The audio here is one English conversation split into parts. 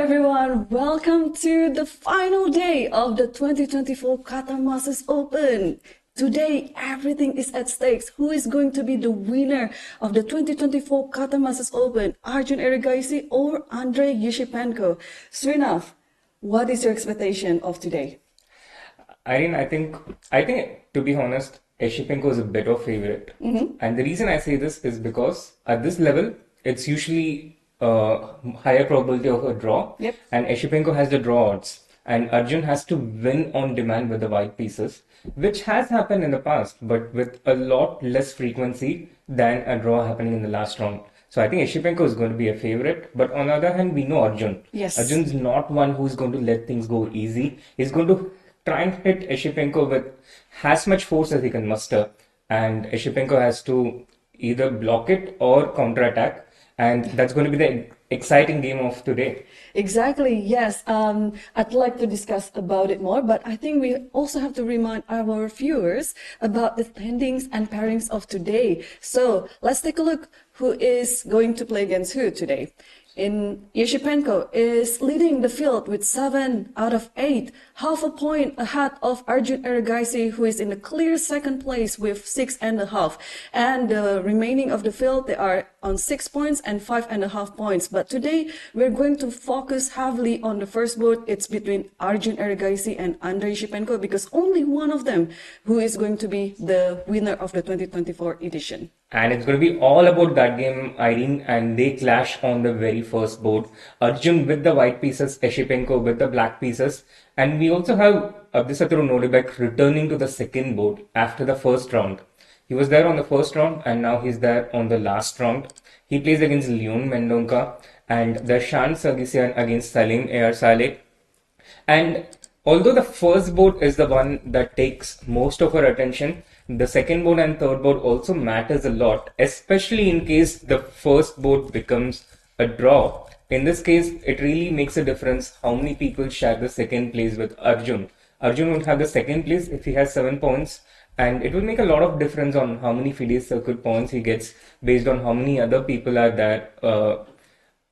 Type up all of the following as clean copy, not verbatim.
everyone, welcome to the final day of the 2024 Qatar Masters Open. Today, everything is at stakes. Who is going to be the winner of the 2024 Qatar Masters Open? Arjun Erigaisi or Andrei Esipenko? Srinath, what is your expectation of today? Irene, I think to be honest, Esipenko is a better favorite. And the reason I say this is because at this level, it's usually higher probability of a draw. Yep. And Esipenko has the draw odds. And Arjun has to win on demand with the white pieces, which has happened in the past, but with a lot less frequency than a draw happening in the last round. So I think Esipenko is going to be a favorite. But on the other hand, we know Arjun. Yes. Arjun's not one who's going to let things go easy. He's going to try and hit Esipenko with as much force as he can muster. And Esipenko has to either block it or counterattack. And that's going to be the exciting game of today. Exactly, yes. I'd like to discuss about it more, but I think we also have to remind our viewers about the standings and pairings of today. So let's take a look who is going to play against who today. Esipenko is leading the field with 7 out of 8, half a point ahead of Arjun Erigaisi, who is in the clear second place with 6.5. And the remaining of the field, they are on 6 points and 5.5 points. But today, we're going to focus heavily on the first board. It's between Arjun Erigaisi and Andrei Esipenko, because only one of them who is going to be the winner of the 2024 edition. And it's going to be all about that game, Irene, and they clash on the very first board. Arjun with the white pieces, Esipenko with the black pieces. And we also have Nodirbek returning to the second board after the first round. He was there on the first round and now he's there on the last round. He plays against Leon Mendonca and the Shan Sargsyan against Salim AR Saleh. And although the first board is the one that takes most of our attention, the second board and third board also matters a lot, especially in case the first board becomes a draw. In this case, it really makes a difference how many people share the second place with Arjun. Arjun would have the second place if he has 7 points, and it will make a lot of difference on how many FIDE circuit points he gets based on how many other people are there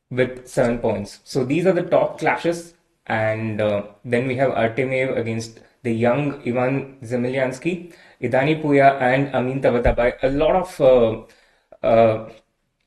with 7 points. So these are the top clashes. And then we have Artemiev against the young Ivan Zemlyansky, Idani Puya and Amin Tabatabai. A lot of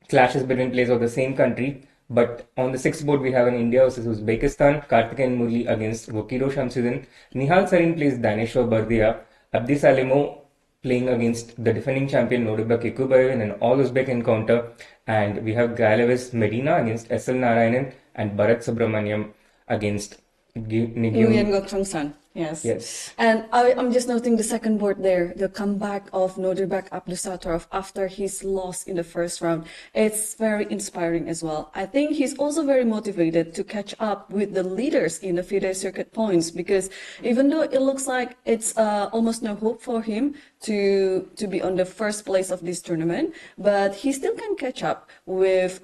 clashes between players of the same country. But on the sixth board, we have an India versus Uzbekistan, Karthikeyan Murli against Vokiro Shamsuddin, Nihal Sarin plays Daneshwar Bardia, Abdi Salemo playing against the defending champion Nodirbek in an all-Uzbek encounter. And we have Galevis Medina against SL Narayanan and Bharat Subramaniam against Nguyen Ngo Trong San. Yes. Yes. And I'm just noting the second board there, the comeback of Nodirbek Abdusattorov after his loss in the first round. It's very inspiring as well. I think he's also very motivated to catch up with the leaders in the FIDE circuit points, because even though it looks like it's almost no hope for him to be on the first place of this tournament, but he still can catch up with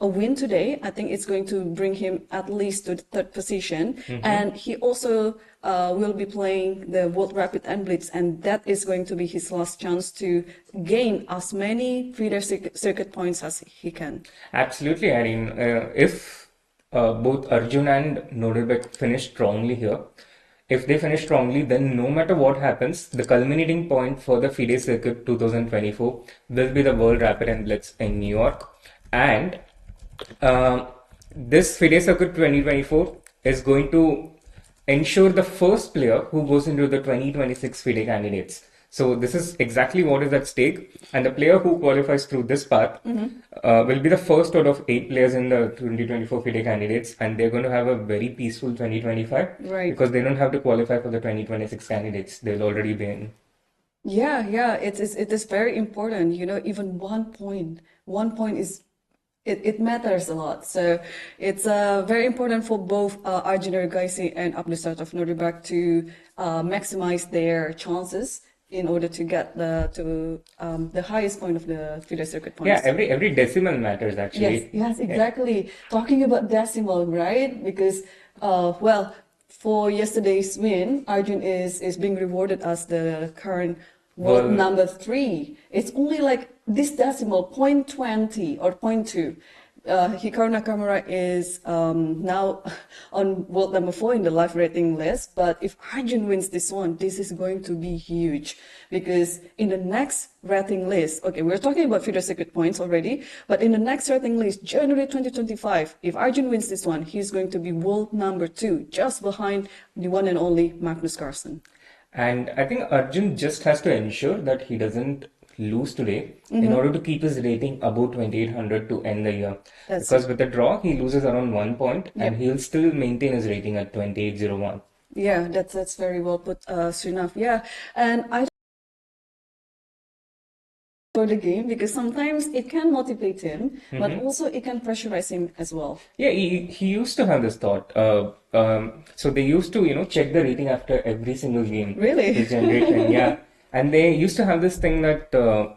a win today. I think it's going to bring him at least to the third position. And he also will be playing the World Rapid and Blitz, and that is going to be his last chance to gain as many FIDE circuit points as he can. Absolutely, Irene. If both Arjun and Nodirbek finish strongly here, if they finish strongly, then no matter what happens, the culminating point for the FIDE Circuit 2024 will be the World Rapid and Blitz in New York. And this FIDE Circuit 2024 is going to ensure the first player who goes into the 2026 FIDE candidates. So this is exactly what is at stake, and the player who qualifies through this path will be the first out of 8 players in the 2024 FIDE candidates, and they're going to have a very peaceful 2025, Right. because they don't have to qualify for the 2026 candidates. They'll already be in. Yeah, it is very important. You know, even 1 point, 1 point is it matters a lot. So it's very important for both Arjun Erigaisi and Abdusattorov Nodirbek to maximize their chances in order to get the highest point of the FIDE circuit points. Yeah, every decimal matters actually. Yes, exactly. Talking about decimal, right? Because well, for yesterday's win, Arjun is being rewarded as the current world number 3. It's only like this decimal, 0.20 or 0.2. Hikaru Nakamura is now on world number 4 in the live rating list. But if Arjun wins this one, this is going to be huge because in the next rating list, okay, we're talking about future circuit points already, but in the next rating list, January 2025, if Arjun wins this one, he's going to be world number 2, just behind the one and only Magnus Carlsen. And I think Arjun just has to ensure that he doesn't lose today in order to keep his rating above 2800 to end the year. Because with the draw, he loses around 1 point and he'll still maintain his rating at 2801. Yeah, that's very well put, Srinath. Yeah, and I for the game because sometimes it can motivate him, but also it can pressurize him as well. Yeah, he used to have this thought. So they used to, check the rating after every single game. Really? This generation, yeah. And they used to have this thing that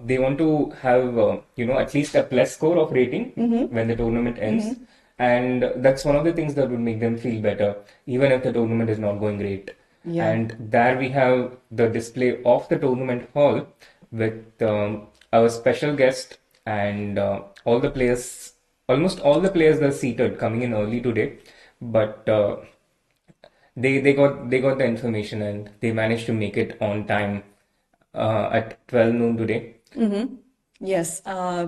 they want to have, at least a plus score of rating when the tournament ends. And that's one of the things that would make them feel better, even if the tournament is not going great. Yeah. And there we have the display of the tournament hall with our special guest and all the players, almost all the players are seated coming in early today. But they got the information and they managed to make it on time at 12 noon today. Yes,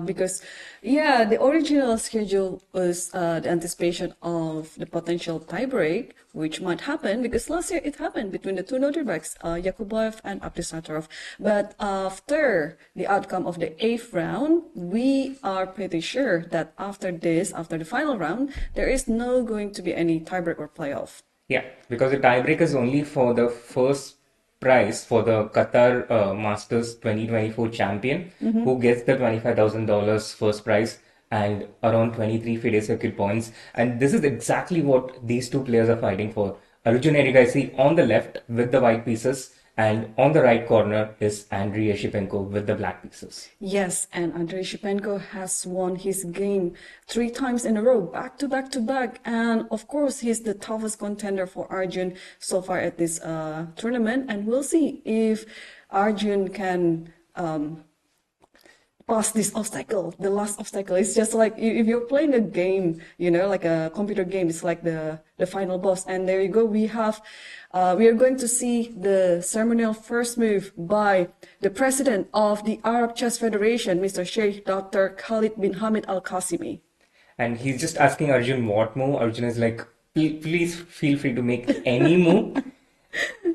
because the original schedule was the anticipation of the potential tiebreak, which might happen because last year it happened between the two Nodirbeks, Yakubayev and Abdusattorov. But after the outcome of the 8th round, we are pretty sure that after the final round, there is no going to be any tiebreak or playoff. Yeah, because the tiebreak is only for the first prize for the Qatar Masters 2024 champion, who gets the $25,000 first prize and around 23 FIDE circuit points. And this is exactly what these two players are fighting for. Arjun Erigaisi on the left with the white pieces, and on the right corner is Andrei Esipenko with the black pieces. Yes, and Andrei Esipenko has won his game 3 times in a row, back to back to back. And of course, he's the toughest contender for Arjun so far at this tournament. And we'll see if Arjun can pass this obstacle, the last obstacle. It's just like if you're playing a game, like a computer game, it's like the final boss. And there you go. We are going to see the ceremonial first move by the president of the Arab Chess Federation, Mr. Sheikh Dr. Khalid bin Hamid Al Qasimi. And he's just asking Arjun what move. Arjun is like, please feel free to make any move.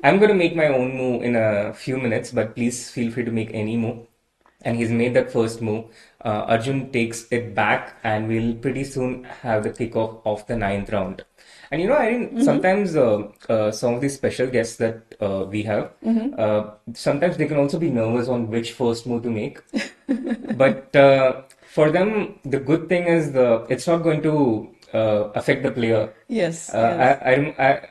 I'm going to make my own move in a few minutes, but please feel free to make any move. And he's made that first move. Arjun takes it back, and we'll pretty soon have the kickoff of the 9th round. And Irene, sometimes some of these special guests that we have, sometimes they can also be nervous on which first move to make. But for them, the good thing is it's not going to affect the player. Yes. I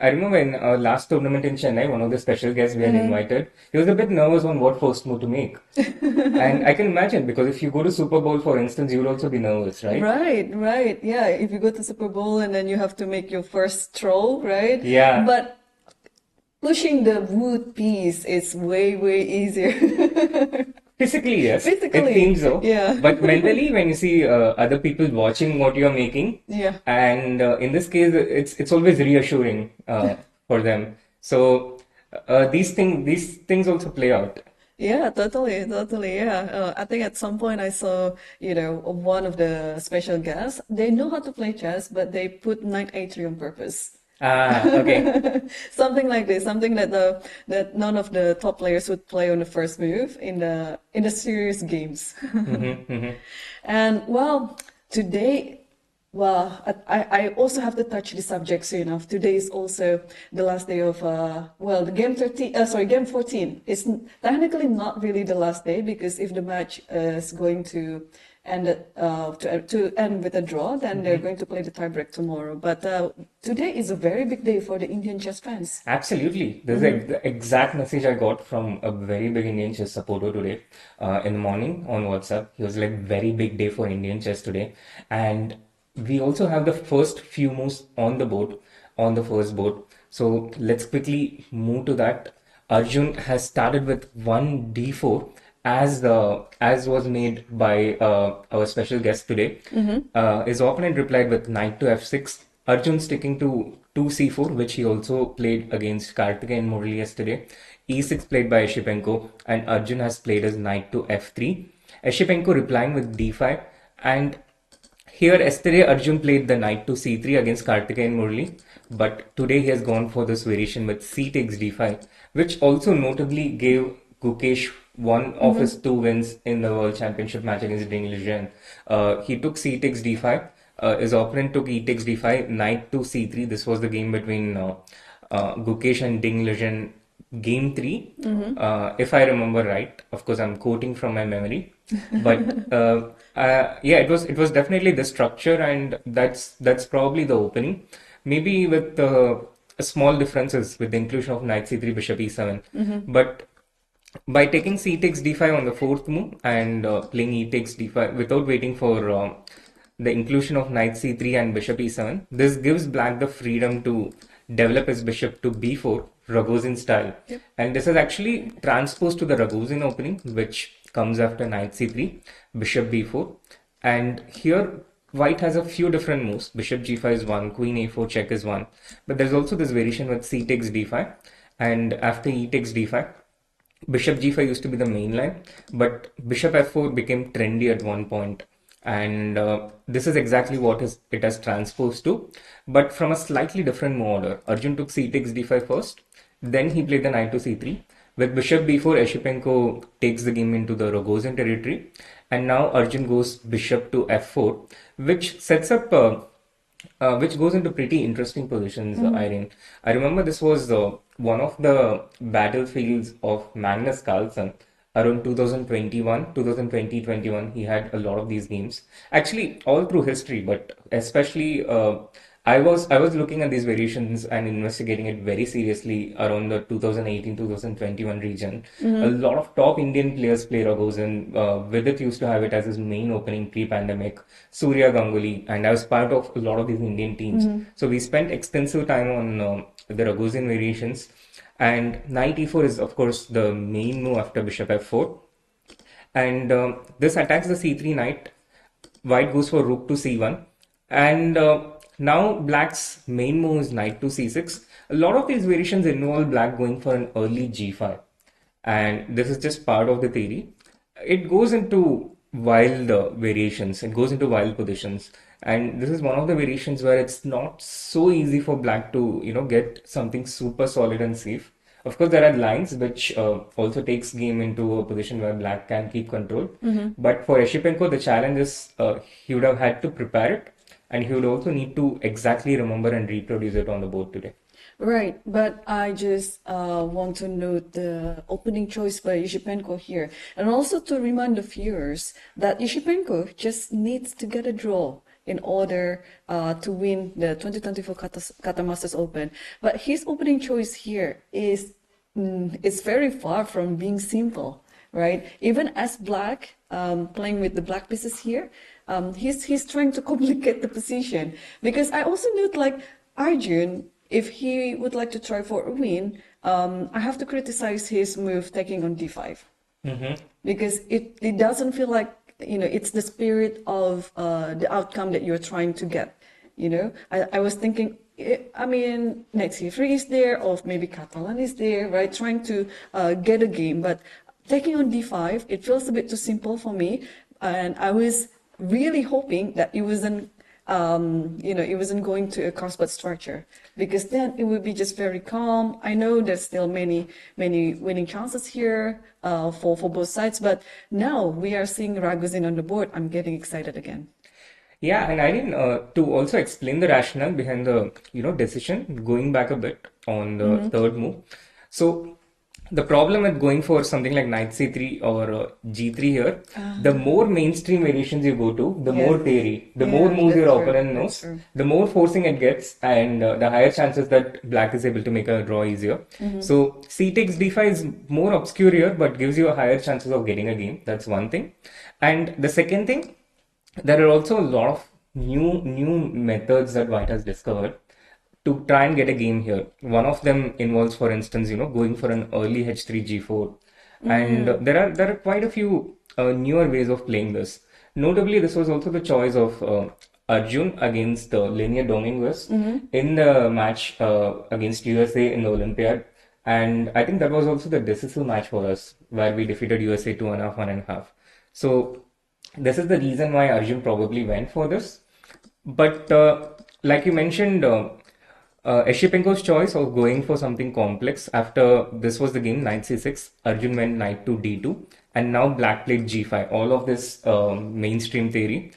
remember in our last tournament in Chennai, one of the special guests we had invited, he was a bit nervous on what first move to make. And I can imagine, because if you go to Super Bowl, for instance, you would also be nervous, right? Right. Yeah, if you go to Super Bowl and then you have to make your first throw, right? Yeah. But pushing the wood piece is way, way easier. Physically, yes. Physically, it seems so. yeah. But mentally, when you see other people watching what you're making, yeah. And in this case, it's always reassuring for them. So these things also play out. Yeah, totally. Yeah. I think at some point I saw, one of the special guests. They know how to play chess, but they put knight a3 on purpose. Okay. Something like this, something that none of the top players would play on the first move in the serious games. And today, I also have to touch the subject soon enough. Today is also the last day of the game 14. It's technically not really the last day, because if the match is going to end to end with a draw, then they're going to play the tiebreak tomorrow. But today is a very big day for the Indian chess fans. Absolutely. This is the exact message I got from a very big Indian chess supporter today in the morning on WhatsApp. He was like, very big day for Indian chess today. And we also have the first few moves on the board, on the first board. So let's quickly move to that. Arjun has started with 1d4, as was made by our special guest today. His opponent replied with knight to f6. Arjun sticking to 2c4, which he also played against Karthikeyan Murali yesterday. e6 played by Esipenko, and Arjun has played his knight to f3. Esipenko replying with d5, and here, yesterday, Arjun played the knight to c3 against Karthikeyan Murali, but today he has gone for this variation with c takes d5, which also notably gave Gukesh one of his two wins in the World Championship match against Ding Liren. He took c takes d5, his opponent took e takes d5, knight to c3. This was the game between Gukesh and Ding Liren, game 3, if I remember right. Of course, I'm quoting from my memory, but yeah, it was definitely the structure, and that's probably the opening. Maybe with small differences with the inclusion of knight c3, bishop e7, but by taking c takes d5 on the fourth move and playing e takes d5 without waiting for the inclusion of knight c3 and bishop e7, this gives black the freedom to develop his bishop to b4, Ragozin style. Yep. And this is actually transposed to the Ragozin opening, which comes after knight c3, bishop b4. And here, white has a few different moves. Bishop g5 is one, queen a4 check is one. But there's also this variation with c takes d5. And after e takes d5, bishop g5 used to be the main line, but bishop f4 became trendy at one point, and this is exactly what it has transposed to, but from a slightly different move order. Arjun took c takes d5 first, then he played the knight to c3. With bishop b4, Esipenko takes the game into the Rogozin territory, and now Arjun goes bishop to f4, which sets up which goes into pretty interesting positions, Irene. I remember this was one of the battlefields of Magnus Carlsen around 2021, 2020-21. He had a lot of these games. Actually, all through history, but especially I was looking at these variations and investigating it very seriously around the 2018-2021 region. A lot of top Indian players play Ragozin. Vidit used to have it as his main opening pre-pandemic. Surya Ganguly, and I was part of a lot of these Indian teams. So we spent extensive time on the Ragozin variations. And knight e4 is, of course, the main move after bishop f4. And this attacks the c3 knight. White goes for rook to c1. And now black's main move is knight to c6. A lot of these variations involve black going for an early g5. And this is just part of the theory. It goes into wild variations. It goes into wild positions. And this is one of the variations where it's not so easy for black to, get something super solid and safe. Of course, there are lines which also takes game into a position where black can keep control. But for Esipenko, the challenge is he would have had to prepare it, and he would also need to exactly remember and reproduce it on the board today. Right, but I just want to note the opening choice by Esipenko here, and also to remind the viewers that Esipenko just needs to get a draw in order to win the 2024 Qatar Masters Open. But his opening choice here is very far from being simple, right? Even as black, playing with the black pieces here, he's trying to complicate the position. Because I also note, like, Arjun, if he would like to try for a win, I have to criticize his move taking on d5. Because it doesn't feel like, it's the spirit of the outcome that you're trying to get. I was thinking, knight c3 is there, or maybe Catalan is there, right? Trying to get a game, but taking on d5, it feels a bit too simple for me. And I was really hoping that it wasn't going to a crossbar structure, because then it would be just very calm. I know there's still many winning chances here for both sides, but now we are seeing Ragozin on the board. I'm getting excited again. Yeah, and I didn't to also explain the rationale behind the decision, going back a bit on the third move. So the problem with going for something like knight c3 or g3 here, the more mainstream variations you go to, the more theory, the more moves your opponent knows, the more forcing it gets, and the higher chances that black is able to make a draw easier. So c takes d5 is more obscure here, but gives you a higher chances of getting a game. That's one thing. And the second thing, there are also a lot of new methods that white has discovered to try and get a game here. One of them involves, for instance, going for an early h3 g4, And there are quite a few newer ways of playing this. Notably, this was also the choice of Arjun against Linear Dominguez in the match against USA in the Olympiad. And I think that was also the decisive match for us, where we defeated USA 2.5, 1.5. So this is the reason why Arjun probably went for this. But like you mentioned, Esipenko's choice of going for something complex after this was the game knight c6, Arjun went knight to d2, and now black played g5. All of this mainstream theory.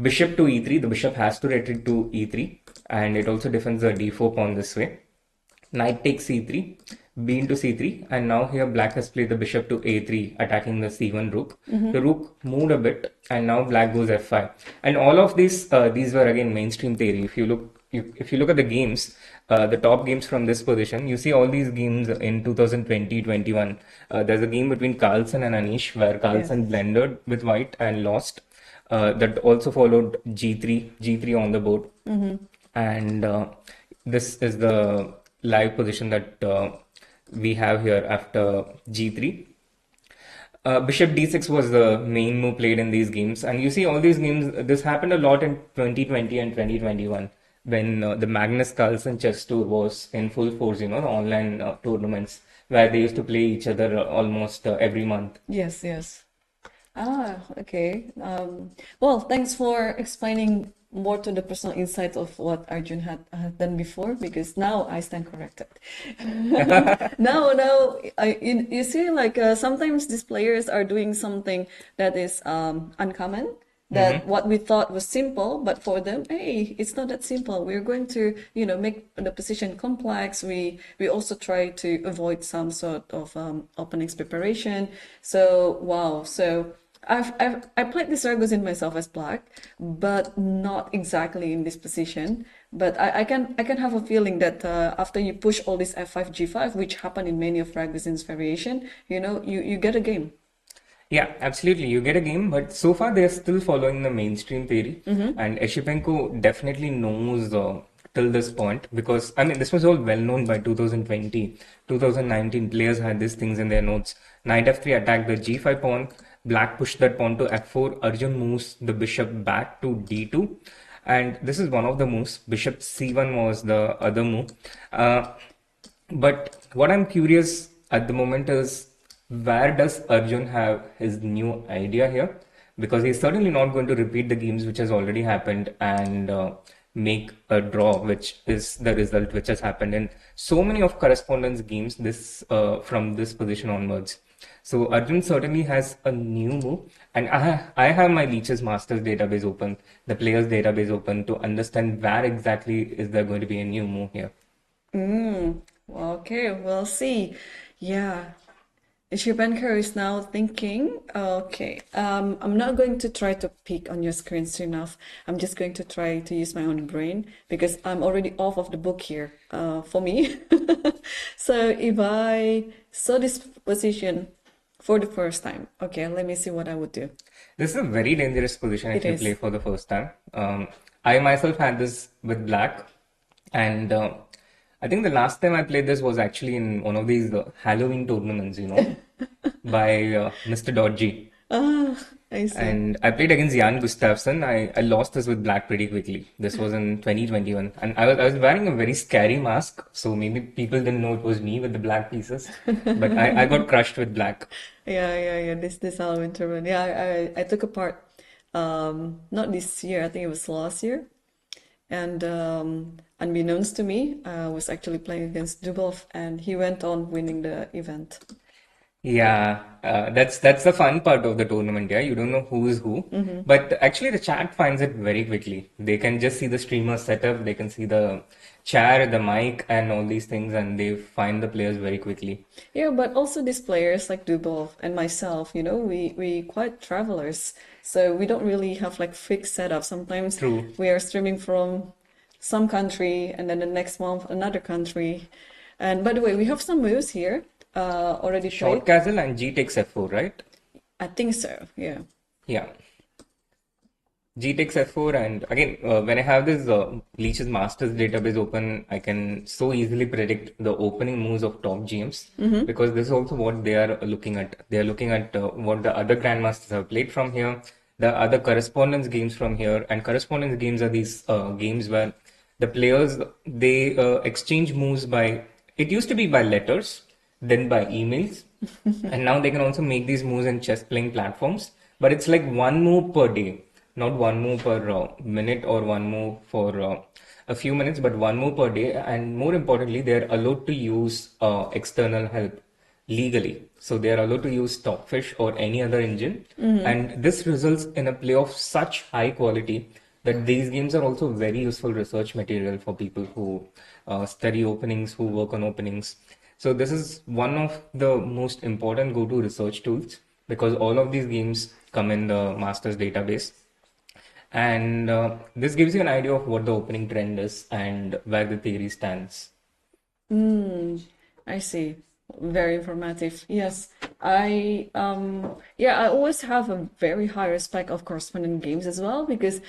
Bishop to e3, the bishop has to retreat to e3, and it also defends the d4 pawn this way. Knight takes c3, b into c3, and now here black has played the bishop to a3, attacking the c1 rook. The rook moved a bit, and now black goes f5. And all of these were again mainstream theory. If you look at the games, the top games from this position, you see all these games in 2020-21. There's a game between Carlsen and Anish where Carlsen blended with white and lost. That also followed g3 on the board, and this is the live position that we have here after g3. Bishop d6 was the main move played in these games, and you see all these games. This happened a lot in 2020 and 2021 when the Magnus Carlsen chess tour was in full force. You know, the online tournaments where they used to play each other almost every month. Yes, yes. Okay. Well, thanks for explaining more to the personal insight of what Arjun had done before, because now I stand corrected. Now, you see, like sometimes these players are doing something that is uncommon. That what we thought was simple, but for them, hey, it's not that simple. We're going to, make the position complex. We also try to avoid some sort of openings preparation. So wow, so I played the Sargozin myself as black, but not exactly in this position. But I can have a feeling that after you push all this f5 g5, which happened in many of Raguzin's variation, you get a game. Yeah, absolutely. You get a game, but so far they're still following the mainstream theory. And Esipenko definitely knows till this point, because I mean, this was all well known by 2020, 2019. Players had these things in their notes. Knight f3 attacked the g5 pawn. Black pushed that pawn to f4. Arjun moves the bishop back to d2. And this is one of the moves. Bishop c1 was the other move. But what I'm curious at the moment is, where does Arjun have his new idea here? Because he's certainly not going to repeat the games which has already happened and make a draw, which is the result which has happened in so many of correspondence games from this position onwards. So Arjun certainly has a new move, and I have my Lichess Masters database open, the players database open, to understand where exactly is there going to be a new move here. Okay, we'll see. Yeah. Esipenko is now thinking, okay, I'm not going to try to peek on your screen soon enough. I'm just going to try to use my own brain because I'm already off of the book here for me. So if I saw this position for the first time, okay, let me see what I would do. This is a very dangerous position if you play for the first time. I myself had this with black, and I think the last time I played this was actually in one of these Halloween tournaments, by Mr. Dodgy. I see. And I played against Jan Gustafsson. I lost this with black pretty quickly. This was in 2021. And I was wearing a very scary mask, so maybe people didn't know it was me with the black pieces. But I got crushed with black. Yeah. This Halloween tournament. Yeah, I took a part. Not this year. I think it was last year. And unbeknownst to me, I was actually playing against Dubov, and he went on winning the event. Yeah, that's the fun part of the tournament. Yeah, you don't know who is who, but actually the chat finds it very quickly. They can just see the streamer setup, they can see the chair, the mic, and all these things, and they find the players very quickly. Yeah, but also these players like Dubov and myself, we quite travelers, so we don't really have like fixed setup. Sometimes True. we are streaming from some country, and then the next month another country. And by the way, we have some moves here. Already Short played. castle and g takes f4, right? I think so, yeah. Yeah. G takes F4, and again, when I have this Lichess Masters database open, I can so easily predict the opening moves of top GMs because this is also what they are looking at. They are looking at what the other grandmasters have played from here, the other correspondence games from here, and correspondence games are these games where the players they exchange moves by. It used to be by letters, then by emails, and now they can also make these moves in chess playing platforms. But it's like one move per day, not one move per minute or one move for a few minutes, but one move per day. And more importantly, they're allowed to use external help legally. So they are allowed to use Stockfish or any other engine. And this results in a play of such high quality that these games are also very useful research material for people who study openings, who work on openings. So this is one of the most important go-to research tools because all of these games come in the master's database. And this gives you an idea of what the opening trend is and where the theory stands. I see. Very informative. Yes. I always have a very high respect of correspondent games as well because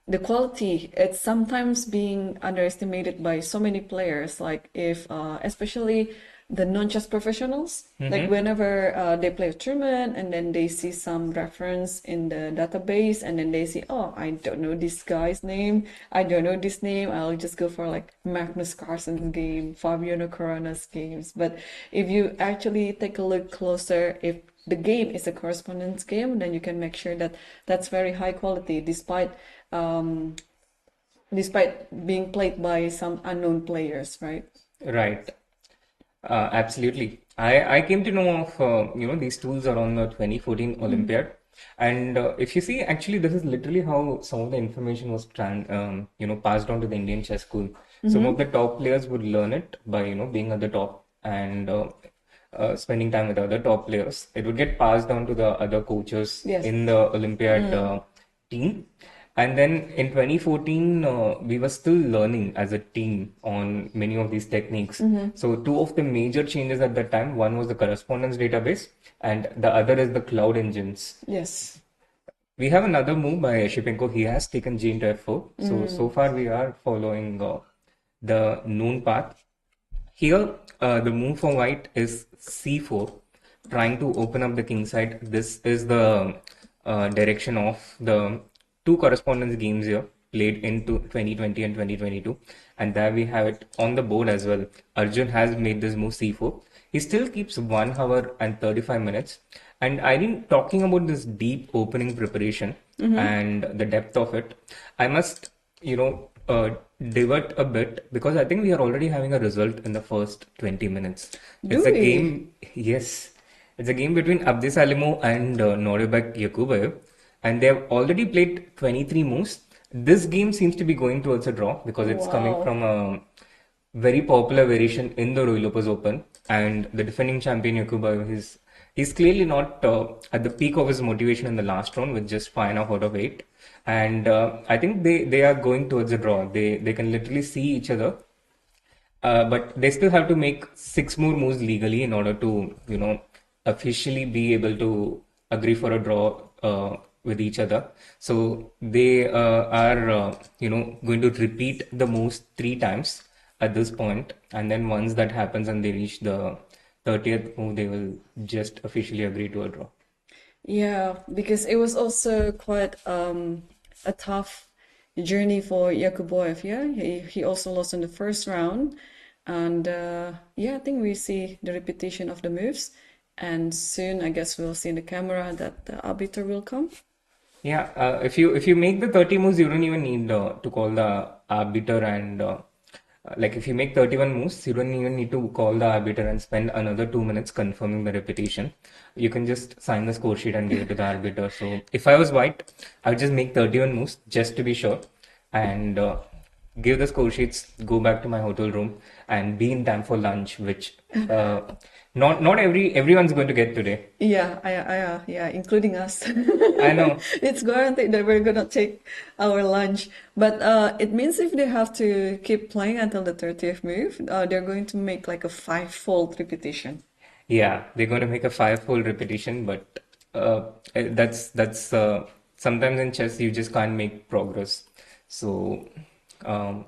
the quality it's sometimes being underestimated by so many players. Like if especially the non-chess professionals, like whenever they play a tournament and then they see some reference in the database and then they see, oh, I don't know this guy's name, I don't know this name, I'll just go for like Magnus Carlsen's game, Fabiano Caruana's games. But if you actually take a look closer, if the game is a correspondence game, then you can make sure that that's very high quality um, despite being played by some unknown players, right? Right. Absolutely. I came to know of these tools around the 2014 Olympiad, and if you see, actually, this is literally how some of the information was passed on to the Indian chess school. Some of the top players would learn it by being at the top and spending time with other top players. It would get passed down to the other coaches Yes. in the Olympiad team. And then in 2014, we were still learning as a team on many of these techniques. So two of the major changes at that time, one was the correspondence database and the other is the cloud engines. Yes. We have another move by Esipenko. He has taken G into F4. So far we are following the known path. Here, the move for white is C4, trying to open up the king side. This is the direction of the two correspondence games here played into 2020 and 2022. And there we have it on the board as well. Arjun has made this move C4. He still keeps 1 hour and 35 minutes. And Irene, talking about this deep opening preparation and the depth of it, I must, divert a bit because I think we are already having a result in the first 20 minutes. Do It's a we? game, yes, it's a game between Abdisalimo and Nodirbek Yakubayev, and they have already played 23 moves. This game seems to be going towards a draw because it's coming Wow. from a very popular variation in the Roy Lopez Open, and the defending champion Yakubayev is he's clearly not at the peak of his motivation in the last round with just 5.5 out of 8. And I think they are going towards a draw. They can literally see each other, but they still have to make 6 more moves legally in order to officially be able to agree for a draw with each other. So they are going to repeat the moves 3 times at this point, and then once that happens and they reach the 30th move, they will just officially agree to a draw. Yeah, because it was also quite a tough journey for Yakuboyev. Yeah, he also lost in the first round, and yeah, I think we see the repetition of the moves, and soon I guess we'll see in the camera that the arbiter will come. Yeah, if you make the 30 moves, you don't even need to call the arbiter and like if you make 31 moves, you don't even need to call the arbiter and spend another 2 minutes confirming the repetition. You can just sign the score sheet and give it to the arbiter. So if I was white, I would just make 31 moves just to be sure and give the score sheets, go back to my hotel room and be in time for lunch, which uh, not everyone's going to get today. Yeah, including us. I know. It's guaranteed that we're gonna take our lunch. But it means if they have to keep playing until the 30th move, they're going to make like a five-fold repetition. Yeah, they're going to make a five-fold repetition, but that's sometimes in chess you just can't make progress. So um,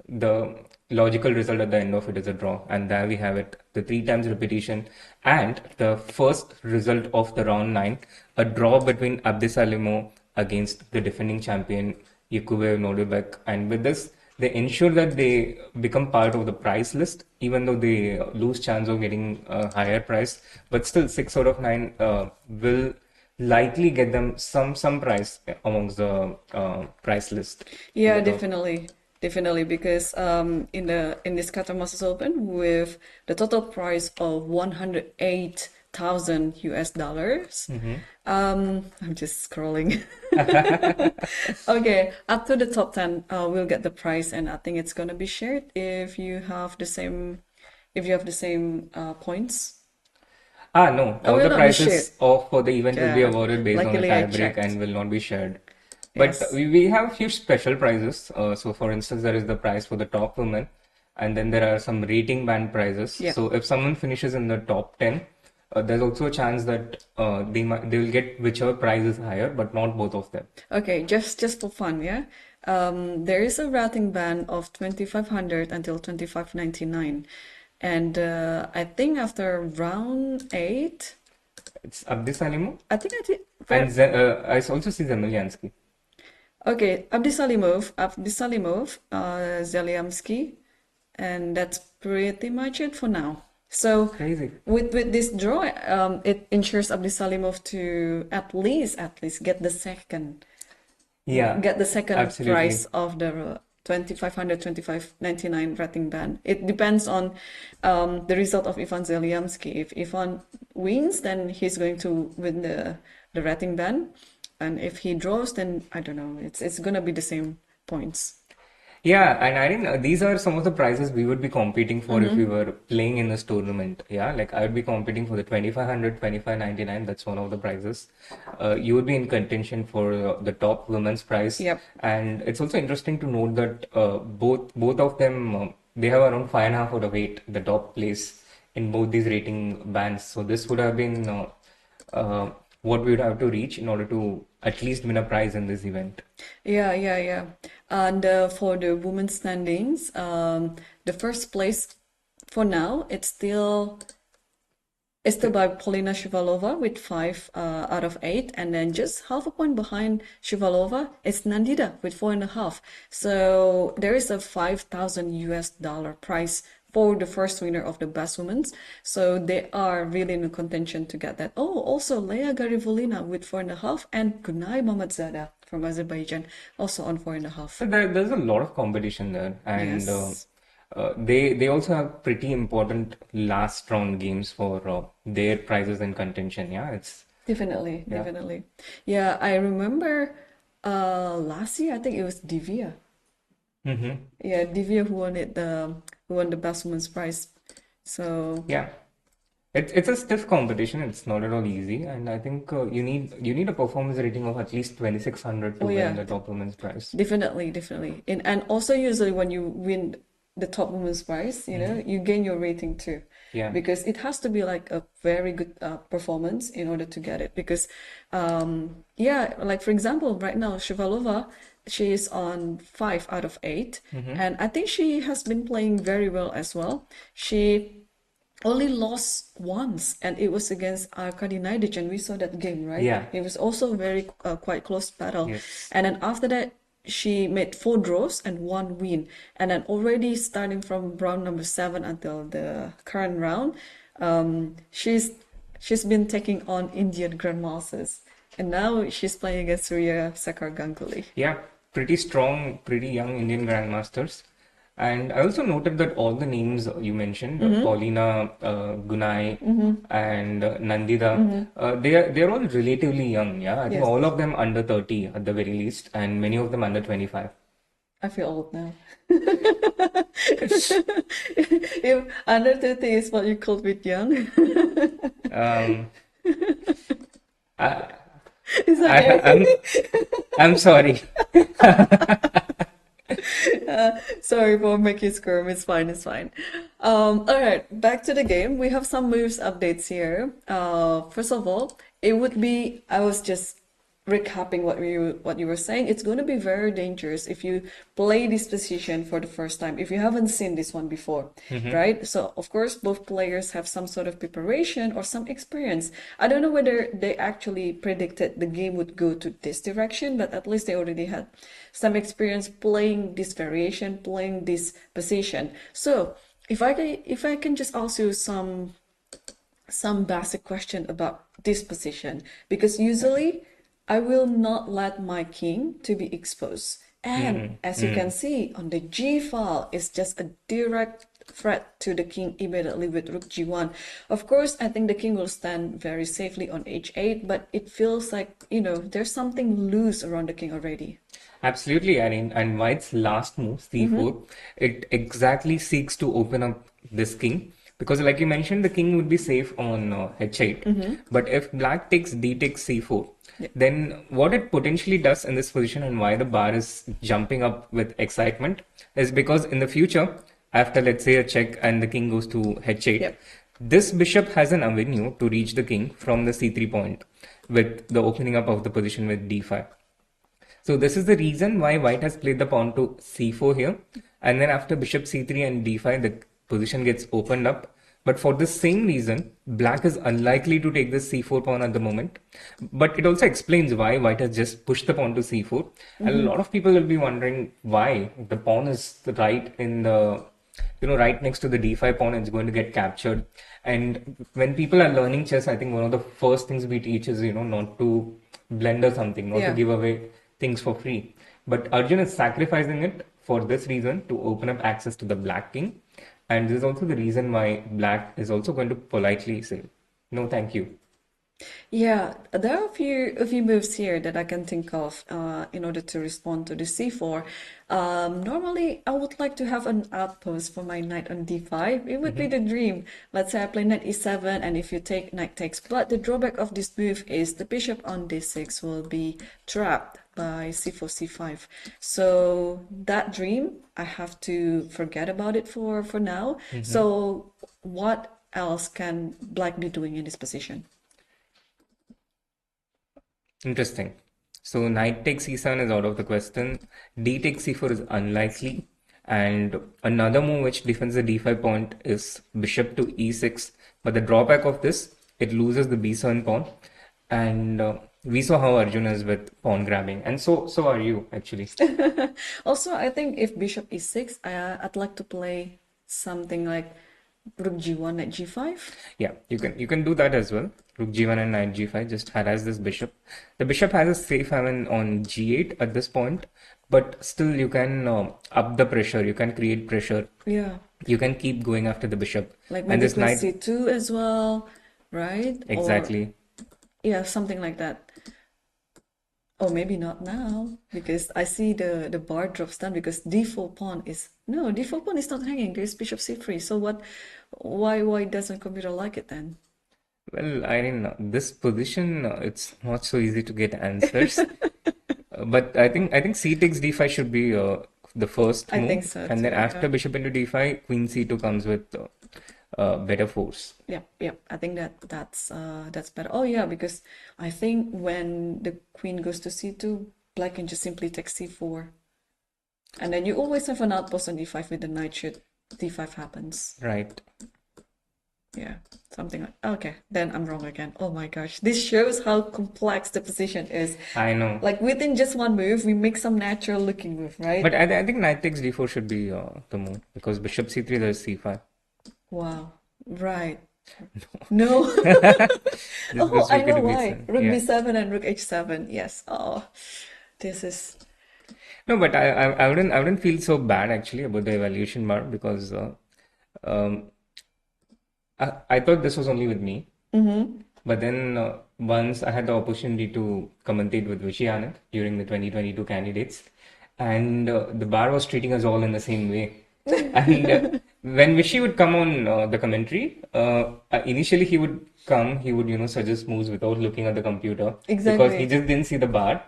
the logical result at the end of it is a draw, and there we have it, the three times repetition, and the first result of the round 9, a draw between Abdisalimov against the defending champion Yakubev Nodirbek, and with this they ensure that they become part of the prize list, even though they lose chance of getting a higher price, but still 6 out of 9 will likely get them some price amongst the price list in Yeah, the top. definitely, because in this Qatar Masters Open with the total price of 108,000 US dollars. I'm just scrolling. Okay, up to the top 10, we'll get the price, and I think it's gonna be shared if you have the same points. Ah, no, It all will the not be shared. prices of for the event will be Yeah, awarded based on a luckily I tie break checked. and will not be shared. But Yes. we have a few special prizes. So, for instance, there is the prize for the top woman, and then there are some rating band prizes. Yeah. So, if someone finishes in the top 10, there's also a chance that they will get whichever prize is higher, but not both of them. Okay, just for fun, yeah. There is a rating band of 2,500 until 2,599, and I think after round 8, It's Abdisalimov, I think I did. and I also see Zemlyansky. Okay, Abdisalimov, Zeliamsky, and that's pretty much it for now. So Crazy. with this draw, it ensures Abdisalimov to at least Yeah, get the second absolutely. prize of the 2,500, 2,599 rating band. It depends on the result of Ivan Zeliamsky. If Ivan wins, then he's going to win the rating band, and if he draws, then I don't know. It's gonna be the same points. Yeah, and I didn't. These are some of the prizes we would be competing for if we were playing in this tournament. Yeah, like I would be competing for the 2,500, 2,599. That's one of the prizes. You would be in contention for the top women's prize, Yep. and it's also interesting to note that both of them they have around 5.5 out of 8, the top place in both these rating bands. So this would have been uh, what we would have to reach in order to at least win a prize in this event. Yeah. And for the women's standings, the first place for now, it's still by Polina Shivalova with 5 out of 8, and then just half a point behind Shivalova is Nandita with 4.5. So there is a 5,000 US dollar prize for the first winner of the best women's. So they are really in a contention to get that. Oh, also Leia Garivolina with 4.5, and Gunay Mammadzada from Azerbaijan also on 4.5. So there's a lot of competition there, and Yes. they also have pretty important last round games for their prizes in contention. Yeah, it's Definitely, yeah. definitely. Yeah, I remember last year I think it was Divya. Hmm. Yeah, Divya who won the best women's prize. So Yeah. It's a stiff competition. It's not at all easy, and I think you need a performance rating of at least 2,600 to oh win yeah, the top women's prize. definitely. And also usually when you win the top women's prize, you gain your rating too. Yeah. Because it has to be like a very good performance in order to get it. Because yeah, like for example, right now Shivalova, she is on 5 out of 8, and I think she has been playing very well as well. She only lost once, and it was against Arkady Naidic, and we saw that game, right? Yeah. It was also very quite close battle. Yes. And then after that, she made 4 draws and 1 win. And then already starting from round number 7 until the current round, she's been taking on Indian grandmasters, and now she's playing against Surya Sakar Ganguly. Yeah, pretty strong, pretty young Indian grandmasters. And I also noted that all the names you mentioned, Paulina, Gunai, and Nandita, they are all relatively young. Yeah, I think Yes, all of them under 30 at the very least, and many of them under 25. I feel old now. If under 30 is what you called with young, Um, I, it's I, okay. I'm sorry. Sorry for making you squirm. It's fine. It's fine. All right, back to the game. We have some moves updates here. First of all, it would be I was just recapping what you were saying, it's going to be very dangerous if you play this position for the first time, if you haven't seen this one before, right? So of course both players have some sort of preparation or some experience. I don't know whether they actually predicted the game would go to this direction, but at least they already had some experience playing this variation, playing this position. So if I can just ask you some basic question about this position, because usually I will not let my king to be exposed. And as you can see on the G file, it's just a direct threat to the king immediately with rook G1. Of course, I think the king will stand very safely on H8, but it feels like, there's something loose around the king already. Absolutely, Irene. And White's last move, c4, it exactly seeks to open up this king. Because like you mentioned, the king would be safe on h8. But if black takes d takes c4, then what it potentially does in this position and why the bar is jumping up with excitement is because in the future, after let's say a check and the king goes to h8, this bishop has an avenue to reach the king from the c3 point with the opening up of the position with d5. So this is the reason why white has played the pawn to c4 here. And then after bishop c3 and d5, the position gets opened up. But for the same reason, black is unlikely to take this c4 pawn at the moment. But it also explains why white has just pushed the pawn to c4. And a lot of people will be wondering why the pawn is right in the, right next to the d5 pawn, it's going to get captured. And when people are learning chess, I think one of the first things we teach is, not to blender something, not to give away things for free. But Arjun is sacrificing it for this reason, to open up access to the black king. And this is also the reason why black is also going to politely say, no, thank you. Yeah, there are a few moves here that I can think of in order to respond to the c4. Normally, I would like to have an outpost for my knight on d5. It would be the dream. Let's say I play knight e7, and if you take, knight takes. But the drawback of this move is the bishop on d6 will be trapped by c4, c5. So that dream, I have to forget about it for now. So what else can black be doing in this position? Interesting. So knight takes c7 is out of the question. D takes c4 is unlikely. And another move which defends the d5 point is bishop to e6. But the drawback of this, it loses the b7 pawn. And we saw how Arjun is with pawn grabbing. And so are you, actually. Also, I think if bishop e6, I'd like to play something like rook g1 knight g5. Yeah, you can do that as well. Rook g1 and knight g5, just harass this bishop. The bishop has a safe haven on g8 at this point, but still you can up the pressure, you can create pressure. Yeah. You can keep going after the bishop. Like And maybe this play knight, c2 as well, right? exactly. Yeah, something like that. Or maybe not now, because I see the bar drops down because d4 pawn is... No, d4 pawn is not hanging. There's bishop c3. So why doesn't computer like it then? Well, Irene, this position, it's not so easy to get answers. But I think c takes d5 should be the first I move. think so And then too, after yeah. bishop into d5, queen c2 comes with better force. Yeah. I think that's better. Oh yeah, because I think when the queen goes to c2, black can just simply take c4. And then you always have an outpost on d5 with the knight should d5 happens. Right. Yeah, something like... Okay, then I'm wrong again. Oh my gosh, this shows how complex the position is. I know. Like within just one move, we make some natural looking move, right? But I think knight takes d4 should be the move because bishop c3 there's c5. Wow, right. No. This Oh, goes I rook know into why. b7. Rook Yeah. b7 and rook h7. Yes. Oh, this is... No, but I wouldn't feel so bad actually about the evaluation bar because um, I thought this was only with me. But then once I had the opportunity to commentate with Vishy Anand during the 2022 candidates, and the bar was treating us all in the same way. And when Vishy would come on the commentary, initially he would come, he would suggest moves without looking at the computer because Exactly. he just didn't see the bar.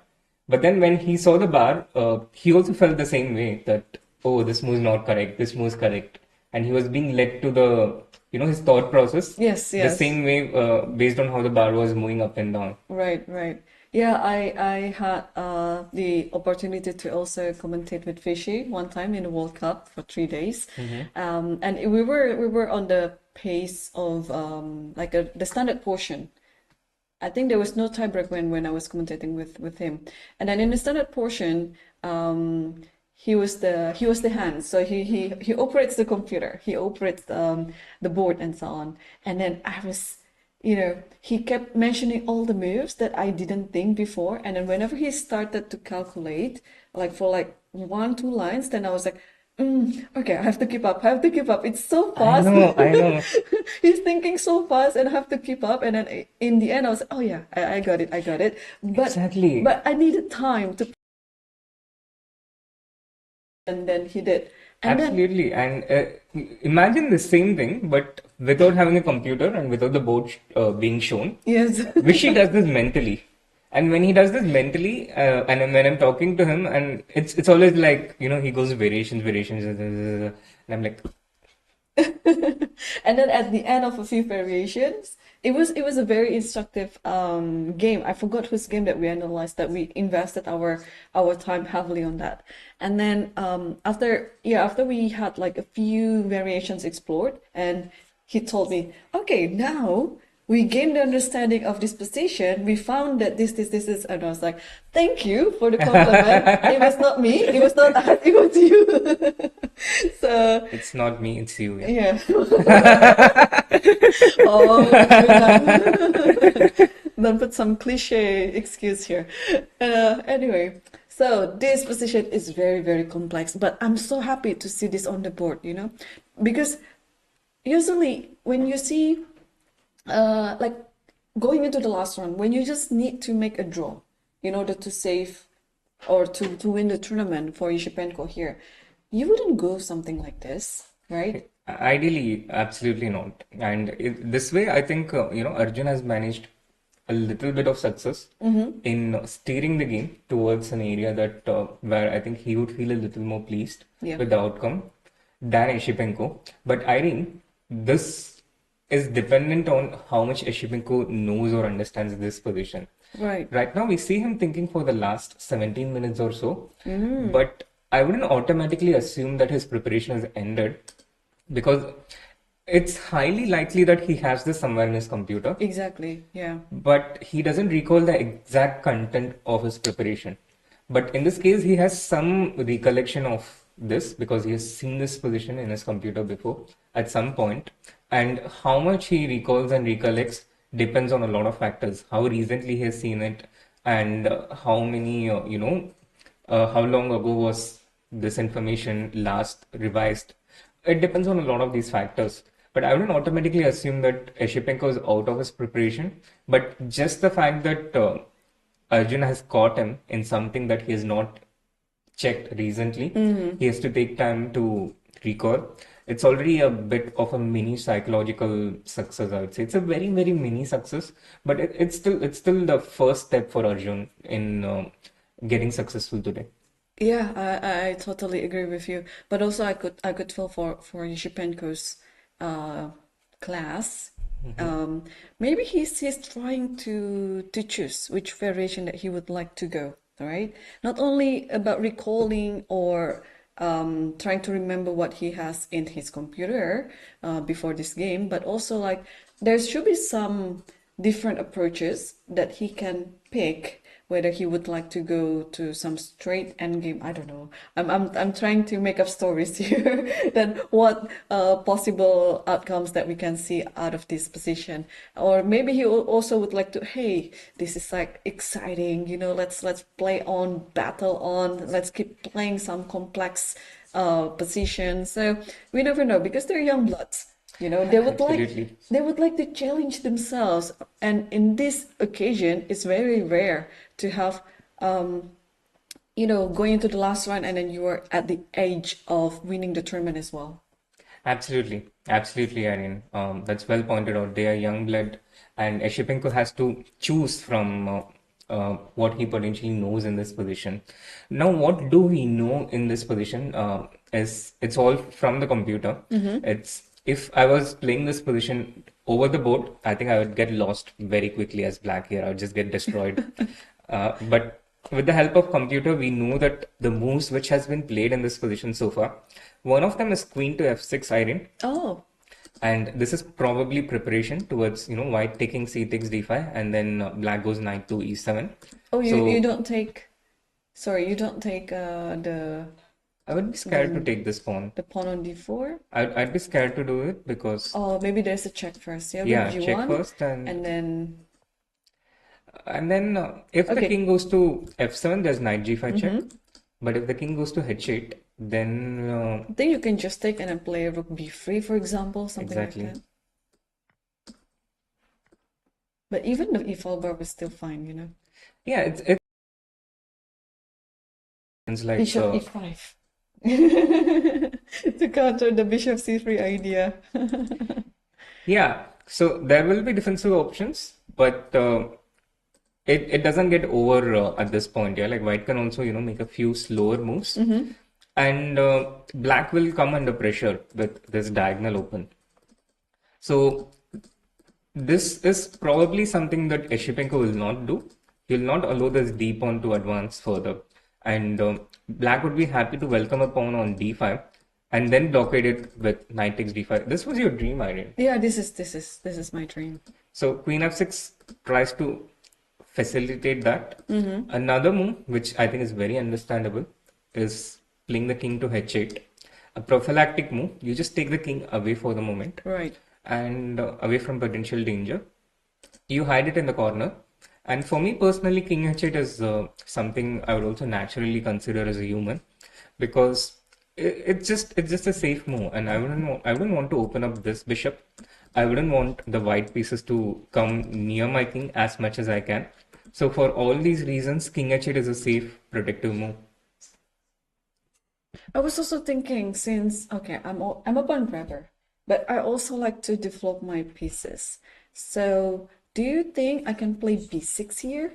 But then when he saw the bar, he also felt the same way that, oh, this move is not correct, this move is correct. And he was being led to his thought process Yes, the yes. same way based on how the bar was moving up and down. Right. Yeah, I had the opportunity to also commentate with Fishy one time in the World Cup for 3 days, and we were on the pace of like the standard portion. I think there was no tiebreak when I was commentating with him, and then in the standard portion, he was the hand, so he operates the computer, he operates the board and so on, and then I was. He kept mentioning all the moves that I didn't think before. And then whenever he started to calculate, like for like one, two lines, then I was like, okay, I have to keep up. I have to keep up. It's so I fast. know, I know. He's thinking so fast and I have to keep up. And then in the end, I was like, oh yeah, I got it. I got it. But, Exactly. but I needed time to, and then he did. And then, Absolutely. And imagine the same thing, but without having a computer and without the board being shown. yes. Vishy does this mentally. And when he does this mentally, and then when I'm talking to him, and it's always like, he goes variations, variations, and I'm like, And then at the end of a few variations, it was a very instructive game. I forgot whose game that we analyzed, that we invested our time heavily on that. And then after we had like a few variations explored, and he told me, okay, now we gained the understanding of this position. We found that this is, and I was like, thank you for the compliment. It was not me. It was not us. It was you. So it's not me, it's you. Yeah. yeah. Oh, don't put some cliche excuse here. Anyway, so this position is very, very complex, but I'm so happy to see this on the board, because usually when you see like going into the last round, when you just need to make a draw in order to save or to win the tournament for Esipenko here, you wouldn't go something like this, right? Ideally, absolutely not. And this way, I think, Arjun has managed a little bit of success in steering the game towards an area that where I think he would feel a little more pleased Yeah. with the outcome than Esipenko. But Irene, this is dependent on how much Esipenko knows or understands this position. Right. Right now, we see him thinking for the last 17 minutes or so, but I wouldn't automatically assume that his preparation has ended because it's highly likely that he has this somewhere in his computer, Exactly. Yeah. but he doesn't recall the exact content of his preparation. But in this case, he has some recollection of this because he has seen this position in his computer before at some point. And how much he recalls and recollects depends on a lot of factors. How recently he has seen it, and how many, how long ago was this information last revised. It depends on a lot of these factors. But I wouldn't automatically assume that Esipenko is out of his preparation. But just the fact that Arjun has caught him in something that he has not checked recently, he has to take time to recall. It's already a bit of a mini psychological success, I would say. It's a very, very mini success, but it's still the first step for Arjun in getting successful today. Yeah, I totally agree with you. But also I could feel for Yushipenko's uh class. Maybe he's trying to choose which variation that he would like to go, right? Not only about recalling or trying to remember what he has in his computer before this game, but also like there should be some different approaches that he can pick, whether he would like to go to some straight end game. I don't know. I'm trying to make up stories here than what possible outcomes that we can see out of this position. Or maybe he also would like to, hey, this is like exciting, let's play on, battle on, let's keep playing some complex positions. So we never know because they're young bloods. They would like Absolutely. they would like to challenge themselves, and in this occasion, it's very rare to have going into the last round and then you are at the edge of winning the tournament as well. Absolutely, absolutely, Irene. That's well pointed out. They are young blood, and Esipenko has to choose from what he potentially knows in this position. Now, what do we know in this position? Is it's all from the computer. It's if I was playing this position over the board, I think I would get lost very quickly as black here. I would just get destroyed. But with the help of computer, we know that the moves which has been played in this position so far, one of them is queen to f6, Irene. Oh, And this is probably preparation towards, white taking c takes d5, and then black goes knight to e7. oh, you So don't take. Sorry, you don't take I would be scared to take this pawn. the pawn on d4. I'd be scared to do it because, Oh, maybe there's a check first. Yeah, rook yeah, check g1, first, and then if the okay. king goes to f7, there's knight g5 check. But if the king goes to h8, then I think you can just take and then play rook b3, for example, something exactly. like that. But even the e-file bar was still fine, you know. Yeah, it's like Bishop e5 to counter the bishop c3 idea. yeah. So there will be defensive options, but it doesn't get over at this point. Yeah, like white can also make a few slower moves, and black will come under pressure with this diagonal open. So this is probably something that Esipenko will not do. He will not allow this d pawn to advance further, and black would be happy to welcome a pawn on d5 and then blockade it with knight takes d5. This was your dream, Irene. Yeah, this is my dream. So queen f6 tries to facilitate that. Another move, which I think is very understandable, is playing the king to h8. A prophylactic move. You just take the king away for the moment. Right. And away from potential danger. You hide it in the corner. And for me personally, king h8 is something I would also naturally consider as a human, because it's just a safe move, and I wouldn't want to open up this bishop. I wouldn't want the white pieces to come near my king as much as I can. So for all these reasons, king h8 is a safe protective move. I was also thinking, since I'm a pawn grabber, but I also like to develop my pieces. So do you think I can play b6 here?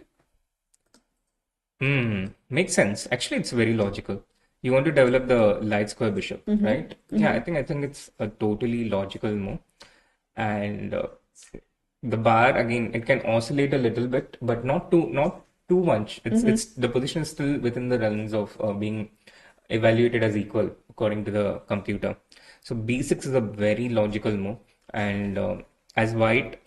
Makes sense. Actually, it's very logical. You want to develop the light square bishop, right? Yeah, I think it's a totally logical move. And the bar again, it can oscillate a little bit, but not too much. It's the position is still within the realms of being evaluated as equal according to the computer. So b6 is a very logical move, and as white,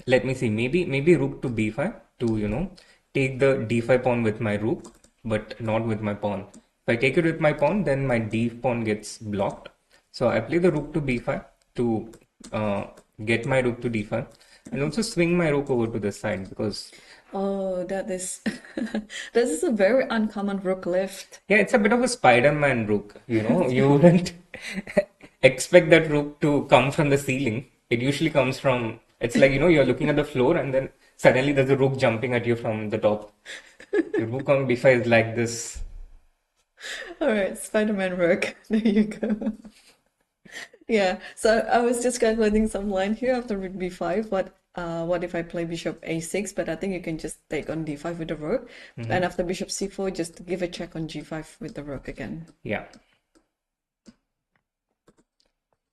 let me see, maybe rook to b5 to take the d5 pawn with my rook, but not with my pawn. If I take it with my pawn, then my d pawn gets blocked. So I play the rook to b5 to get my rook to d5, and also swing my rook over to this side, because Oh, that is this is a very uncommon rook lift. yeah, it's a bit of a Spider-Man rook. You wouldn't expect that rook to come from the ceiling. It usually comes from, it's like, you're looking at the floor and then suddenly there's a rook jumping at you from the top. The rook on b5 is like this. All right, Spider-Man rook. There you go. Yeah, so I was just calculating some line here after rook b5. What if I play bishop a6? But I think you can just take on d5 with the rook. And after bishop c4, just give a check on g5 with the rook again. Yeah.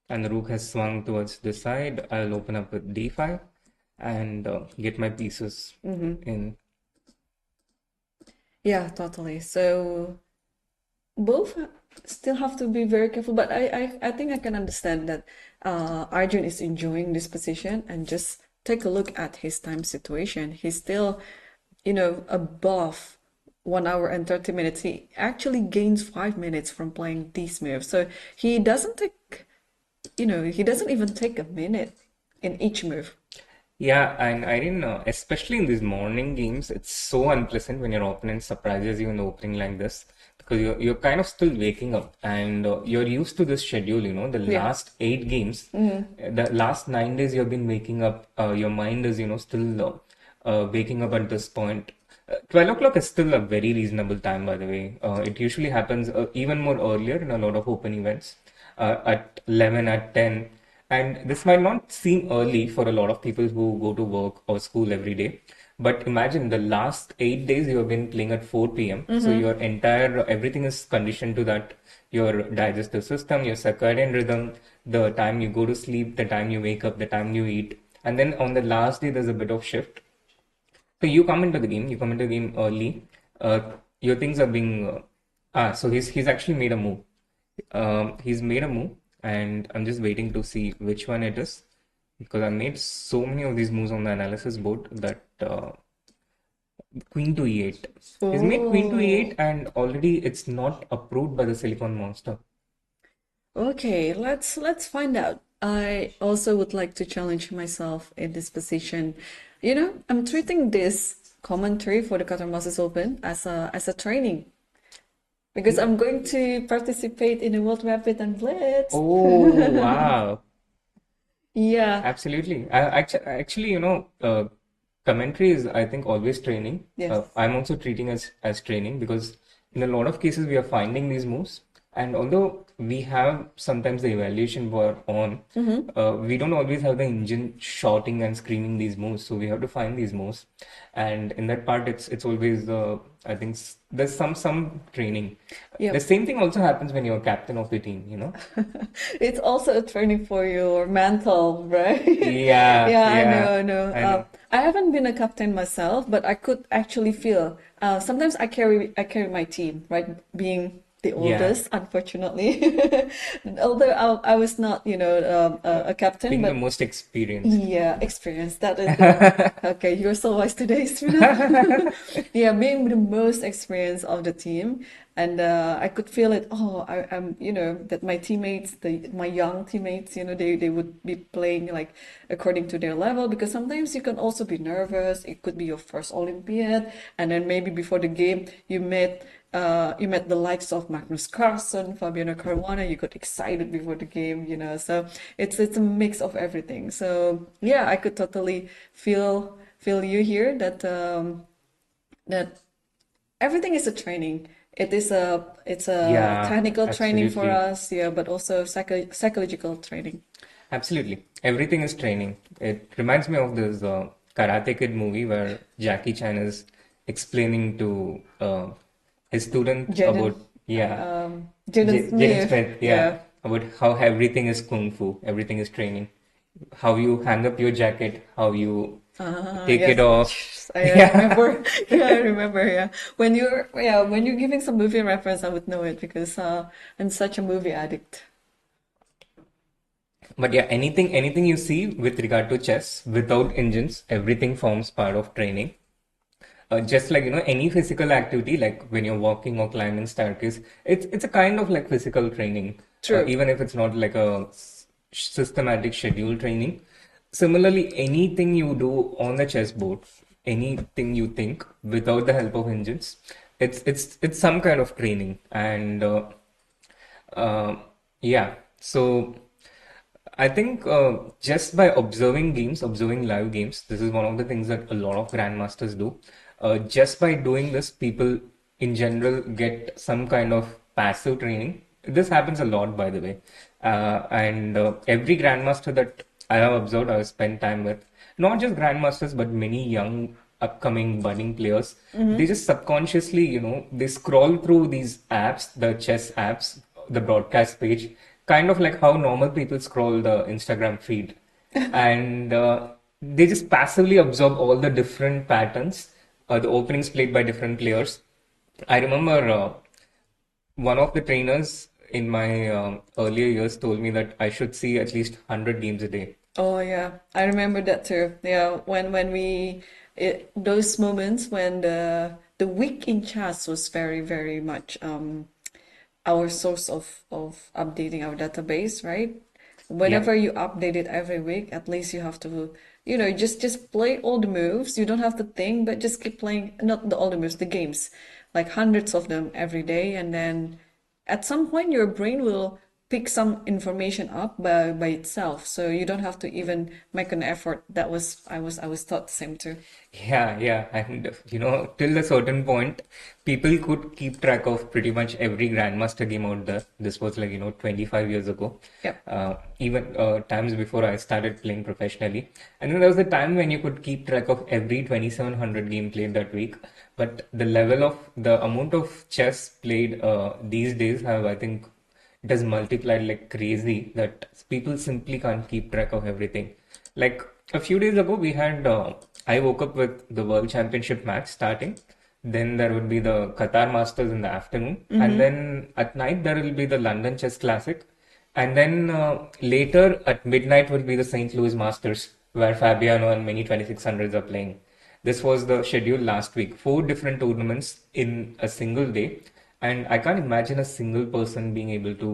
And the rook has swung towards this side. I'll open up with d5 and get my pieces in. Yeah, totally. So both still have to be very careful, but I think I can understand that Arjun is enjoying this position, and just take a look at his time situation. He's still, above 1 hour and 30 minutes. He actually gains 5 minutes from playing these moves. So he doesn't take, he doesn't even take a minute in each move. Yeah, and I didn't know, especially in these morning games, it's so unpleasant when your opponent surprises you in the opening like this, because you're kind of still waking up, and you're used to this schedule, the last 8 games, the last 9 days you've been waking up, your mind is, still waking up at this point. 12 o'clock is still a very reasonable time, by the way. It usually happens even more earlier in a lot of open events, at 11, at 10. And this might not seem early for a lot of people who go to work or school every day. But imagine the last 8 days you have been playing at 4 p.m. So your entire, everything is conditioned to that. Your digestive system, your circadian rhythm, the time you go to sleep, the time you wake up, the time you eat. And then on the last day, there's a bit of shift. So you come into the game. You come into the game early. Your things are being. So he's actually made a move. He's made a move, and I'm just waiting to see which one it is because I made so many of these moves on the analysis board that Queen to E8. He's made Queen to E8, Oh, and already it's not approved by the Silicon Monster. okay. Let's find out. I also would like to challenge myself in this position. You know, I'm treating this commentary for the Qatar Masters Open as a training because I'm going to participate in the World Rapid and Blitz. Oh, wow. Yeah. Absolutely. Actually, commentary is, I think, always training. Yes. I'm also treating as training because in a lot of cases we are finding these moves, and although we have sometimes the evaluation bar on, we don't always have the engine shouting and screaming these moves. So we have to find these moves, and in that part, it's always I think there's some training. The Yep. same thing also happens when you're captain of the team, you know? It's also a training for your mental, right? Yeah, Yeah, I know, yeah, I know. I know. I haven't been a captain myself, but I could actually feel. Sometimes I carry my team, right? Being the Yeah. oldest, unfortunately. Although I was not, a captain, Being the but most experienced. yeah, experience. That is the okay. You're so wise today, Srinath. Yeah, being the most experienced of the team, and I could feel it. Oh, I'm, that my teammates, my young teammates, they would be playing like according to their level because sometimes you can also be nervous. It could be your first Olympiad, and then maybe before the game you met the likes of Magnus Carlsen, Fabiano Caruana. You got excited before the game, so it's a mix of everything. So yeah, I could totally feel you here that everything is a training. It's a Yeah, technical training for absolutely. us, yeah, but also psychological training. Absolutely. Everything is training. It reminds me of this Karate Kid movie where Jackie Chan is explaining to his student Jaden about, yeah, Jaden Jaden Smith, Smith, yeah, yeah. about how everything is kung fu, everything is training. How you hang up your jacket, how you take it Yes, off. I Yeah. remember. Yeah, I remember. Yeah, when you're giving some movie reference, I would know it because I'm such a movie addict. But yeah, anything you see with regard to chess without engines, everything forms part of training. Just like any physical activity, like when you're walking or climbing staircase, it's a kind of like physical training, True. even if it's not like a systematic schedule training. Similarly, anything you do on the chessboard, anything you think without the help of engines, it's some kind of training, and uh, yeah. So I think just by observing games, observing live games, this is one of the things that a lot of grandmasters do. Just by doing this, people in general get some kind of passive training. This happens a lot, by the way. And every grandmaster that I have observed, I've spent time with, not just grandmasters, but many young, upcoming, budding players. They just subconsciously, they scroll through these apps, the chess apps, the broadcast page, kind of like how normal people scroll the Instagram feed. And they just passively absorb all the different patterns, the openings played by different players. I remember one of the trainers in my earlier years told me that I should see at least 100 games a day. Oh yeah, I remember that too. Yeah, when those moments when the week in chess was very much our source of updating our database, right? Yeah. Whenever you update it every week, at least you have to, just play all the moves. You don't have to think, but just keep playing, not all the moves, the games, like hundreds of them every day, and then at some point your brain will pick some information up by itself, so you don't have to even make an effort. That was I was taught the same too. Yeah, yeah, and till a certain point, people could keep track of pretty much every Grandmaster game out there. This was like 25 years ago, Yep. even times before I started playing professionally. And then there was a time when you could keep track of every 2700 game played that week. But the amount of chess played these days have, I think, it has multiplied like crazy that people simply can't keep track of everything. Like a few days ago, we had I woke up with the World Championship match starting. Then there would be the Qatar Masters in the afternoon. And then at night, there will be the London Chess Classic. And then later at midnight will be the St. Louis Masters, where Fabiano and many 2600s are playing. This was the schedule last week. Four different tournaments in a single day. And I can't imagine a single person being able to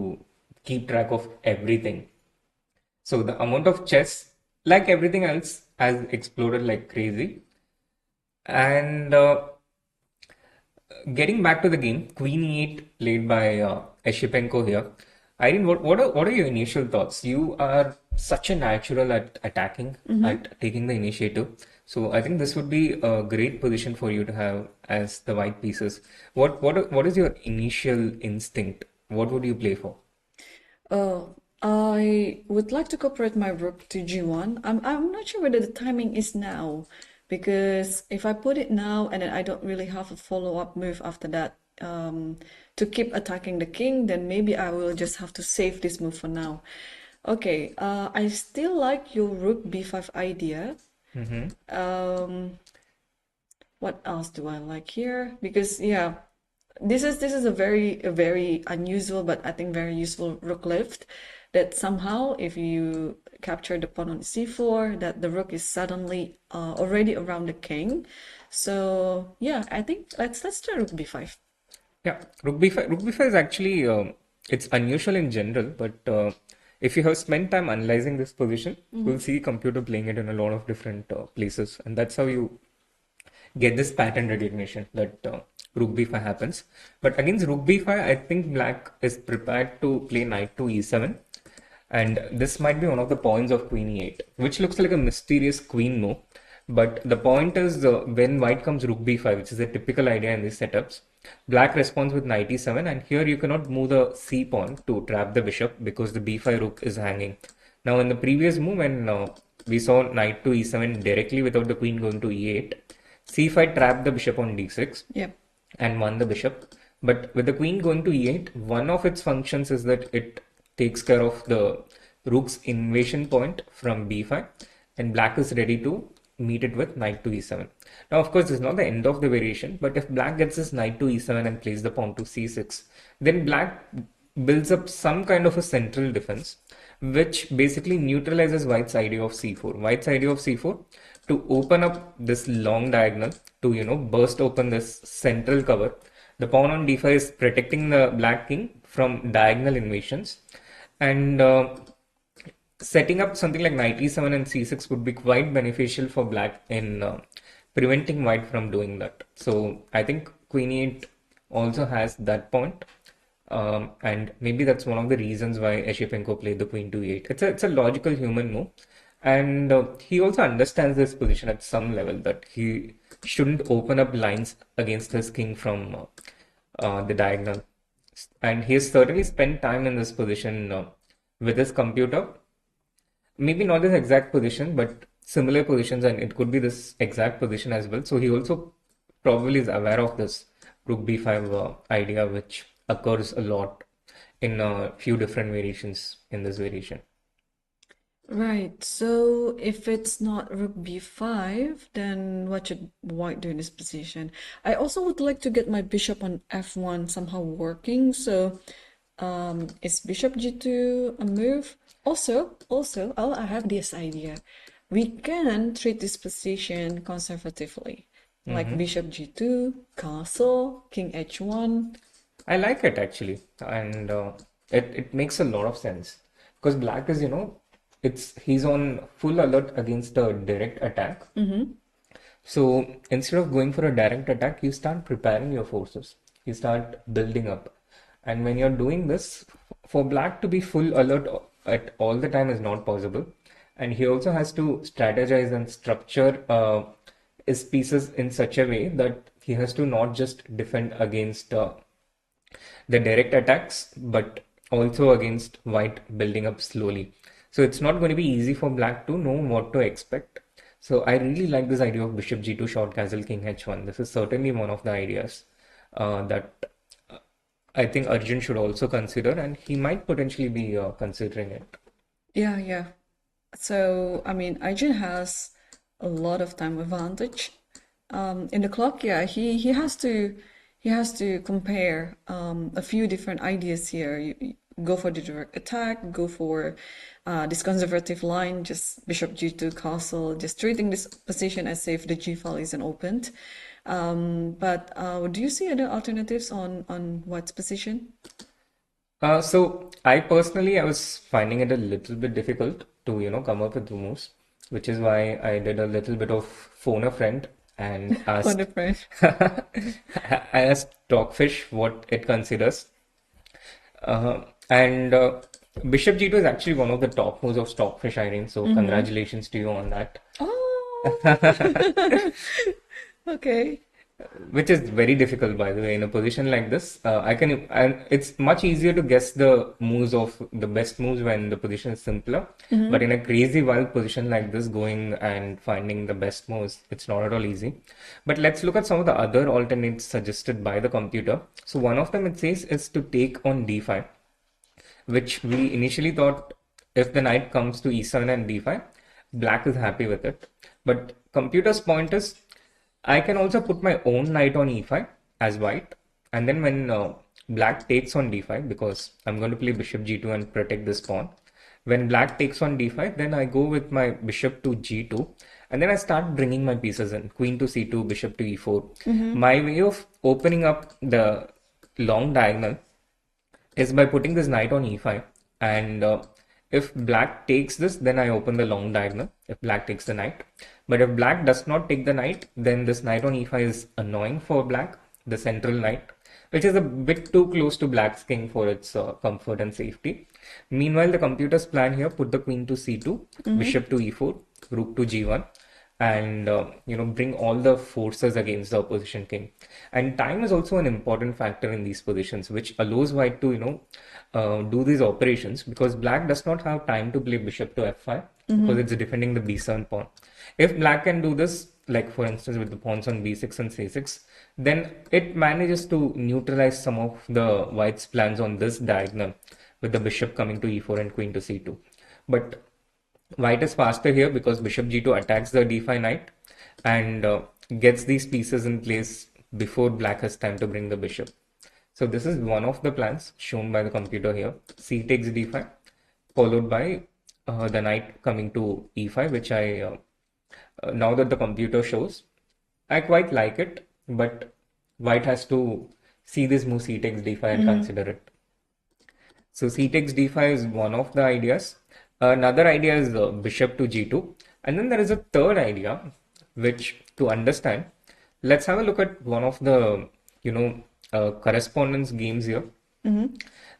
keep track of everything. So the amount of chess, like everything else, has exploded like crazy. And getting back to the game, Queen E8 played by Esipenko here. Irene, what are your initial thoughts? You are such a natural at attacking, at taking the initiative. So I think this would be a great position for you to have as the white pieces. What is your initial instinct? What would you play for? I would like to cooperate my rook to g1. I'm not sure whether the timing is now, because if I put it now and then I don't really have a follow-up move after that to keep attacking the king, then maybe I will just have to save this move for now. Okay, I still like your rook b5 idea. What else do I like here? Because yeah, this is a very unusual but I think very useful rook lift that somehow if you capture the pawn on c4 that the rook is suddenly already around the king. So yeah, I think let's try rook b5. Yeah, Rook B5 is actually it's unusual in general, but if you have spent time analyzing this position, you'll see computer playing it in a lot of different places, and that's how you get this pattern recognition that Rook B5 happens. But against Rook B5, I think Black is prepared to play Knight to E7, and this might be one of the points of Queen E8, which looks like a mysterious queen move. But the point is when white comes rook b5, which is a typical idea in these setups, black responds with knight e7, and here you cannot move the c pawn to trap the bishop because the b5 rook is hanging. Now in the previous move, when we saw knight to e7 directly without the queen going to e8, c5 trapped the bishop on d6 Yep. and won the bishop. But with the queen going to e8, one of its functions is that it takes care of the rook's invasion point from b5, and black is ready to meet it with knight to e7. Now, of course, this is not the end of the variation, but if black gets his knight to e7 and plays the pawn to c6, then black builds up some kind of a central defense, which basically neutralizes white's idea of c4. White's idea of c4 to open up this long diagonal to, burst open this central cover. The pawn on d5 is protecting the black king from diagonal invasions, and setting up something like knight e7 and c6 would be quite beneficial for black in preventing white from doing that. So I think queen e8 also has that point. And maybe that's one of the reasons why Esipenko played the queen to e8. It's a logical human move. And he also understands this position at some level that he shouldn't open up lines against his king from the diagonal. And he has certainly spent time in this position with his computer. Maybe not this exact position, but similar positions, and it could be this exact position as well. So he also probably is aware of this rook b5 idea, which occurs a lot in a few different variations in this variation. Right, so if it's not rook b5, then what should white do in this position? I also would like to get my bishop on f1 somehow working. So is bishop g2 a move? Also, oh, I have this idea. We can treat this position conservatively, like bishop g2, castle, king h1. I like it actually, and it makes a lot of sense because black is, he's on full alert against a direct attack. So instead of going for a direct attack, you start preparing your forces. You start building up. And when you're doing this, for black to be full alert at all the time is not possible. And he also has to strategize and structure his pieces in such a way that he has to not just defend against the direct attacks, but also against white building up slowly. So it's not going to be easy for black to know what to expect. So I really like this idea of bishop g2 short castle king h1. This is certainly one of the ideas that I think Arjun should also consider, and he might potentially be considering it. Yeah. So, I mean, Arjun has a lot of time advantage. In the clock, yeah, he has to compare a few different ideas here. You go for the direct attack, go for this conservative line, just bishop g2 castle, just treating this position as if the g file isn't opened. But do you see other alternatives on white's position? So I personally, I was finding it a little bit difficult to, come up with the moves, which is why I did a little bit of phone a friend and For the asked, French. I asked Dogfish what it considers. And Bishop G2 is actually one of the top moves of Stockfish, Irene. So congratulations to you on that. Oh, okay. Which is very difficult, by the way, in a position like this. And it's much easier to guess the moves of the best moves when the position is simpler. But in a crazy wild position like this, going and finding the best moves, it's not at all easy. But let's look at some of the other alternates suggested by the computer. So one of them, it says, is to take on d5, which we initially thought if the knight comes to e7 and d5, black is happy with it. But computer's point is, I can also put my own knight on e5 as white, and then when black takes on d5, because I'm going to play bishop g2 and protect this pawn. When black takes on d5, then I go with my bishop to g2, and then I start bringing my pieces in, queen to c2, bishop to e4. My way of opening up the long diagonal is by putting this knight on e5, and if black takes this, then I open the long diagonal if black takes the knight. But if black does not take the knight, then this knight on e5 is annoying for black, the central knight, which is a bit too close to black's king for its comfort and safety. Meanwhile, the computer's plan here, put the queen to c2, bishop to e4, rook to g1, and bring all the forces against the opposition king. And time is also an important factor in these positions, which allows white to do these operations, because black does not have time to play bishop to f5 because it's defending the b7 pawn. If black can do this, like for instance with the pawns on b6 and c6, then it manages to neutralize some of the white's plans on this diagonal with the bishop coming to e4 and queen to c2. But white is faster here because bishop g2 attacks the d5 knight and gets these pieces in place before black has time to bring the bishop. So this is one of the plans shown by the computer here. C takes d5, followed by the knight coming to e5, which now that the computer shows, I quite like it, but white has to see this move c takes d5 and consider it. So c takes d5 is one of the ideas. Another idea is bishop to g2. And then there is a third idea, which to understand, let's have a look at one of the, correspondence games here,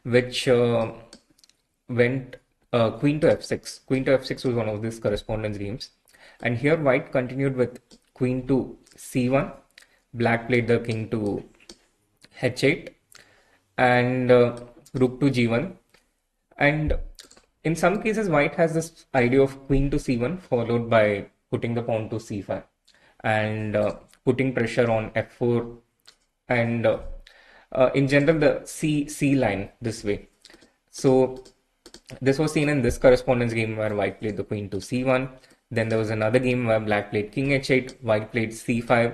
which went queen to f6. Queen to f6 was one of these correspondence games. And here white continued with queen to c1. Black played the king to h8 and rook to g1. And in some cases, white has this idea of queen to c1 followed by putting the pawn to c5 and putting pressure on f4 and in general the c line this way. So this was seen in this correspondence game where white played the queen to c1. Then there was another game where black played king h8, white played c5,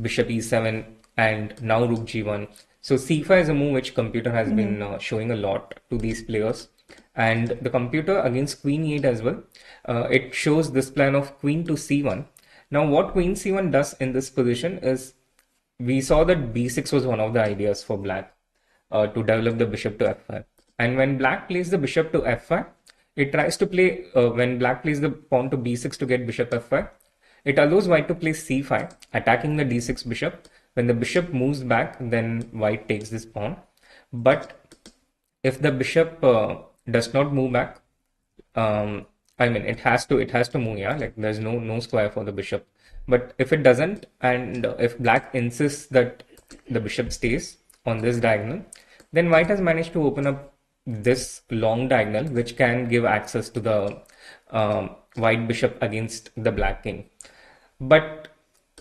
bishop e7, and now rook g1. So c5 is a move which computer has been showing a lot to these players. And the computer against queen e8 as well, it shows this plan of queen to c1. Now what queen c1 does in this position is, we saw that b6 was one of the ideas for black to develop the bishop to f5. And when black plays the bishop to f5, it tries to play, when black plays the pawn to b6 to get bishop f5, it allows white to play c5, attacking the d6 bishop. When the bishop moves back, then white takes this pawn. But if the bishop does not move back, it has to move, yeah, like there's no square for the bishop. But if it doesn't, and if black insists that the bishop stays on this diagonal, then white has managed to open up this long diagonal, which can give access to the white bishop against the black king. But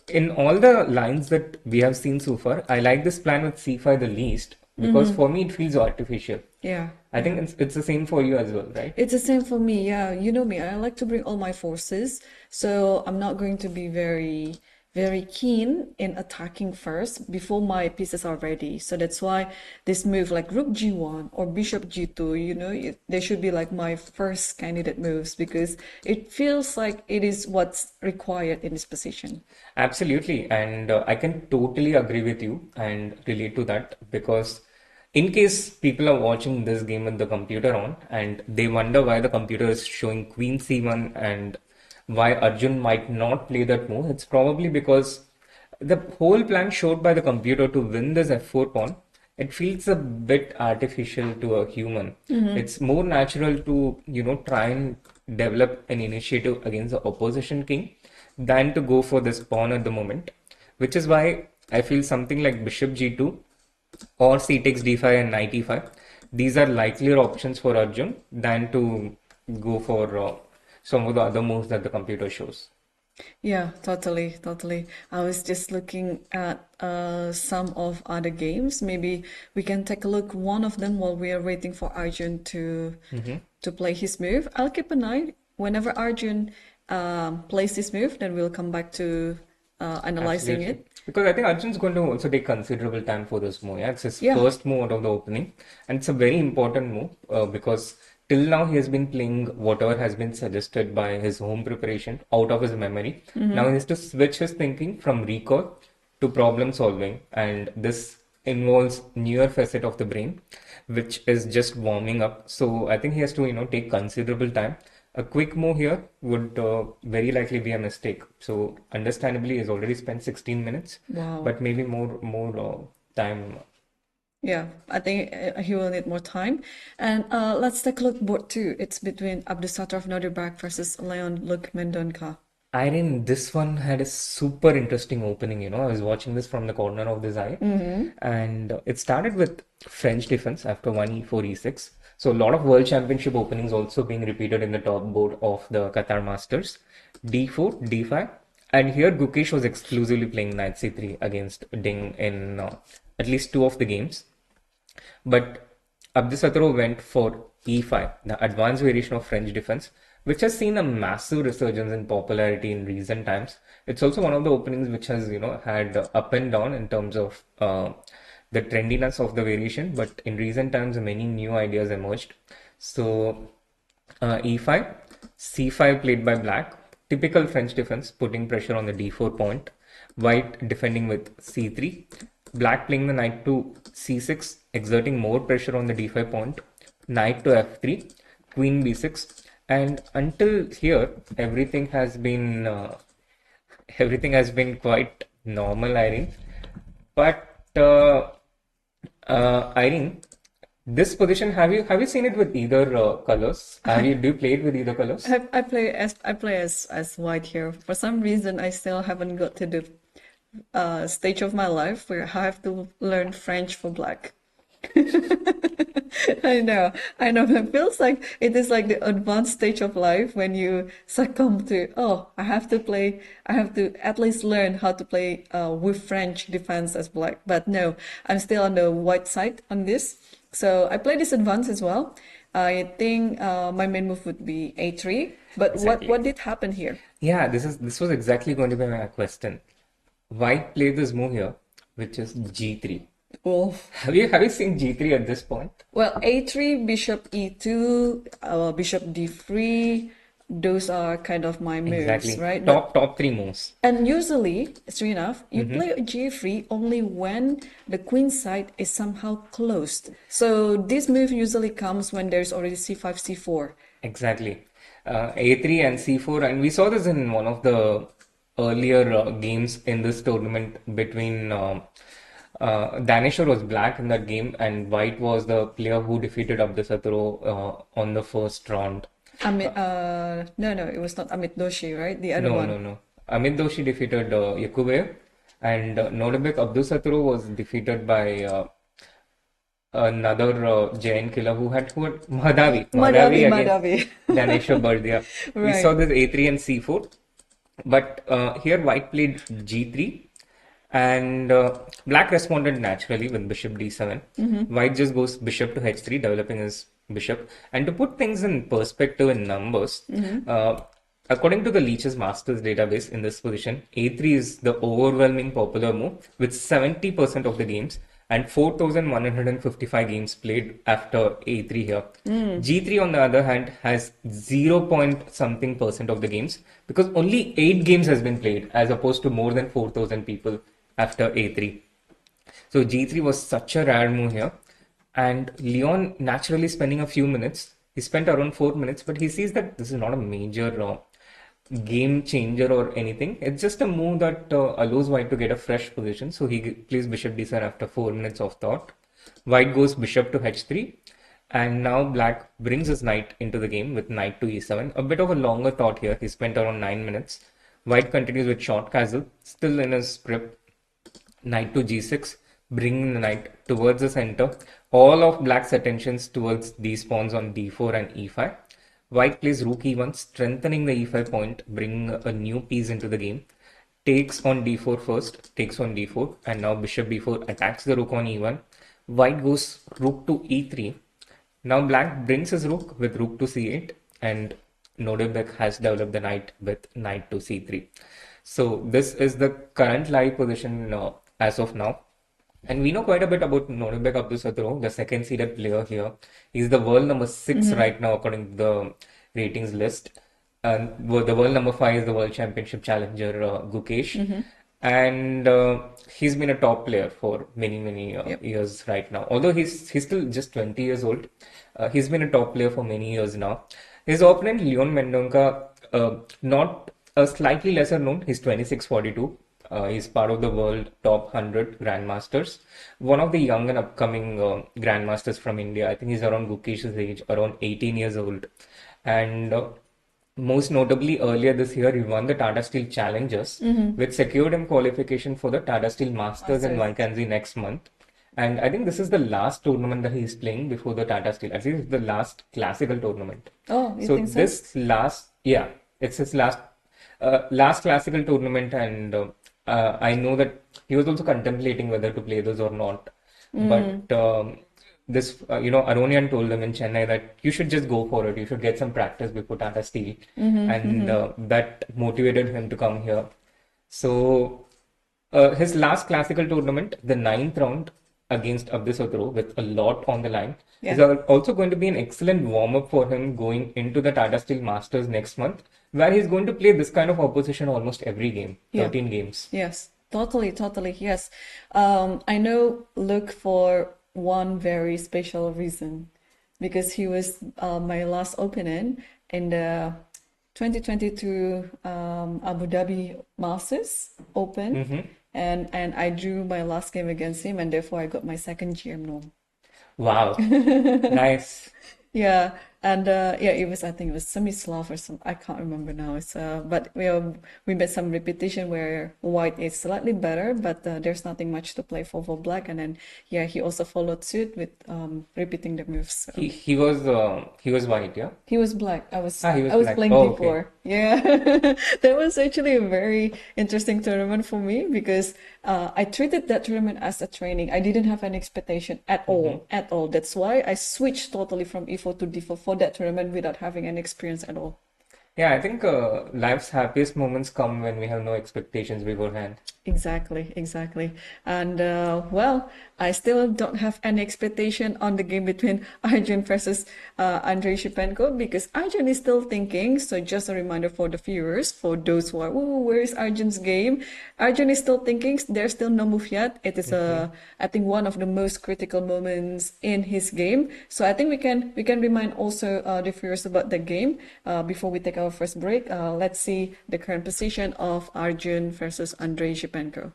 in all the lines that we have seen so far, I like this plan with c5 the least, because for me it feels artificial. Yeah. I think it's the same for you as well, right? It's the same for me. Yeah, you know me. I like to bring all my forces, so I'm not going to be very keen in attacking first before my pieces are ready. So that's why this move like Rook G1 or Bishop G2, they should be like my first candidate moves because it feels like it is what's required in this position. Absolutely, and I can totally agree with you and relate to that because in case people are watching this game with the computer on and they wonder why the computer is showing Queen C1 and why Arjun might not play that move, it's probably because the whole plan showed by the computer to win this F4 pawn, it feels a bit artificial to a human. It's more natural to, try and develop an initiative against the opposition king than to go for this pawn at the moment, which is why I feel something like Bishop G2 or C takes D5 and Knight E5. These are likelier options for Arjun than to go for some of the other moves that the computer shows. Yeah, totally. I was just looking at some of other games. Maybe we can take a look one of them while we are waiting for Arjun to play his move. I'll keep an eye whenever Arjun plays this move, then we'll come back to analyzing Absolutely. it. Because I think Arjun's going to also take considerable time for this move. Yeah, it's his Yeah. first move out of the opening, and it's a very important move because till now he has been playing whatever has been suggested by his home preparation out of his memory. Now he has to switch his thinking from recall to problem solving, and this involves newer facet of the brain, which is just warming up. So I think he has to, take considerable time. A quick move here would very likely be a mistake. So understandably, he's already spent 16 minutes, Wow. but maybe more time. Yeah, I think he will need more time. And let's take a look board two. It's between Abdusattor of Nodirbek versus Leon Luc Mendonca. Irene, this one had a super interesting opening. I was watching this from the corner of this eye, and it started with French defense after 1e4 e6. So a lot of World Championship openings also being repeated in the top board of the Qatar Masters. D4, D5, and here Gukesh was exclusively playing Knight C3 against Ding in at least two of the games. But Abdusatro went for E5, the advanced variation of French defense, which has seen a massive resurgence in popularity in recent times. It's also one of the openings which has, had up and down in terms of the trendiness of the variation, but in recent times, many new ideas emerged. So, E5, C5 played by black, typical French defense, putting pressure on the D4 point, white defending with C3, black playing the knight to C6, exerting more pressure on the D5 point, knight to F3, queen B6, and until here, everything has been quite normal, Irene. But Irene, this position have you seen it with either colors? Do you play it with either colors? I play as white here. For some reason, I still haven't got to the stage of my life where I have to learn French for black. I know. It feels like it is like the advanced stage of life when you succumb to, oh, I have to at least learn how to play with French defense as black. But no, I'm still on the white side on this. So I play this advanced as well. I think my main move would be A3. But Exactly. what did happen here? Yeah, this was exactly going to be my question. White played this move here, which is G3. Oh. Have you seen G3 at this point? Well, A3, Bishop E2, Bishop D3, those are kind of my moves, Exactly. right? Top three moves. And usually, Srinath, you play a G3 only when the queen side is somehow closed. So this move usually comes when there's already C5, C4. Exactly. A3 and C4, and we saw this in one of the earlier games in this tournament between Daneshwar was black in that game, and white was the player who defeated Abdusatro on the first round. No, it was not Amit Doshi, right? The other one. No. Amit Doshi defeated Yakubev, and Nodirbek Abdusatro was defeated by another Jain killer who had Madhavi against Madhavi. Daneshwar Bardia. We saw Right. this A3 and C4, but here white played G3, And black responded naturally with bishop d7. White just goes bishop to h3, developing his bishop. And to put things in perspective in numbers, according to the Lichess Masters database in this position, a3 is the overwhelming popular move with 70% of the games and 4,155 games played after a3 here. g3 on the other hand has 0 point something percent of the games because only 8 games has been played as opposed to more than 4,000 people after a3. So g3 was such a rare move here, and Leon naturally spending a few minutes. He spent around 4 minutes, but he sees that this is not a major game changer or anything. It's just a move that allows White to get a fresh position. So he plays bishop d7 after 4 minutes of thought. White goes bishop to h3, and now Black brings his knight into the game with knight to e7. A bit of a longer thought here. He spent around 9 minutes. White continues with short castle, still in his script. Knight to g6, bringing the knight towards the center. All of Black's attentions towards these pawns on d4 and e5. White plays rook e1, strengthening the e5 point, bringing a new piece into the game. Takes on d4 first, takes on d4, and now bishop b4 attacks the rook on e1. White goes rook to e3. Now Black brings his rook with rook to c8, and Nodirbek has developed the knight with knight to c3. So this is the current live position as of now. And we know quite a bit about Nodirbek Abdusatro, the second seeded player here. He's the world number 6 right now according to the ratings list. And the world number 5 is the world championship challenger Gukesh. And he's been a top player for many years right now. Although he's still just 20 years old, he's been a top player for many years now. His opponent Leon Mendonca, not a slightly lesser known, he's 2642. He's part of the world top 100 grandmasters. One of the young and upcoming grandmasters from India. I think he's around Gukesh's age, around 18 years old. And most notably, earlier this year, he won the Tata Steel Challengers, which secured him qualification for the Tata Steel Masters in Varanasi next month. And I think this is the last tournament that he's playing before the Tata Steel. I think it's the last classical tournament. Oh, you So think so? this it's his last classical tournament, and I know that he was also contemplating whether to play this or not. But Aronian told him in Chennai that you should just go for it. You should get some practice before Tata Steel, and that motivated him to come here. So his last classical tournament, the ninth round against Abdusatro, with a lot on the line, is also going to be an excellent warm-up for him going into the Tata Steel Masters next month, where he's going to play this kind of opposition almost every game, 13 games. Yes, totally, yes. I know Luke for one very special reason, because he was my last opponent in the 2022 Abu Dhabi Masters Open, and I drew my last game against him, and therefore I got my second GM norm. Wow, nice. Yeah, and I think it was semi-Slav or some, I can't remember now. It's but we made some repetition where white is slightly better, but there's nothing much to play for Black. And then he also followed suit with repeating the moves. So. He was white, yeah? He was black. I was black. playing Oh, before. okay. Yeah, that was actually a very interesting tournament for me because I treated that tournament as a training. I didn't have any expectation at all, at all. That's why I switched totally from e4 to d4 for that tournament without having any experience at all. Yeah, I think life's happiest moments come when we have no expectations beforehand. Exactly. And I still don't have any expectation on the game between Arjun versus Andrei Esipenko because Arjun is still thinking. So just a reminder for the viewers, for those who are, where is Arjun's game? Arjun is still thinking. There's still no move yet. It is I think one of the most critical moments in his game. So I think we can remind also the viewers about the game before we take our first break. Let's see the current position of Arjun versus Andrei Esipenko.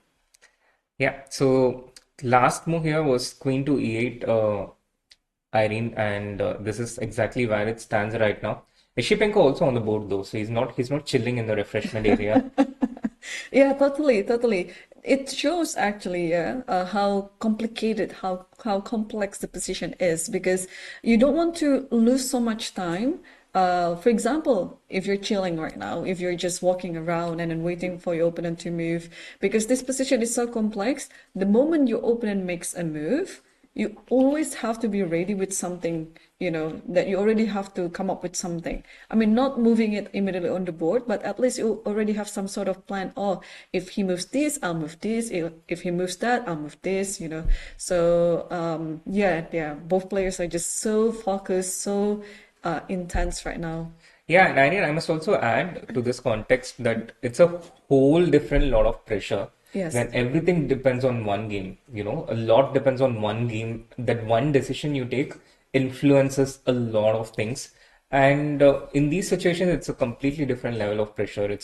Yeah, so last move here was queen to e8, Irene, and this is exactly where it stands right now. Esipenko also on the board though, so he's not chilling in the refreshment area. Yeah, totally. It shows actually how complicated, how complex the position is because you don't want to lose so much time For example, if you're chilling right now, if you're just walking around and then waiting for your opponent to move, because this position is so complex, the moment your opponent makes a move, you always have to be ready with something, that you already have to come up with something. I mean, not moving it immediately on the board, but at least you already have some sort of plan. Oh, if he moves this, I'll move this. If he moves that, I'll move this, So, yeah, both players are just so focused, so intense right now. Yeah, and Irene, I must also add to this context that it's a whole different lot of pressure Yes. when everything depends on one game. A lot depends on one game. That one decision you take influences a lot of things. And in these situations, it's a completely different level of pressure.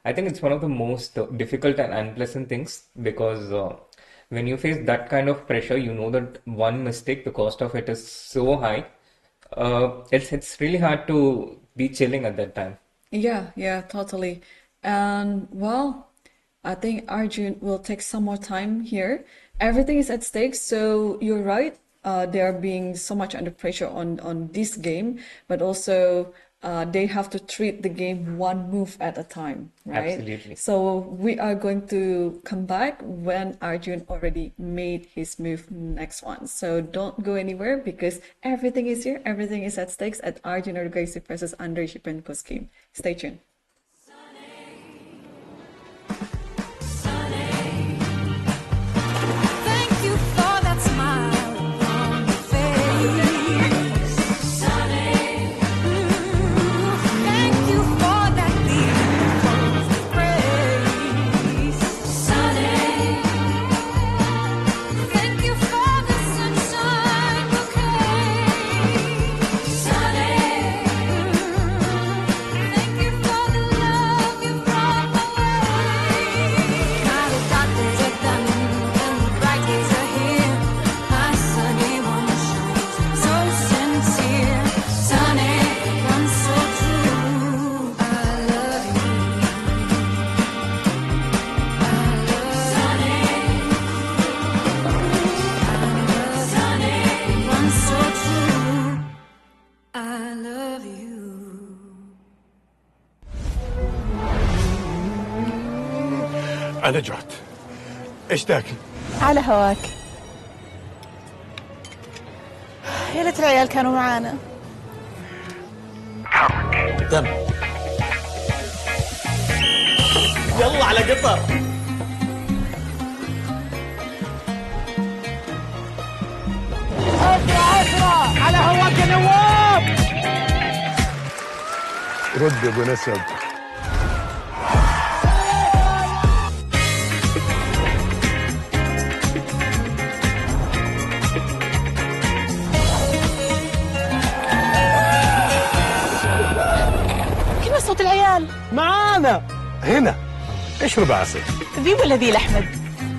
I think it's one of the most difficult and unpleasant things because when you face that kind of pressure, you know that one mistake, the cost of it is so high. It's really hard to be chilling at that time. Yeah, totally. And well, I think Arjun will take some more time here. Everything is at stake, so you're right. They are being so much under pressure on this game, but also they have to treat the game one move at a time, right? Absolutely. So we are going to come back when Arjun already made his move next one. So don't go anywhere because everything is here. Everything is at stakes at Arjun Erigaisi versus Andrei Esipenko's game. Stay tuned. أنا جعت. إيش تاكل؟ على هواك. يا ليت العيال كانوا معانا. تم. يلا على قطر. عشرة على هواك يا نواب. رد يا أبو نسب. صوت العيال معانا هنا اشرب عسل. ذي ولا ذي لأحمد؟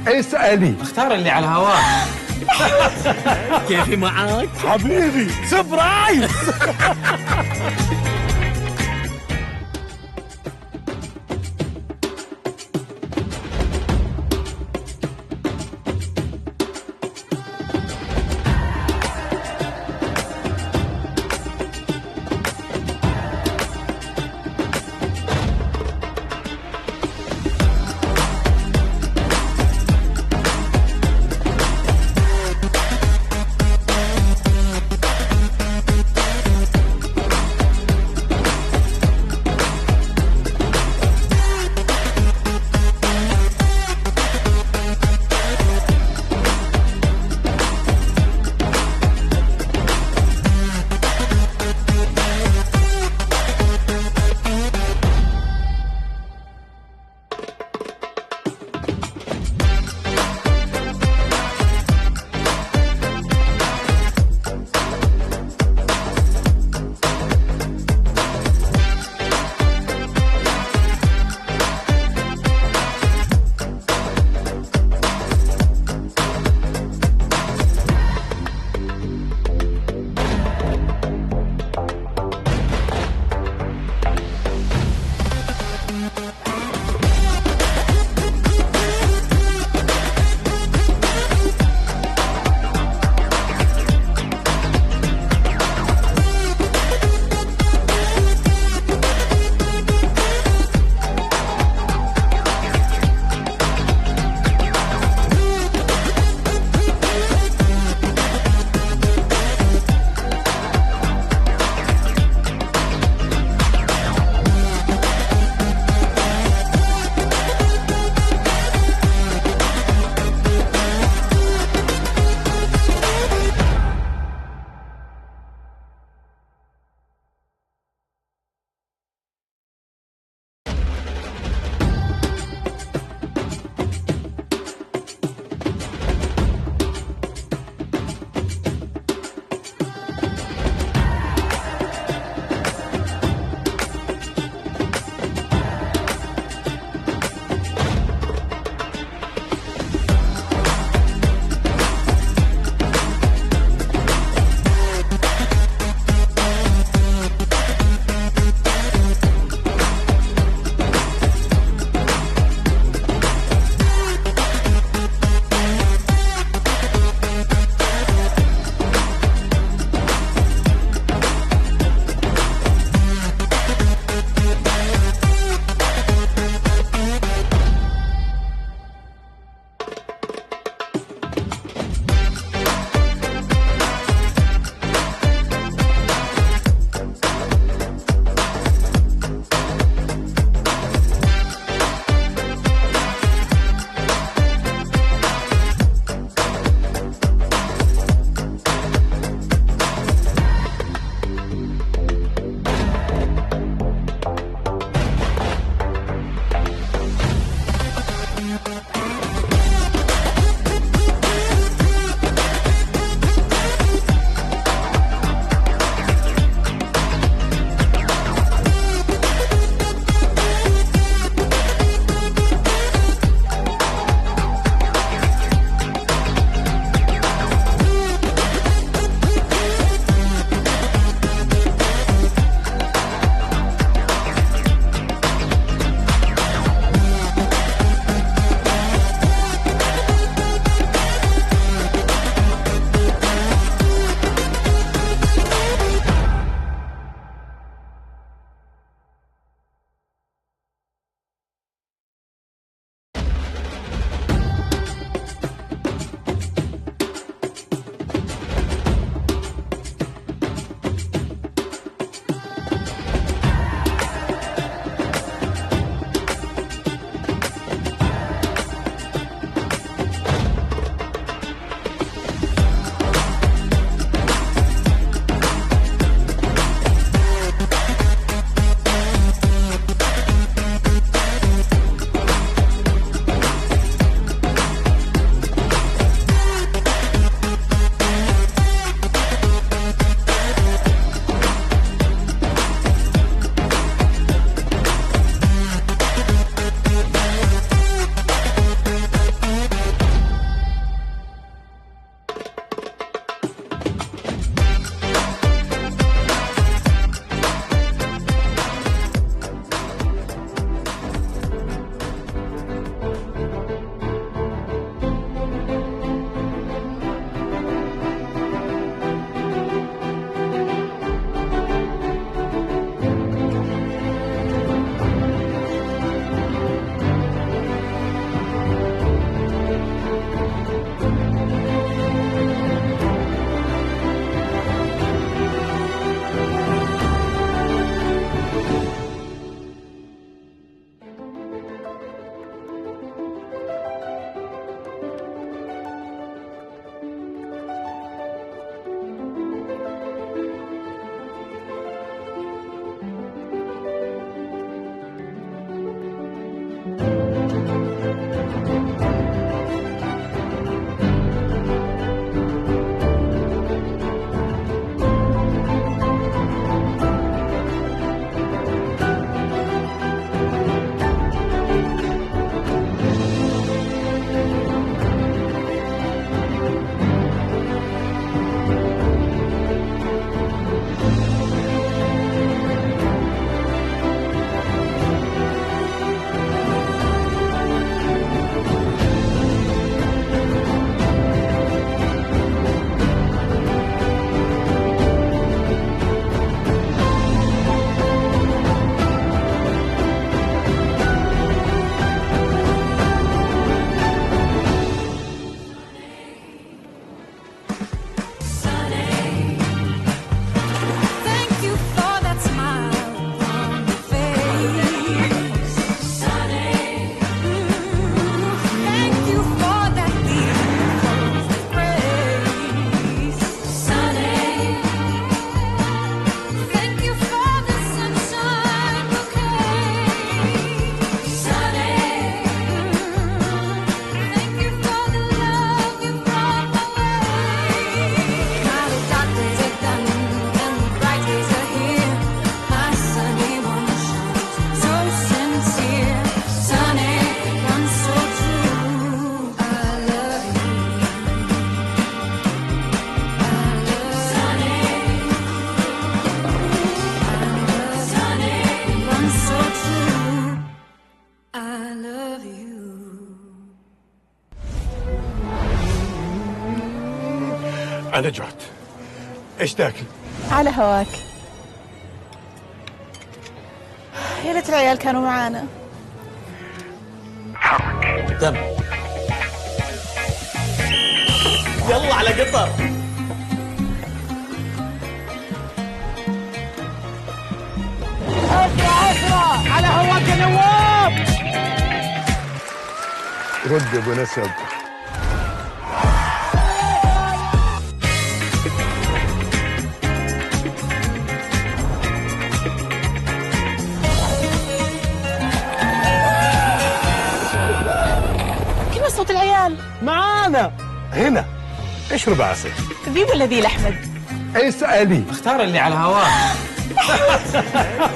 اسألي. اختار اللي على هواك. كيفي معاك حبيبي سبرايز. انا جعت. ايش تاكل؟ على هواك. يا ليت العيال كانوا معانا. تم. يلا على قطر. على هواك يا نواف. رد يا ابو نسب. كيف صوت العيال؟ معانا هنا. اشرب عسل. ذي ولا ذي لأحمد؟ اسألي. اختار اللي على هواك.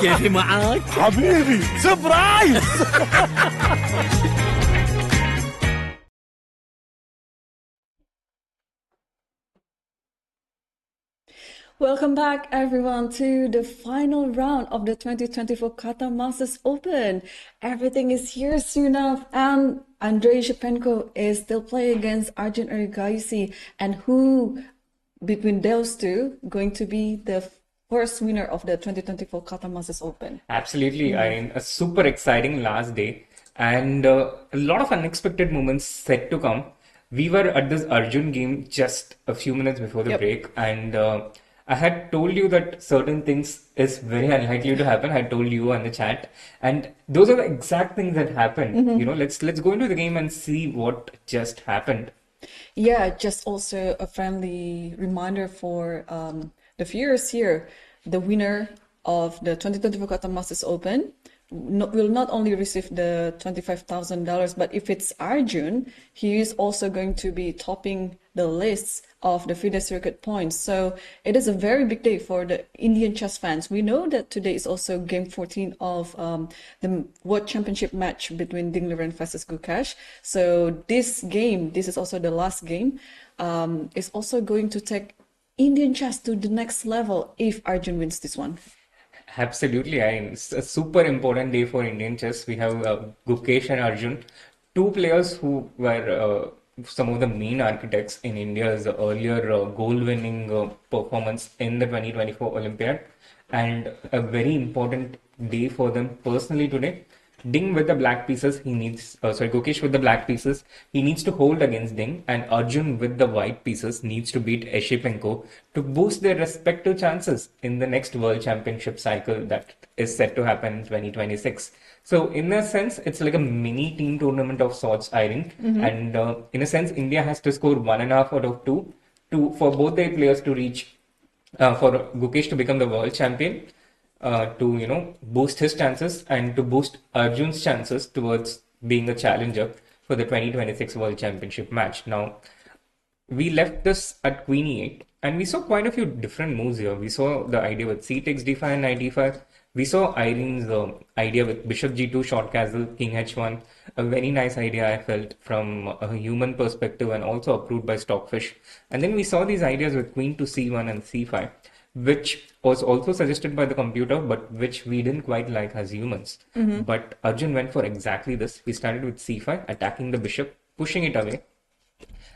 كيفي معاك؟ حبيبي سبرايز. Welcome back, everyone, to the final round of the 2024 Qatar Masters Open. Everything is here soon enough, and Esipenko is still playing against Arjun Erigaisi, and who, between those two, going to be the first winner of the 2024 Qatar Masters Open? Absolutely, Irene. A super exciting last day and a lot of unexpected moments set to come. We were at this Arjun game just a few minutes before the break, and I had told you that certain things is very unlikely to happen. I had told you on the chat, and those are the exact things that happened. You know, let's go into the game and see what just happened. Yeah, just also a friendly reminder for the viewers here. The winner of the 2024 Qatar Masters Open will not only receive the $25,000, but if it's Arjun, he is also going to be topping the lists of the FIDE circuit points. So it is a very big day for the Indian chess fans. We know that today is also game 14 of the World Championship match between Ding Liren versus Gukesh. So this game, this is also the last game, is also going to take Indian chess to the next level if Arjun wins this one. Absolutely, it's a super important day for Indian chess. We have Gukesh and Arjun, two players who were some of the main architects in India's earlier gold-winning performance in the 2024 Olympiad, and a very important day for them personally today. Ding with the black pieces, Gukesh with the black pieces, he needs to hold against Ding, and Arjun with the white pieces needs to beat Esipenko to boost their respective chances in the next World Championship cycle that is set to happen in 2026. So in a sense, it's like a mini team tournament of sorts, Irene. And in a sense, India has to score 1.5 out of 2 for both their players to reach, for Gukesh to become the world champion. To boost his chances and to boost Arjun's chances towards being a challenger for the 2026 World Championship match. Now, we left this at Queen E8 and we saw quite a few different moves here. We saw the idea with C takes D5 and Knight D5. We saw Irene's idea with Bishop G2, short castle, King H1. A very nice idea, I felt, from a human perspective and also approved by Stockfish. And then we saw these ideas with Queen to C1 and C5, which was also suggested by the computer, but which we didn't quite like as humans. But Arjun went for exactly this. He started with C5, attacking the bishop, pushing it away,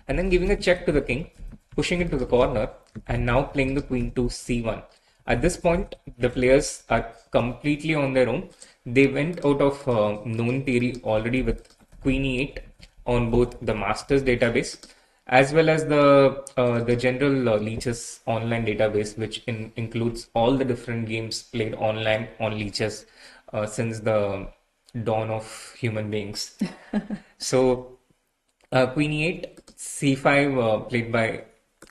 and then giving a check to the king, pushing it to the corner, and now playing the queen to C1. At this point, the players are completely on their own. They went out of known theory already with Queen E8 on both the Masters database as well as the general Lichess online database, which includes all the different games played online on Lichess since the dawn of human beings. So Queen E8, C5 played by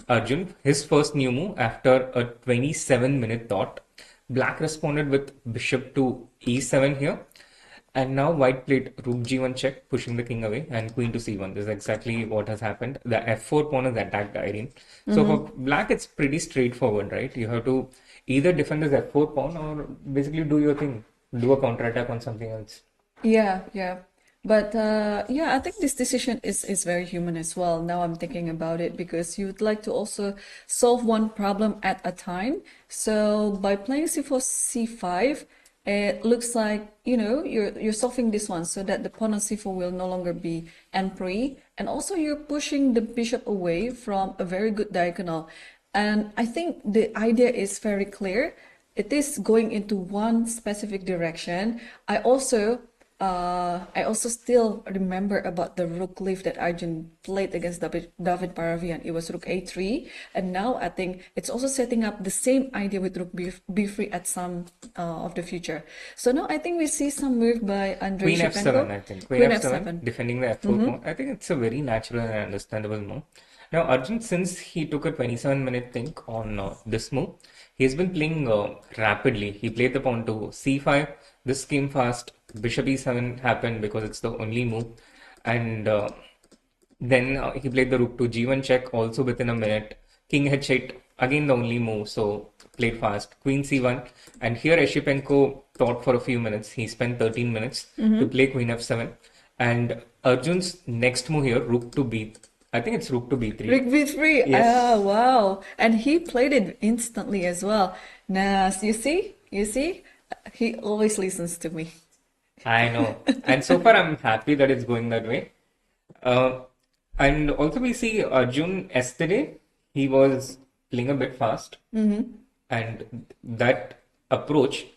Arjun, his first new move after a 27-minute thought. Black responded with bishop to E7 here. And now white played rook G1 check, pushing the king away, and queen to C1. This is exactly what has happened. The F4 pawn is attacked, Irene. So for black, it's pretty straightforward, right? You have to either defend this F4 pawn or basically do your thing, do a counterattack on something else. Yeah. But I think this decision is very human as well. Now I'm thinking about it because you would like to also solve one problem at a time. So by playing C4, C5, it looks like, you're solving this one so that the pawn on c4 will no longer be n3, and also you're pushing the bishop away from a very good diagonal. And I think the idea is very clear. It is going into one specific direction. I also still remember about the rook leaf that Arjun played against David Paravian. It was rook a3, and now I think it's also setting up the same idea with rook b3 at some of the future. So now I think we see some move by Andrei Queen Shevchenko. f7, I think. Queen f7, defending the f4 pawn. I think it's a very natural and understandable move. Now, Arjun, since he took a 27-minute think on this move, he's been playing rapidly. He played the pawn to c5. This came fast. Bishop e7 happened because it's the only move. And then he played the rook to g1 check also within a minute. King h8, again the only move, so played fast. Queen c1. And here Esipenko thought for a few minutes. He spent 13 minutes to play queen f7. And Arjun's next move here, rook to b. I think it's rook to b3. Rook b3. Yes. Ah, wow. And he played it instantly as well. Now, you see? He always listens to me. I know. And so far, I'm happy that it's going that way. And also, we see Arjun yesterday, he was playing a bit fast. And that approach,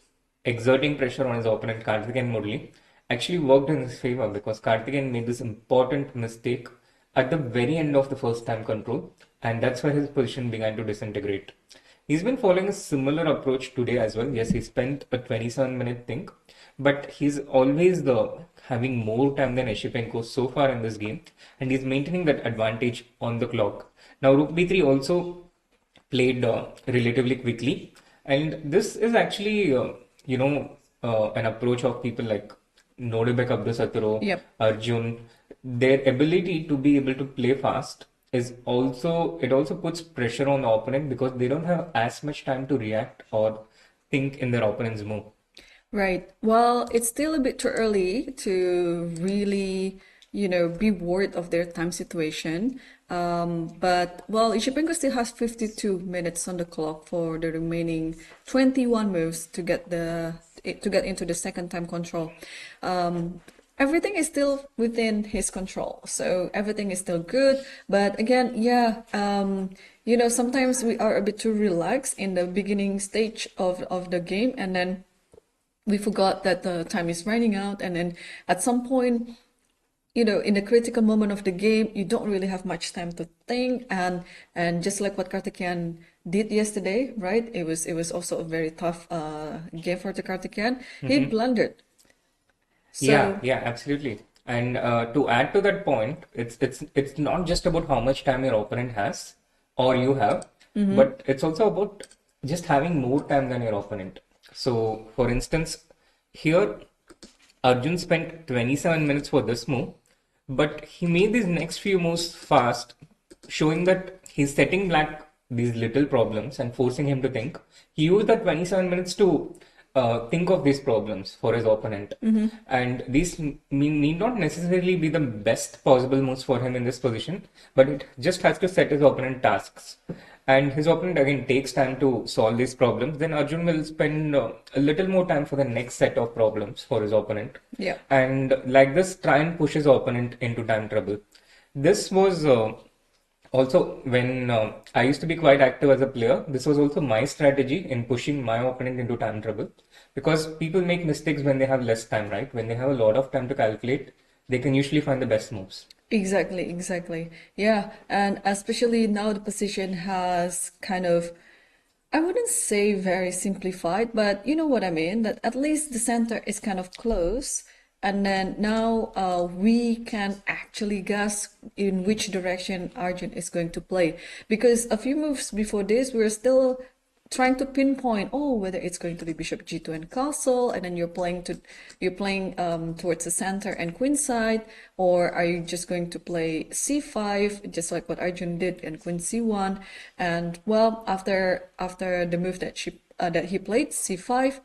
exerting pressure on his opponent, Karthikeyan Murli, actually worked in his favor because Karthikeyan made this important mistake at the very end of the first time control, and that's why his position began to disintegrate. He's been following a similar approach today as well. Yes, he spent a 27-minute think, but he's always having more time than Esipenko so far in this game, and he's maintaining that advantage on the clock. Now, rook b3 also played relatively quickly, and this is actually, an approach of people like Nodirbek Abdusaturo, Arjun. Their ability to be able to play fast it also puts pressure on the opponent because they don't have as much time to react or think in their opponent's move. Right. Well, it's still a bit too early to really, be worried of their time situation. But Esipenko still has 52 minutes on the clock for the remaining 21 moves to get into the second time control. Everything is still within his control, so everything is still good. But again, sometimes we are a bit too relaxed in the beginning stage of the game, and then we forgot that the time is running out, and then at some point, in the critical moment of the game, you don't really have much time to think, and just like what Karthikeyan did yesterday, right? It was also a very tough game for the Karthikeyan. He blundered. So, yeah, absolutely. And to add to that point, it's not just about how much time your opponent has or you have, but it's also about just having more time than your opponent. So, for instance, here Arjun spent 27 minutes for this move, but he made these next few moves fast, showing that he's setting black these little problems and forcing him to think. He used that 27 minutes to think of these problems for his opponent. And these need not necessarily be the best possible moves for him in this position, but it just has to set his opponent tasks. And his opponent again takes time to solve these problems. Then Arjun will spend a little more time for the next set of problems for his opponent. Yeah. And like this, try and push his opponent into time trouble. This was also when I used to be quite active as a player. This was also my strategy in pushing my opponent into time trouble, because people make mistakes when they have less time, right? When they have a lot of time to calculate, they can usually find the best moves. Exactly. Yeah, and especially now the position has kind of, I wouldn't say very simplified, but you know what I mean, that at least the center is kind of close. And then now we can actually guess in which direction Arjun is going to play. Because a few moves before this, we were still trying to pinpoint, whether it's going to be bishop g2 and castle, and then you're playing towards the center and queen side, or are you just going to play c5, just like what Arjun did, and queen c1. And well, after the move that he played, c5,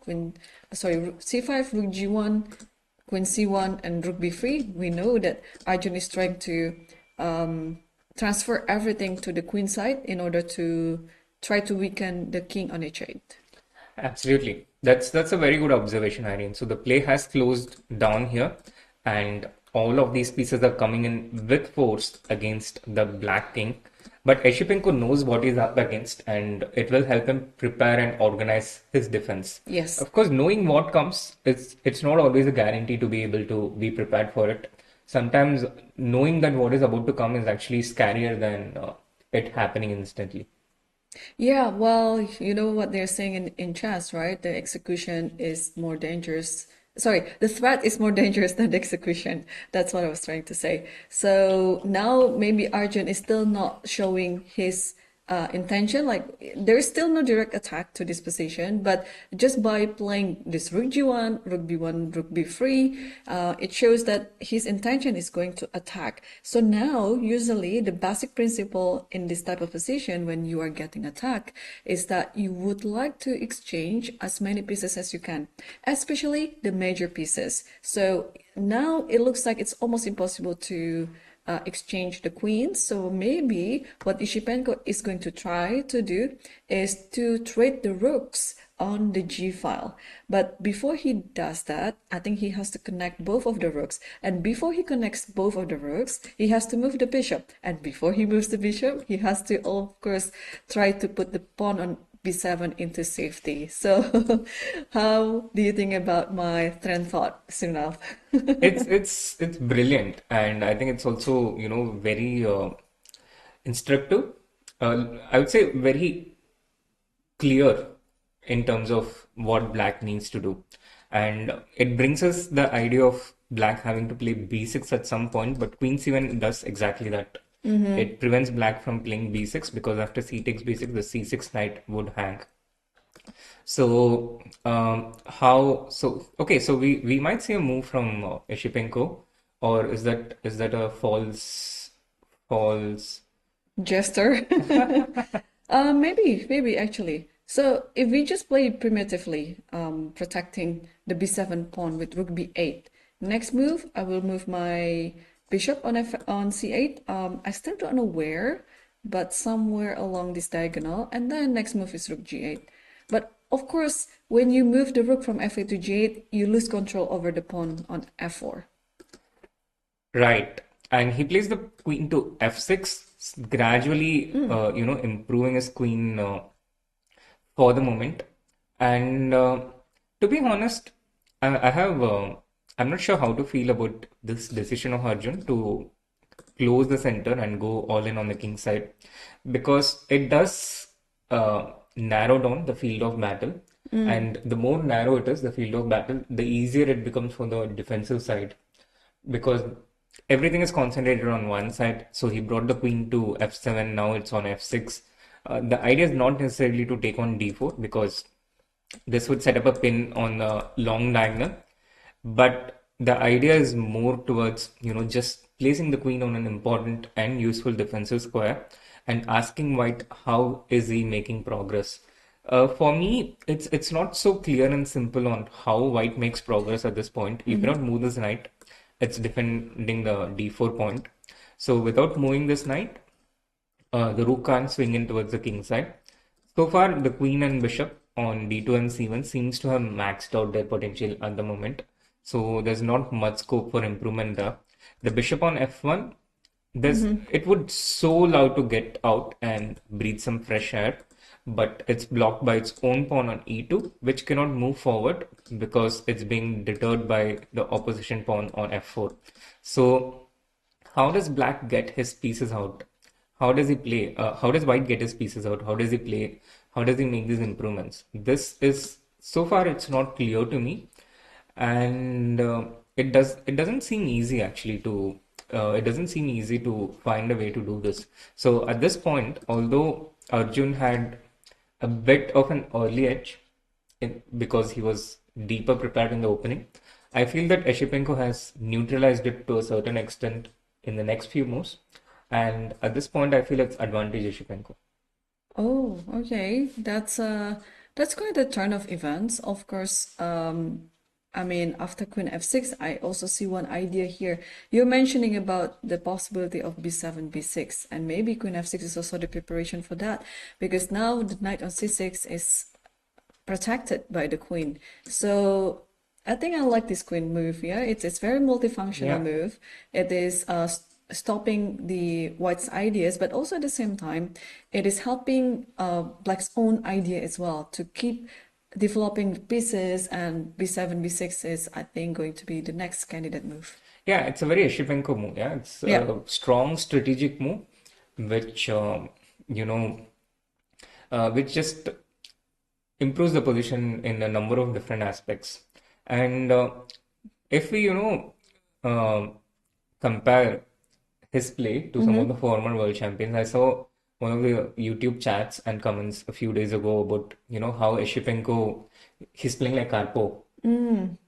c5, rook g1, queen c1, and rook b3, we know that Arjun is trying to transfer everything to the queen side in order to try to weaken the king on h8. Absolutely. That's a very good observation, Irene. So the play has closed down here, and all of these pieces are coming in with force against the Black King. But Eshipenko knows what he's up against, and it will help him prepare and organize his defense. Yes. Of course, knowing what comes, it's not always a guarantee to be able to be prepared for it. Sometimes knowing that what is about to come is actually scarier than it happening instantly. Yeah, well, you know what they're saying in chess, right? The execution is more dangerous. Sorry, the threat is more dangerous than the execution. That's what I was trying to say. So now maybe Arjun is still not showing his intention. Like there's still no direct attack to this position, but just by playing this rook g1, rook b1, rook b3, it shows that his intention is going to attack. So now, usually, the basic principle in this type of position when you are getting attacked is that you would like to exchange as many pieces as you can, especially the major pieces. So now it looks like it's almost impossible to exchange the queens. So maybe what Isipenko is going to try to do is to trade the rooks on the G file. But before he does that, I think he has to connect both of the rooks. And before he connects both of the rooks, he has to move the bishop. And before he moves the bishop, he has to, of course, try to put the pawn on b7 into safety. So how do you think about my trend thought, Srinath? It's brilliant, and I think it's also, very instructive. I would say very clear in terms of what black needs to do. And it brings us the idea of black having to play b6 at some point, but queen c1 does exactly that. It prevents black from playing b6 because after c takes b6, the c6 knight would hang. So so we might see a move from Esipenko, or is that a false? Jester? Maybe actually. So if we just play primitively, protecting the b7 pawn with rook b8, next move I will move my bishop on c8. I still don't know where, but somewhere along this diagonal, and then next move is rook g8. But of course, when you move the rook from f8 to g8, you lose control over the pawn on f4. Right. And he plays the queen to f6, gradually, improving his queen for the moment. And to be honest, I'm not sure how to feel about this decision of Arjun to close the center and go all in on the king side, because it does narrow down the field of battle. And the more narrow it is, the field of battle, the easier it becomes for the defensive side, because everything is concentrated on one side. So he brought the queen to f7, now it's on f6. The idea is not necessarily to take on d4, because this would set up a pin on the long diagonal. But the idea is more towards, just placing the queen on an important and useful defensive square and asking white how is he making progress. For me, it's not so clear and simple on how white makes progress at this point. You cannot move this knight. It's defending the d4 point. So without moving this knight, the rook can't swing in towards the king side. So far, the queen and bishop on d2 and c1 seems to have maxed out their potential at the moment. So there's not much scope for improvement there. The bishop on f1, it would so love to get out and breathe some fresh air, but it's blocked by its own pawn on e2, which cannot move forward because it's being deterred by the opposition pawn on f4. So how does black get his pieces out? How does he play? How does white get his pieces out? How does he play? How does he make these improvements? This is, so far, it's not clear to me. And it doesn't seem easy actually to it doesn't seem easy to find a way to do this. So at this point, although Arjun had a bit of an early edge because he was deeper prepared in the opening, I feel that Esipenko has neutralized it to a certain extent in the next few moves, and at this point I feel it's advantage Esipenko. Oh, okay. That's quite a turn of events. Of course, I mean, after queen f6, I also see one idea here. You're mentioning about the possibility of b7, b6, and maybe queen f6 is also the preparation for that, because now the knight on c6 is protected by the queen. So I think I like this queen move. Yeah, it's very multifunctional Yeah. move. It is stopping the white's ideas, but also at the same time, it is helping black's own idea as well to keep developing pieces. And b7, b6 is, I think, going to be the next candidate move. Yeah, it's a very Esipenko move. Yeah, it's Yeah. a strong strategic move, which you know, which just improves the position in a number of different aspects. And if we, compare his play to some of the former world champions, I saw one of the YouTube chats and comments a few days ago about, how Esipenko, he's playing like Karpov.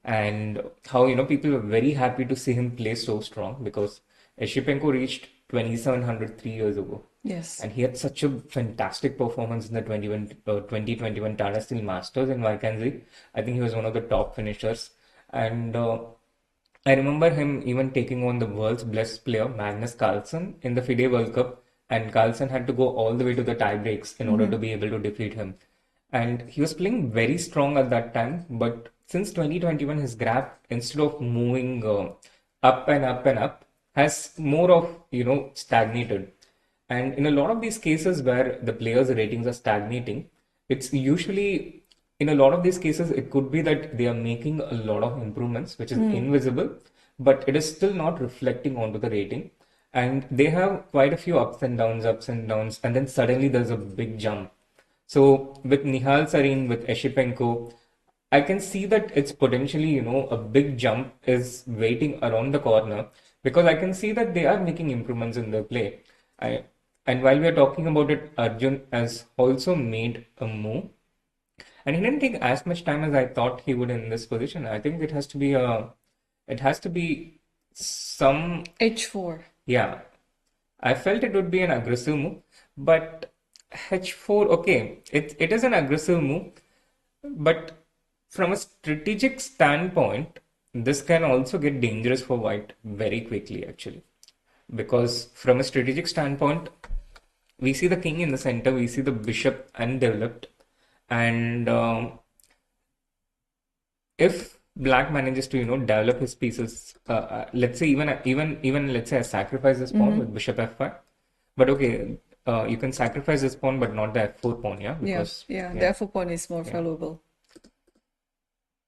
And how, people were very happy to see him play so strong because Esipenko reached 2,700 3 years ago. Yes. And he had such a fantastic performance in the 2021 Tata Steel Masters in Vacancy. I think he was one of the top finishers. And I remember him even taking on the world's best player, Magnus Carlsen, in the FIDE World Cup. And Carlsen had to go all the way to the tie breaks in order to be able to defeat him. And he was playing very strong at that time. But since 2021, his graph, instead of moving up and up and up, has more of, stagnated. And in a lot of these cases where the players' ratings are stagnating, it's usually, in a lot of these cases, it could be that they are making a lot of improvements, which is invisible, but it is still not reflecting onto the rating. And they have quite a few ups and downs, and then suddenly there's a big jump. So with Nihal Sarin, with Esipenko, I can see that it's potentially, a big jump is waiting around the corner because I can see that they are making improvements in their play. And while we are talking about it, Arjun has also made a move, and he didn't take as much time as I thought he would in this position. I think it has to be some, h4. yeah. I felt it would be an aggressive move, but h4, okay, it is an aggressive move, but from a strategic standpoint, this can also get dangerous for white very quickly, actually. Because from a strategic standpoint, we see the king in the center, we see the bishop undeveloped, and if black manages to, develop his pieces, let's say even let's say I sacrifice this pawn with bishop f5, but okay, you can sacrifice this pawn, but not the f4 pawn, yeah, because The f4 pawn is more valuable.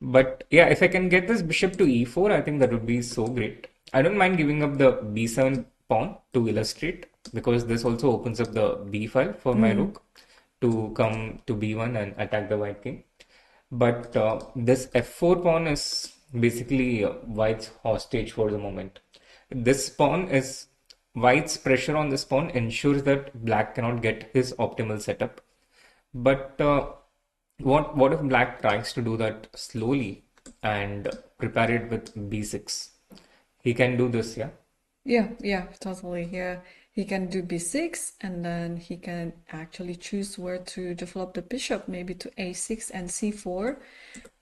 But yeah, if I can get this bishop to e4, I think that would be so great. I don't mind giving up the b7 pawn to illustrate because this also opens up the b file for my rook to come to b1 and attack the white king. But this f4 pawn is basically white's hostage for the moment. This pawn is white's pressure on this pawn ensures that black cannot get his optimal setup. But what if black tries to do that slowly and prepare it with b6? He can do this, yeah? Yeah, totally. Yeah, he can do b6 and then he can actually choose where to develop the bishop, maybe to a6 and c4.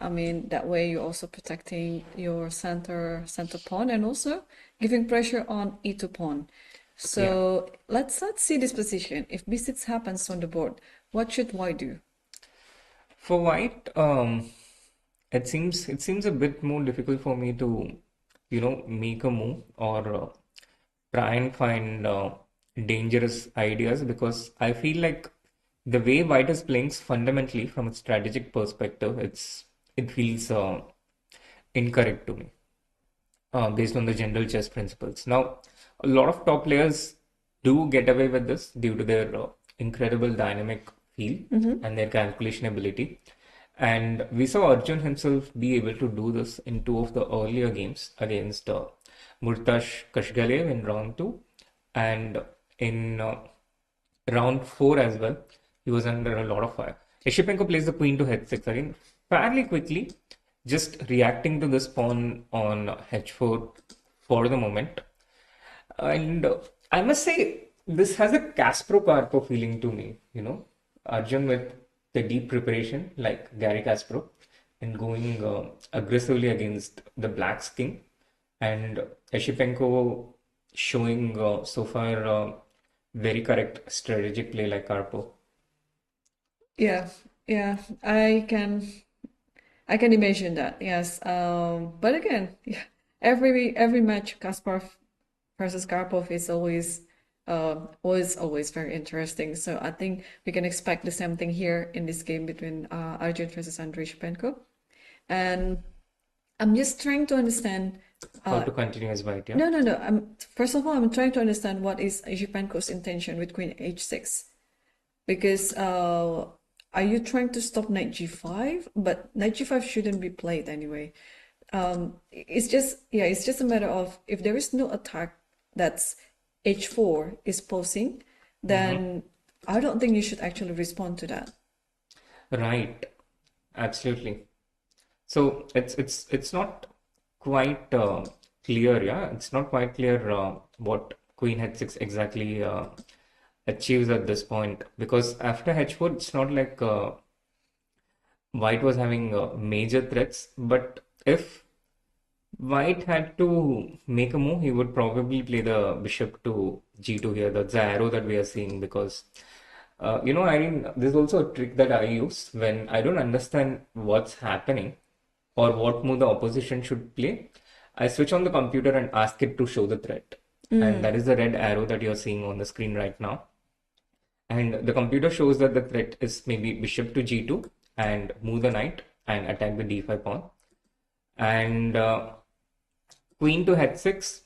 I mean, that way you're also protecting your center pawn and also giving pressure on e2 pawn. So let's see this position. If b6 happens on the board, what should white do? For white, it seems a bit more difficult for me to, make a move or try and find dangerous ideas because I feel like the way white is playing fundamentally from a strategic perspective, it feels incorrect to me based on the general chess principles. Now, a lot of top players do get away with this due to their incredible dynamic feel and their calculation ability. And we saw Arjun himself be able to do this in two of the earlier games against Murtash Kashgalev in round 2 and in round 4 as well. He was under a lot of fire. Esipenko plays the queen to h6 again fairly quickly, just reacting to this pawn on h4 for the moment. And I must say, this has a Kasparov feeling to me, Arjun with the deep preparation like Gary Kasparov and going aggressively against the Black's king, and Esipenko showing so far very correct strategic play like Karpov. Yeah, Yeah, I can imagine that. Yes. But again, yeah, every match Kasparov versus Karpov is always very interesting. So I think we can expect the same thing here in this game between Arjun versus Andrei Shevchenko. And I'm just trying to understand. How to continue as white, yeah? No, no, no. First of all, I'm trying to understand what is Esipenko's intention with Queen H6. Because are you trying to stop knight g5? But knight g5 shouldn't be played anyway. It's just a matter of if there is no attack that's h4 is posing, then I don't think you should actually respond to that. Right, absolutely. So it's not quite clear, yeah. It's not quite clear what Queen H6 exactly achieves at this point, because after H4, it's not like White was having major threats. But if White had to make a move, he would probably play the bishop to G2 here. That's the arrow that we are seeing because. Irene, there's also a trick that I use when I don't understand what's happening or what move the opposition should play. I switch on the computer and ask it to show the threat. And that is the red arrow that you're seeing on the screen right now. And the computer shows that the threat is maybe bishop to G2 and move the knight and attack the D5 pawn. And queen to H6.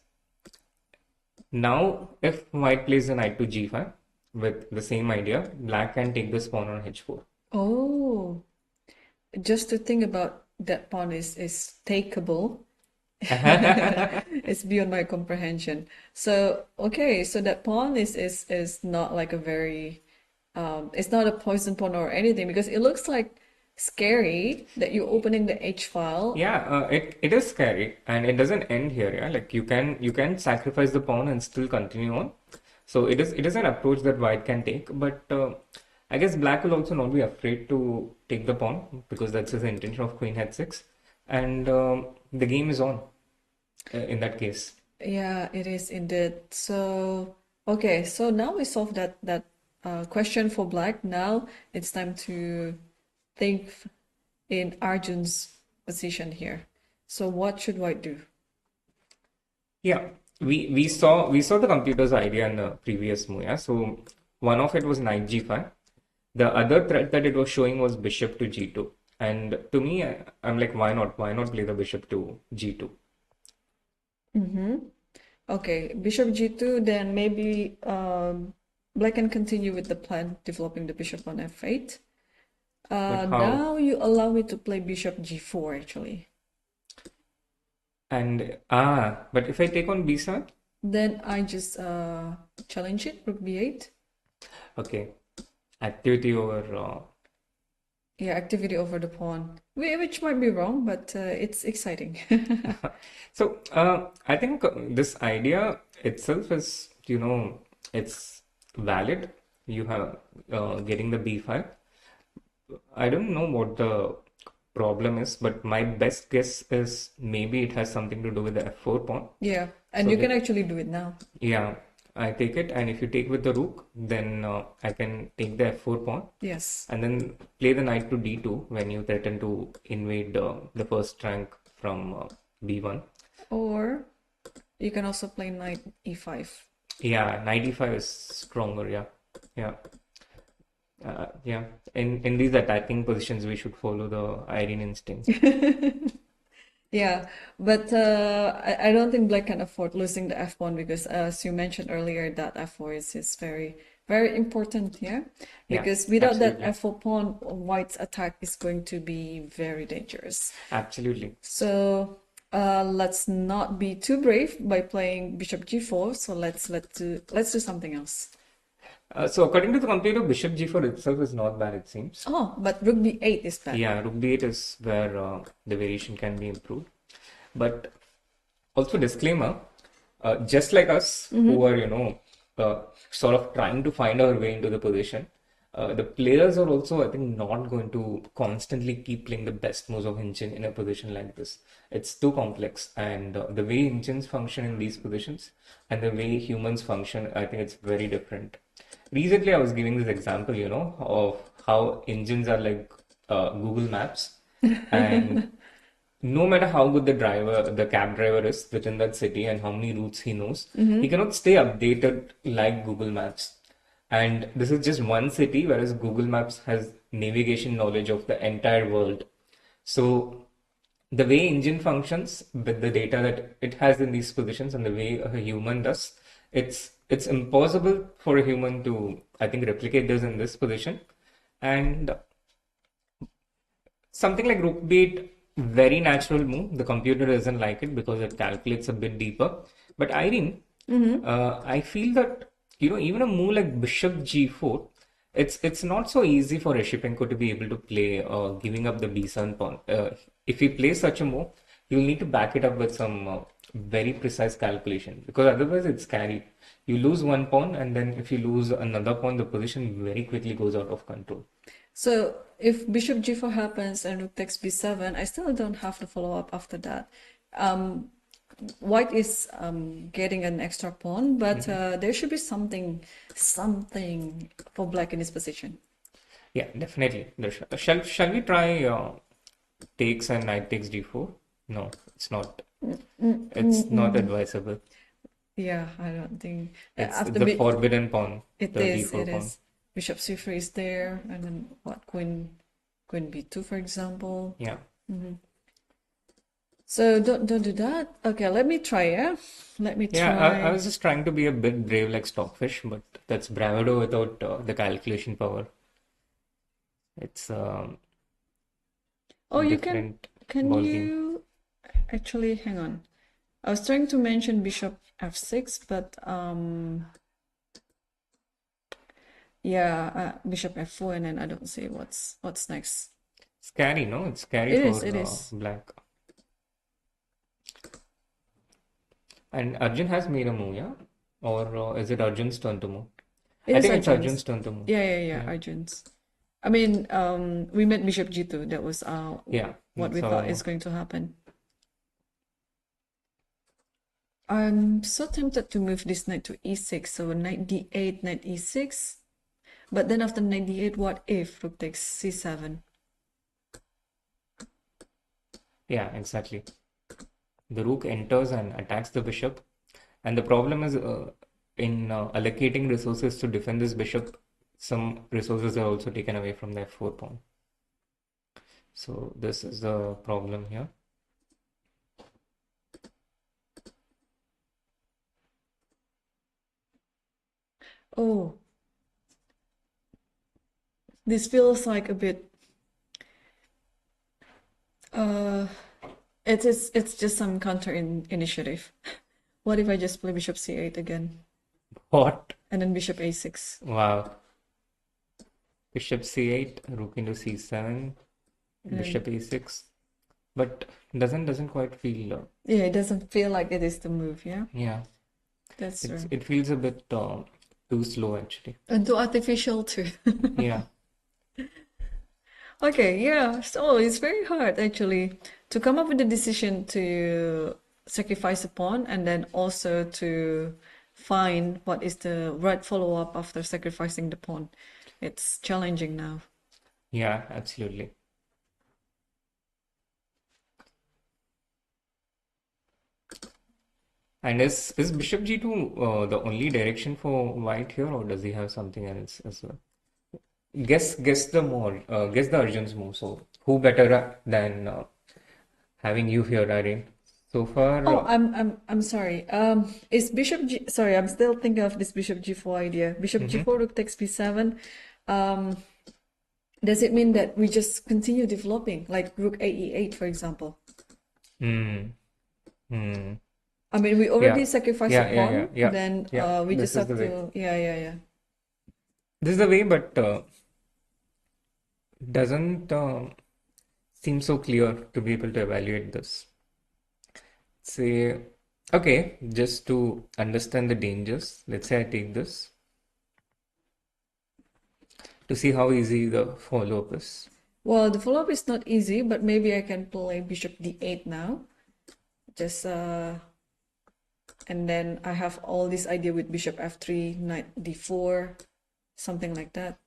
Now, if white plays the knight to G5 with the same idea, black can take this pawn on H4. Oh, just to think about that pawn is takeable. It's beyond my comprehension. So, okay, so that pawn is not like a very it's not a poison pawn or anything because it looks like scary that you're opening the H file. Yeah, it is scary and it doesn't end here, yeah. Like you can sacrifice the pawn and still continue on. So it is an approach that white can take, but I guess black will also not be afraid to take the pawn because that's his intention of queen h6, and the game is on in that case. Yeah, it is indeed. So, okay, so now we solved that question for black. Now it's time to think in Arjun's position here. So what should white do? Yeah, we saw the computer's idea in the previous move. Yeah, so one of it was knight g5. The other threat that it was showing was bishop to g2. And to me, I'm like, why not? Why not play the bishop to g2? Okay, bishop g2, then maybe black can continue with the plan developing the bishop on f8. But how? Now you allow me to play bishop g4 actually. And but if I take on b7, Then I just challenge it, rook b8. okay, activity over. Yeah, activity over the pawn, which might be wrong, but it's exciting. So I think this idea itself is, it's valid. You have getting the b5. I don't know what the problem is, but my best guess is maybe it has something to do with the f4 pawn. Yeah, and So you can the, actually do it now. yeah, I take it, and if you take with the rook, then I can take the f4 pawn Yes. and then play the knight to d2 when you threaten to invade the first rank from b1. Or you can also play knight e5. Yeah, knight e5 is stronger. Yeah, yeah, yeah. In these attacking positions, we should follow the Irene instinct. Yeah, but I don't think black can afford losing the f pawn because as you mentioned earlier, that f4 is very, very important, yeah? Yeah, Because without that absolutely, f4 pawn, white's attack is going to be very dangerous. absolutely. So let's not be too brave by playing bishop g4. So let's do something else. So according to the computer, bishop g4 itself is not bad, it seems. Oh, but rook b8 is bad. Yeah, rook b8 is where the variation can be improved. But also disclaimer, just like us who are, sort of trying to find our way into the position, the players are also, I think, not going to constantly keep playing the best moves of engine in a position like this. It's too complex, and the way engines function in these positions and the way humans function, I think it's very different. Recently, I was giving this example, of how engines are like Google Maps, and no matter how good the cab driver is within that city and how many routes he knows, he cannot stay updated like Google Maps. And this is just one city, whereas Google Maps has navigation knowledge of the entire world. So the way engine functions with the data that it has in these positions and the way a human does, it's impossible for a human to, I think, replicate this in this position. And something like rook b8, very natural move. The computer doesn't like it because it calculates a bit deeper. But Irene, I feel that even a move like bishop g4, it's not so easy for Esipenko to be able to play, giving up the b7 pawn. If he plays such a move, you'll need to back it up with some very precise calculation, because otherwise it's scary. You lose one pawn, and then if you lose another pawn, the position very quickly goes out of control. So if bishop g4 happens and rook takes b7, I still don't have to follow up after that. White is getting an extra pawn, but there should be something for black in this position. Yeah, definitely. Shall we try takes and knight takes d4? No, it's not. It's not advisable. Yeah, I don't think. It's After the forbidden pawn, it the is, d4 it pawn. is. Bishop c3 is there, and then what? Queen b2, for example. Yeah. So don't do that. Okay, let me try. Yeah, let me Yeah, try. I was just trying to be a bit brave like Stockfish, but that's bravado without the calculation power. It's Oh, you can ball game. you actually hang on. I was trying to mention bishop f6, but yeah, bishop f4, and then I don't see what's next. Scary, no? It's scary It for is. black. And Arjun has made a move, yeah? Or is it Arjun's turn to move? It I is think it's Arjun's. Arjun's turn to move. Yeah, Arjun's. I mean, we met bishop g2. That was Yeah, what we so- thought is going to happen. I'm so tempted to move this knight to e6. So knight d8, knight e6. But then after knight d8, what if rook takes c7? Yeah, exactly. The rook enters and attacks the bishop. And the problem is in allocating resources to defend this bishop, some resources are also taken away from the f4 pawn. So this is the problem here. Oh, this feels like a bit. It's just some counter initiative. What if I just play bishop c8 again, What? and then bishop a6? Wow. Bishop c8, rook into c7, bishop a6. But doesn't quite feel. Yeah, it doesn't feel like it is the move. Yeah, Yeah, that's true. it feels a bit too slow actually. And too artificial too. Yeah. Okay, yeah. So it's very hard actually to come up with a decision to sacrifice a pawn, and then also to find what is the right follow-up after sacrificing the pawn. It's challenging now. Yeah, absolutely. And is bishop g2 the only direction for white here, or does he have something else as well? Guess the Arjun's move. So who better than having you here, Irene? So far, Oh, I'm sorry. Is bishop g? Sorry, I'm still thinking of this bishop g4 idea. Bishop g4, rook takes b7. Does it mean that we just continue developing, like rook ae8, for example? hmm. I mean, we already Yeah. sacrificed Yeah, a yeah, pawn. yeah. Then Yeah, we this just is have the way. to. Yeah. This is the way, but doesn't seem so clear to be able to evaluate this. Say, okay, just to understand the dangers, let's say I take this to see how easy the follow-up is. Well, the follow-up is not easy, but maybe I can play bishop d8 now. Just and then I have all this idea with bishop f3, knight d4, something like that.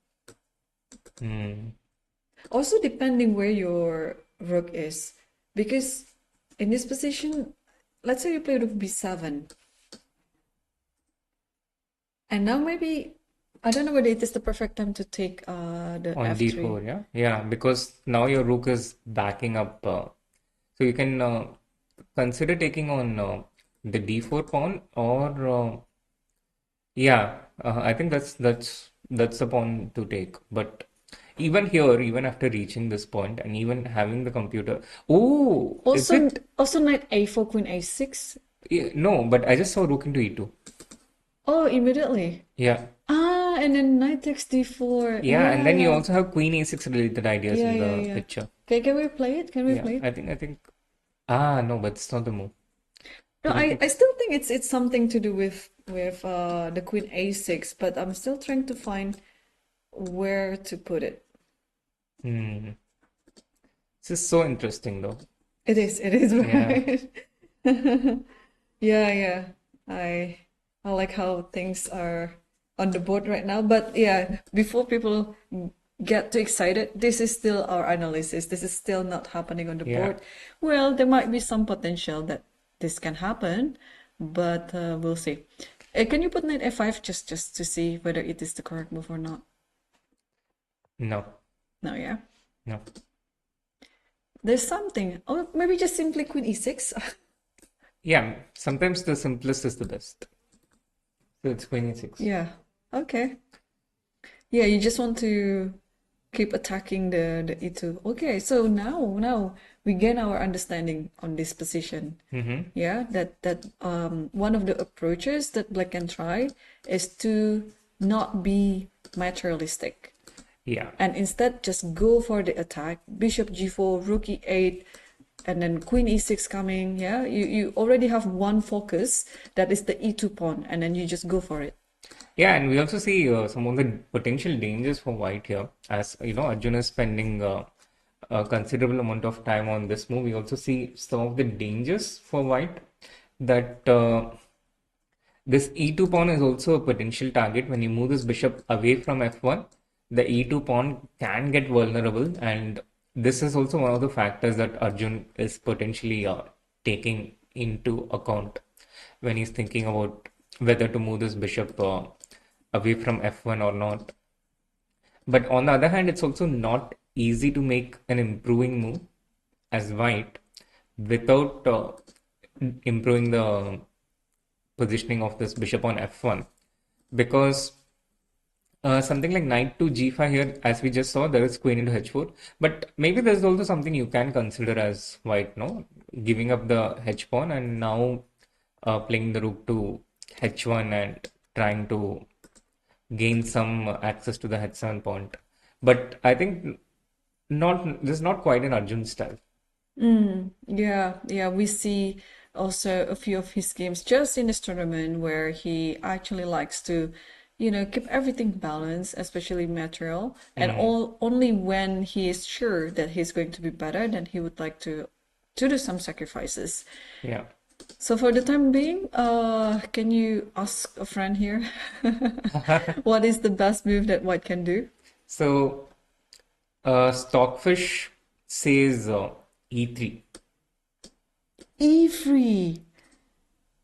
Also, depending where your rook is, because in this position, let's say you play rook b7, and now maybe I don't know whether it is the perfect time to take the On f3. d4, yeah? Yeah, because now your rook is backing up. So you can consider taking on the d4 pawn or yeah, I think that's the pawn to take. But even here, even after reaching this point and even having the computer, oh, is Also, it? also knight a4, queen a6. No, but I just saw rook into e2. Oh, immediately. Yeah, Ah, and then knight takes d4. yeah, and then you Yeah, also have queen a6 related ideas yeah, in yeah, the yeah. picture. Okay, can we play it? Can we Yeah, play it? I think. Ah, no, but it's not the move. No, Can you I take? still think it's something to do with the queen a6, but I'm still trying to find where to put it. Hmm. This is so interesting, though. It is Yeah. right. Yeah, yeah. I like how things are on the board right now. But yeah, before people get too excited, this is still our analysis. This is still not happening on the Yeah. board. Well, there might be some potential that this can happen, but we'll see. Can you put knight f5 just to see whether it is the correct move or not? No. No, yeah. No. There's something. Or maybe just simply queen e6. Yeah. Sometimes the simplest is the best. So it's queen e6. Yeah. Okay. Yeah, you just want to keep attacking the e2. Okay, so now we gain our understanding on this position. Yeah, that one of the approaches that Black can try is to not be materialistic Yeah. and instead just go for the attack. Bishop g4, rook e8, and then queen e6 coming. Yeah, you already have one focus, that is the e2 pawn, and then you just go for it. Yeah, and we also see some of the potential dangers for white here. As you know, Arjun is spending a considerable amount of time on this move. We also see some of the dangers for white, that this e2 pawn is also a potential target. When you move this bishop away from f1, the e2 pawn can get vulnerable, and this is also one of the factors that Arjun is potentially taking into account when he's thinking about whether to move this bishop away from f1 or not. But on the other hand, it's also not easy to make an improving move as white without improving the positioning of this bishop on f1, because something like knight to g5 here, as we just saw, there is queen into h4. But maybe there's also something you can consider as white, no? Giving up the h pawn and now playing the rook to h1 and trying to gain some access to the h7 point. But I think this is not quite an Arjun style. Yeah, we see also a few of his games just in this tournament where he actually likes to, keep everything balanced, especially material, and only when he is sure that he's going to be better, then he would like to do some sacrifices. Yeah. So for the time being, can you ask a friend here what is the best move that White can do? So Stockfish says e3. E3.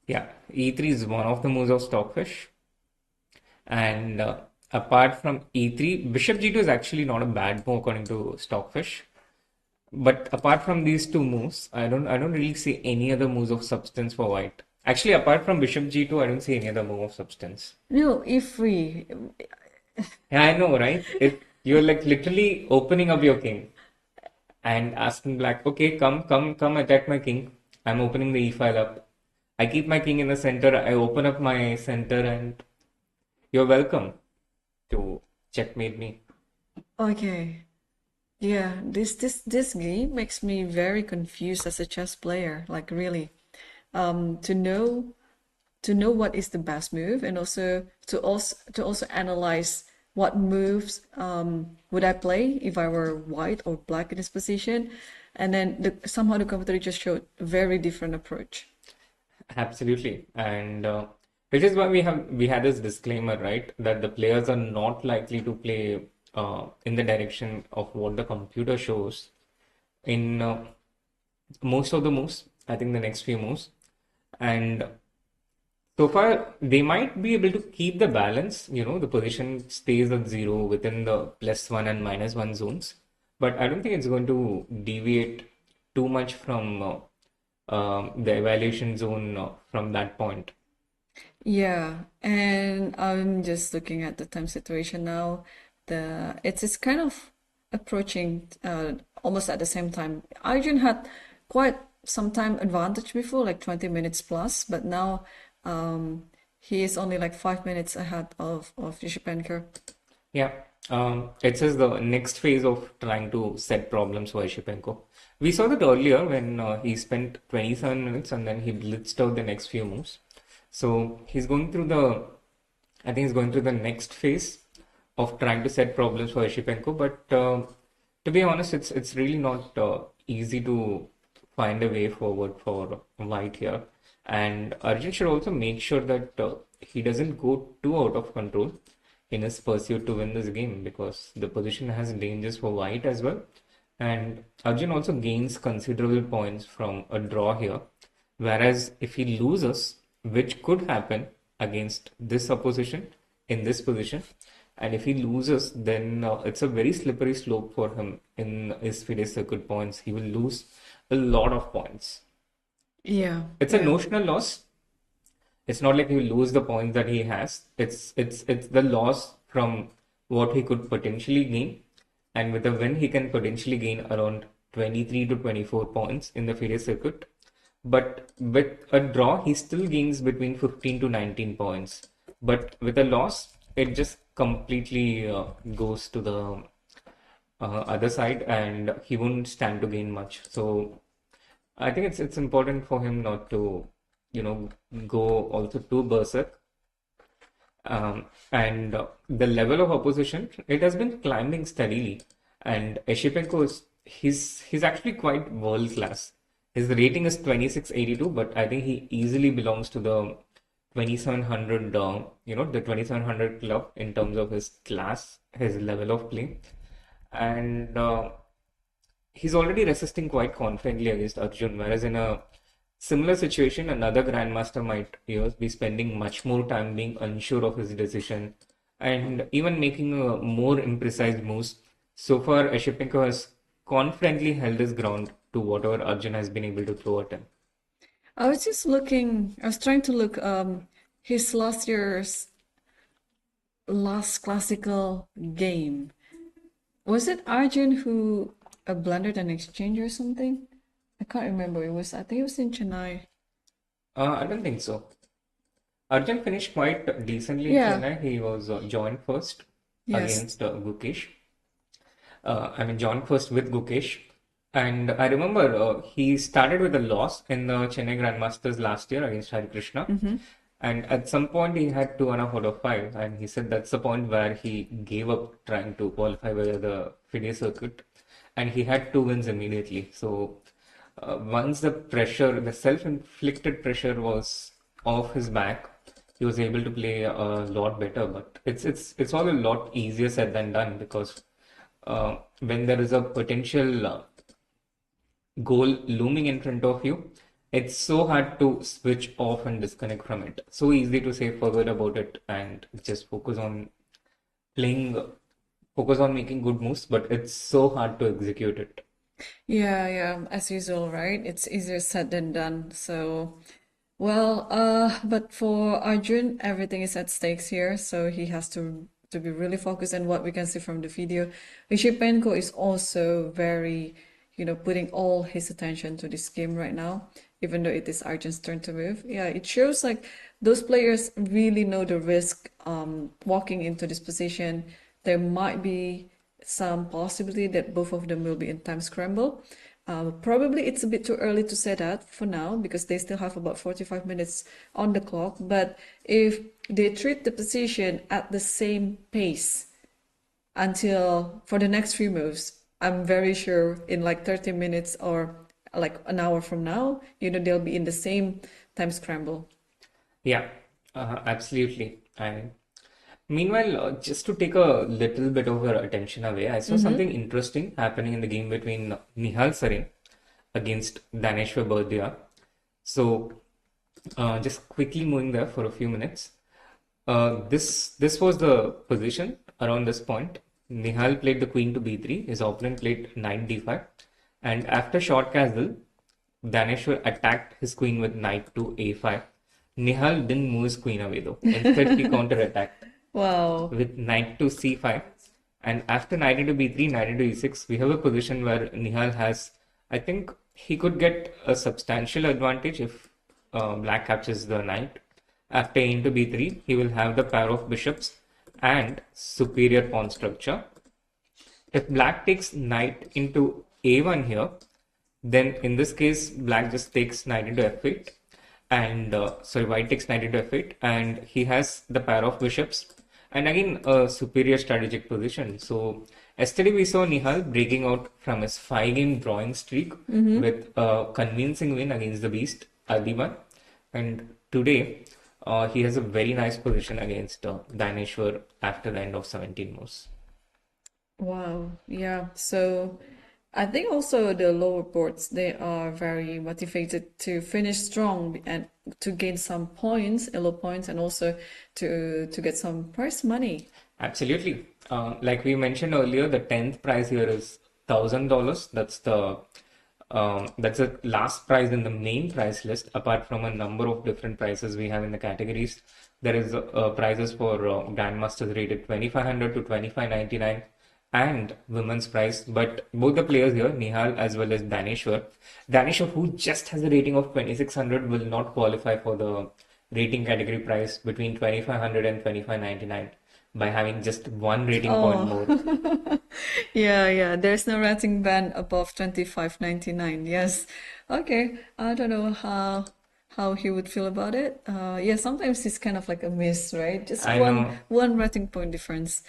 Yeah, e3 is one of the moves of Stockfish. And apart from e3, bishop g2 is actually not a bad move according to Stockfish. But apart from these two moves, I don't really see any other moves of substance for white. Actually, apart from bishop g2, I don't see any other move of substance. No, E3. Yeah, I know, right? You're like literally opening up your king and asking black, okay, come attack my king. I'm opening the e file up. I keep my king in the center. I open up my center, and you're welcome to checkmate me. Okay. Yeah, this game makes me very confused as a chess player. Like really, to know what is the best move, and also to also analyze what moves would I play if I were white or black in this position, and then somehow the computer just showed a very different approach. Absolutely. And which is why we had this disclaimer, right? That the players are not likely to play in the direction of what the computer shows in most of the moves. I think the next few moves. And so far, they might be able to keep the balance. The position stays at zero within the +1 and -1 zones. But I don't think it's going to deviate too much from the evaluation zone from that point. Yeah, and I'm just looking at the time situation now. It's kind of approaching almost at the same time. Arjun had quite some time advantage before, like 20 minutes plus, but now he is only like 5 minutes ahead of Esipenko. Yeah, it says the next phase of trying to set problems for Esipenko. We saw that earlier when he spent 27 minutes and then he blitzed out the next few moves. So I think he's going through the next phase of trying to set problems for Esipenko. But to be honest, it's really not easy to find a way forward for White here. And Arjun should also make sure that he doesn't go too out of control in his pursuit to win this game, because the position has dangers for White as well. And Arjun also gains considerable points from a draw here. Whereas if he loses, which could happen against this opposition in this position, and if he loses, then it's a very slippery slope for him in his FIDE circuit points. He will lose a lot of points. Yeah, It's a notional loss. It's not like he will lose the points that he has. It's the loss from what he could potentially gain. And with a win, he can potentially gain around 23 to 24 points in the FIDE circuit. But with a draw, he still gains between 15 to 19 points. But with a loss, it just completely goes to the other side, and he won't stand to gain much. So I think it's important for him not to, go also too berserk. And the level of opposition, it has been climbing steadily. And Esipenko he's actually quite world class. His rating is 2682, but I think he easily belongs to the 2700, the 2700 club in terms of his class, his level of play. And he's already resisting quite confidently against Arjun, whereas in a similar situation, another grandmaster might be spending much more time being unsure of his decision and even making more imprecise moves. So far, Esipenko has confidently held his ground to whatever Arjun has been able to throw at him. I was trying to look his last year's last classical game. Was it Arjun who blundered an exchange or something? I can't remember. I think it was in Chennai. I don't think so. Arjun finished quite decently Yeah. in Chennai. He was joined first Yes. against Gukesh. Joined first with Gukesh. And I remember he started with a loss in the Chennai Grandmasters last year against Hari Krishna. And at some point, he had 2.5 out of 5. And he said that's the point where he gave up trying to qualify via the FIDE circuit. And he had 2 wins immediately. So once the self-inflicted pressure was off his back, he was able to play a lot better. But it's all a lot easier said than done, because when there is a potential goal looming in front of you, it's so hard to switch off and disconnect from it. So easy to say forget about it and just focus on making good moves, but it's so hard to execute it. Yeah, as usual, right? It's easier said than done. So, well, but for Arjun, everything is at stakes here, so he has to be really focused. And what we can see from the video, Esipenko is also very, putting all his attention to this game right now, even though it is Arjun's turn to move. Yeah, it shows like those players really know the risk walking into this position. There might be some possibility that both of them will be in time scramble. Probably it's a bit too early to say that for now, because they still have about 45 minutes on the clock. But if they treat the position at the same pace until for the next few moves, I'm very sure in like 30 minutes or like an hour from now, they'll be in the same time scramble. Yeah, absolutely. Meanwhile, just to take a little bit of your attention away, I saw something interesting happening in the game between Nihal Sarin against Daneshwar Bardia. So, just quickly moving there for a few minutes. This was the position around this point. Nihal played the queen to b3. His opponent played knight d5, and after short castle, Daneshwar attacked his queen with knight to a5. Nihal didn't move his queen away though. Instead, he counter-attacked Wow. with knight to c5. And after knight into b3, knight into e6, we have a position where Nihal has, I think he could get a substantial advantage if black captures the knight. After a into b3, he will have the pair of bishops and superior pawn structure. If black takes knight into a1 here, then in this case, black just takes knight into f8, and white takes knight into f8, and he has the pair of bishops, and again a superior strategic position. So yesterday we saw Nihal breaking out from his 5-game drawing streak with a convincing win against the beast Adiban, and today he has a very nice position against Daneshwar after the end of 17 moves. Wow. Yeah. So I think also the lower boards, they are very motivated to finish strong and to gain some points, elo points, and also to get some prize money. Absolutely. Like we mentioned earlier, the 10th prize here is $1,000. That's the last prize in the main prize list. Apart from a number of different prizes we have in the categories, there is prizes for grandmasters rated 2500 to 2599 and women's prize. But both the players here, Nihal as well as Daneshwar, who just has a rating of 2600, will not qualify for the rating category prize between 2500 and 2599 by having just one rating point more. Yeah. There's no rating band above 25.99. Yes. Okay. I don't know how he would feel about it. Yeah, sometimes it's kind of like a miss, right? Just I one know. one rating point difference.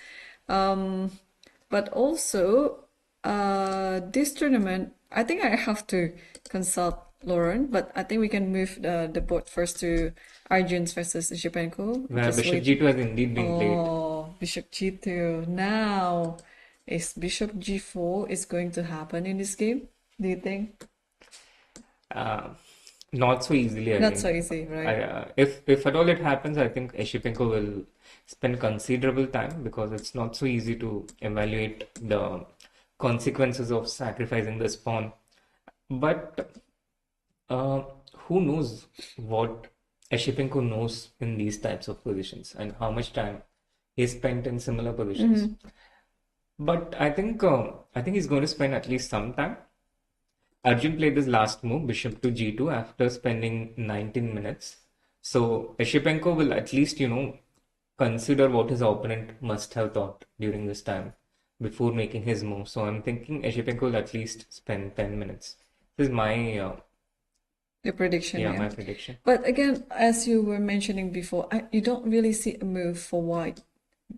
But also, this tournament, I think I have to consult Lauren, but I think we can move the board first to Arjun's versus Esipenko. Where Just Bishop wait. G2 has indeed been played. Oh, Bishop G2. Now, is Bishop G4 is going to happen in this game? Do you think? Not so easily, I Not think. so easy, right? If at all it happens, I think Esipenko will spend considerable time because it's not so easy to evaluate the consequences of sacrificing this pawn. But who knows what Esipenko knows in these types of positions and how much time he spent in similar positions. But I think he's going to spend at least some time. Arjun played this last move, bishop to g2, after spending 19 minutes. So Esipenko will at least, consider what his opponent must have thought during this time before making his move. So I'm thinking Esipenko will at least spend 10 minutes. This is my Your prediction, yeah. my prediction. But again, as you were mentioning before, you don't really see a move for white,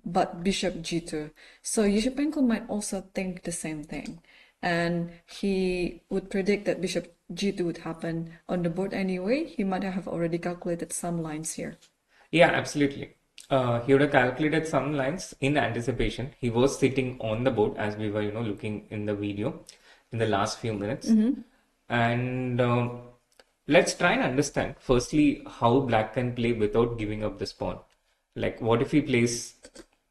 but Bishop G2. So Esipenko might also think the same thing. And he would predict that Bishop G2 would happen on the board anyway. He might have already calculated some lines here. Yeah, absolutely. He would have calculated some lines in anticipation. He was sitting on the board as we were, looking in the video in the last few minutes. And let's try and understand, firstly, how black can play without giving up this pawn. Like, what if he plays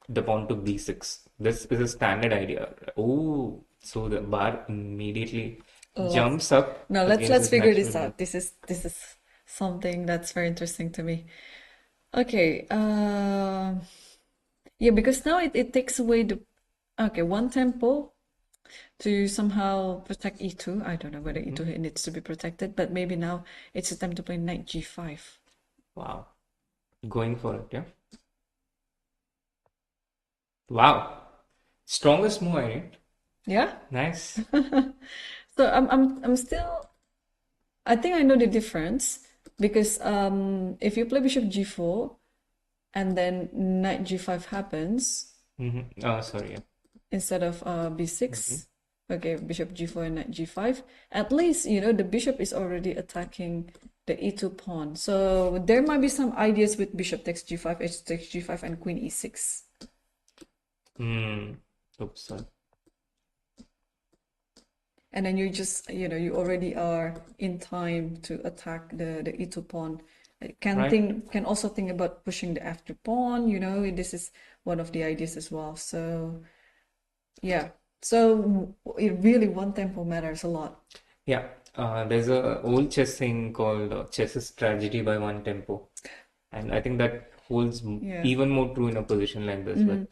the pawn to b6? This is a standard idea. Oh, so the bar immediately jumps up. Now let's against his figure this natural out. This is something that's very interesting to me. Okay, yeah, because now it takes away one tempo to somehow protect e2. I don't know whether e2 needs to be protected, but maybe now it's a time to play knight g5. Wow. Going for it, yeah. Wow. Strongest move, Irene. Yeah. Nice. So I'm still. I think I know the difference because if you play bishop g4 and then knight g5 happens Oh, sorry. Yeah. instead of b6. Okay, bishop g4 and knight g5. At least the bishop is already attacking the e2 pawn. So there might be some ideas with bishop takes g5, h takes g5, and queen e6. Oops, sorry. And then you just, you already are in time to attack the e2 pawn. Can also think about pushing the f2 pawn, this is one of the ideas as well. So yeah, so it really one tempo matters a lot. Yeah, there's a old chess thing called chess is tragedy by one tempo. And I think that holds even more true in a position like this with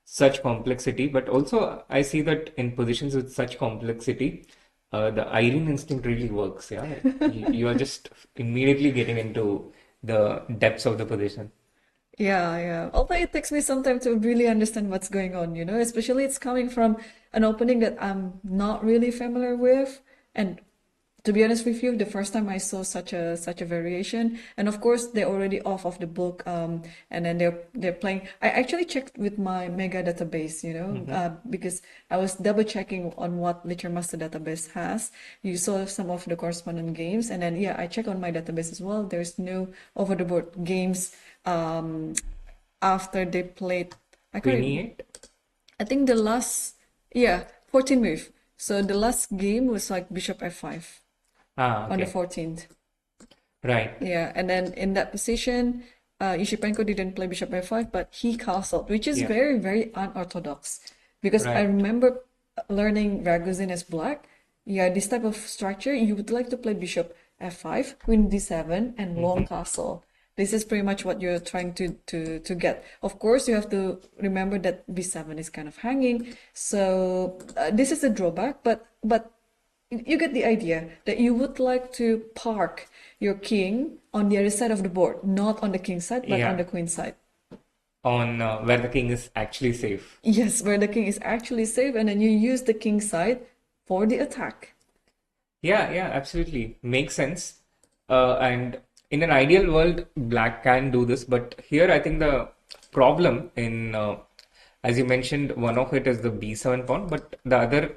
such complexity. But also, I see that in positions with such complexity, the Irene instinct really works. Yeah, you are just immediately getting into the depths of the position. Yeah. Although it takes me some time to really understand what's going on, especially it's coming from an opening that I'm not really familiar with. And to be honest with you, the first time I saw such a variation, and of course they're already off of the book, and then they're playing. I actually checked with my Mega database, because I was double checking on what Lichess Master database has. You saw some of the correspondent games, and then I check on my database as well. There's no over the board games after they played. I think the last 14 move. So the last game was like bishop f5. Okay. On the 14th. Right. Yeah, and then in that position, Esipenko didn't play bishop f5, but he castled, which is very, very unorthodox. Because I remember learning Ragozin as black. Yeah, this type of structure, you would like to play bishop f5, queen d7, and long castle. This is pretty much what you're trying to get. Of course, you have to remember that b7 is kind of hanging. So this is a drawback, but you get the idea that you would like to park your king on the other side of the board, not on the king side, but on the queen side. On where the king is actually safe. Yes, where the king is actually safe, and then you use the king side for the attack. Yeah, absolutely. Makes sense. And in an ideal world, black can do this, but here I think the problem in, as you mentioned, one of it is the b7 pawn, but the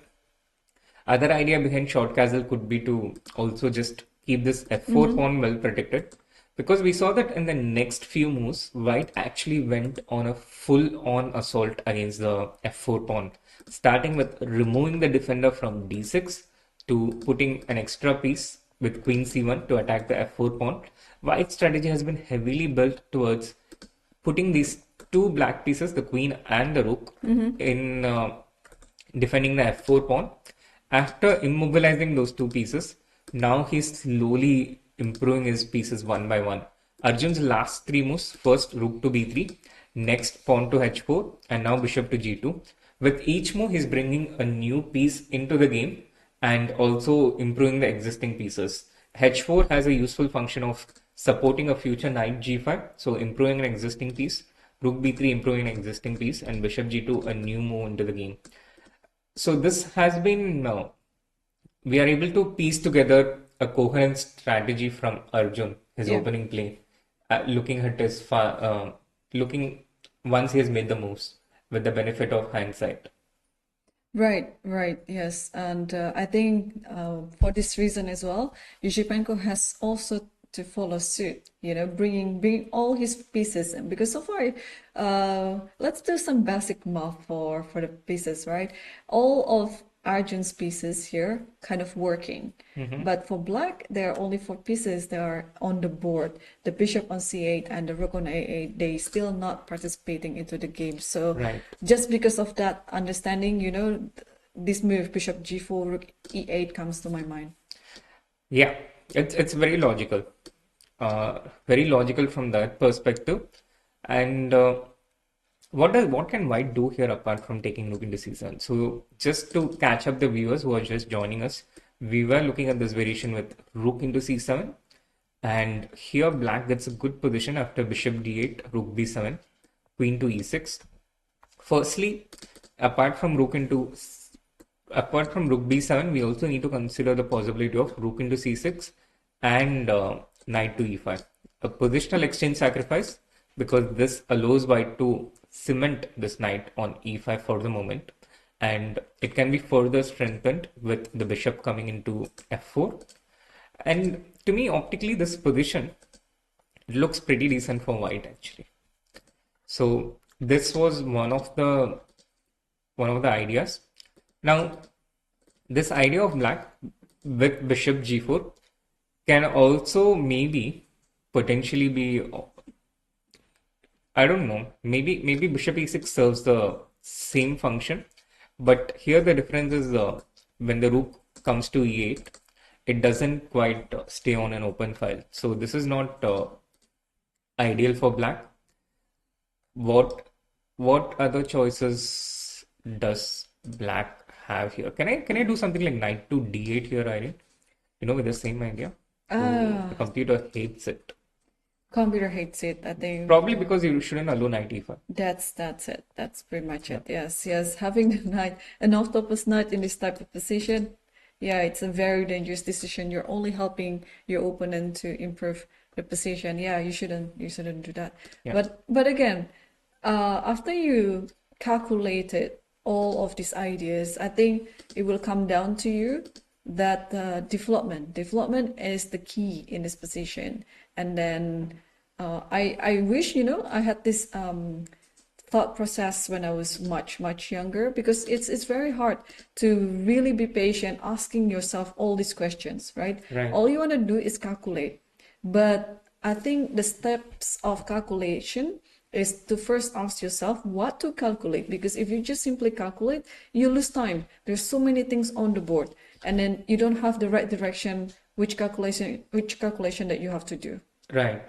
other idea behind short castle could be to also just keep this f4 pawn well protected, because we saw that in the next few moves, white actually went on a full-on assault against the f4 pawn, starting with removing the defender from d6 to putting an extra piece with queen c1 to attack the f4 pawn. White's strategy has been heavily built towards putting these two black pieces, the queen and the rook, in defending the f4 pawn. After immobilizing those two pieces, now he's slowly improving his pieces one by one. Arjun's last three moves, first rook to b3, next pawn to h4, and now bishop to g2. With each move, he's bringing a new piece into the game and also improving the existing pieces. h4 has a useful function of supporting a future knight g5, so improving an existing piece. Rook b3 improving an existing piece, and bishop g2 a new move into the game. So this has been, we are able to piece together a coherent strategy from Arjun, his opening play, looking at his, looking once he has made the moves with the benefit of hindsight. Right, yes. And I think for this reason as well, Esipenko has also to follow suit, bringing all his pieces in. Because so far, let's do some basic math for the pieces, right? All of Arjun's pieces here kind of working. But for black, there are only 4 pieces that are on the board. The bishop on c8 and the rook on a8, they still not participating into the game. So just because of that understanding, this move, bishop g4, rook e8 comes to my mind. Yeah, it's very logical. Very logical from that perspective. And what can white do here apart from taking rook into c7? So just to catch up the viewers who are just joining us, we were looking at this variation with rook into c7, and here black gets a good position after bishop d8, rook b7, queen to e6. Firstly, apart from rook b7, we also need to consider the possibility of rook into c6 and knight to e5. A positional exchange sacrifice, because this allows white to cement this knight on e5 for the moment, and it can be further strengthened with the bishop coming into f4. And to me, optically, this position looks pretty decent for white actually. So this was one of the ideas. Now, this idea of black with bishop g4 can also maybe potentially be, I don't know, maybe bishop e6 serves the same function, but here the difference is when the rook comes to e8, it doesn't quite stay on an open file. So this is not ideal for black. What other choices does black have here? Can I do something like knight to d8 here, Irene? With the same idea? The computer hates it. Computer hates it, I think. Probably because you shouldn't allow knight e5. That's it. That's pretty much it. Yes. Having the knight, an off-topus knight in this type of position, yeah, it's a very dangerous decision. You're only helping your opponent to improve the position. Yeah, you shouldn't do that. Yeah. But again, after you calculated all of these ideas, I think it will come down to you that development is the key in this position. And then I wish I had this thought process when I was much younger, because it's very hard to really be patient asking yourself all these questions, right? All you want to do is calculate, but I think the steps of calculation is to first ask yourself what to calculate, because if you just simply calculate, you lose time. There's so many things on the board, and then you don't have the right direction, which calculation that you have to do. Right.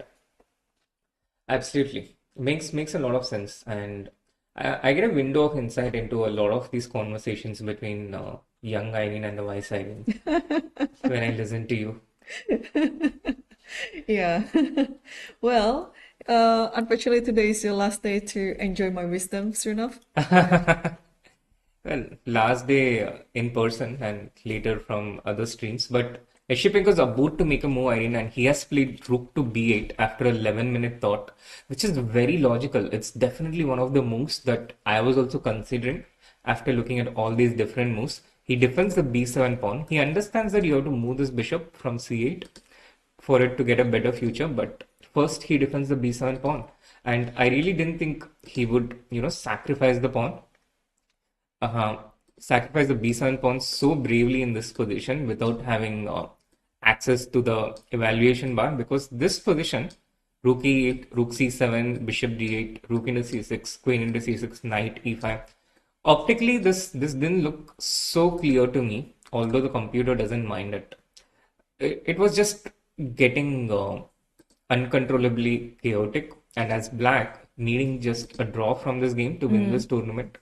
Absolutely. Makes a lot of sense. And I get a window of insight into a lot of these conversations between young Irene and the wise Irene when I listen to you. Yeah. Well, unfortunately, today is your last day to enjoy my wisdom, Srinath. Well, last day in person and later from other streams. But Esipenko is about to make a move, Irene, and he has played rook to b8 after a 11-minute thought, which is very logical. It's definitely one of the moves that I was also considering after looking at all these different moves. He defends the b7 pawn. He understands that you have to move this bishop from c8 for it to get a better future, but first he defends the b7 pawn. And I really didn't think he would, sacrifice the pawn. Sacrifice the b7 pawn so bravely in this position without having access to the evaluation bar, because this position, rook e8, rook c7, bishop d8, rook into c6, queen into c6, knight e5. Optically, this didn't look so clear to me, although the computer doesn't mind it. It was just getting uncontrollably chaotic, and as black, needing just a draw from this game to win this tournament,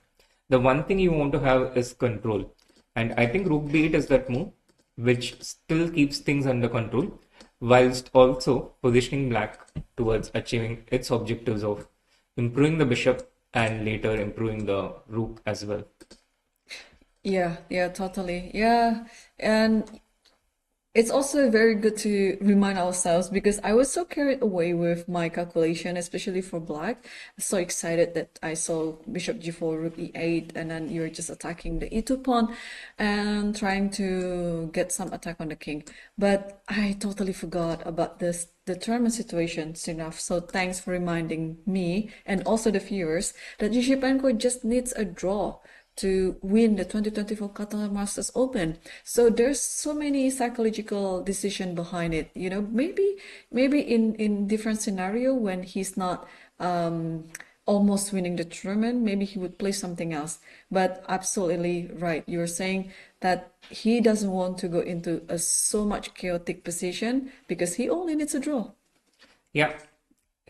the one thing you want to have is control. And I think rook b8 is that move which still keeps things under control, whilst also positioning black towards achieving its objectives of improving the bishop and later improving the rook as well. Yeah, totally. Yeah, and it's also very good to remind ourselves, because I was so carried away with my calculation, especially for black. So excited that I saw bishop g4, rook e8, and then you're just attacking the e2 pawn and trying to get some attack on the king. But I totally forgot about the tournament situation, Srinath. So thanks for reminding me and also the viewers that Esipenko just needs a draw to win the 2024 Qatar Masters Open. So there's so many psychological decision behind it. Maybe in different scenario, when he's not almost winning the tournament, maybe he would play something else. But absolutely right, you're saying that he doesn't want to go into a so much chaotic position because he only needs a draw. Yeah.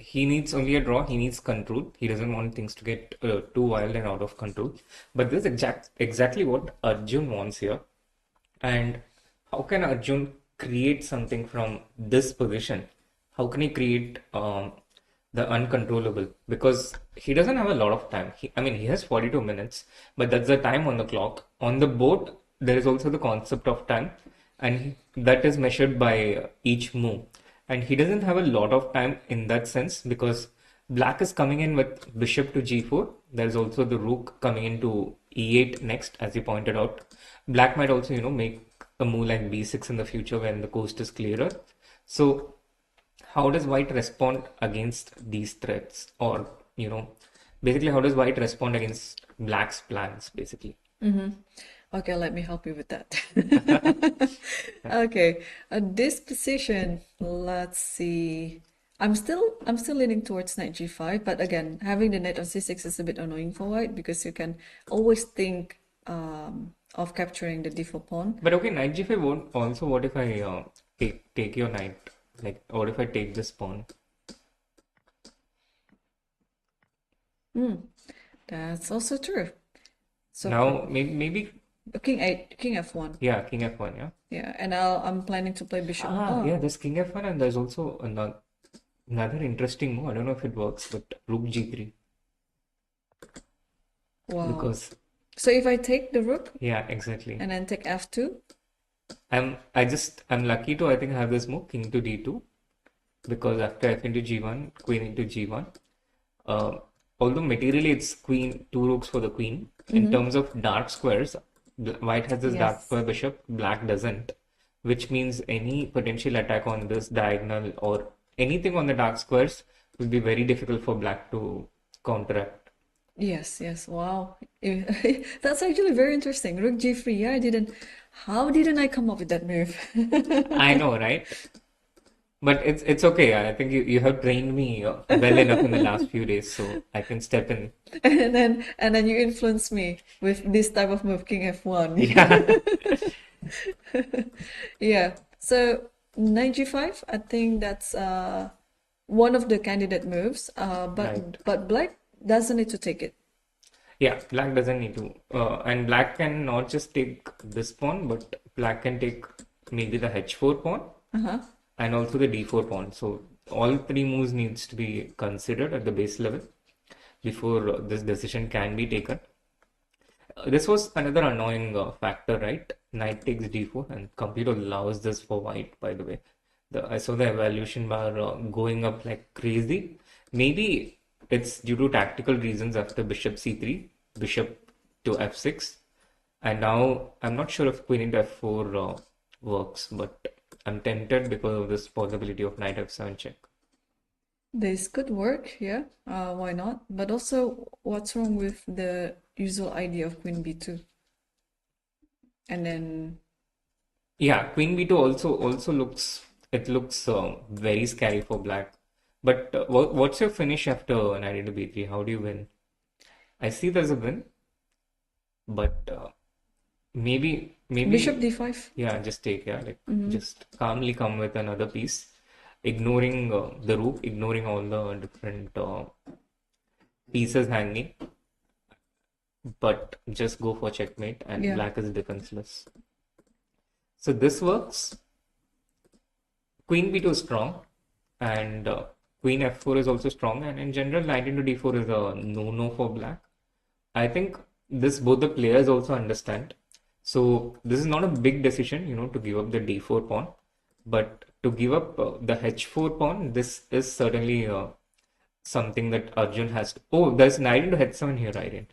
He needs only a draw. He needs control. He doesn't want things to get too wild and out of control. But this is exactly what Arjun wants here. And how can Arjun create something from this position? How can he create the uncontrollable? Because he doesn't have a lot of time. He has 42 minutes, but that's the time on the clock. On the board, there is also the concept of time, and that is measured by each move. And he doesn't have a lot of time in that sense, because black is coming in with bishop to g4. There's also the rook coming into e8 next, as you pointed out. Black might also, make a move like b6 in the future when the coast is clearer. So how does white respond against these threats? Or, basically, how does white respond against black's plans, basically? Okay, let me help you with that. Okay, this position, let's see. I'm still leaning towards knight g5, but again, having the knight on c6 is a bit annoying for white because you can always think of capturing the d4 pawn. But okay, knight g5 won't also, what if I take your knight? Like, what if I take this pawn? That's also true. So Now, maybe, king f1. yeah, king f1, yeah. Yeah, and I'm planning to play bishop. Yeah, there's king f1 and there's also another interesting move. I don't know if it works, but rook g3. Wow. Because, So if I take the rook yeah, exactly. and then take f2, I'm lucky to, I think, have this move, king to d2, because after f into g1, queen into g1, although materially it's queen, 2 rooks for the queen, in terms of dark squares, white has this dark Yes. square bishop, black doesn't, which means any potential attack on this diagonal or anything on the dark squares will be very difficult for black to counteract. yes, wow. That's actually very interesting. Rook g3. Yeah, how didn't I come up with that move? I know, right? But it's okay. I think you have trained me well enough in the last few days, so I can step in. And then you influence me with this type of move, king f1. Yeah. Yeah. So knight g5, I think that's one of the candidate moves. Right. But black doesn't need to take it. Yeah, black doesn't need to. And black can not just take this pawn, but black can take maybe the h4 pawn and also the d4 pawn. So all 3 moves needs to be considered at the base level before this decision can be taken. This was another annoying factor, right? Knight takes d4 and computer allows this for white, by the way. I saw the evaluation bar going up like crazy. Maybe it's due to tactical reasons after bishop c3, bishop to f6. And now I'm not sure if queen into f4 works, but I'm tempted because of this possibility of knight f7 check. This could work, yeah. Why not? But also, what's wrong with the usual idea of queen b2? And then, Yeah, queen b2 also looks very scary for black. But what's your finish after knight into b3? How do you win? I see there's a win, but maybe bishop d5. yeah, just take, yeah, like just calmly come with another piece, ignoring the rook, ignoring all the different pieces hanging, but just go for checkmate, and Yeah. black is defenseless. So this works. Queen b2 is strong, and queen f4 is also strong, and in general, knight into d4 is a no-no for black. I think this both the players also understand. So this is not a big decision, to give up the d4 pawn, but to give up the h4 pawn, this is certainly something that Arjun has to. Oh, there's knight into h7 here, Irene,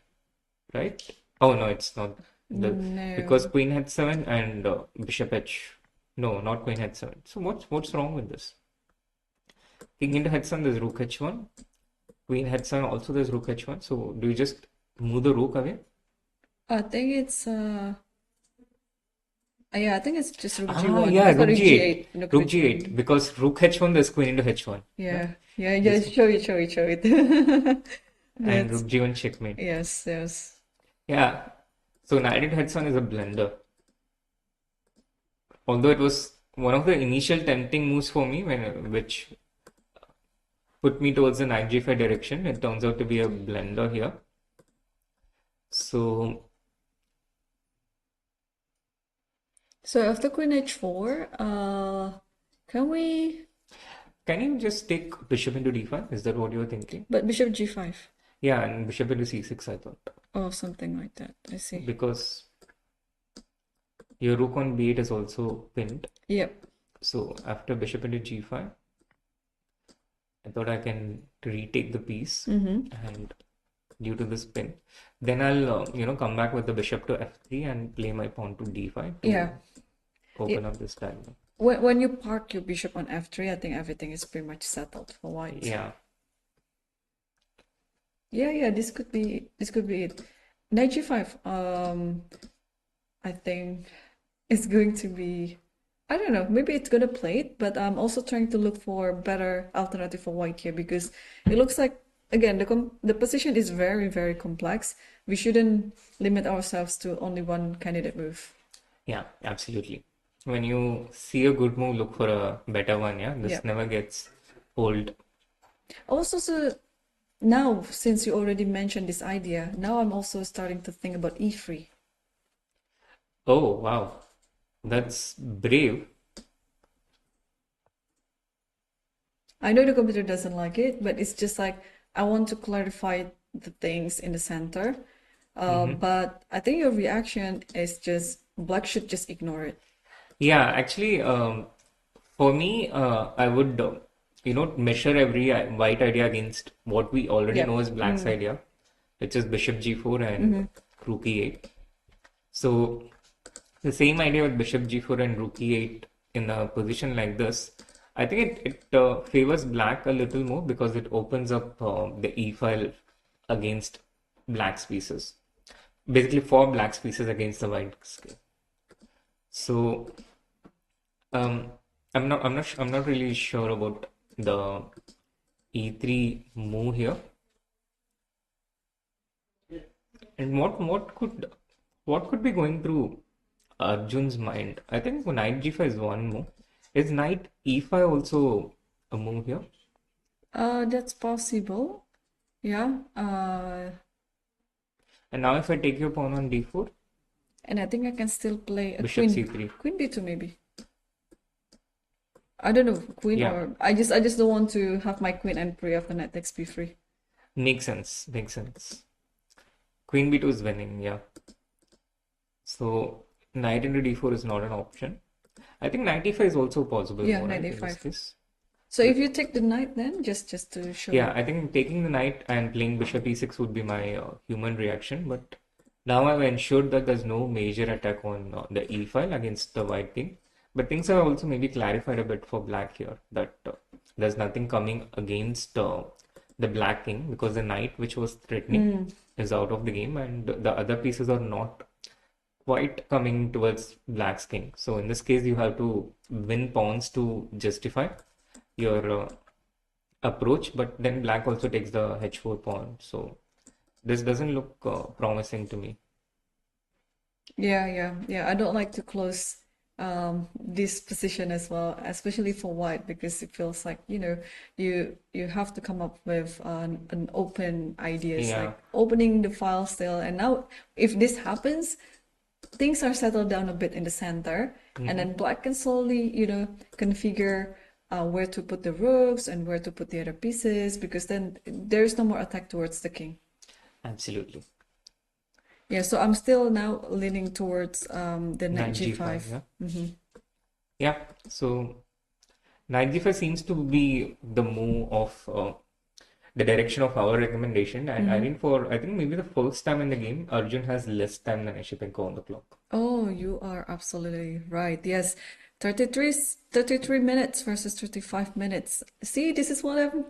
right? Oh no, it's not. No. Because queen h7 and bishop h. No, not queen h7. So what's wrong with this? King into h7, there's rook h1. Queen h7, also there's rook h1. So do you just move the rook away? I think it's I think it's just rook Ah, g1. yeah, It's not rook g8. Rook Rook g8. Because rook h1, there's queen into h1. Yeah. Show it. And That's- rook g1 checkmate. Yes. Yeah. So knight into h1 is a blunder. Although it was one of the initial tempting moves for me, which put me towards the knight g5 direction, it turns out to be a blunder here. So after queen h4, can you just take bishop into d5? Is that what you were thinking? but bishop g5 Yeah, and bishop into c6, I thought. or something like that. I see. Because your rook on b8 is also pinned. Yep. So after bishop into g5, I thought I can retake the piece, and due to this pin, then I'll come back with the bishop to f3 and play my pawn to d5 to Yeah. open up this diagonal. When you park your bishop on f3, I think everything is pretty much settled for white. Yeah. Yeah, this could be it. Knight g5. I think it's going to be, I don't know, maybe it's gonna play it, but I'm also trying to look for better alternative for white here because it looks like, again, the position is very, very complex. We shouldn't limit ourselves to only one candidate move. Yeah, absolutely. When you see a good move, look for a better one. Yeah, this Yeah. never gets old. Also, so now, since you already mentioned this idea, now I'm also starting to think about e3. Oh, wow. That's brave. I know the computer doesn't like it, but it's just like I want to clarify the things in the center. But I think your reaction is just black should just ignore it. Yeah, actually, for me, I would, measure every white idea against what we already Yeah. know is black's idea, which is bishop g4 and rook e8. So the same idea with bishop g4 and rook e8 in a position like this, I think it favors black a little more because it opens up the e file against black's pieces, basically for black's pieces against the white's. So I'm not really sure about the e3 move here. And what could be going through Arjun's mind? I think knight g5 is one move. Is knight e5 also a move here? That's possible. Yeah. And now if I take your pawn on d4, And I think I can still play a bishop queen. c3. Queen b2 maybe. I don't know, queen Yeah. or I just don't want to have my queen and pre after knight takes b3. Makes sense. Queen b2 is winning, yeah. So knight into d4 is not an option. I think knight e5 is also possible. Yeah, more, knight right, in this e5. case. So if you take the knight then, just to show. Yeah, I think taking the knight and playing bishop e6 would be my human reaction, but now I've ensured that there's no major attack on the e file against the white king. But things are also maybe clarified a bit for black here, that there's nothing coming against the black king because the knight which was threatening is out of the game and the other pieces are not quite coming towards black's king. So in this case, you have to win pawns to justify your approach, but then black also takes the h4 pawn. So this doesn't look promising to me. Yeah. I don't like to close this position as well, especially for white, because it feels like, you have to come up with an open ideas, Yeah. like opening the file still. And now if this happens, things are settled down a bit in the center, and then black can slowly, configure where to put the rooks and where to put the other pieces, because then there's no more attack towards the king. Absolutely. Yeah, so I'm still now leaning towards the knight Knight g5. yeah. Yeah, so knight g5 seems to be the move of the direction of our recommendation. And I think maybe the first time in the game, Arjun has less time than Esipenko on the clock. Oh, you are absolutely right. Yes, 33 minutes versus 35 minutes. See, this is what I'm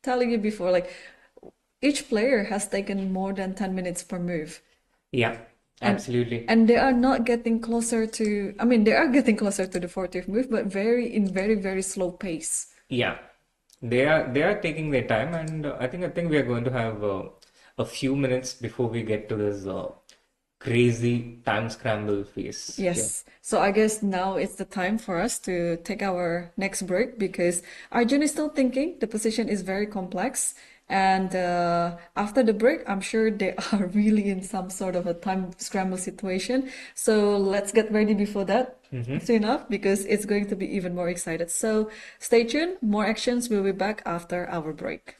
telling you before. Like, each player has taken more than 10 minutes per move. Yeah, absolutely. And they are not getting closer to, they are getting closer to the 40th move, but in very, very slow pace. Yeah, they are taking their time, and I think we are going to have a few minutes before we get to this crazy time scramble phase. Yes. So I guess now it's the time for us to take our next break, because Arjun is still thinking. The position is very complex. And after the break, I'm sure they are really in some sort of a time scramble situation. So let's get ready before that soon enough, because it's going to be even more excited. So stay tuned. More actions will be back after our break.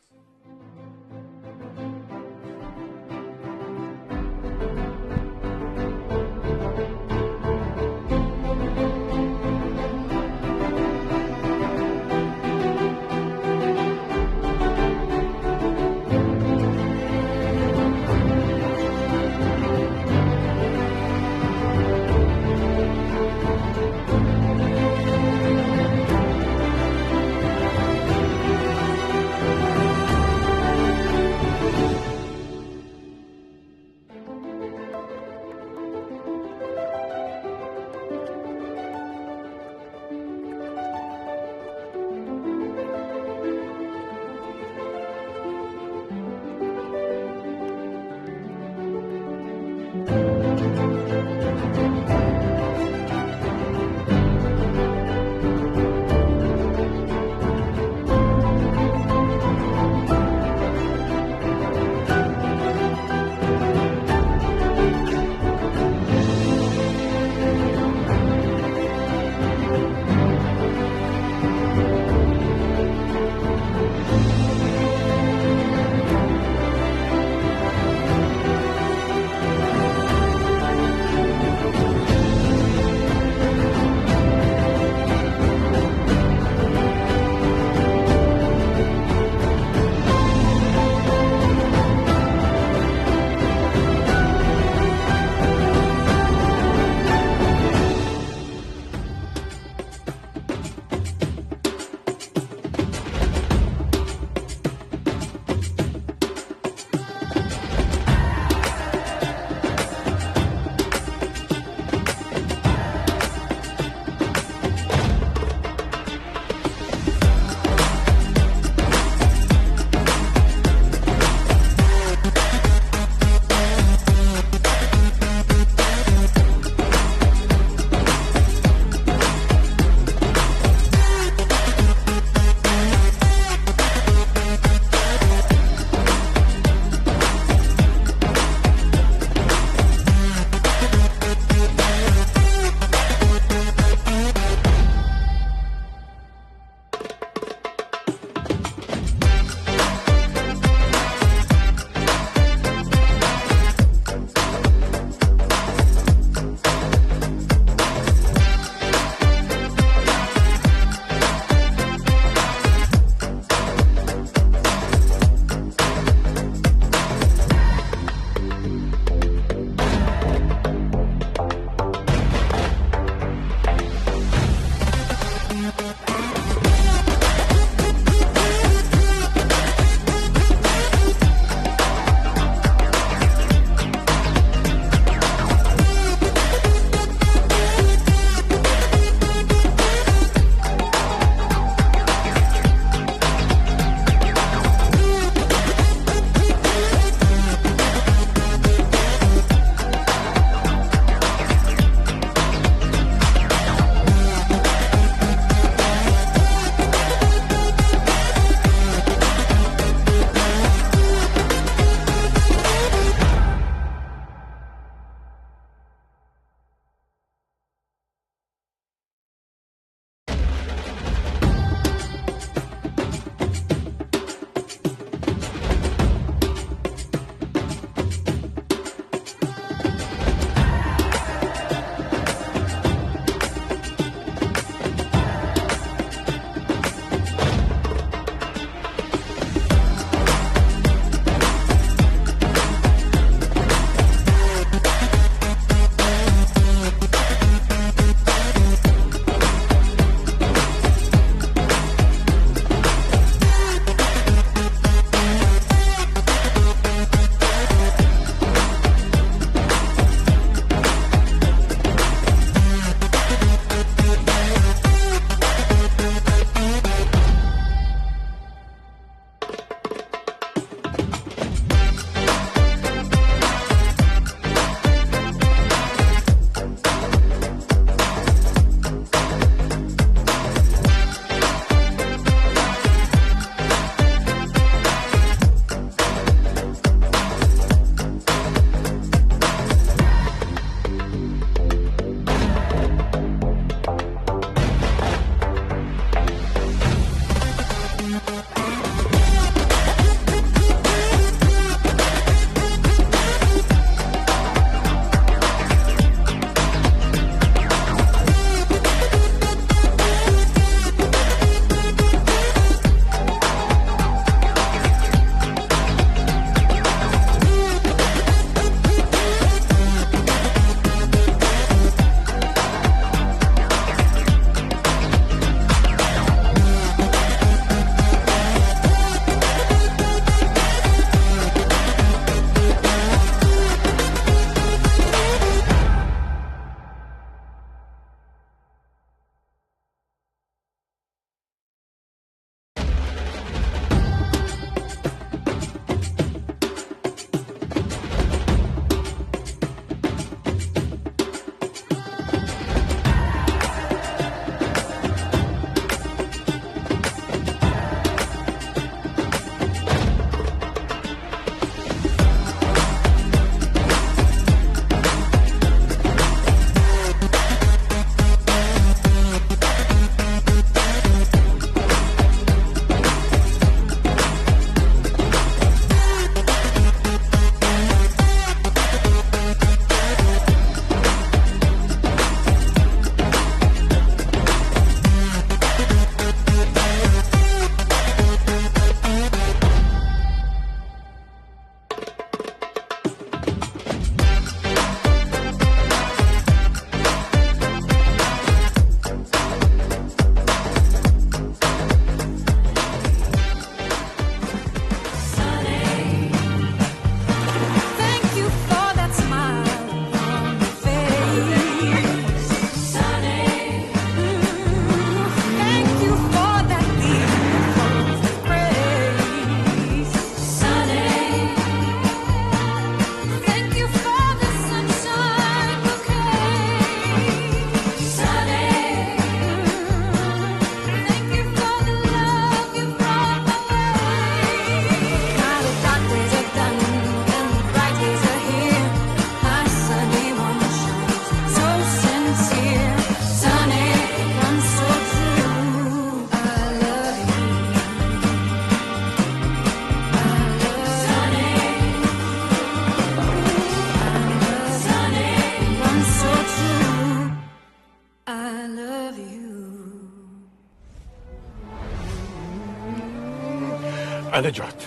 أنا جعت.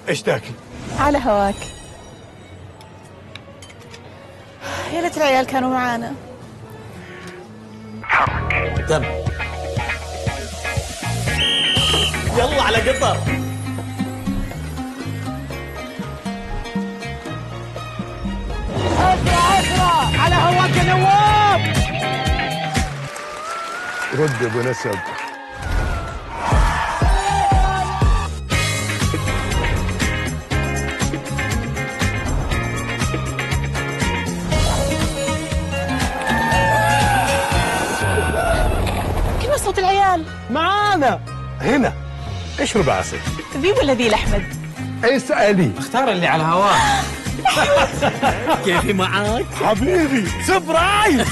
إيش تاكل؟ على هواك. يا ليت العيال كانوا معانا. تم. يلا على قطر. اسرع اسرع على هواك يا نواف. رد يا ابو نسب. كنا صوت العيال. معانا هنا. اشرب عسل. ذي ولا ذي احمد؟ اسألي. اختار اللي على هواه. كيفي معاك؟ حبيبي سبرايز.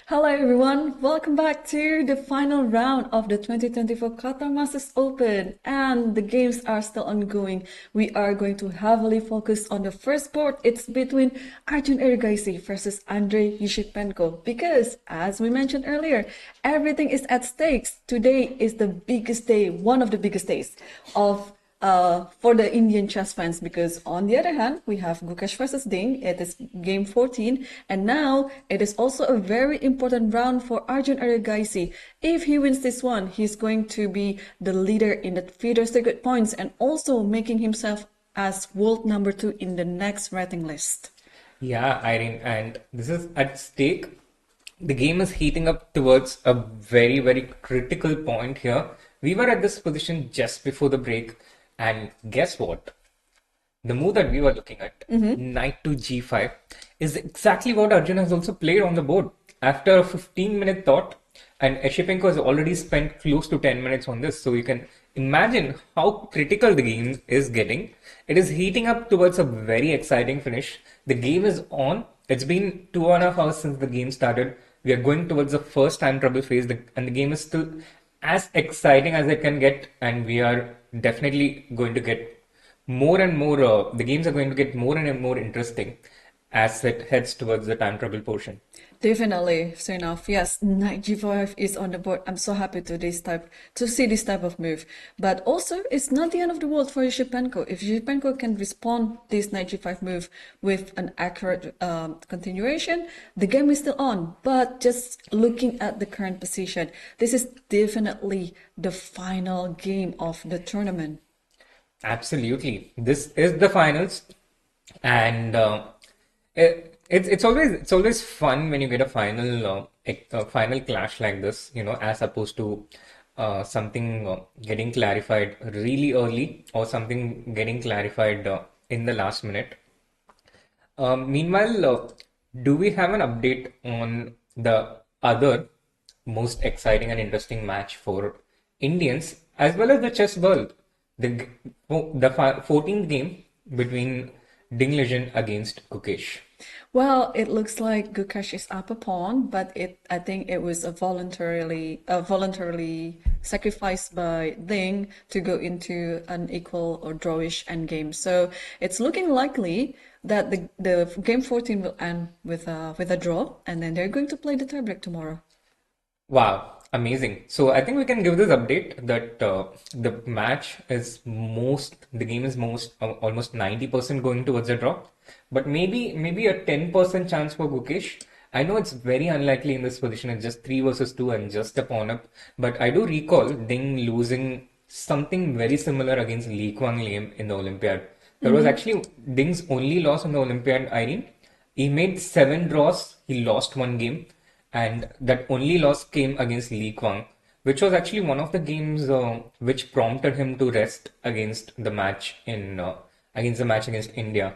Hello everyone, welcome back to the final round of the 2024 Qatar Masters Open, and the games are still ongoing. We are going to heavily focus on the first board. It's between Arjun Erigaisi versus Andrei Esipenko because, as we mentioned earlier, everything is at stakes. Today is the biggest day, one of the biggest days of for the Indian chess fans, because on the other hand, we have Gukesh versus Ding. It is game 14, and now it is also a very important round for Arjun Erigaisi. If he wins this one, he's going to be the leader in the FIDE circuit points and also making himself as world number 2 in the next rating list. Yeah, Irene, and this is at stake. The game is heating up towards a very, very critical point here. We were at this position just before the break. And guess what? The move that we were looking at, knight to g5, is exactly what Arjun has also played on the board. After a 15-minute thought, and Esipenko has already spent close to 10 minutes on this. So you can imagine how critical the game is getting. It is heating up towards a very exciting finish. The game is on. It's been 2.5 hours since the game started. We are going towards the first time trouble phase, and the game is still as exciting as it can get, and we are definitely going to get more and more, the games are going to get more and more interesting as it heads towards the time trouble portion. Definitely, Srinath. Yes, knight g5 is on the board. I'm so happy to see this type of move. But also, it's not the end of the world for Esipenko. If Esipenko can respond this knight g5 move with an accurate continuation, the game is still on. But just looking at the current position, this is definitely the final game of the tournament. Absolutely, this is the finals, and it's always fun when you get a final clash like this, as opposed to something getting clarified really early or something getting clarified in the last minute. Meanwhile, do we have an update on the other most exciting and interesting match for Indians as well as the chess world? the 14th game between Ding Liren against Gukesh. Well, it looks like Gukesh is up a pawn, but I think it was a voluntarily sacrificed by Ding to go into an equal or drawish endgame. So it's looking likely that the game 14 will end with a draw, and then they're going to play the tiebreak tomorrow. Wow, amazing. So I think we can give this update that the game is almost 90% going towards a draw, but maybe a 10% chance for Gukesh. I know it's very unlikely in this position. It's just 3 versus 2 and just a pawn up. But I do recall Ding losing something very similar against Lee Kwang Lim in the Olympiad. That was actually Ding's only loss in the Olympiad, Irene. He made 7 draws. He lost 1 game. And that only loss came against Lee Kwang, which was actually one of the games which prompted him to rest against the match against India,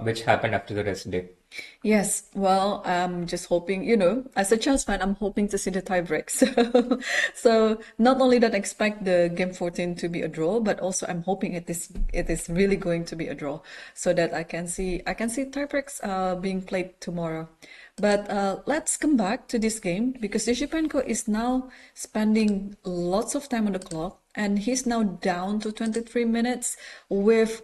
which happened after the rest day. Yes, well, I'm just hoping, as a chess fan, I'm hoping to see the tiebreak. So not only that I expect the game 14 to be a draw, but also I'm hoping it is really going to be a draw, so that I can see tiebreaks being played tomorrow. But let's come back to this game, because Esipenko is now spending lots of time on the clock, and he's now down to 23 minutes with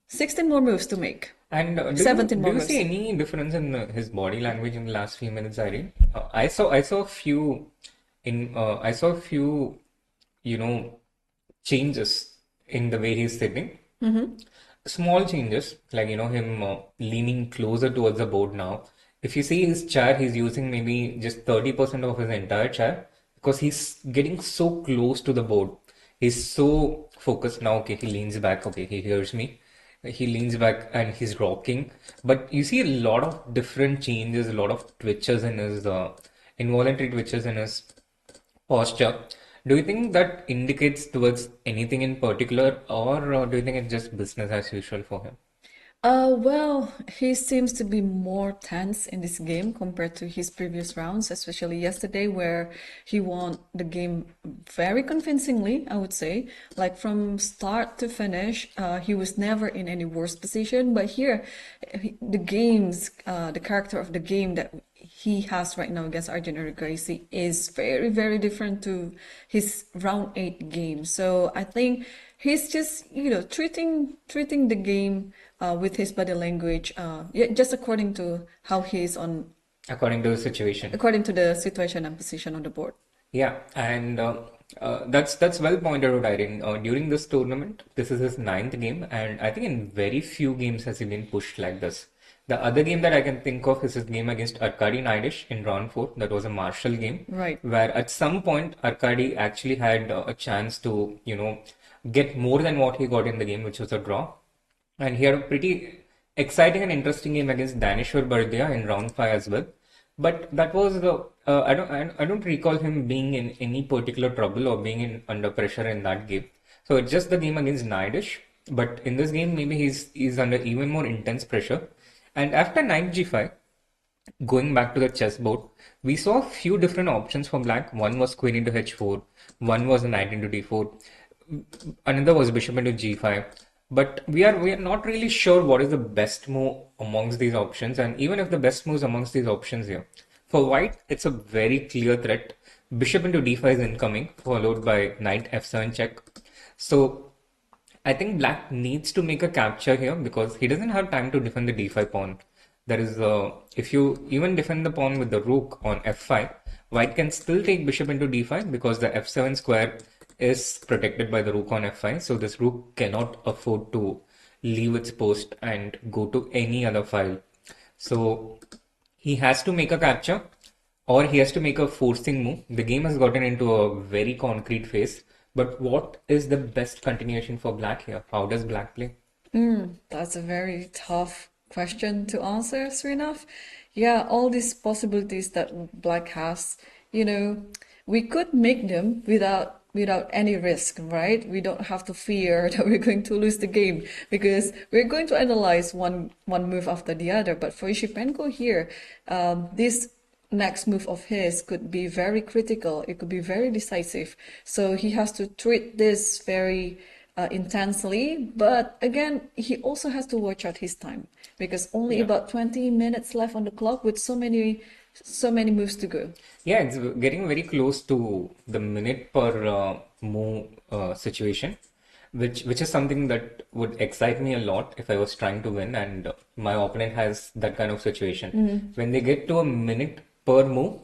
16 more moves to make. And do 17 you more see moves. any difference in his body language in the last few minutes, Irene? I saw a few changes in the way he's sitting. Small changes, like him leaning closer towards the board now. If you see his chair, he's using maybe just 30% of his entire chair, because he's getting so close to the board. He's so focused now. Okay, he leans back. Okay, he hears me. He leans back and he's rocking. But you see a lot of different changes, a lot of twitches in his involuntary twitches in his posture. Do you think that indicates towards anything in particular, or do you think it's just business as usual for him? Well, he seems to be more tense in this game compared to his previous rounds, especially yesterday, where he won the game very convincingly, I would say. Like from start to finish, he was never in any worse position. But here, the character of the game that he has right now against Arjun Erigaisi is very, very different to his round 8 game. So I think he's just, treating the game with his body language, just according to how he's on, According to the situation. according to the situation and position on the board. Yeah, and that's well pointed out, Irene. During this tournament, this is his 9th game, and I think in very few games has he been pushed like this. The other game that I can think of is his game against Arkady Naidish in round 4. That was a martial game, Right. where at some point Arkady actually had a chance to, get more than what he got in the game, which was a draw. And he had a pretty exciting and interesting game against Daneshwar Bardia in round 5 as well. But that was I don't recall him being in any particular trouble or being under pressure in that game. So it's just the game against Naidish. But in this game, maybe he's under even more intense pressure. And after knight g5, going back to the chessboard, we saw a few different options for black. One was queen into h4, one was knight into d4, another was bishop into g5. But we are not really sure what is the best move amongst these options, and even if the best moves amongst these options here. For white, it's a very clear threat. Bishop into d5 is incoming, followed by knight f7 check. So I think black needs to make a capture here, because he doesn't have time to defend the d5 pawn. There is if you even defend the pawn with the rook on f5, white can still take bishop into d5 because the f7 square is protected by the rook on f5. So this rook cannot afford to leave its post and go to any other file. So he has to make a capture, or he has to make a forcing move. The game has gotten into a very concrete phase. But what is the best continuation for black here? How does black play? That's a very tough question to answer, Srinath. Yeah, all these possibilities that black has, we could make them without any risk, right? We don't have to fear that we're going to lose the game, because we're going to analyze one move after the other. But for Esipenko here, this next move of his could be very critical. It could be very decisive. So he has to treat this very intensely. But again, he also has to watch out his time because only Yeah. about 20 minutes left on the clock with so many moves to go. Yeah, it's getting very close to the minute per move situation, which is something that would excite me a lot if I was trying to win and my opponent has that kind of situation. When they get to a minute per move,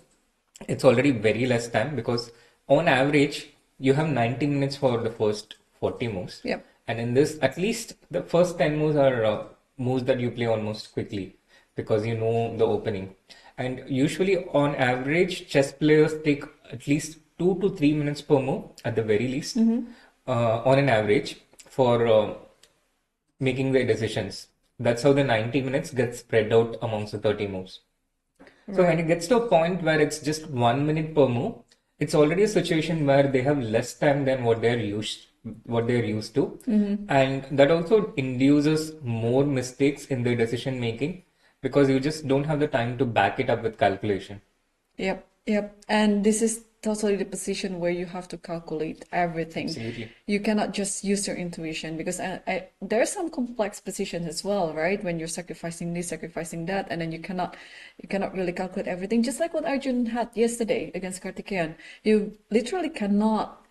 it's already very less time because on average you have 90 minutes for the first 40 moves. Yep. And in this, at least the first 10 moves are moves that you play almost quickly because you know the opening. And usually, on average, chess players take at least 2 to 3 minutes per move at the very least, on an average, for making their decisions. That's how the 90 minutes get spread out amongst the 30 moves. So when it gets to a point where it's just 1 minute per move, it's already a situation where they have less time than what they're used to, and that also induces more mistakes in their decision making because you just don't have the time to back it up with calculation. Yep, yep. And this is totally the position where you have to calculate everything. Absolutely. You cannot just use your intuition because there are some complex positions as well, right? When you're sacrificing this, sacrificing that, and then you cannot really calculate everything. Just like what Arjun had yesterday against Kartikeyan. You literally cannot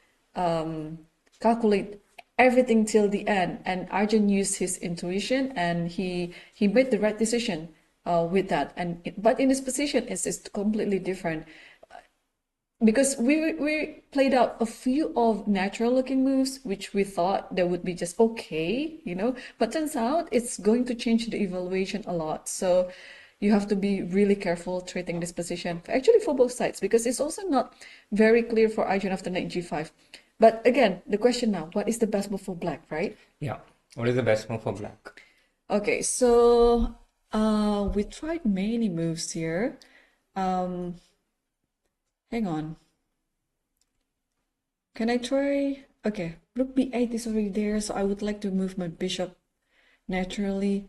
calculate everything till the end. And Arjun used his intuition and he made the right decision with that. But in his position, it's completely different. Because we played out a few of natural looking moves, which we thought that would be just okay, but turns out it's going to change the evaluation a lot. So you have to be really careful treating this position, actually for both sides, because it's also not very clear for Arjun after knight g5. But again, the question now, what is the best move for black, right? Yeah. What is the best move for black? Okay, so we tried many moves here. Hang on. Can I try? Okay, rook b8 is already there, so I would like to move my bishop naturally.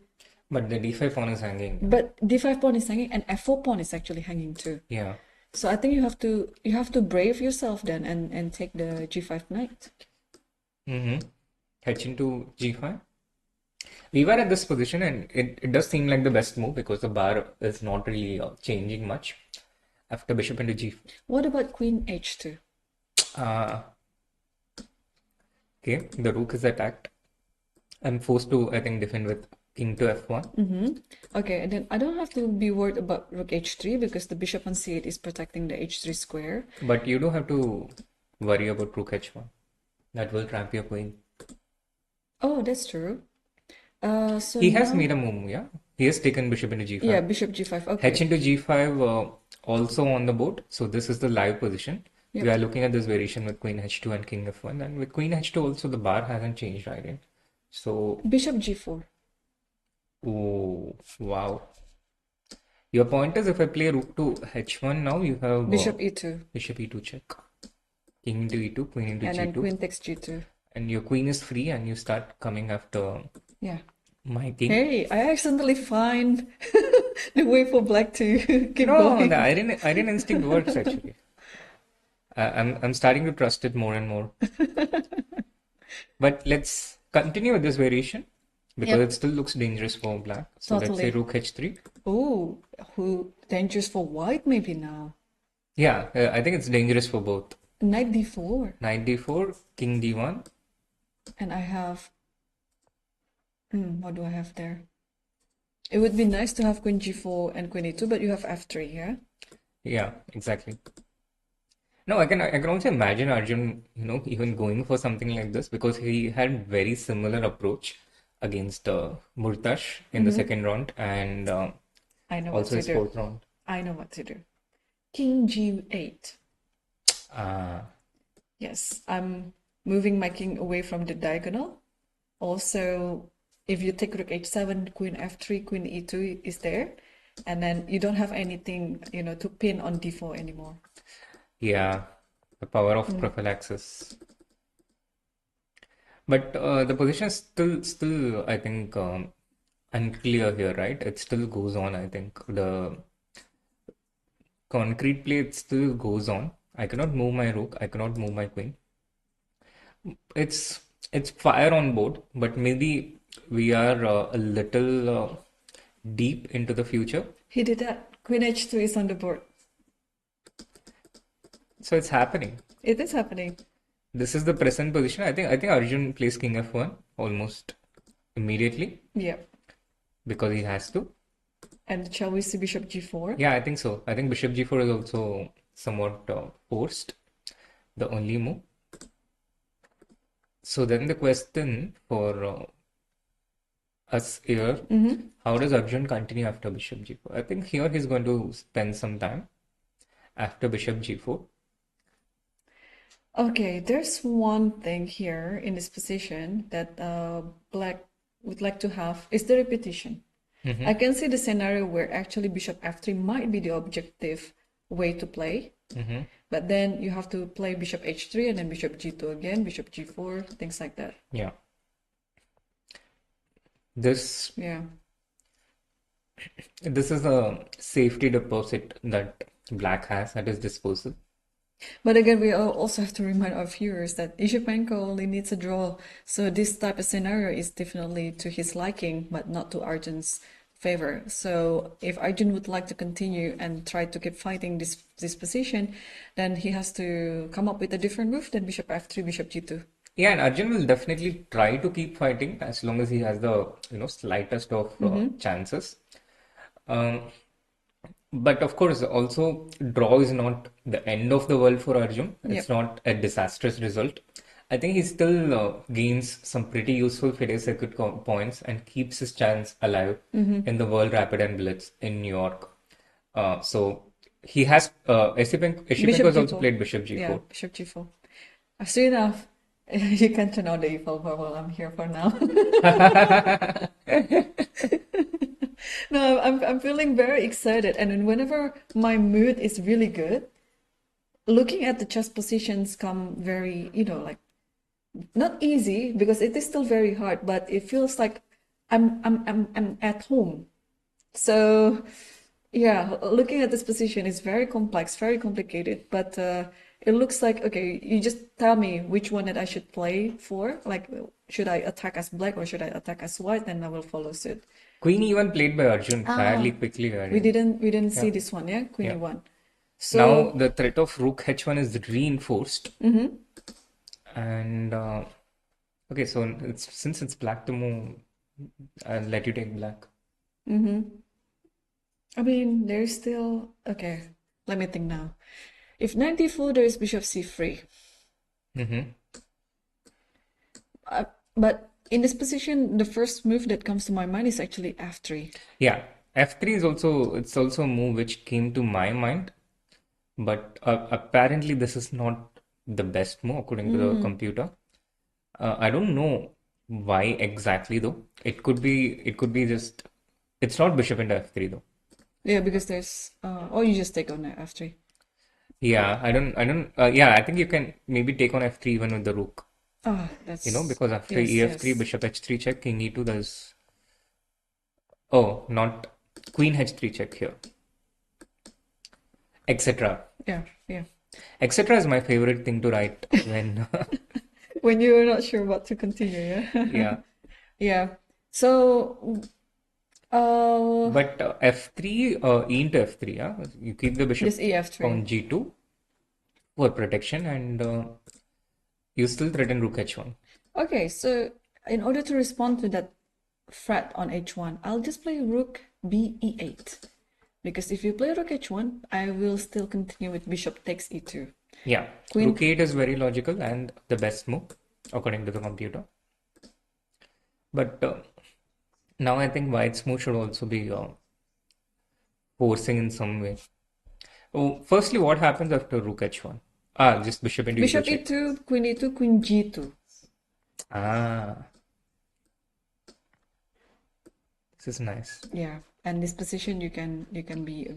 But the d5 pawn is hanging. But d5 pawn is hanging, and f4 pawn is actually hanging too. Yeah. So I think you have to brave yourself then and take the g5 knight. H into g5. We were at this position, and it does seem like the best move because the bar is not really changing much after bishop into g5. What about queen h2? Okay, the rook is attacked. I'm forced to, I think, defend with king to f1. Okay, and then I don't have to be worried about rook h3 because the bishop on c8 is protecting the h3 square. But you do have to worry about rook h1. That will trap your queen. Oh, that's true. So He has now- made a move, yeah? He has taken bishop into g5. Yeah, bishop g5. Okay. H into g5 also on the board. So this is the live position. Yep. We are looking at this variation with queen h2 and king f1. And with queen h2 also the bar hasn't changed, right? So, Bishop g4. oh, wow. Your point is if I play rook to h1 now, you have Bishop e2. bishop e2 check. King into e2, queen into And then g2. queen takes g2. And your queen is free and you start coming after Yeah. my king. Hey, I accidentally find the way for black to keep No, going. the Irene instinct works actually. I'm starting to trust it more and more. But let's continue with this variation because Yep. it still looks dangerous for black. So let's Totally. say rook h3. Oh, who dangerous for white maybe now. Yeah, I think it's dangerous for both. Knight d4. Knight d4, king d1. And I have... what do I have there? It would be nice to have queen g4 and queen e2, but you have f3, yeah? Yeah, exactly. No, I can also imagine Arjun, even going for something like this because he had very similar approach against Murtash in the second round and I know what also to his do. fourth round. I know what to do. King g8. Yes, I'm moving my king away from the diagonal. Also, if you take rook h7, queen f3, queen e2 is there. And then you don't have anything, to pin on d4 anymore. Yeah, the power of prophylaxis. But the position is still, I think, unclear here, right? It still goes on, I think. The concrete play it still goes on. I cannot move my rook. I cannot move my queen. It's it's fire on board, but maybe we are a little deep into the future. He did that. Queen h2 is on the board. So it's happening. It is happening. This is the present position. I think Arjun plays king f1 almost immediately Yeah. because he has to. And shall we see bishop g4? Yeah, I think so. I think bishop g4 is also somewhat forced, the only move. So then the question for us here, how does Arjun continue after bishop g4? I think here he's going to spend some time after bishop g4. Okay, there's one thing here in this position that black would like to have is the repetition. I can see the scenario where actually bishop f3 might be the objective way to play. But then you have to play bishop h3 and then bishop g2 again, bishop g4, things like that. Yeah. This Yeah. this is a safety deposit that black has at his disposal. But again, we also have to remind our viewers that Esipenko only needs a draw. So this type of scenario is definitely to his liking, but not to Arjun's favor. So if Arjun would like to continue and try to keep fighting this position, then he has to come up with a different move than bishop f3, bishop g2. Yeah, and Arjun will definitely try to keep fighting as long as he has the slightest of chances. But of course, also draw is not the end of the world for Arjun. It's not a disastrous result. I think he still gains some pretty useful FIDE circuit points and keeps his chance alive in the World Rapid and Blitz in New York. So he has Esipenko has also played bishop g4. Yeah, bishop g4. Srinath, you can turn on the e-file while I'm here for now. No, I'm feeling very excited, and then whenever my mood is really good, looking at the chess positions come very, like not easy because it is still very hard, but it feels like I'm at home. So yeah, looking at this position is very complex, very complicated, but it looks like, okay, you just tell me which one that I should play for. Like, should I attack as black or should I attack as white? Then I will follow suit. Queen e1 played by Arjun fairly quickly. We didn't see this one, yeah? Queen e1. So now the threat of rook h1 is reinforced. And okay, so since it's black to move, I'll let you take black. I mean, there's still, okay, let me think now. If knight d4, there is bishop c3. But in this position, the first move that comes to my mind is actually f3. Yeah, f3 is also a move which came to my mind, but apparently this is not the best move according to the computer. I don't know why exactly though. It could be just it's not bishop into f3 though. Yeah, because there's or you just take on f3. Yeah, I think you can maybe take on f3 even with the rook. Oh, that's because after yes, ef3, bishop h3 check, king e2, there's not queen h3 check here, etc. Yeah. Etc. is my favorite thing to write when when you're not sure what to continue, yeah. yeah. Yeah. So But f3, e into f3, yeah, you keep the bishop just ef3 on g2 for protection, and you still threaten rook h1. Okay, so in order to respond to that threat on h1, I'll just play rook b e8. Because if you play rook h1, I will still continue with bishop takes e2. Yeah, rook e8 is very logical and the best move according to the computer. But now I think white's move should also be forcing in some way. Oh, firstly, what happens after rook h1? Just bishop into Bishop e2 check. e2, queen g2. This is nice. Yeah, and this position you can be,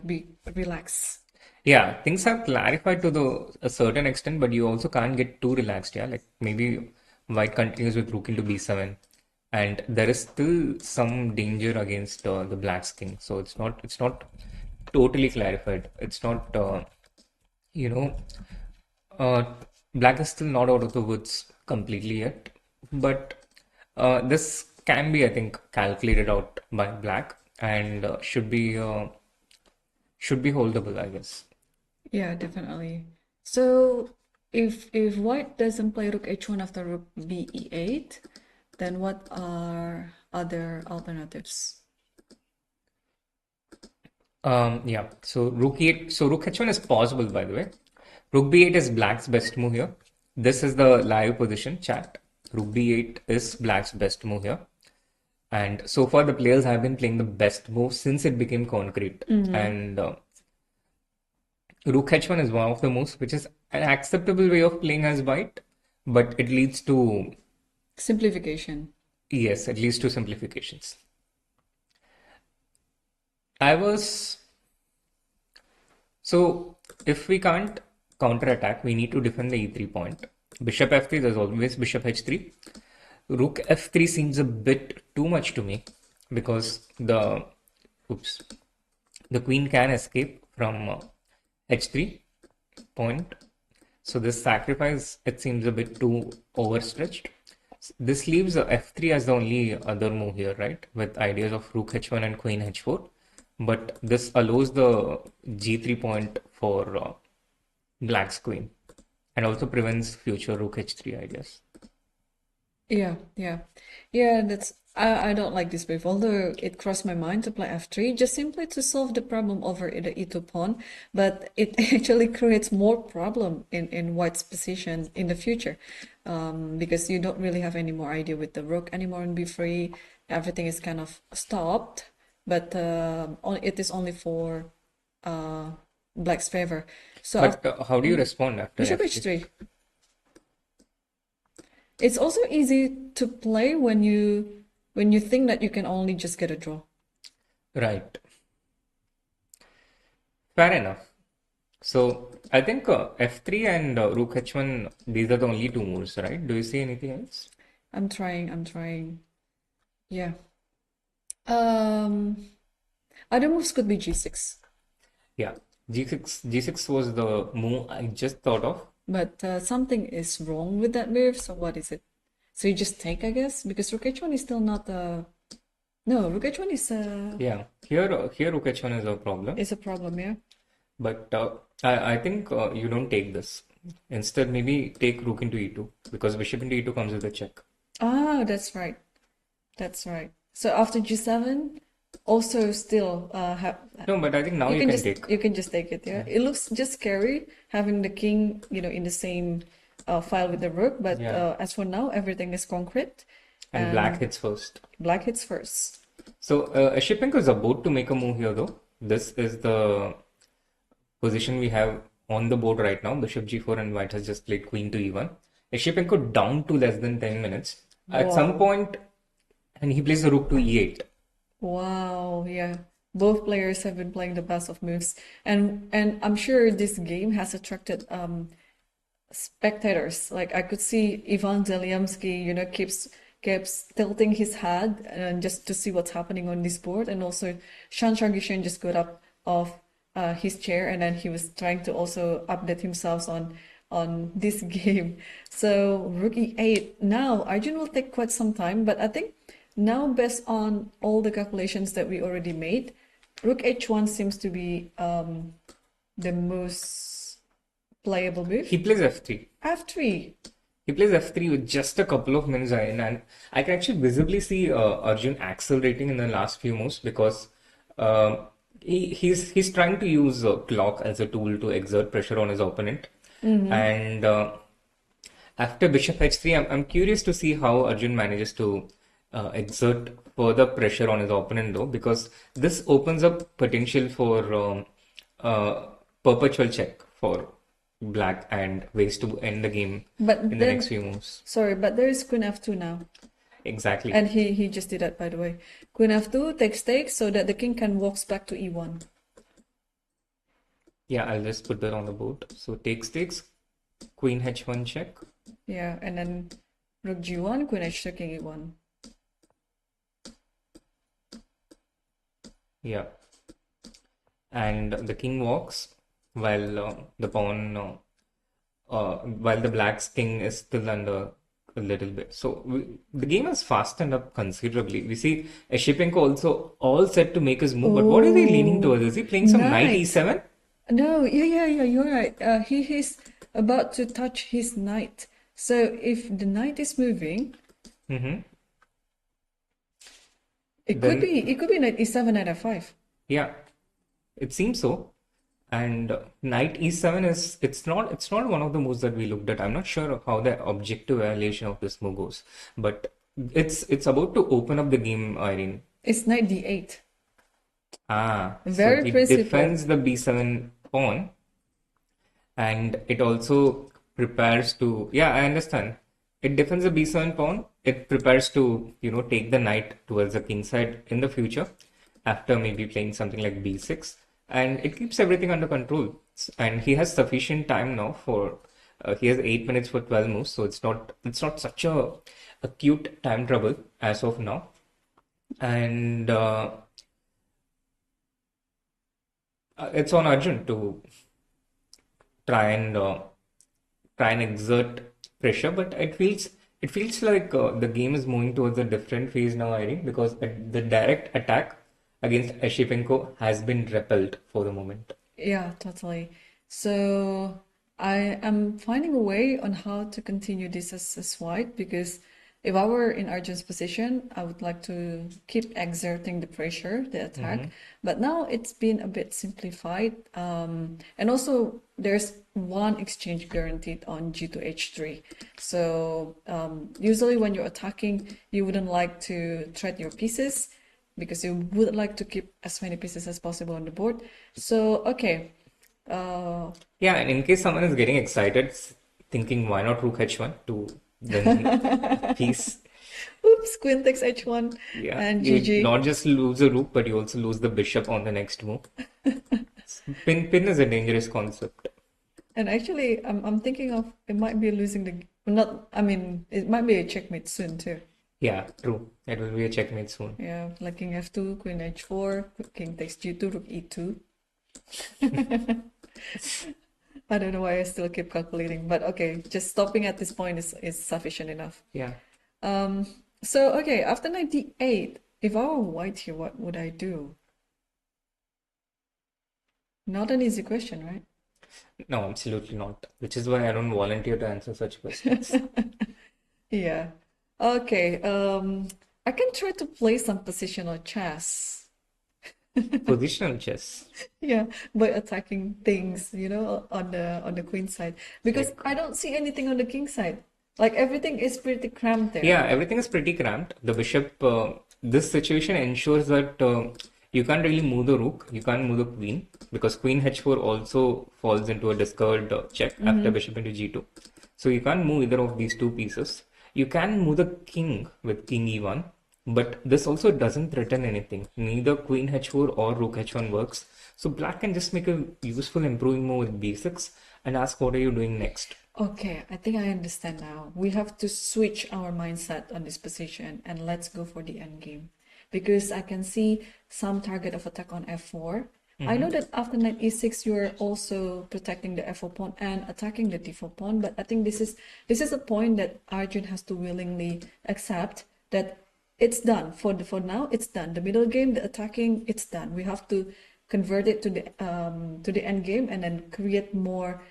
be relaxed. Yeah, things have clarified to a certain extent, but you also can't get too relaxed. Yeah, like maybe white continues with rook into b7, and there is still some danger against the black's king. So it's not totally clarified. It's not, you know, uh, black is still not out of the woods completely yet, but this can be, I think, calculated out by black and should be holdable, I guess. Yeah, definitely. So if white doesn't play rook h1 after rook b e8, then what are other alternatives? Yeah, so rook e8, so rook h1 is possible, by the way. Rook b8 is black's best move here. This is the live position chat. Rook b8 is black's best move here. And so far, the players have been playing the best move since it became concrete. And Rook h1 is one of the moves, which is an acceptable way of playing as white, but it leads to, Simplification. yes, it leads to simplifications. I was, so if we can't counterattack, we need to defend the e3 point. Bishop f3, there's always bishop h3. Rook f3 seems a bit too much to me because the queen can escape from h3 point. So this sacrifice, it seems a bit too overstretched. This leaves f3 as the only other move here, right? With ideas of rook h1 and queen h4. But this allows the g3 point for black's queen and also prevents future rook h3 ideas. Yeah, yeah. Yeah, that's I don't like this move, although it crossed my mind to play f3 just simply to solve the problem over the e2 pawn, but it actually creates more problem in white's position in the future, because you don't really have any more idea with the rook anymore in b3. Everything is kind of stopped, but it is only for black's favor. So But how do you respond after bishop f3? h3. It's also easy to play when you think that you can only just get a draw. Right. Fair enough. So I think f3 and rook h1, these are the only two moves, right? Do you see anything else? I'm trying. Yeah. Other moves could be g6, Yeah. G6 was the move I just thought of. but something is wrong with that move. So what is it? So you just take, I guess, because rook h1 is still not no, rook h1 is Yeah. Here rook h1 is a problem. is a problem, yeah. But I think you don't take this. Instead, maybe take rook into e2 because bishop into e2 comes with a check. Ah, that's right. That's right. So after g7, also still have No, but I think now you can take. you can just take it, yeah. It looks just scary having the king, in the same file with the rook, but Yeah. as for now, everything is concrete. And black hits first. Black hits first. So Esipenko is about to make a move here, though. This is the position we have on the board right now. Bishop g4 and white has just played queen to e1. Esipenko down to less than 10 minutes. At some point, and he plays the rook to e8. Wow, yeah. Both players have been playing the best of moves, and I'm sure this game has attracted spectators. Like I could see Ivan Zeliamsky, keeps tilting his head and just to see what's happening on this board, and also Shan Shargishan just got up off his chair, and then he was trying to also update himself on this game. So rook e8. Now Arjun will take quite some time, but I think now based on all the calculations that we already made, rook h1 seems to be the most playable move. He plays f3. f3. He plays f3 with just a couple of minutes in, and I can actually visibly see Arjun accelerating in the last few moves because he's trying to use clock as a tool to exert pressure on his opponent. And after bishop h3, I'm curious to see how Arjun manages to exert further pressure on his opponent, though, because this opens up potential for perpetual check for black and ways to end the game in the next few moves. Sorry, but there is queen f2 now. Exactly. And he just did that, by the way. Queen f2 takes so that the king can walk back to e1. Yeah, I'll just put that on the board. So takes, queen h1 check. Yeah, and then rook g1, queen h2, king e1. Yeah. and the king walks while while the black's king is still under a little bit. So the game has fastened up considerably. We see Esipenko also all set to make his move, but what is he leaning towards? Is he playing some knight Knight. e7? No, yeah, you're right. He is about to touch his knight. So if the knight is moving, Mm-hmm. it Then could be knight e7, knight f5. yeah, it seems so. And knight e7 is it's not one of the moves that we looked at. I'm not sure of how the objective evaluation of this move goes, but it's about to open up the game, Irene. It's knight d8. So Very it principled. defends the b7 pawn, and it also prepares to, yeah, I understand. It defends the b7 pawn. It prepares to, take the knight towards the king side in the future after maybe playing something like b6, and it keeps everything under control. And he has sufficient time now for he has 8 minutes for 12 moves, so it's not such a acute time trouble as of now. And it's on Arjun to try and exert pressure, but it feels like the game is moving towards a different phase now, Irene, because the direct attack against Esipenko has been repelled for the moment. Yeah, totally. So I am finding a way on how to continue this as white, because if I were in Arjun's position, I would like to keep exerting the pressure, the attack. But now it's been a bit simplified. And also there's one exchange guaranteed on g to h3. So usually when you're attacking, you wouldn't like to thread your pieces because you would like to keep as many pieces as possible on the board. So, okay. Yeah, and in case someone is getting excited, thinking why not rook h1 to win piece. Oops, queen takes h1 Yeah, and you GG. not just lose a rook, but you also lose the bishop on the next move. Pin is a dangerous concept. And actually, I'm thinking of it might be losing the not. I mean, it might be a checkmate soon too. Yeah, true. It will be a checkmate soon. Yeah, like king f2, queen h4, king takes g2, rook e2. I don't know why I still keep calculating, but okay, just stopping at this point is sufficient enough. Yeah. So okay, after knight d8, if I were white here, what would I do? Not an easy question, right? No, absolutely not. Which is why I don't volunteer to answer such questions. Yeah. Okay. I can try to play some positional chess. Positional chess. Yeah, by attacking things, on the queen side. Because I don't see anything on the king side. Like everything is pretty cramped there. Yeah, everything is pretty cramped. The bishop, this situation ensures that you can't really move the rook, you can't move the queen, because queen h4 also falls into a discovered check after bishop into g2. So you can't move either of these two pieces. You can move the king with king e1, but this also doesn't threaten anything. Neither queen h4 or rook h1 works. So black can just make a useful improving move with b6 and ask, what are you doing next? Okay, I think I understand now. We have to switch our mindset on this position and let's go for the endgame. Because I can see some target of attack on f4. I know that after knight e6, you're also protecting the f4 pawn and attacking the d4 pawn, but I think this is a point that Arjun has to willingly accept that it's done. For now, it's done. The middle game, the attacking, it's done. We have to convert it to the end game and then create more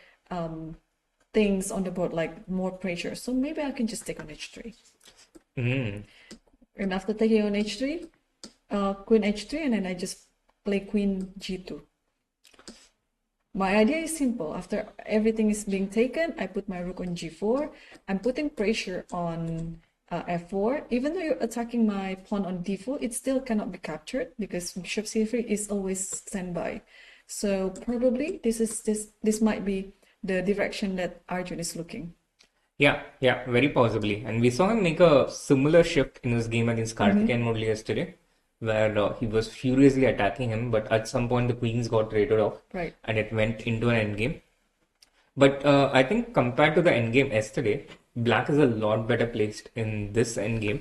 things on the board, like more pressure. So maybe I can just take on h3. And after taking on h3, queen h3, and then I just play queen g2. My idea is simple. After everything is being taken, I put my rook on g4. I'm putting pressure on f4. Even though you're attacking my pawn on d4, it still cannot be captured because bishop c3 is always standby. So probably this might be the direction that Arjun is looking. Yeah, very possibly. And we saw him make a similar shift in his game against Karthikeyan Murali yesterday, where he was furiously attacking him, but at some point the queens got traded off, Right. and it went into an endgame. But I think compared to the endgame yesterday, black is a lot better placed in this endgame.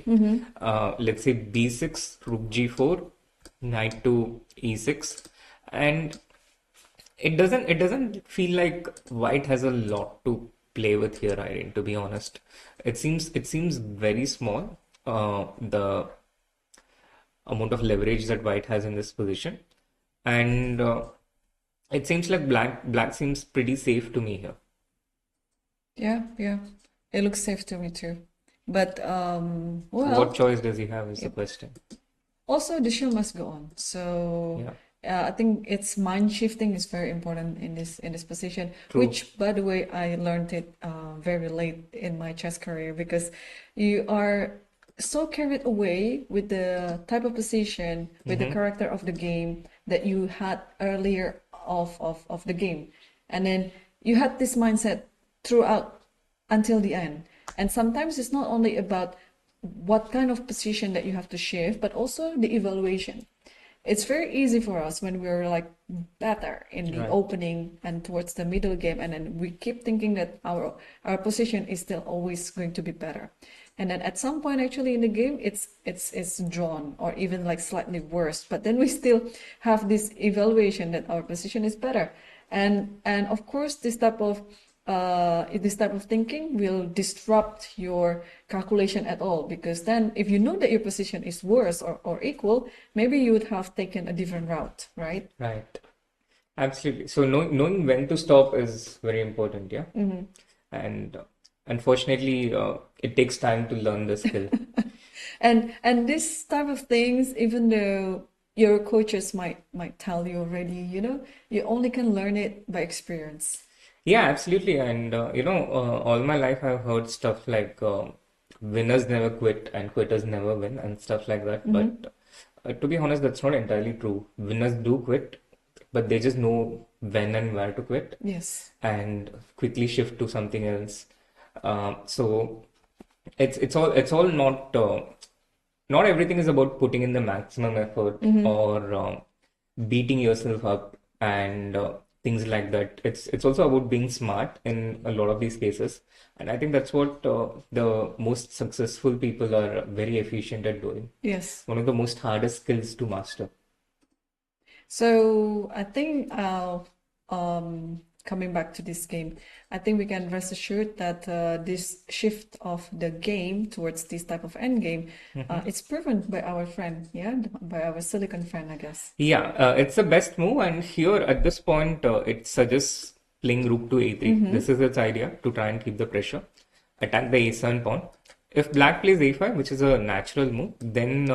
Let's say b6, rook g4, knight to e6, and it doesn't feel like white has a lot to play with here, Irene, to be honest. It seems very small, the amount of leverage that white has in this position. And it seems like black seems pretty safe to me here. Yeah, yeah. It looks safe to me too. But What choice does he have is the question. also the show must go on. So Yeah. I think it's mind shifting is very important in this position. True. Which, by the way, I learned it very late in my chess career because you are so carried away with the type of position, with the character of the game that you had earlier of the game, and then you had this mindset throughout until the end. And sometimes it's not only about what kind of position that you have to shift, but also the evaluation. It's very easy for us when we're like better in the Right. opening and towards the middle game, and then we keep thinking that our position is still always going to be better. And then at some point actually in the game it's drawn or even like slightly worse. But then we still have this evaluation that our position is better. And of course this type of thinking will disrupt your calculation at all, because then if you know that your position is worse or equal, maybe you would have taken a different route, right? Right. Absolutely. So knowing when to stop is very important, yeah. And unfortunately, it takes time to learn the skill. And this type of things, even though your coaches might tell you already, you only can learn it by experience. Yeah, absolutely. And all my life I've heard stuff like winners never quit and quitters never win and stuff like that. But to be honest, that's not entirely true. Winners do quit, but they just know when and where to quit Yes. and quickly shift to something else. So it's all not everything is about putting in the maximum effort or beating yourself up and things like that. It's also about being smart in a lot of these cases, and I think that's what the most successful people are very efficient at doing. Yes. One of the most hardest skills to master. So I think coming back to this game, I think we can rest assured that this shift of the game towards this type of end game, it's proven by our friend, by our silicon friend, I guess. Yeah, it's the best move, and here at this point, it suggests playing rook to a3. This is its idea to try and keep the pressure, attack the a7 pawn. If black plays a5, which is a natural move, then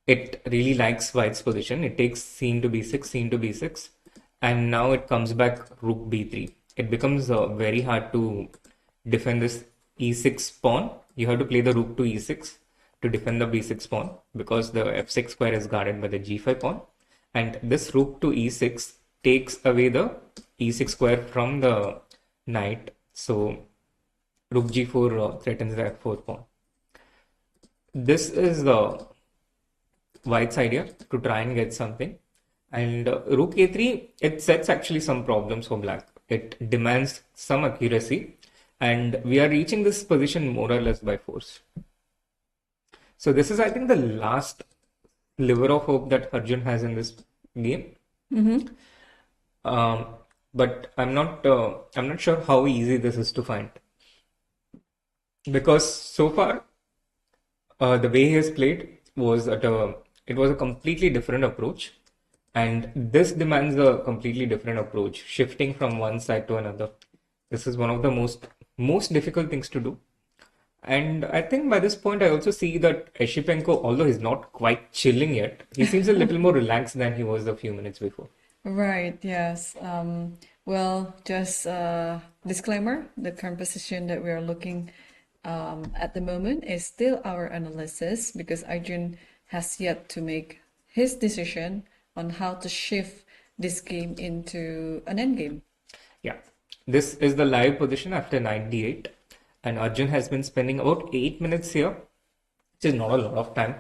it really likes white's position. It takes c into b6, c into b6, and now it comes back rook b3. It becomes very hard to defend this e6 pawn. You have to play the rook to e6 to defend the b6 pawn because the f6 square is guarded by the g5 pawn. And this rook to e6 takes away the e6 square from the knight. So rook g4 threatens the f4 pawn. This is the white's idea to try and get something. And rook a3, it sets actually some problems for black. It demands some accuracy, and we are reaching this position more or less by force. So this is, I think, the last sliver of hope that Arjun has in this game. But I'm not sure how easy this is to find, because so far the way he has played was it was a completely different approach. And this demands a completely different approach, shifting from one side to another. This is one of the most difficult things to do. And I think by this point, I also see that Esipenko, although he's not quite chilling yet, he seems a little more relaxed than he was a few minutes before. Right, yes. Well, just disclaimer, the current position that we are looking at the moment is still our analysis, because Arjun has yet to make his decision on how to shift this game into an endgame. Yeah, this is the live position after knight d8, and Arjun has been spending about 8 minutes here, which is not a lot of time,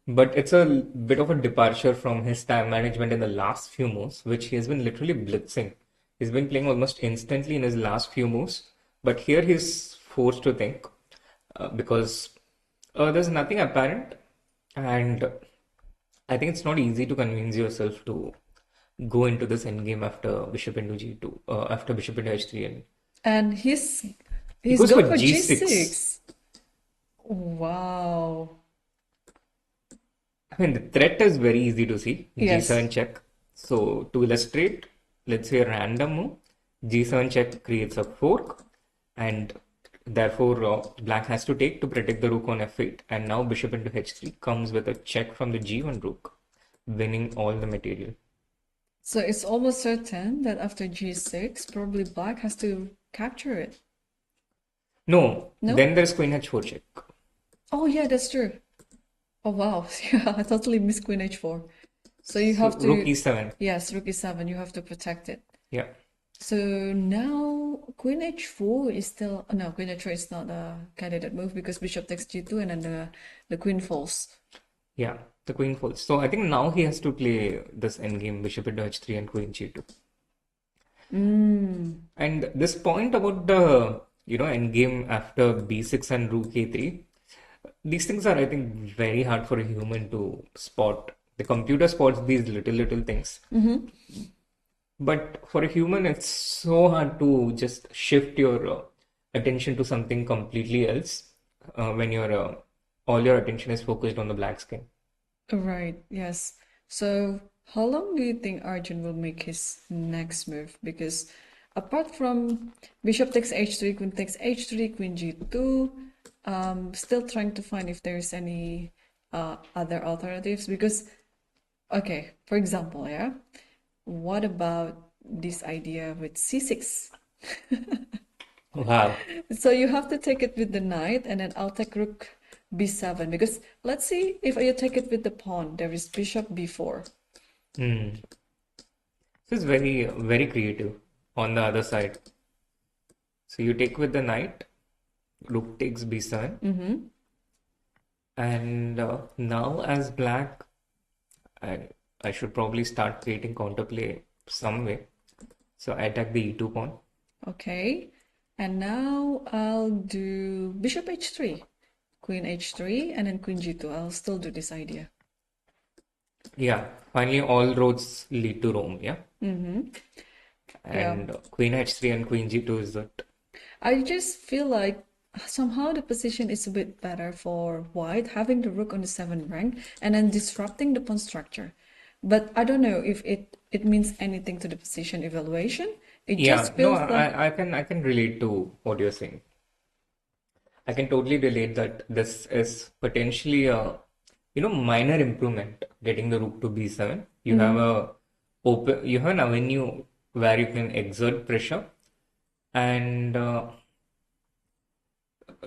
but it's a bit of a departure from his time management in the last few moves, which he has been literally blitzing. He's been playing almost instantly in his last few moves, but here he's forced to think because there's nothing apparent, and I think it's not easy to convince yourself to go into this endgame after bishop into g2, after bishop into h3, And he's goes go for for g6. g6. Wow. I mean, the threat is very easy to see. Yes. G7 check. So to illustrate, let's say a random move, G7 check creates a fork, and therefore black has to take to protect the rook on f8. And now bishop into h3 comes with a check from the g1 rook, winning all the material. So it's almost certain that after g6, probably black has to capture it. No, No? then there's queen h4 check. Oh yeah, that's true. Oh wow, yeah, I totally missed queen h4. So you have to, Rook e7. yes, rook e7, you have to protect it. Yeah. So now queen h4 is still, no, queen h4 is not a candidate move because bishop takes g2 and then the queen falls. Yeah, the queen falls. So I think now he has to play this endgame, bishop into h3 and queen g2. And this point about the endgame after b6 and rook a3, these things are, I think, very hard for a human to spot. The computer spots these little things. But for a human, it's so hard to just shift your attention to something completely else when your all your attention is focused on the black skin. Right, yes. So how long do you think Arjun will make his next move? Because apart from bishop takes h3, queen takes h3, queen g2, still trying to find if there's any other alternatives. Because, okay, for example, yeah, what about this idea with c6? Wow. So you have to take it with the knight, and then I'll take rook b7, because let's see if you take it with the pawn, there is bishop b4. This is very creative on the other side. So you take with the knight, rook takes b7, and now as black, I should probably start creating counterplay some way. So I attack the e2 pawn. Okay, and now I'll do bishop h3, queen h3, and then queen g2. I'll still do this idea. Yeah, finally all roads lead to Rome, yeah? And queen h3 and queen g2 is that. I just feel like somehow the position is a bit better for white, having the rook on the 7th rank and then disrupting the pawn structure. But I don't know if it means anything to the position evaluation. It just feels like I can relate to what you're saying. I can totally relate that this is potentially a minor improvement, getting the rook to b7. You have an avenue where you can exert pressure, and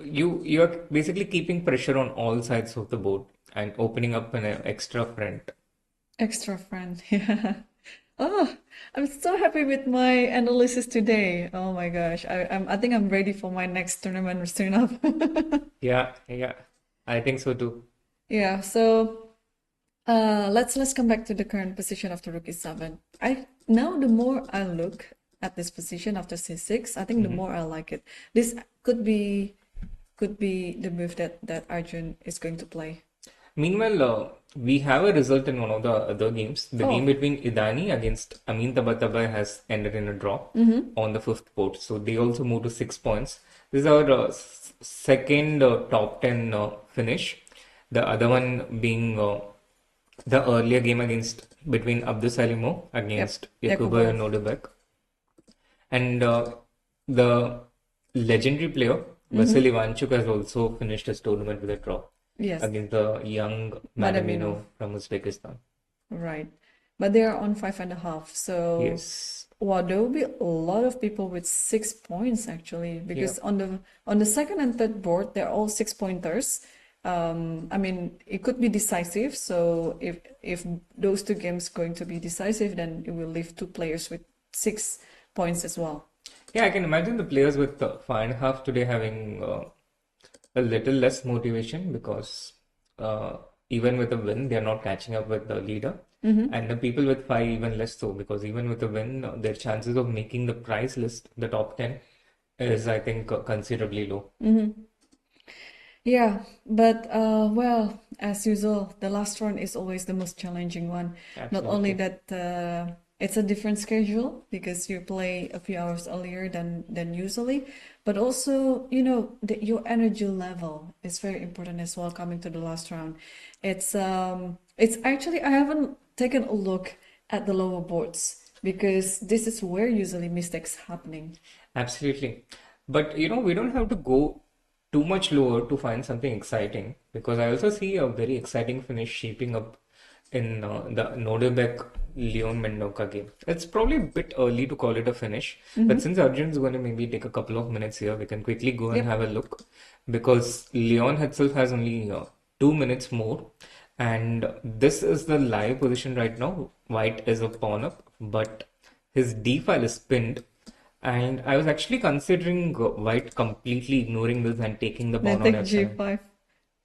you're basically keeping pressure on all sides of the board and opening up an extra front. extra friend. Yeah. Oh, I'm so happy with my analysis today. Oh my gosh. I think I'm ready for my next tournament with Srinath. Yeah, I think so too. Yeah, so let's come back to the current position of the rook e7. Now the more I look at this position after c6, I think the more I like it. This could be the move that Arjun is going to play. Meanwhile, we have a result in one of the other games. The game between Idani against Amin Tabatabai has ended in a draw on the 5th port. So they also moved to 6 points. This is our second top 10 finish. The other one being the earlier game between Abdus Salimo against Yakuba Nodirbek. And the legendary player Vasily Ivanchuk has also finished his tournament with a draw. Yes. Against the young Madamino from Uzbekistan. Right. But they are on 5.5. So Yes. wow, there will be a lot of people with 6 points actually, because on the second and third board they're all 6-pointers. I mean, it could be decisive. So if those two games going to be decisive, then it will leave 2 players with 6 points as well. Yeah, I can imagine the players with 5.5 today having a little less motivation because even with a win, they are not catching up with the leader. And the people with 5 even less so, because even with a win, their chances of making the prize list, the top 10, is, I think, considerably low. Yeah, but as usual, the last round is always the most challenging one. Not only that It's a different schedule because you play a few hours earlier than usually, but also, your energy level is very important as well coming to the last round. It's actually I haven't taken a look at the lower boards because this is where usually mistakes happening. Absolutely. But we don't have to go too much lower to find something exciting because I also see a very exciting finish shaping up in the Nodirbek Leon Mendoka game. It's probably a bit early to call it a finish, but since Arjun's going to maybe take a couple of minutes here, we can quickly go and Yep. have a look because Leon itself has only 2 minutes more. And this is the live position right now. White is a pawn up, but his d file is pinned. And I was actually considering White completely ignoring this and taking the Then pawn on take f7. G5.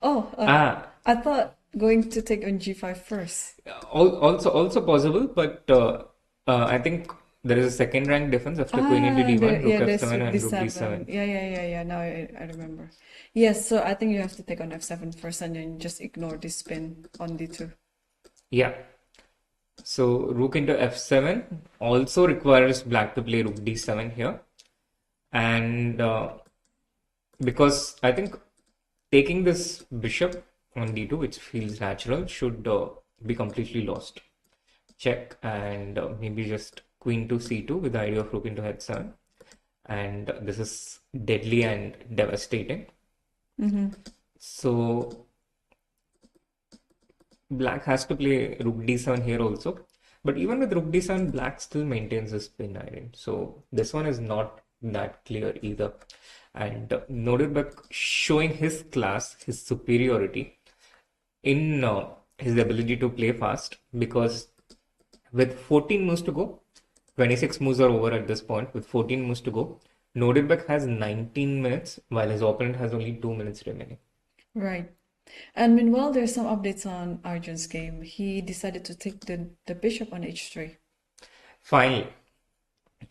Oh, Ah, I thought going to take on G5 first. also possible, but I think there is a second rank difference after queen into d1, rook There's f7, rook and rook d7. d7. Yeah. Now I remember. Yes, so I think you have to take on f7 first and then just ignore this spin on d2. Yeah. So rook into f7 also requires black to play rook d7 here. And because I think taking this bishop on d2, which feels natural, should be completely lost. Check and maybe just queen to c2 with the idea of rook into h7. And this is deadly and devastating. So black has to play rook d7 here also. But even with rook d7, black still maintains his pin, Irene. So this one is not that clear either. And Nodirbek showing his class, his superiority in his ability to play fast because with 14 moves to go, 26 moves are over at this point. With 14 moves to go, Nodirbek has 19 minutes while his opponent has only 2 minutes remaining. Right. And meanwhile, there's some updates on Arjun's game. He decided to take the bishop on h3. Finally,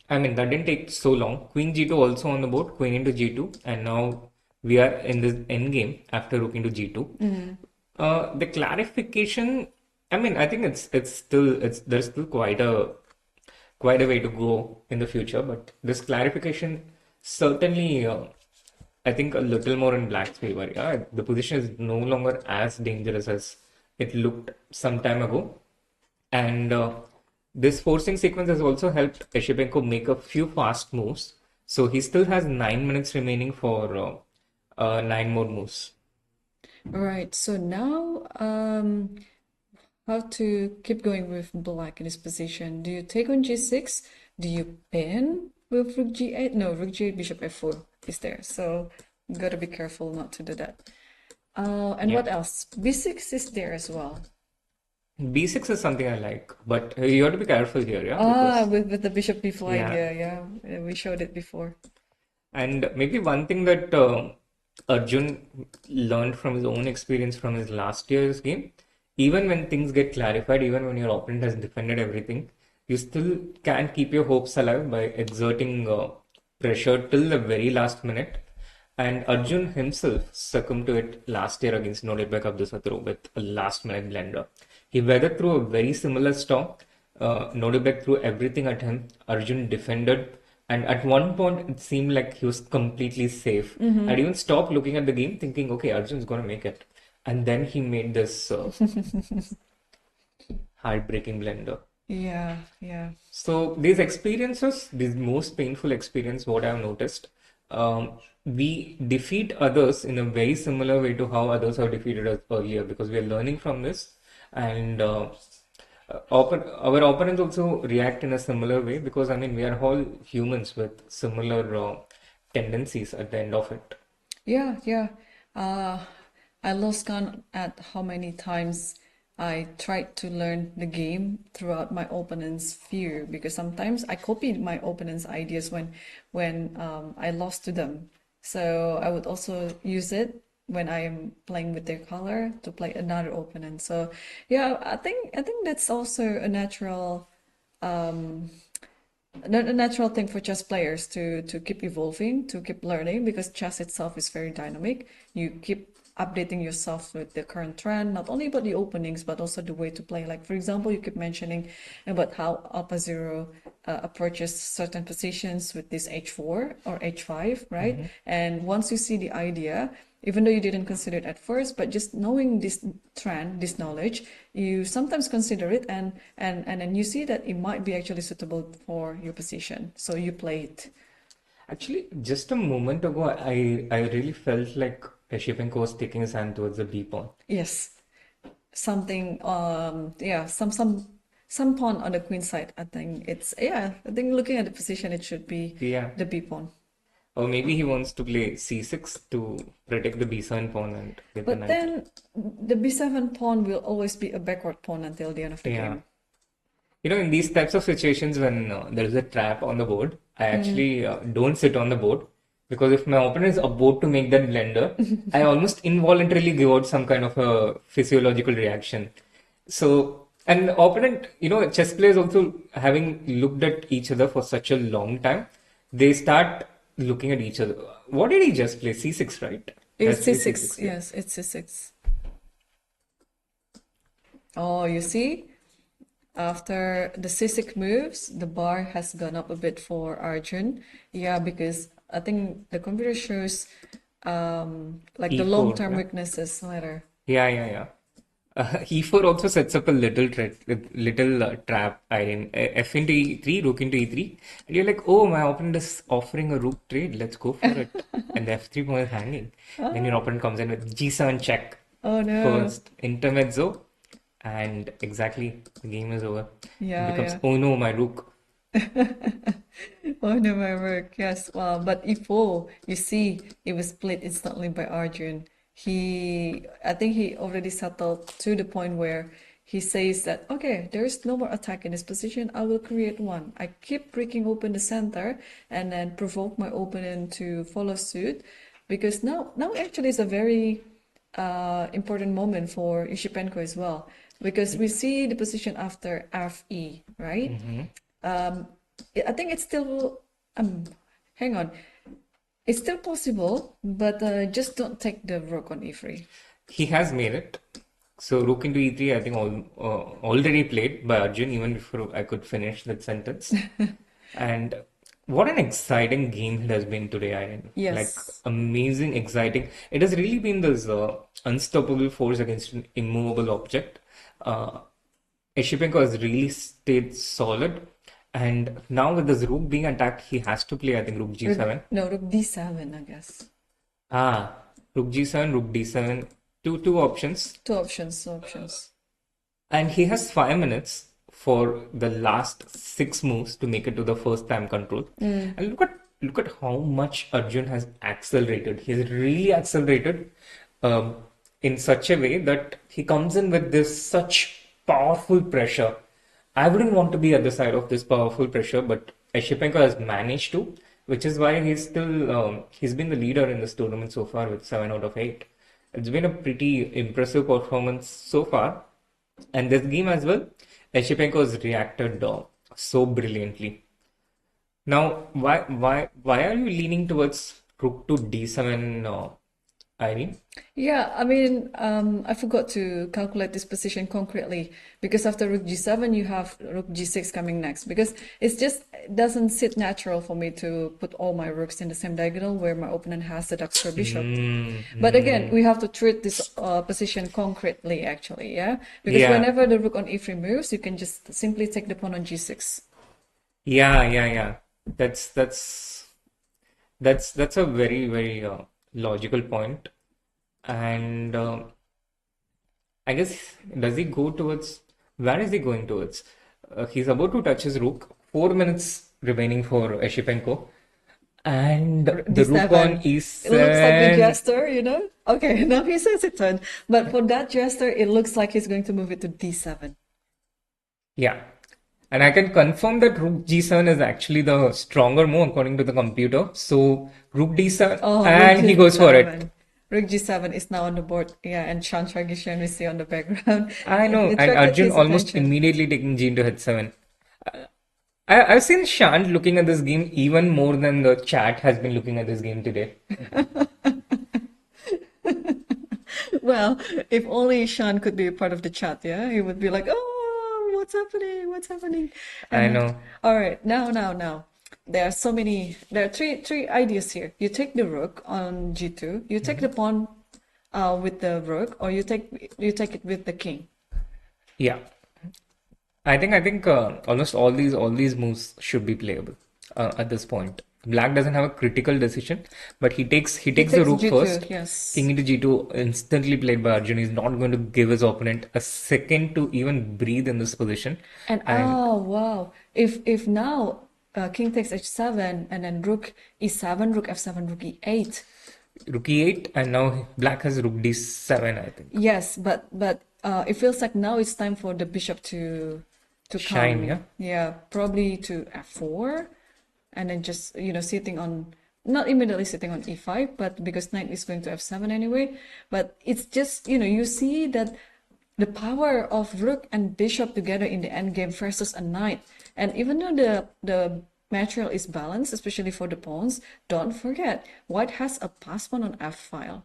I mean, that didn't take so long. Queen g2 also on the board, queen into g2, and now we are in this endgame after rook into g2. The clarification, I mean, I think there's still quite a way to go in the future, but this clarification certainly, I think a little more in black's favor. Yeah, the position is no longer as dangerous as it looked some time ago, and this forcing sequence has also helped Esipenko make a few fast moves. So he still has 9 minutes remaining for 9 more moves. Right. So now, how to keep going with black in this position? Do you take on g6? Do you pin with rook g8? No, rook g8, bishop f4 is there. So you gotta be careful not to do that. And Yeah. what else? b6 is there as well. B6 is something I like, but you have to be careful here, yeah, because With the bishop b4 yeah. idea, yeah, we showed it before. And maybe one thing that Arjun learned from his own experience from his last year's game, even when things get clarified, even when your opponent has defended everything, you still can keep your hopes alive by exerting pressure till the very last minute. And Arjun himself succumbed to it last year against Nodirbek Abdusatru with a last minute blunder. He weathered through a very similar storm. Nodirbek threw everything at him. Arjun defended. And at one point, it seemed like he was completely safe. I'd even stopped looking at the game thinking, okay, Arjun's going to make it. And then he made this heartbreaking blunder. Yeah. So these experiences, these most painful experience, what I've noticed, we defeat others in a very similar way to how others have defeated us earlier because we are learning from this, and our opponents also react in a similar way because I mean we are all humans with similar tendencies at the end of it. Yeah. I lost count at how many times I tried to learn the game throughout my opponent's fear because sometimes I copied my opponent's ideas when I lost to them. So I would also use it when I am playing with their color to play another opponent. So yeah, I think that's also a natural thing for chess players to keep evolving, to keep learning because chess itself is very dynamic. You keep updating yourself with the current trend, not only about the openings, but also the way to play. Like, for example, you keep mentioning about how Alpha Zero approaches certain positions with this H4 or H5, right? And once you see the idea, even though you didn't consider it at first, but just knowing this trend, this knowledge, you sometimes consider it, and then you see that it might be actually suitable for your position. So you play it. Actually, just a moment ago, I really felt like Esipenko was taking his hand towards the B pawn. Yes. Something, yeah, some pawn on the queen side. I think looking at the position, it should be Yeah. the B pawn. Or maybe he wants to play C6 to protect the B7 pawn and get the But knight. then the B7 pawn will always be a backward pawn until the end of the Yeah. game. You know, in these types of situations when there is a trap on the board, I actually don't sit on the board, because if my opponent is about to make that blunder, I almost involuntarily give out some kind of a physiological reaction. So, and the opponent, you know, chess players also, having looked at each other for such a long time, they start looking at each other. What did he just play? C6, right? It's That's C6. yeah. Yes, it's C6. Oh, you see? After the C6 moves, the bar has gone up a bit for Arjun. Yeah, because I think the computer shows like the E4, long-term yeah. weaknesses later. Yeah. E4 also sets up a little trap, Irene. F into E3, rook into E3. And you're like, oh, my opponent is offering a rook trade. Let's go for it. And the F3 pawn is hanging. Then your opponent comes in with G7 check. Oh no. First intermezzo. And exactly, the game is over. Yeah, It becomes, yeah. oh no, my rook. Oh no, my work. Yes. Wow. But E4, you see, it was split instantly by Arjun. I think he already settled to the point where he says that, okay, there is no more attack in this position. I will create one. I keep breaking open the center and then provoke my opponent to follow suit, because now actually is a very important moment for Isipenko as well, because we see the position after Fe, right? I think it's still, hang on. It's still possible, but just don't take the rook on E3. He has made it. So rook into E3, I think already played by Arjun, even before I could finish that sentence. And what an exciting game it has been today, Irene. Yes. Like, amazing, exciting. It has really been this unstoppable force against an immovable object. Esipenko has really stayed solid. And now with this rook being attacked, he has to play, I think, rook G7. No, rook D7, I guess. Rook G7, rook D7. Two options. Two options. And he has 5 minutes for the last 6 moves to make it to the first time control. And look at how much Arjun has accelerated. He has really accelerated in such a way that he comes in with this such powerful pressure. I wouldn't want to be at the side of this powerful pressure, but Esipenko has managed to, which is why he's still he's been the leader in this tournament so far with 7 out of 8. It's been a pretty impressive performance so far. And this game as well, Esipenko has reacted so brilliantly. Now, why are you leaning towards rook to D7, Irene? Yeah, I mean, I forgot to calculate this position concretely, because after rook G7, you have rook G6 coming next, because it doesn't sit natural for me to put all my rooks in the same diagonal where my opponent has the dark square bishop. But again, we have to treat this position concretely, actually, yeah? Because whenever the rook on E3 moves, you can just simply take the pawn on G6. Yeah. That's a very, very logical point. And I guess, does he go towards, where is he going towards? He's about to touch his rook. 4 minutes remaining for Esipenko. And the rook on E7. It looks like the jester, you know? Okay, now he says it turn. But for that jester, it looks like he's going to move it to D7. Yeah. And I can confirm that rook G7 is actually the stronger move according to the computer. So rook D7, and he goes for it. Rook G7 is now on the board. Yeah, and Shan Chargishan we see on the background. I know. And Arjun almost immediately taking G into H7. I've seen Shan looking at this game even more than the chat has been looking at this game today. Well, if only Sean could be a part of the chat, yeah, he would be like, "Oh, what's happening? What's happening?" I And know. all right, now. There are so many. There are three ideas here. You take the rook on g2. You take the pawn, with the rook, or you take it with the king. Yeah. I think almost all these moves should be playable at this point. Black doesn't have a critical decision, but he takes the takes rook g2, first. yes. King into g2 instantly played by Arjun. He's not going to give his opponent a second to even breathe in this position. And And oh wow, if now king takes h7 and then rook e7, rook f7, rook e8. rook e8, and now Black has rook d7, I think. Yes, but it feels like now it's time for the bishop to Shine, come. yeah? Yeah, probably to f4, and then just sitting on, not immediately sitting on e5, but because knight is going to f7 anyway. But it's just you see that the power of rook and bishop together in the endgame versus a knight, and even though the material is balanced, especially for the pawns, don't forget white has a pass pawn on f file.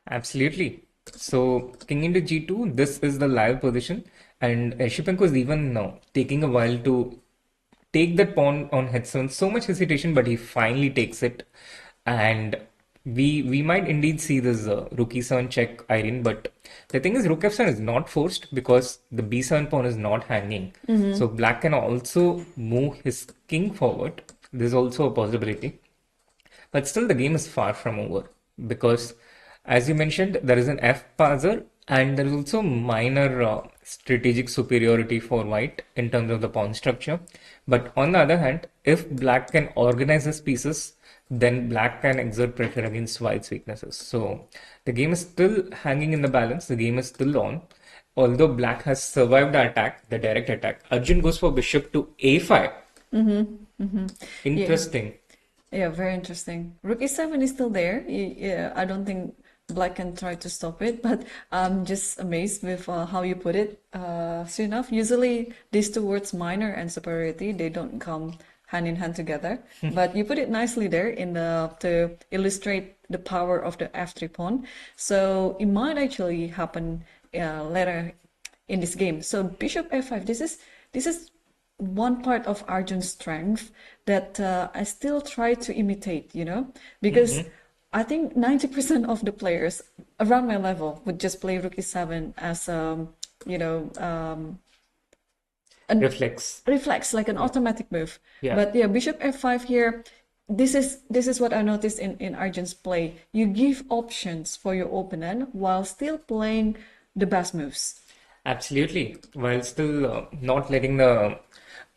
Absolutely. So king into g2, this is the live position, and Esipenko is even now taking a while to take that pawn on h7. So much hesitation, but he finally takes it, and we might indeed see this rook e7 check, Irene. But the thing is, rook f7 is not forced because the b7 pawn is not hanging. So Black can also move his king forward. There's also a possibility. But still, the game is far from over because, as you mentioned, there is an F passer and there is also minor strategic superiority for white in terms of the pawn structure. But on the other hand, if Black can organize his pieces, then Black can exert pressure against white's weaknesses. So the game is still hanging in the balance. The game is still on. Although Black has survived the attack, the direct attack, Arjun goes for bishop to a5. Interesting. Yeah, very interesting. Rook e7 is still there. Yeah, I don't think Black can try to stop it, but I'm just amazed with how you put it, Srinath. Usually these two words, minor and superiority, they don't come hand in hand together. But you put it nicely there in to illustrate the power of the f3 pawn. So it might actually happen later in this game. So bishop f5. This is one part of Arjun's strength that I still try to imitate, because I think 90% of the players around my level would just play rook e7 as reflex, like an automatic move. Yeah. But yeah, bishop f5 here. This is what I noticed in Arjun's play. You give options for your opponent while still playing the best moves. Absolutely, while still not letting the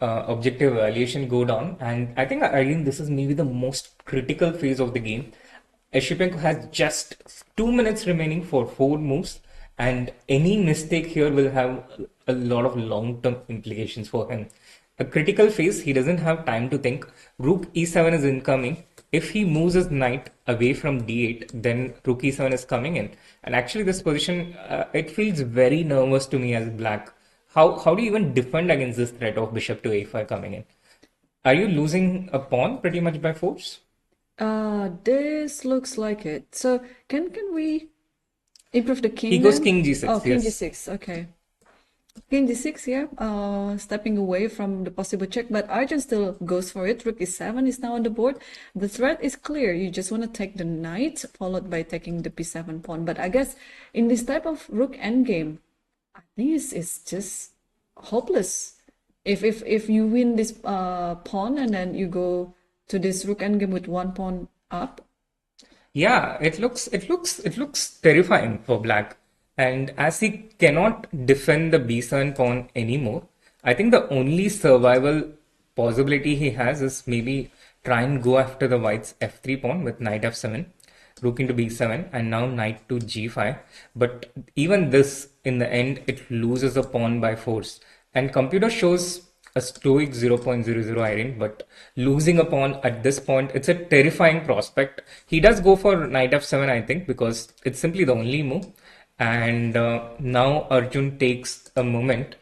objective evaluation go down. And I think, Irene, this is maybe the most critical phase of the game. Esipenko has just 2 minutes remaining for 4 moves, and any mistake here will have a lot of long-term implications for him. A critical phase, he doesn't have time to think. Rook e7 is incoming. If he moves his knight away from d8, then rook e7 is coming in. And actually this position, it feels very nervous to me as Black. How do you even defend against this threat of bishop to a5 coming in? Are you losing a pawn pretty much by force? This looks like it. So can we improve the king? He goes then? king g6. Oh, king yes. g6. Okay. King d6 here, stepping away from the possible check, but Arjun still goes for it. Rook e7 is now on the board. The threat is clear. You just want to take the knight, followed by taking the b7 pawn. But I guess in this type of rook endgame, I think it's just hopeless. If you win this pawn and then you go to this rook endgame with one pawn up. Yeah, it looks terrifying for Black. And as he cannot defend the b7 pawn anymore, I think the only survival possibility he has is maybe try and go after the white's f3 pawn with knight f7, rook into b7, and now knight to g5. But even this, in the end, it loses a pawn by force. And computer shows a stoic 0.00 Irene, but losing a pawn at this point, it's a terrifying prospect. He does go for knight f7, I think, because it's simply the only move. And now Arjun takes a moment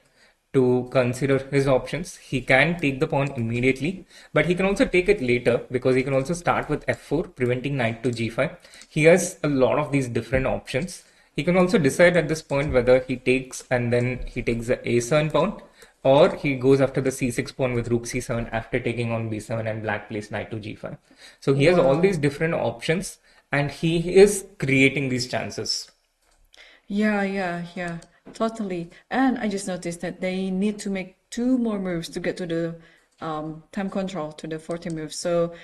to consider his options. He can take the pawn immediately, but he can also take it later because he can also start with f4, preventing knight to g5. He has a lot of these different options. He can also decide at this point whether he takes and then he takes the A7 pawn, or he goes after the C6 pawn with rook C7 after taking on B7 and black plays knight to G5. So he has all these different options and he is creating these chances. Yeah, totally. And I just noticed that they need to make two more moves to get to the time control, to the 40 moves. So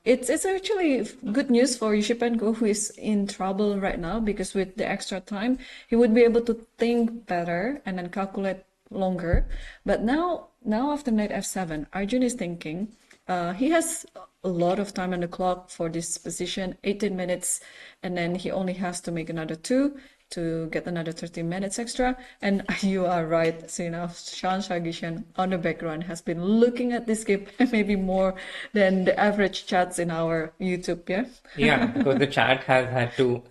it's actually good news for Esipenko, who is in trouble right now, because with the extra time, he would be able to think better and then calculate longer. But now after knight f7, Arjun is thinking, he has a lot of time on the clock for this position, 18 minutes, and then he only has to make another two to get another 13 minutes extra. And you are right, Srinath, Shan Shagishan on the background has been looking at this game maybe more than the average chats in our YouTube, yeah? Yeah, because the chat has had to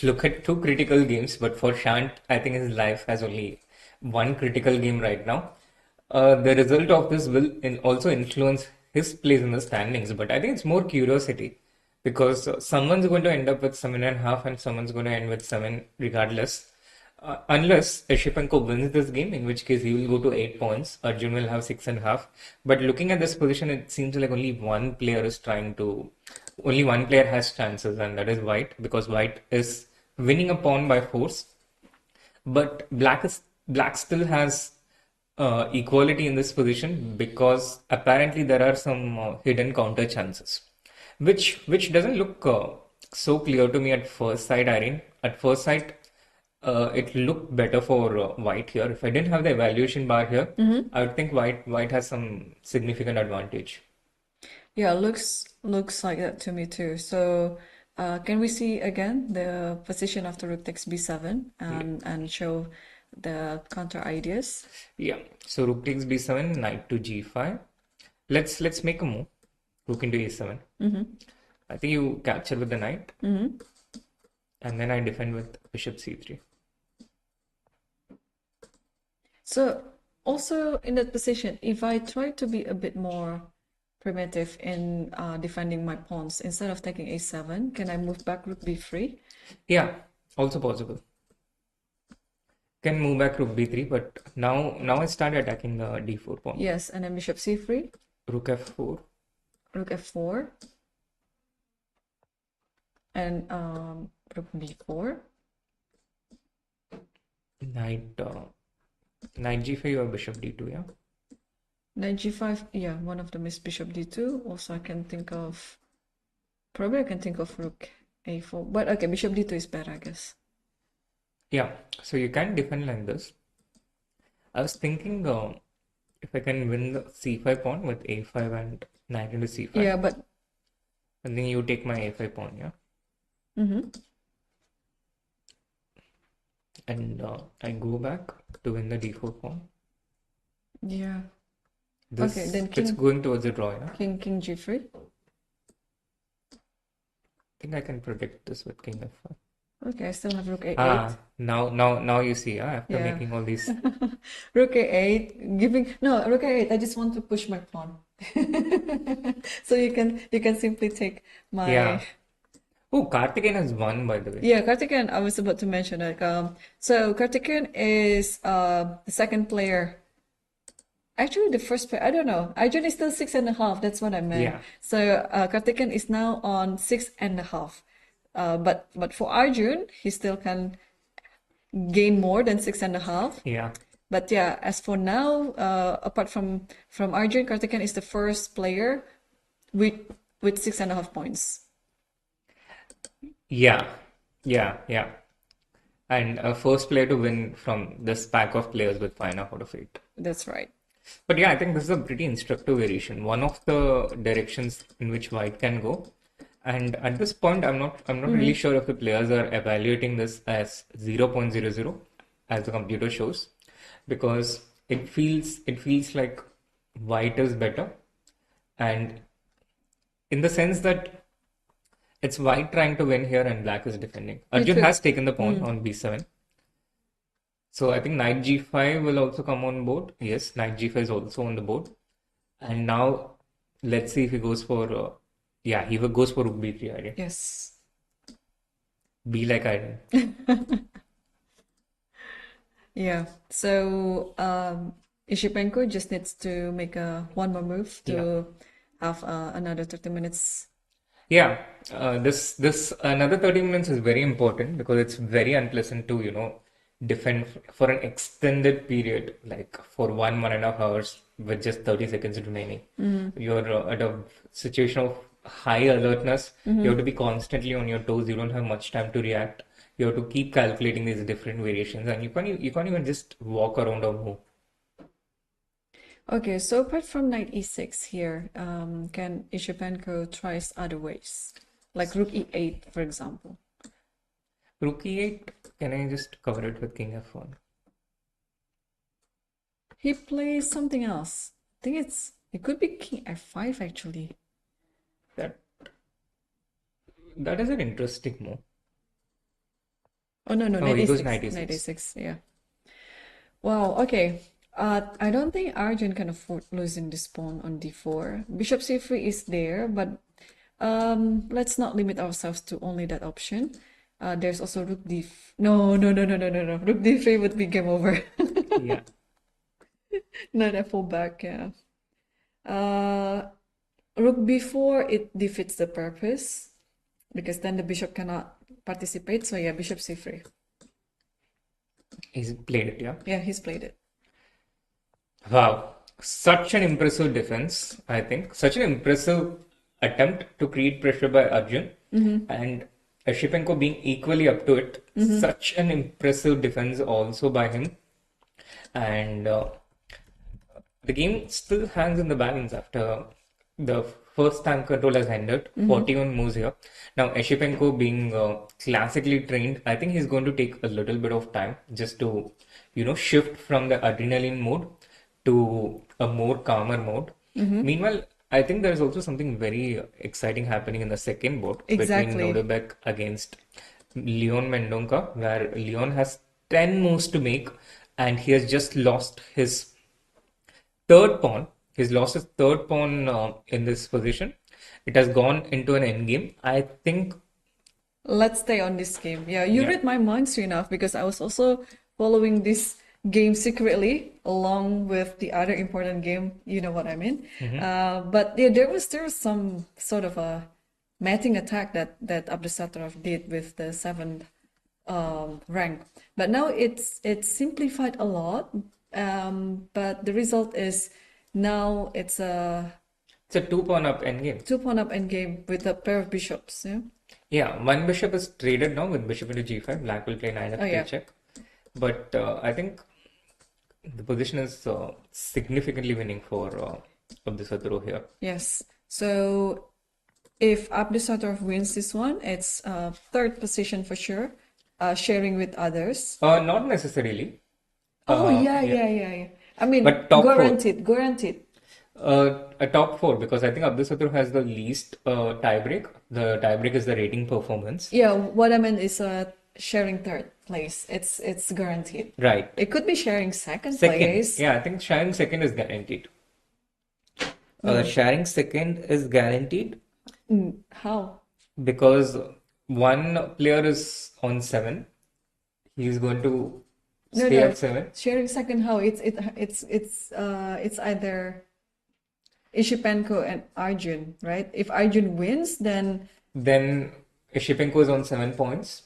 look at two critical games, but for Shant, I think his life has only one critical game right now. The result of this will also influence his place in the standings, but I think it's more curiosity because someone's going to end up with 7.5 and someone's going to end with 7 regardless. Unless Esipenko wins this game, in which case he will go to 8 points, Arjun will have 6.5. But looking at this position, it seems like only one player has chances, and that is White, because White is winning a pawn by force. But Black still has equality in this position because apparently there are some hidden counter chances, which doesn't look so clear to me at first sight, Irene. At first sight, it looked better for White here. If I didn't have the evaluation bar here, I would think White has some significant advantage. Yeah, looks like that to me too. So can we see again the position after rook takes b7 and show the counter ideas? Yeah. So rook takes b7, knight to g5. Let's make a move. Rook into a7. I think you capture with the knight, and then I defend with bishop c3. So also in that position, if I try to be a bit more primitive in defending my pawns, instead of taking a7, can I move back rook b3? Yeah, also possible. Can move back rook b3, but now I start attacking the d4 pawn. Yes, and then bishop c3. Rook f4. Rook f4. And rook b4. Knight g5 or bishop d2, yeah? Knight g5, yeah, one of them is bishop d2. Also, I can think of rook a4. But okay, bishop d2 is better, I guess. Yeah, so you can defend like this. I was thinking if I can win the c5 pawn with a5 and knight into c5. Yeah, but... And then you take my a5 pawn, yeah? And I go back to win the d4 pawn. Yeah. This, okay, then it's going towards a draw, yeah? King g3. I think I can protect this with king f5. Okay, I still have rook a8. Now you see, after Yeah. making all these. Rook a8, rook a8. I just want to push my pawn, so you can simply take my. Yeah. Oh, Karthikeyan has won, by the way. Yeah, Karthikeyan. I was about to mention that. So Karthikeyan is the second player. Actually, the first player. I don't know. Arjun is still 6.5. That's what I meant. Yeah. So Karthikeyan is now on 6.5. But for Arjun, he still can gain more than 6.5. Yeah. But yeah, as for now, apart from Arjun, Karthikeyan is the first player with 6.5 points. Yeah. And first player to win from this pack of players with 5.5 out of 8. That's right. But yeah, I think this is a pretty instructive variation. One of the directions in which White can go. And at this point, I'm not really sure if the players are evaluating this as 0.00 as the computer shows, because it feels like White is better, and in the sense that it's White trying to win here and Black is defending. Arjun has taken the pawn on b7. So I think knight g5 will also come on board. Yes, knight g5 is also on the board. And now let's see if he goes for he goes for rook b3 idea. Yes. Be like Irene. Yeah. So Isipenko just needs to make one more move Yeah. to have another 30 minutes. Yeah, this another 30 minutes is very important because it's very unpleasant to, defend for an extended period, like for 1.5 hours with just 30 seconds remaining. You're at a situation of high alertness. You have to be constantly on your toes. You don't have much time to react. You have to keep calculating these different variations, and you can't even just walk around or move. Okay, so apart from knight e6 here, can Isipenko tries other ways, like rook e8, for example? Rook e8, can I just cover it with king f1? He plays something else. I think it could be king f5 actually. That that is an interesting move. Oh no, Oh, knight he goes a6, knight knight e6. a6, yeah. Wow, okay. I don't think Arjun can afford losing this pawn on d4. Bishop c3 is there, but let's not limit ourselves to only that option. There's also rook d. No, no, no, no, no, no, no. Rook d3 would be game over. Yeah. Not a fullback, yeah. Rook b4, it defeats the purpose because then the bishop cannot participate. So yeah, bishop c3. He's played it, yeah. Yeah, he's played it. Wow. Such an impressive defense, I think. Such an impressive attempt to create pressure by Arjun. And Esipenko being equally up to it. Such an impressive defense also by him. And the game still hangs in the balance after the first time control has ended. 41 moves here. Now, Esipenko being classically trained, I think he's going to take a little bit of time just to, shift from the adrenaline mode to a more calmer mode. Meanwhile, I think there's also something very exciting happening in the second board Exactly. between Nodirbek against Leon Mendonca, where Leon has 10 moves to make and he has just lost his third pawn. He's lost his third pawn in this position. It has gone into an endgame. I think. Let's stay on this game. Yeah, you Yeah. read my mind, Srinath, because I was also following this game secretly along with the other important game. You know what I mean? But yeah, there was some sort of a matting attack that Abdusattorov did with the seventh rank. But now it's simplified a lot. But the result is now it's a It's a two pawn up endgame. two-pawn up endgame with a pair of bishops. Yeah. Yeah, one bishop is traded now with bishop into g5. Black will play knight Oh, yeah. f3 check. But I think the position is significantly winning for Abdusattorov here. Yes. So if Abdusattorov wins this one, it's third position for sure, sharing with others. Not necessarily. Oh, yeah. yeah. I mean, But top four. guaranteed. A top four because I think Abdusattorov has the least tiebreak. The tiebreak is the rating performance. Yeah, what I meant is sharing third place. It's guaranteed. Right. It could be sharing second Second. place. Yeah, I think sharing second is guaranteed. Sharing second is guaranteed How? because one player is on 7. He's going to No, stay no. at 7. Sharing second, how? It's either Isipenko and Arjun, right? If Arjun wins, then Then Esipenko is on 7 points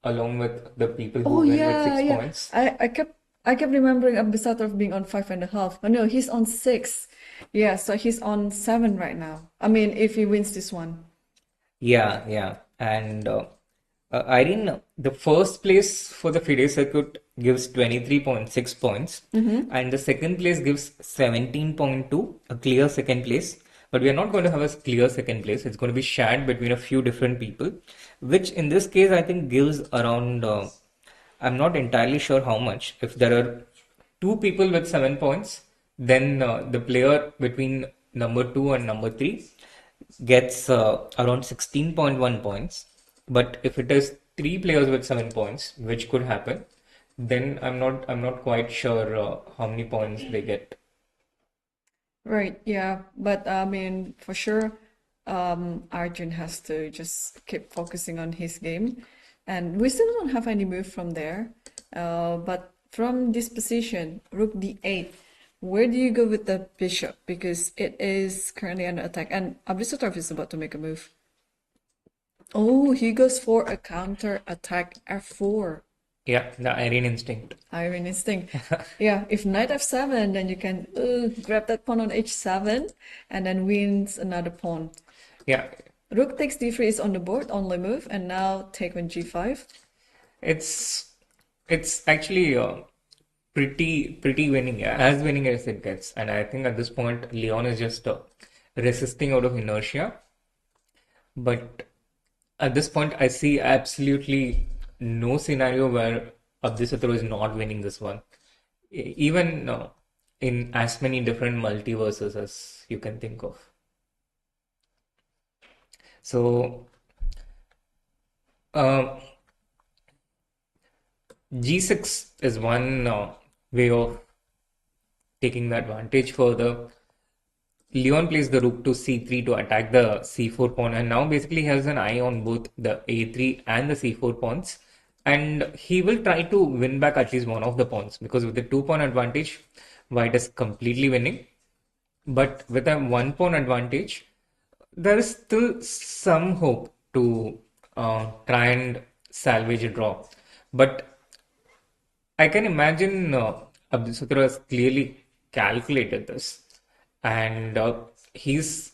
along with the people who oh win with yeah, 6 yeah. points. I kept remembering Abdusattorov being on 5.5. Oh no, he's on 6. Yeah, so he's on 7 right now. I mean, if he wins this one. Yeah. And Irene, the first place for the FIDE circuit gives 23.6 points, and the second place gives 17.2, a clear second place. But we are not going to have a clear second place. It's going to be shared between a few different people, which in this case I think gives around, I'm not entirely sure how much. If there are 2 people with 7 points, then the player between number 2 and number 3 gets around 16.1 points. But if it is 3 players with 7 points, which could happen, then I'm not quite sure how many points they get. Right, yeah. But I mean, for sure, Arjun has to just keep focusing on his game. And we still don't have any move from there. But from this position, rook d8, where do you go with the bishop? Because it is currently under attack, and Abdusattorf is about to make a move. Oh, he goes for a counter attack f4. Yeah, the Irene instinct. Iron instinct. Yeah, if knight f7, then you can grab that pawn on h7 and then wins another pawn. Yeah, Rook takes d3 is on the board, only move, and now take on g5. it's actually pretty winning, yeah, as winning as it gets. And I think at this point, Leon is just resisting out of inertia. But at this point, I see absolutely no scenario where Abdusattor is not winning this one. Even in as many different multiverses as you can think of. So, G6 is one way of taking the advantage further. Leon plays the rook to c3 to attack the c4 pawn, and now basically he has an eye on both the a3 and the c4 pawns, and he will try to win back at least one of the pawns, because with the 2-pawn advantage, white is completely winning. But with a 1-pawn advantage, there is still some hope to try and salvage a draw. But I can imagine Abdusattor has clearly calculated this, and he's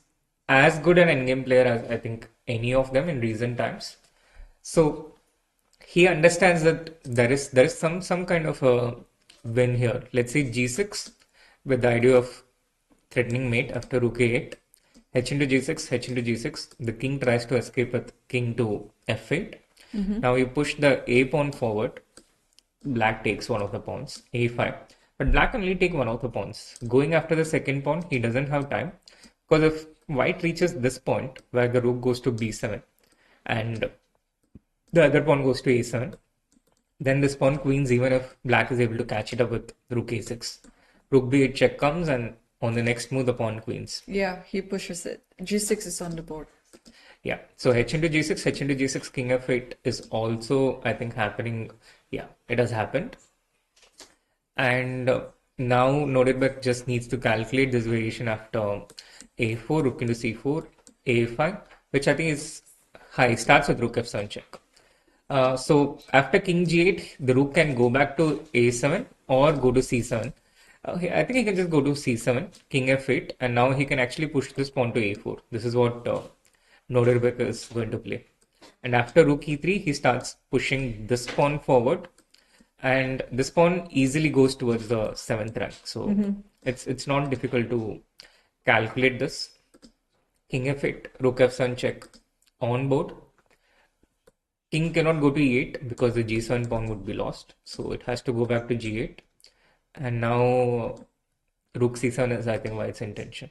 as good an endgame player as I think any of them in recent times. So he understands that there is some kind of a win here. Let's say G6 with the idea of threatening mate after rook a8, h into g6, h into g6. The king tries to escape with king to f8. Now you push the a pawn forward. Black takes one of the pawns, a5. But black only take one of the pawns. Going after the second pawn, he doesn't have time. Because if white reaches this point where the rook goes to b7 and the other pawn goes to a7, then this pawn queens even if black is able to catch it up with rook a6. Rook b8 check comes, and on the next move the pawn queens. Yeah, he pushes it. g6 is on the board. Yeah, so h into g6, h into g6, king f8 is also, I think, happening. Yeah, it has happened. And now Nodirbek just needs to calculate this variation after a4, rook into c4, a5, which I think is high. Starts with rook f7 check. So after king g8, the rook can go back to a7 or go to c7. I think he can just go to c7, king f8, and now he can actually push this pawn to a4. This is what Nodirbek is going to play. And after rook e3, he starts pushing this pawn forward, and this pawn easily goes towards the 7th rank. So it's not difficult to calculate this. King f8, rook f7 check on board. King cannot go to e8 because the g7 pawn would be lost. So it has to go back to g8. And now rook c7 is, I think, white's intention.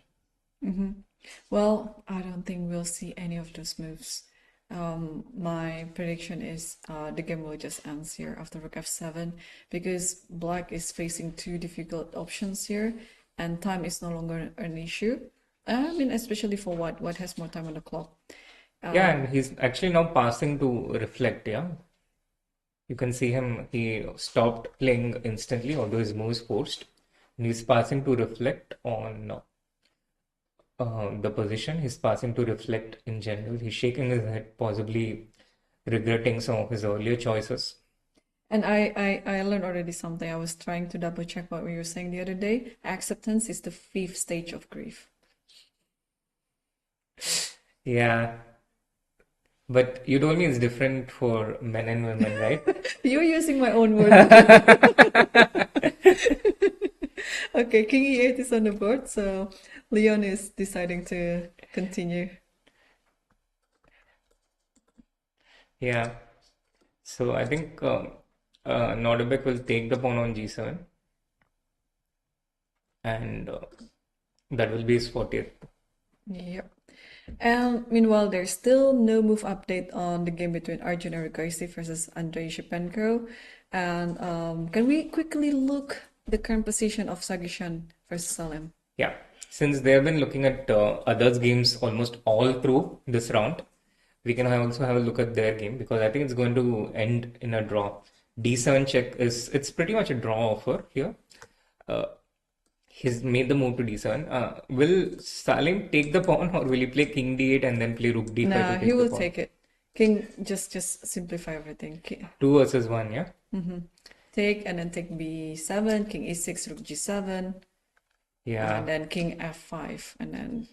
Well, I don't think we'll see any of those moves. My prediction is the game will just end here after rook f7, because black is facing two difficult options here and time is no longer an issue. I mean, especially for white. White has more time on the clock. Yeah, and he's actually now passing to reflect, yeah. You can see him, he stopped playing instantly, although his move is forced. And he's passing to reflect on the position. He's passing to reflect in general. He's shaking his head, possibly regretting some of his earlier choices. And I learned already something. I was trying to double check what we were saying the other day. Acceptance is the 5th stage of grief. Yeah. But you told me it's different for men and women, right? You're using my own word. Okay, king e8 is on the board, so Leon is deciding to continue. Yeah. So I think Nodirbek will take the pawn on g7. And that will be his 40th. Yep. And meanwhile, there's still no move update on the game between Arjun Erigaisi versus Andrei Esipenko. And can we quickly look the current position of Sagishan versus Salim? Yeah, since they have been looking at others' games almost all through this round, we can also have a look at their game because I think it's going to end in a draw. D7 check it's pretty much a draw offer here. He's made the move to D7. Will Salim take the pawn or will he play King D8 and then play Rook D5 Nah, to he take the will pawn? take it. King, just simplify everything. 2 versus 1, yeah? Take and then take B7, King E6, Rook G7, Yeah. and then King F5, and then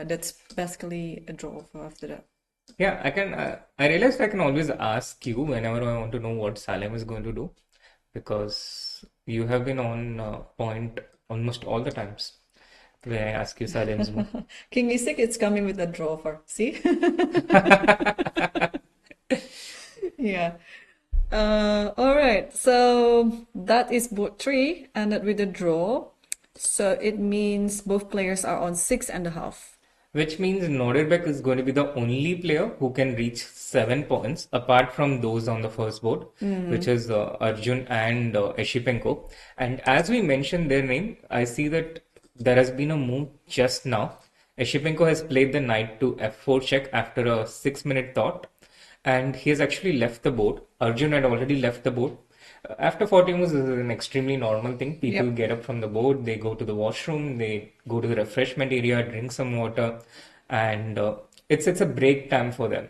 that's basically a draw for after that. Yeah, I realized I can always ask you whenever I want to know what Salim is going to do because you have been on point almost all the times where I ask you Salim's move. King E6, it's coming with a draw for, see? Yeah. All right, so that is board 3, ended with a draw. So it means both players are on 6.5. Which means Nodirbek is going to be the only player who can reach 7 points apart from those on the first board, which is Arjun and Esipenko. And as we mentioned their name, I see that there has been a move just now. Esipenko has played the knight to f4 check after a 6-minute thought, and he has actually left the board. Arjun had already left the board. After 40 moves, this is an extremely normal thing. People Yep. get up from the board, they go to the washroom, they go to the refreshment area, drink some water, and it's a break time for them.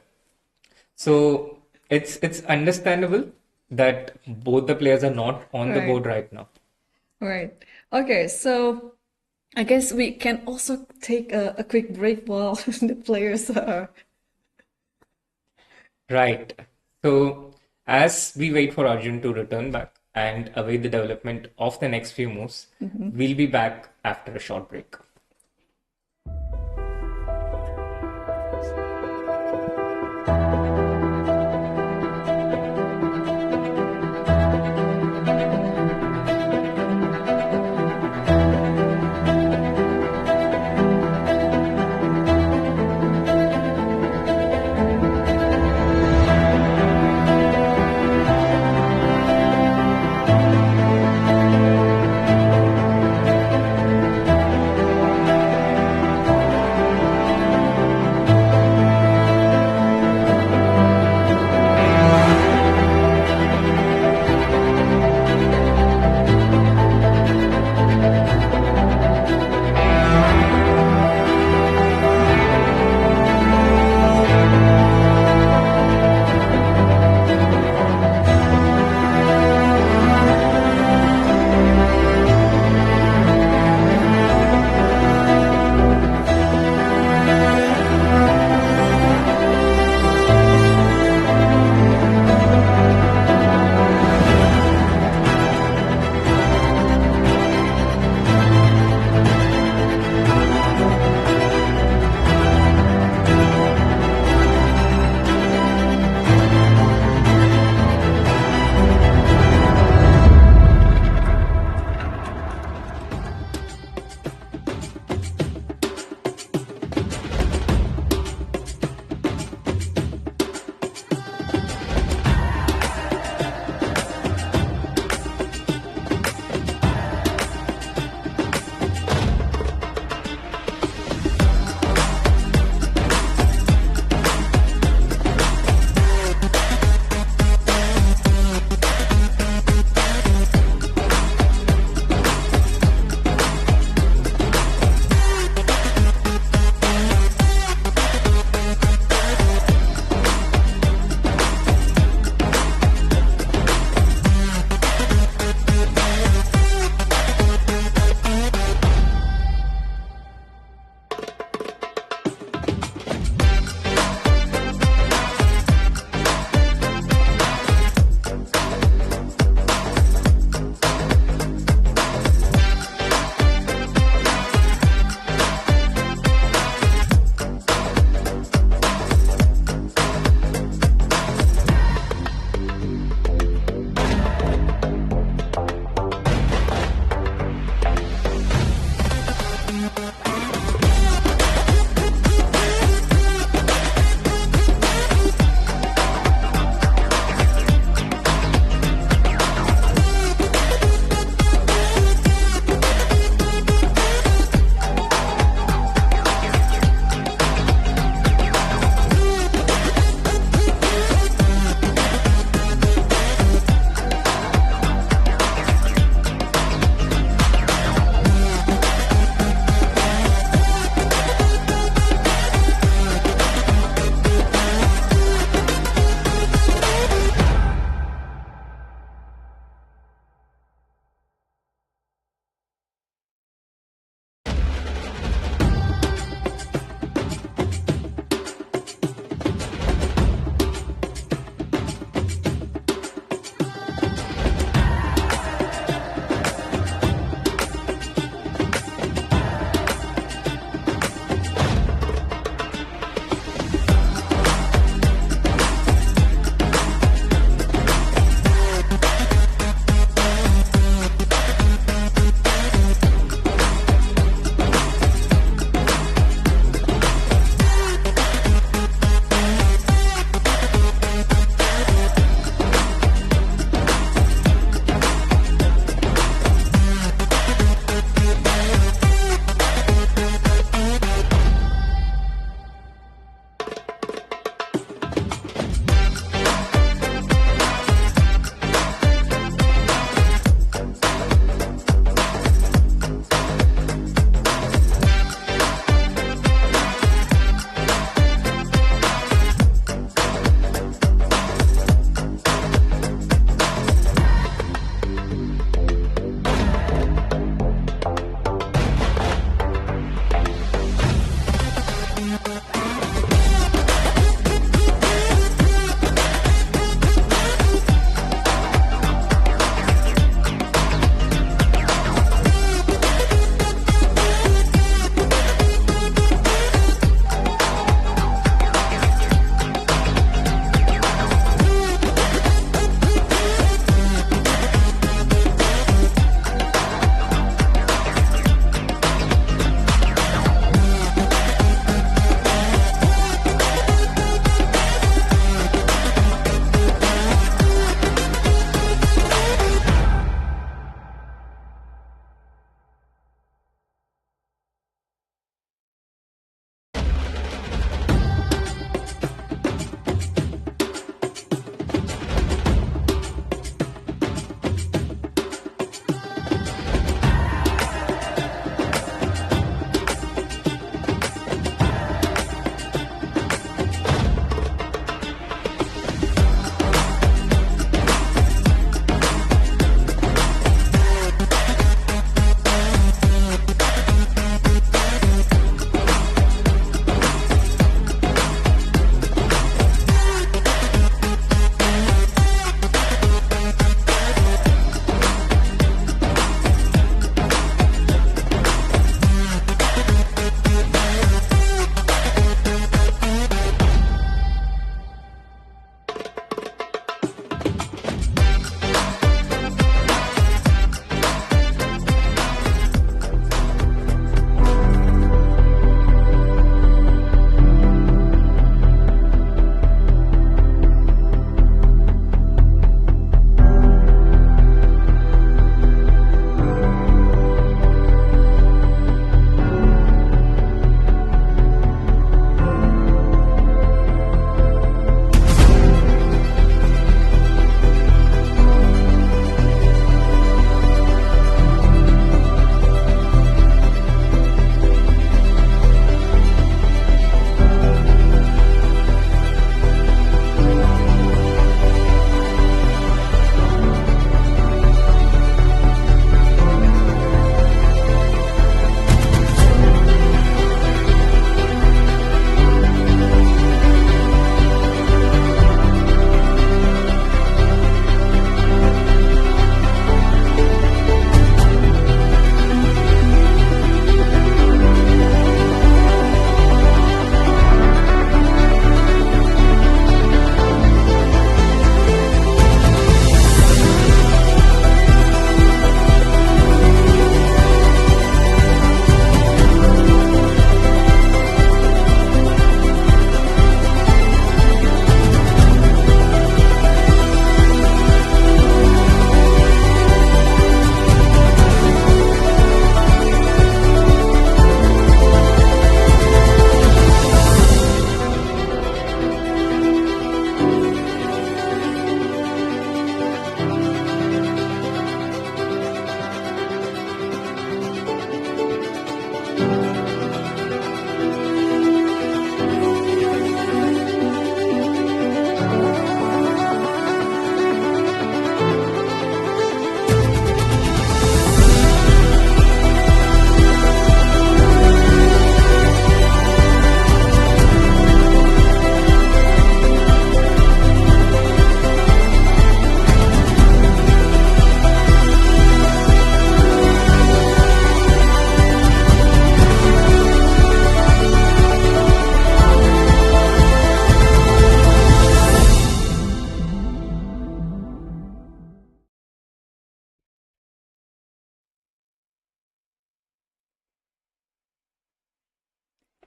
So it's understandable that both the players are not on the Right. board right now. Right. Okay, so I guess we can also take a quick break while the players are. Right. So as we wait for Arjun to return back and await the development of the next few moves, we'll be back after a short break.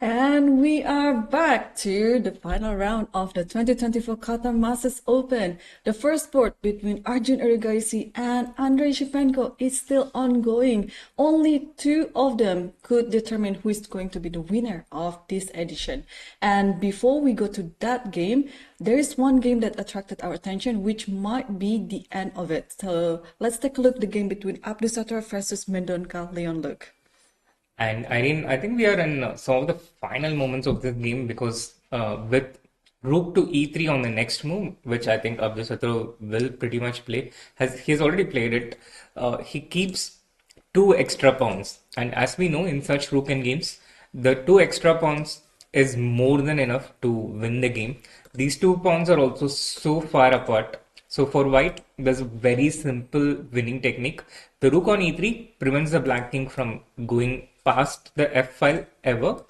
And we are back to the final round of the 2024 Qatar Masters Open. The first bout between Arjun Erigaisi and Andrei Esipenko is still ongoing. Only two of them could determine who is going to be the winner of this edition. And before we go to that game, there is one game that attracted our attention, which might be the end of it. So let's take a look at the game between Abdusattor versus Mendonca Leonluc. And Irene, I think we are in some of the final moments of this game because with rook to e3 on the next move, which I think Abdusattor will pretty much play, he's already played it. He keeps two extra pawns, and as we know in such rook end games, the two extra pawns is more than enough to win the game. These two pawns are also so far apart. So for white, there's a very simple winning technique. The rook on e3 prevents the black king from going past the f file ever.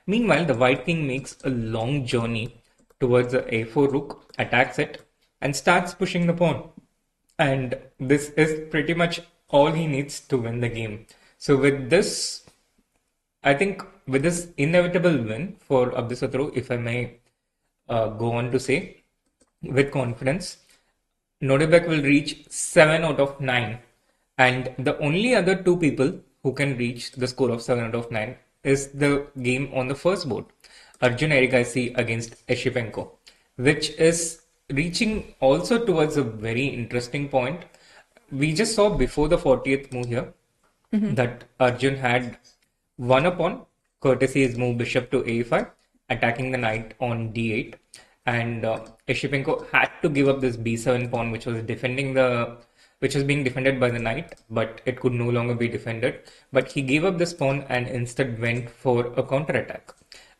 Meanwhile, the white king makes a long journey towards the a4 rook, attacks it, and starts pushing the pawn. And this is pretty much all he needs to win the game. So with this, I think with this inevitable win for Abdusattor, if I may go on to say, with confidence, Nodirbek will reach 7 out of 9. And the only other two people who can reach the score of 7 out of 9 is the game on the first board, Arjun Erigaisi against Esipenko, which is reaching also towards a very interesting point. We just saw before the 40th move here that Arjun had won a pawn, courtesy his move bishop to a5, attacking the knight on d8. And Esipenko had to give up this b7 pawn, which was being defended by the knight, but it could no longer be defended. But he gave up this pawn and instead went for a counter-attack.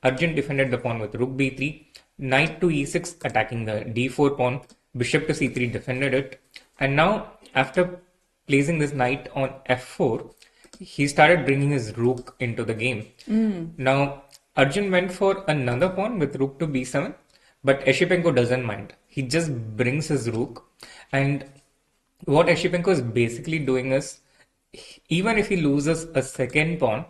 Arjun defended the pawn with rook b3, knight to e6, attacking the d4 pawn, bishop to c3, defended it. And now, after placing this knight on f4, he started bringing his rook into the game. Now, Arjun went for another pawn with rook to b7, but Esipenko doesn't mind. He just brings his rook, and what Esipenko is basically doing is, even if he loses a second pawn,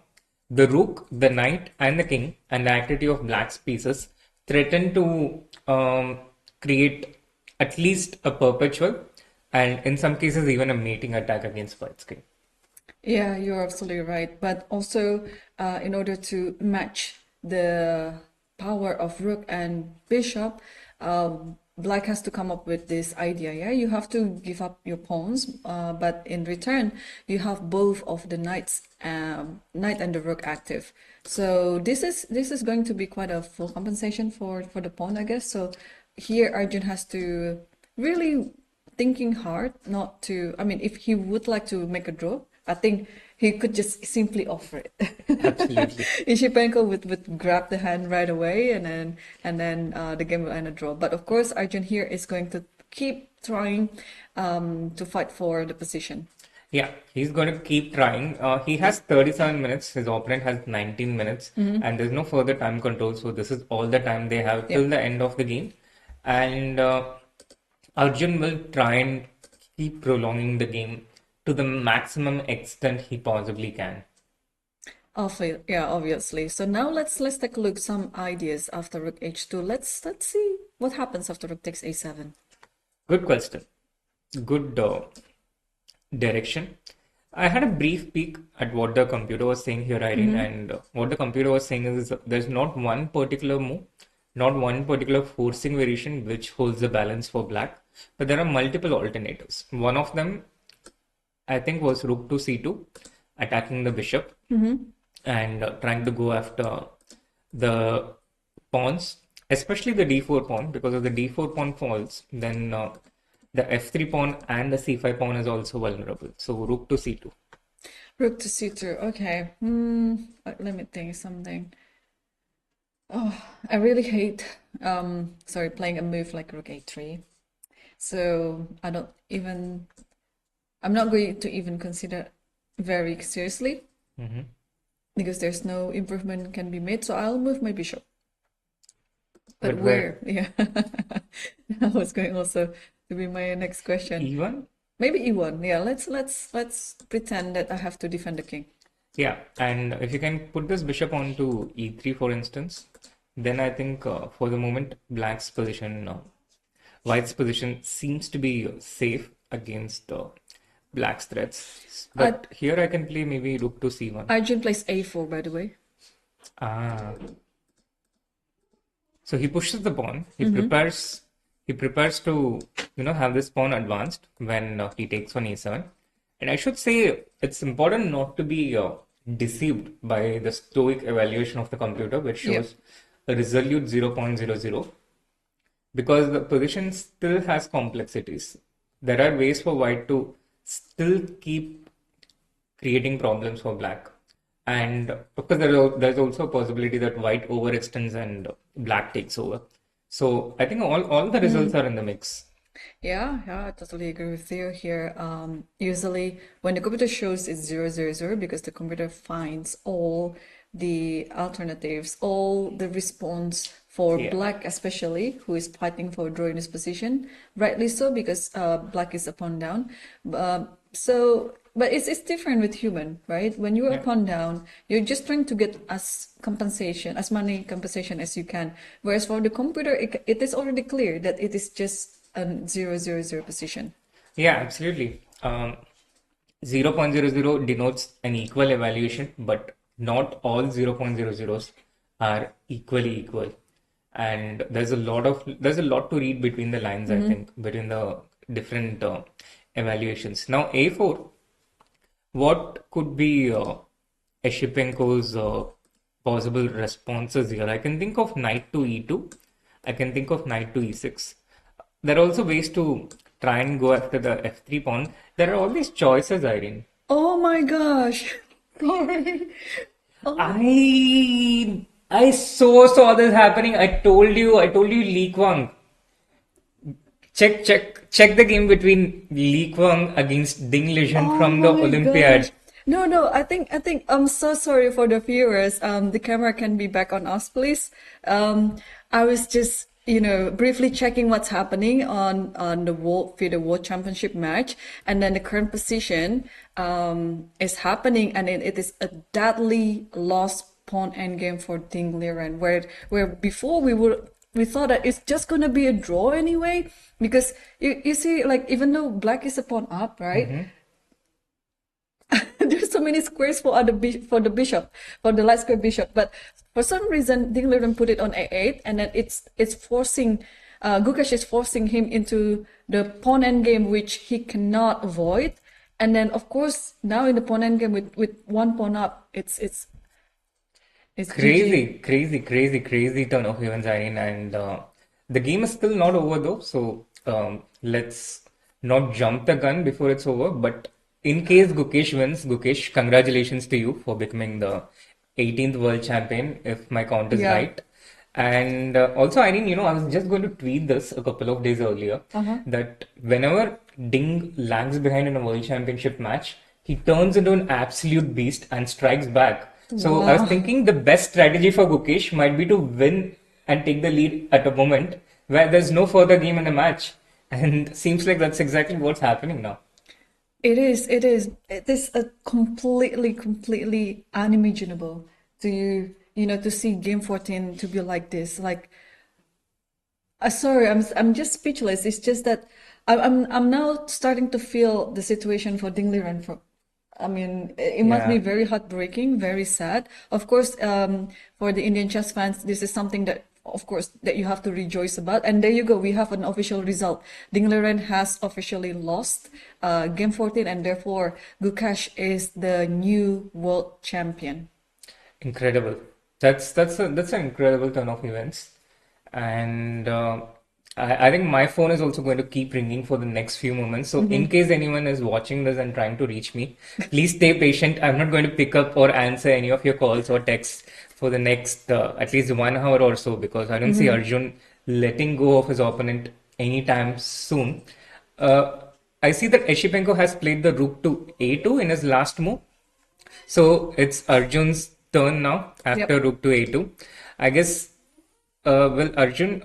the rook, the knight, and the king, and the activity of black's pieces threaten to create at least a perpetual, and in some cases even a mating attack against white's king. Yeah, you're absolutely right. But also, in order to match the power of rook and bishop, black has to come up with this idea. Yeah, you have to give up your pawns, but in return, you have both of the knight and the rook active. So this is going to be quite a full compensation for the pawn, I guess. So here Arjun has to really thinking hard not to. I mean, if he would like to make a draw, I think he could just simply offer it. Absolutely. Esipenko would grab the hand right away, and then the game will end a draw. But of course, Arjun here is going to keep trying to fight for the position. Yeah, he's going to keep trying. He has 37 minutes. His opponent has 19 minutes, and there's no further time control. So this is all the time they have till the end of the game. And Arjun will try and keep prolonging the game to the maximum extent he possibly can. Yeah, obviously. So now let's take a look some ideas after rook h2. Let's see what happens after rook takes a7. Good question. Good direction. I had a brief peek at what the computer was saying here, Irene, and what the computer was saying is there's not one particular move, not one particular forcing variation which holds the balance for black, but there are multiple alternatives. One of them, I think, was rook to c2, attacking the bishop and trying to go after the pawns, especially the d4 pawn, because if the d4 pawn falls, then the f3 pawn and the c5 pawn is also vulnerable. So rook to c2. Rook to c2. Okay. Let me think something. Oh, I really hate playing a move like rook a3. So I'm not going to even consider very seriously because there's no improvement can be made. So I'll move my bishop. But where? Yeah, that was going also to be my next question. E1? Maybe E1. Yeah, let's pretend that I have to defend the king. Yeah, and if you can put this bishop onto e3, for instance, then I think for the moment, white's position seems to be safe against black's threats. Uh, But here I can play maybe rook to c1. Arjun plays a4, by the way. Ah, so he pushes the pawn. He prepares to have this pawn advanced when he takes on e7. And I should say it's important not to be deceived by the stoic evaluation of the computer, which shows a resolute 0.00, because the position still has complexities. There are ways for white to still keep creating problems for black. And of course, there's also a possibility that white overextends and black takes over. So I think all the results are in the mix. Yeah, I totally agree with you here. Usually when the computer shows it's 000 because the computer finds all the alternatives, all the response for black especially, who is fighting for draw in his position. Rightly so, because black is a pawn down. But it's different with human, right? When you are pawn down, you're just trying to get as many compensation as you can. Whereas for the computer, it is already clear that it is just a 000 position. Yeah, absolutely. 0.00 denotes an equal evaluation, but not all 0.00s are equally equal. And there's a lot to read between the lines, I think, between the different evaluations. Now, a4, what could be Esipenko's possible responses here? I can think of knight to e2. I can think of knight to e6. There are also ways to try and go after the f3 pawn. There are all these choices, Irene. Oh my gosh. Sorry. I saw this happening. I told you, Lee Kwang. Check the game between Lee Kwang against Ding Liren from the Olympiad. Gosh. No, I think I'm so sorry for the viewers. The camera can be back on us, please. I was just briefly checking what's happening on the FIDE World Championship match, and then the current position is happening, and it is a deadly lost pawn endgame for Ding Liren, where before we thought that it's just gonna be a draw anyway, because you see, like, even though black is a pawn up, right? There's so many squares for the bishop, for the light square bishop, but for some reason Ding Liren put it on a8, and then it's forcing Gukesh is forcing him into the pawn endgame, which he cannot avoid. And then of course now in the pawn endgame with one pawn up, it's Crazy, GG. crazy turn of events, Irene, and the game is still not over though. So let's not jump the gun before it's over. But in case Gukesh wins, Gukesh, congratulations to you for becoming the 18th world champion, if my count is right. And also, Irene, I was just going to tweet this a couple of days earlier that whenever Ding lags behind in a world championship match, he turns into an absolute beast and strikes back. So I was thinking the best strategy for Gukesh might be to win and take the lead at a moment where there's no further game in the match. And seems like that's exactly what's happening now. It is a completely unimaginable to see game 14 to be like this. Like, sorry, I'm just speechless. It's just that I'm now starting to feel the situation for Ding Liren. I mean, it must be very heartbreaking, very sad. Of course, for the Indian chess fans, this is something that, of course, that you have to rejoice about. And there you go, we have an official result. Ding Liren has officially lost game 14, and therefore Gukesh is the new world champion. Incredible. That's an incredible turn of events, and I think my phone is also going to keep ringing for the next few moments. So in case anyone is watching this and trying to reach me, please stay patient. I'm not going to pick up or answer any of your calls or texts for the next at least 1 hour or so, because I don't see Arjun letting go of his opponent anytime soon. I see that Esipenko has played the rook to a2 in his last move. So it's Arjun's turn now after rook to a2. I guess will Arjun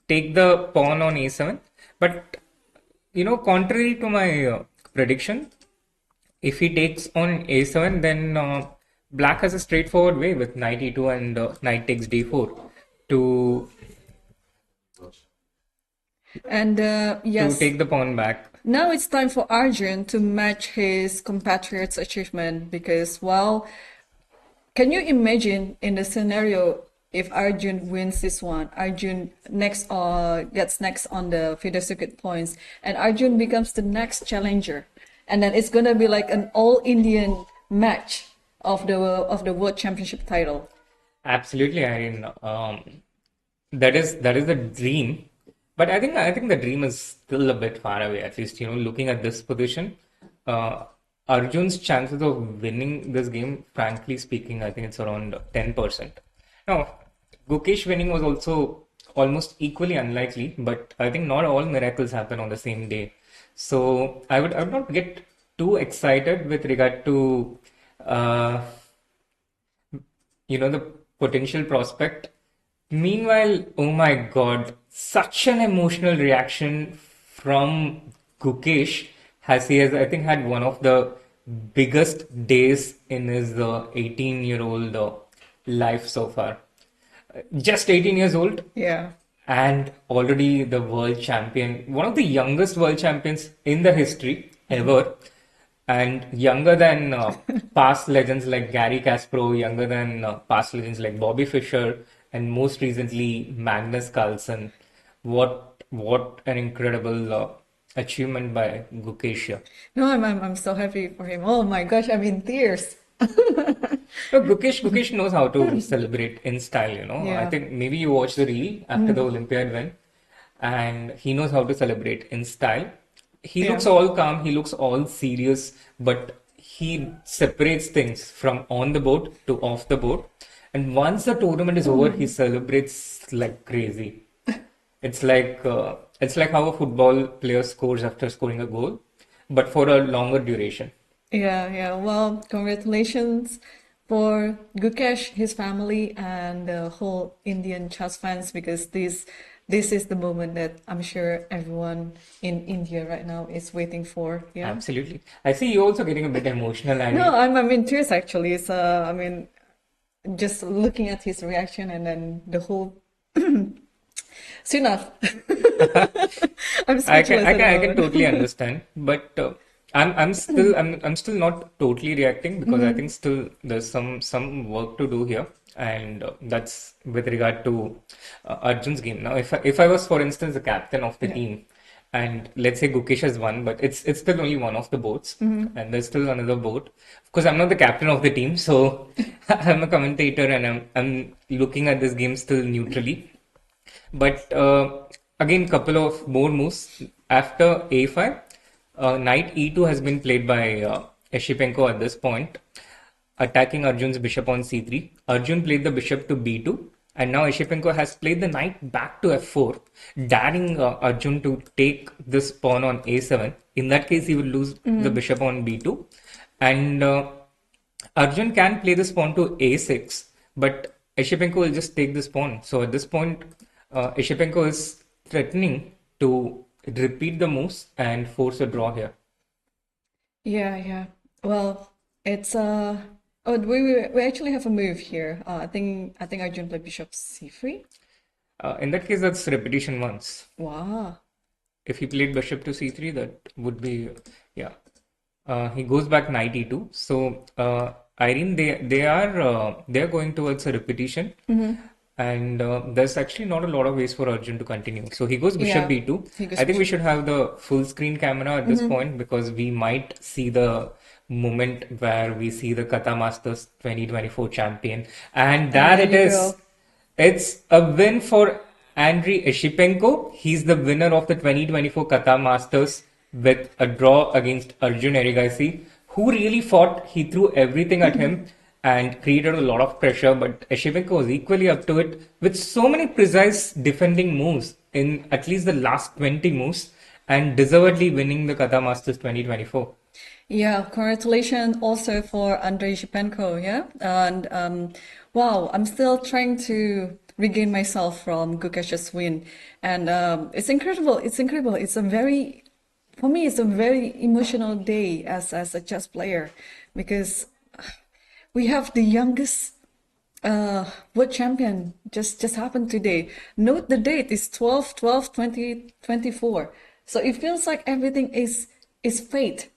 take the pawn on a7? But contrary to my prediction, if he takes on a7, then Black has a straightforward way with knight e2 and knight takes d4 to And yes, take the pawn back. now it's time for Arjun to match his compatriots' achievement because, well, can you imagine in the scenario if Arjun wins this one, Arjun gets next on the FIDE circuit points, and Arjun becomes the next challenger, and then it's gonna be like an all-Indian match of the World Championship title. Absolutely, Irene. That is the dream, but I think the dream is still a bit far away. At least looking at this position, Arjun's chances of winning this game, frankly speaking, I think it's around 10%. Now, Gukesh winning was also almost equally unlikely, but I think not all miracles happen on the same day. So I would not get too excited with regard to the potential prospect. Meanwhile, oh my God, such an emotional reaction from Gukesh he has I think had one of the biggest days in his 18-year-old life so far. Just 18 years old Yeah. and already the world champion, one of the youngest world champions in the history ever, and younger than past legends like Gary Kasparov, younger than past legends like Bobby Fischer, and most recently Magnus Carlsen. What an incredible achievement by Gukesh here. No, I'm so happy for him. Oh my gosh, I'm in tears. No, Gukesh knows how to celebrate in style. Yeah. I think maybe you watched the reel after the Olympiad win, and he knows how to celebrate in style. He Yeah. looks all calm, he looks all serious, but he separates things from on the board to off the board. And once the tournament is over, he celebrates like crazy. It's like how a football player scores after scoring a goal, but for a longer duration. Yeah. Well, congratulations for Gukesh, his family, and the whole Indian chess fans because this is the moment that I'm sure everyone in India right now is waiting for. Yeah. Absolutely. I see you also getting a bit emotional, and No, I'm in tears actually. So I mean, just looking at his reaction and then the whole Srinath. I'm I speechless can at the I can moment. totally understand, but I'm still not totally reacting because I think still there's some work to do here, and that's with regard to Arjun's game. Now, if I was, for instance, the captain of the Yeah. team, and let's say Gukesh has won, but it's still only one of the boats, and there's still another boat. Of course, I'm not the captain of the team, so I'm a commentator, and I'm looking at this game still neutrally. But again, couple of more moves after a5. Knight e2 has been played by Esipenko at this point, attacking Arjun's bishop on c3. Arjun played the bishop to b2, and now Esipenko has played the knight back to f4, daring Arjun to take this pawn on a7. In that case, he will lose the bishop on b2, and Arjun can play this pawn to a6, but Esipenko will just take this pawn. So at this point, Esipenko is threatening to repeat the moves and force a draw here. Yeah. Well, it's oh we actually have a move here. I think Arjun played bishop c3. In that case, that's repetition once. Wow. If he played bishop to c3, that would be, yeah. He goes back knight e2. So Irene, they are going towards a repetition, and there's actually not a lot of ways for Arjun to continue. So he goes bishop Yeah, b2. he goes I think we bishop. should have the full screen camera at this point because we might see the moment where we see the Qatar Masters 2024 champion, and there there it you is. go. It's a win for Andriy Esipenko. He's the winner of the 2024 Qatar Masters with a draw against Arjun Erigaisi, who really fought. He threw everything at him and created a lot of pressure, but Esipenko was equally up to it with so many precise defending moves in at least the last 20 moves and deservedly winning the Qatar Masters 2024. Yeah, congratulations also for Andrei Shipenko, yeah? And wow, I'm still trying to regain myself from Gukesh's win. And it's incredible. It's incredible. For me, it's a very emotional day as a chess player because we have the youngest world champion just happened today. Note the date is 12/12/2024. So it feels like everything is fate.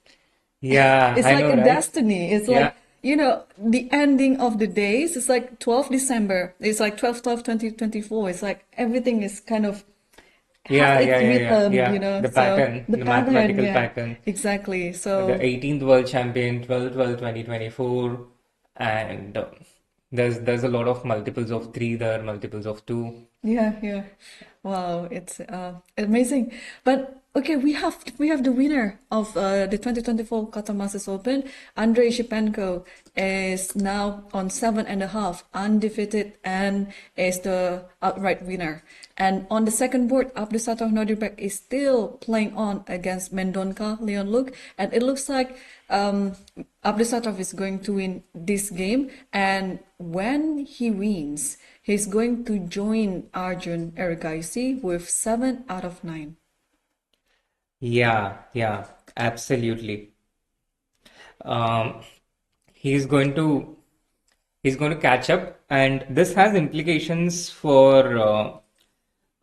Yeah, It's I like know, a right? destiny. It's Yeah. like, the ending of the days. It's like 12 December. It's like 12/12/2024. It's like everything is kind of has Yeah, yeah, its yeah, yeah, rhythm, yeah. The so pattern, the the pattern, mathematical yeah, pattern. exactly. The So 18th world champion, 12/12/2024, and there's a lot of multiples of three there, multiples of two. yeah, yeah. Wow, it's amazing. But okay, we have the winner of the 2024 Qatar Masters Open. Andrei Shipenko is now on 7.5, undefeated, and is the outright winner. And on the second board, Abdusatov Nodirbek is still playing on against Mendonca Leon Luke, and it looks like Abdusatov is going to win this game. And when he wins, he's going to join Arjun Erigaisi with 7/9. Yeah, yeah, absolutely. Um, he's going to he's going to catch up, and this has implications for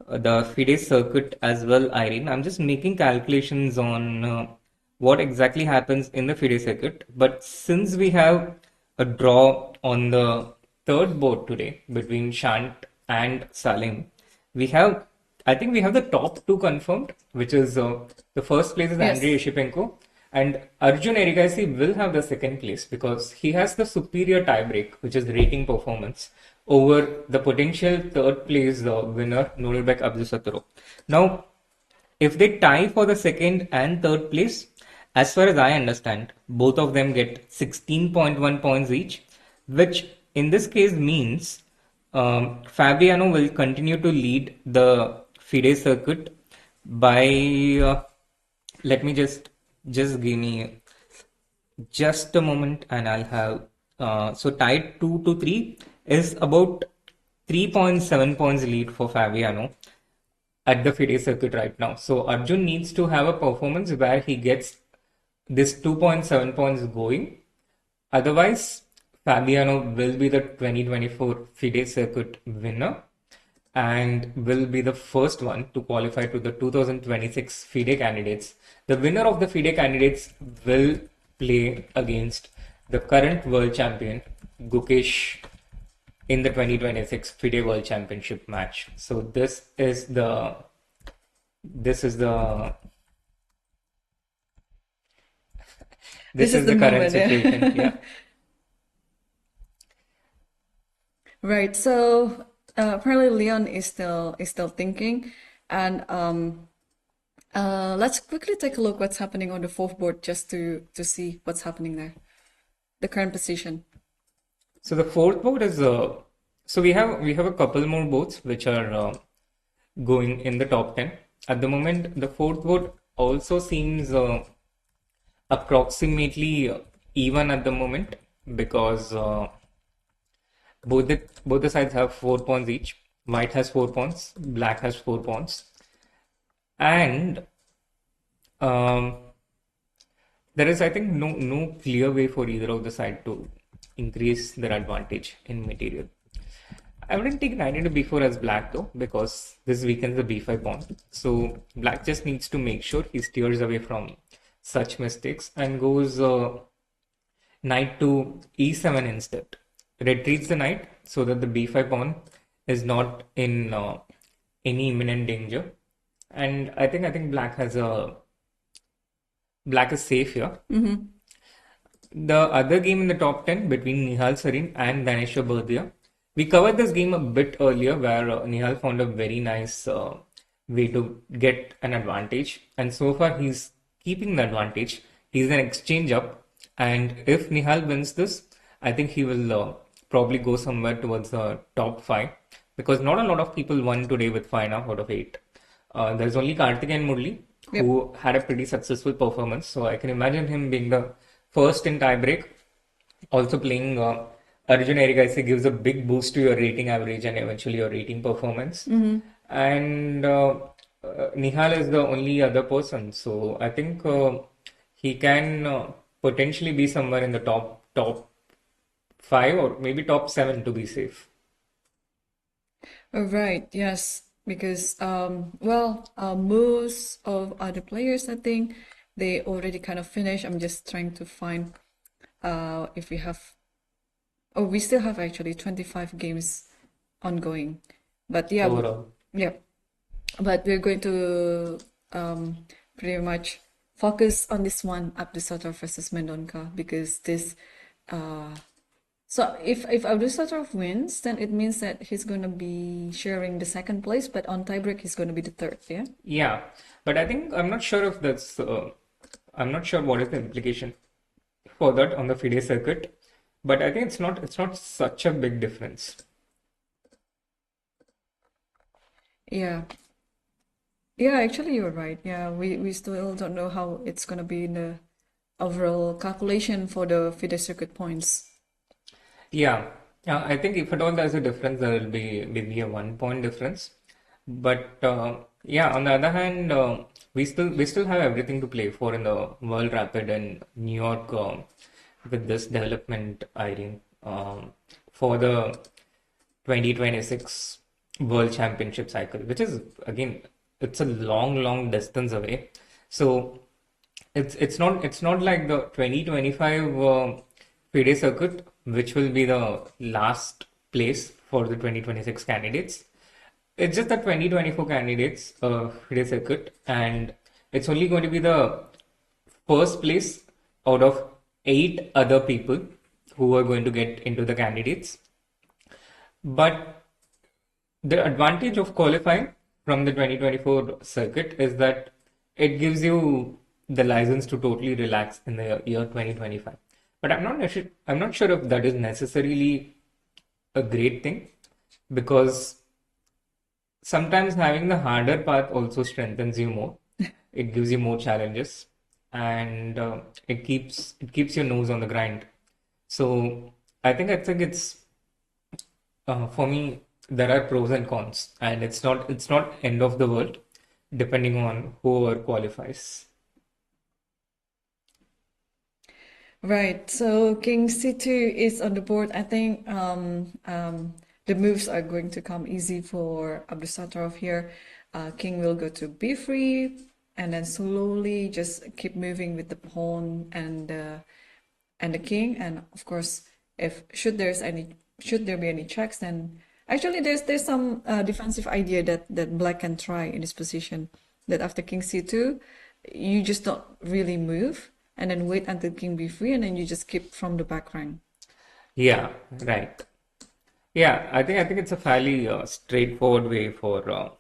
the FIDE circuit as well, Irene. I'm just making calculations on what exactly happens in the FIDE circuit. But since we have a draw on the third board today between Shant and Salim, we have, I think we have the top two confirmed, which is the first place is Yes. Andrei Esipenko, and Arjun Erigaisi will have the second place because he has the superior tiebreak, which is rating performance, over the potential third place winner, Nodirbek Abdusataro. Now, if they tie for the second and third place, as far as I understand, both of them get 16.1 points each, which in this case means Fabiano will continue to lead the FIDE circuit by, let me just give me just a moment and I'll have, so tied 2 to 3 is about 3.7 points lead for Fabiano at the FIDE circuit right now. So Arjun needs to have a performance where he gets this 2.7 points going. Otherwise, Fabiano will be the 2024 FIDE circuit winner and will be the first one to qualify to the 2026 FIDE candidates. The winner of the FIDE candidates will play against the current world champion, Gukesh, in the 2026 FIDE World Championship match. So this is the This is the current moment, yeah. situation. Yeah. Right. So apparently Leon is still thinking, and let's quickly take a look what's happening on the fourth board just to see what's happening there, the current position. So the fourth board is so we have a couple more boards which are going in the top 10 at the moment. The fourth board also seems approximately even at the moment because both the sides have 4 pawns each. White has 4 pawns, black has 4 pawns, and there is, I think, no clear way for either of the side to increase their advantage in material. I wouldn't take knight into b4 as black though, because this weakens the b5 pawn. So black just needs to make sure he steers away from such mistakes and goes knight to e7 instead. Retreats the knight so that the b5 pawn is not in any imminent danger. And I think black is safe here. The other game in the top 10 between Nihal Sarin and Daneshwar Bhatia. We covered this game a bit earlier where Nihal found a very nice way to get an advantage. And so far he's keeping the advantage. He's an exchange up. And if Nihal wins this, I think he will probably go somewhere towards the top 5. Because not a lot of people won today with 5.5 out of 8. There's only Karthik and Murli who had a pretty successful performance. So I can imagine him being the first in tiebreak. Also playing Arjun Erigaisi gives a big boost to your rating average and eventually your rating performance. And Nihal is the only other person. So I think he can potentially be somewhere in the top 5 or maybe top 7 to be safe. Oh, right, yes, because most of other players, I think they already kind of finished. I'm just trying to find if we have. Oh, we still have actually 25 games ongoing, but yeah, Overall. yeah. But we're going to pretty much focus on this one, Abdusattor versus Mendonca, because this. So if Abdusattor wins, then it means that he's going to be sharing the second place, but on tiebreak he's going to be the third. Yeah. Yeah, but I think I'm not sure if that's I'm not sure what is the implication for that on the FIDE circuit, but I think it's not such a big difference. Yeah. Yeah, actually you're right. Yeah, we still don't know how it's going to be in the overall calculation for the FIDE circuit points. Yeah, I think if at all there's a difference, there will be maybe a 1 point difference. But yeah, on the other hand, we still have everything to play for in the World Rapid in New York with this development, Irene, for the 2026 World Championship cycle, which is again it's a long distance away. So it's not like the 2025 FIDE circuit, which will be the last place for the 2026 candidates. It's just the 2024 candidates FIDE circuit, and it's only going to be the first place out of 8 other people who are going to get into the candidates. But the advantage of qualifying from the 2024 circuit is that it gives you the license to totally relax in the year 2025. But I'm not sure if that is necessarily a great thing, because sometimes having the harder path also strengthens you more. It gives you more challenges, and it keeps your nose on the grind. So I think it's for me, there are pros and cons, and it's not end of the world depending on whoever qualifies. Right. So King C2 is on the board. I think the moves are going to come easy for Abdusattorov here. King will go to B3 and then slowly just keep moving with the pawn and the king. And of course, if should there be any checks, then actually there's some defensive idea that black can try in this position. That after King C2, you just don't really move and then wait until King B3 and then you just keep from the back rank. Yeah, right. Yeah, I think it's a fairly straightforward way for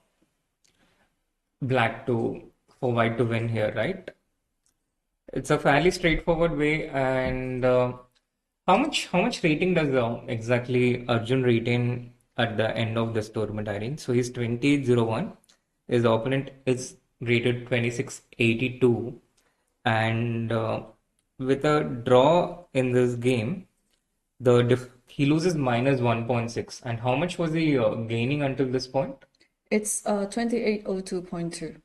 black to for white to win here, right? It's a fairly straightforward way, and how much rating does exactly Arjun retain at the end of this tournament, Irene? So he's 2801. His opponent is rated 2682, and with a draw in this game, he loses minus 1.6. And how much was he gaining until this point? It's 2802.2.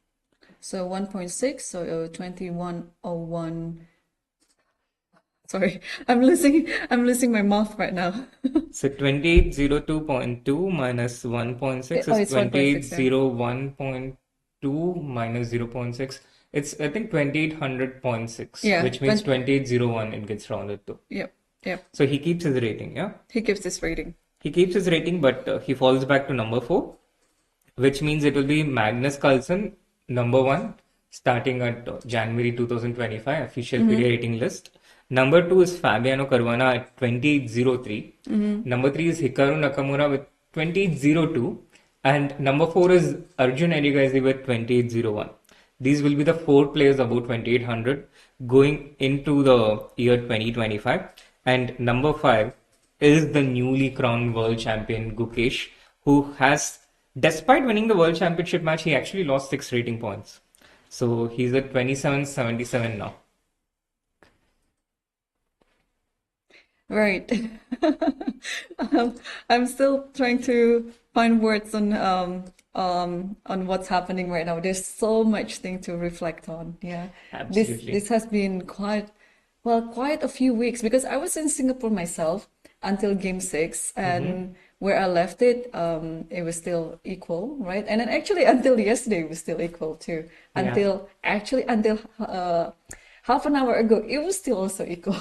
So 1.6, so 2101. Sorry, I'm losing my mouth right now. So 2802.2 minus 1.6 Oh, is it's 1.6, yeah. 2801.2 minus 0.6. It's, I think, 2800.6, Yeah, which means 2801 it gets rounded to. Yep, yep. So he keeps his rating, yeah? He gives this rating. He keeps his rating, but he falls back to number 4, which means it will be Magnus Carlsen, number 1, starting at January 2025 official FIDE rating list. Number 2 is Fabiano Caruana at 2803. Number 3 is Hikaru Nakamura with 2802. And number 4 is Arjun Erigaisi with 2801. These will be the 4 players above 2800 going into the year 2025. And number 5 is the newly crowned world champion Gukesh, who has, despite winning the world championship match, he actually lost 6 rating points. So he's at 2777 now. Right. I'm still trying to find words on what's happening right now. There's so much thing to reflect on. Yeah. Absolutely. This has been quite a few weeks because I was in Singapore myself until game 6, and where I left it, it was still equal, right? And then actually until yesterday, it was still equal too. Until half an hour ago, it was still also equal.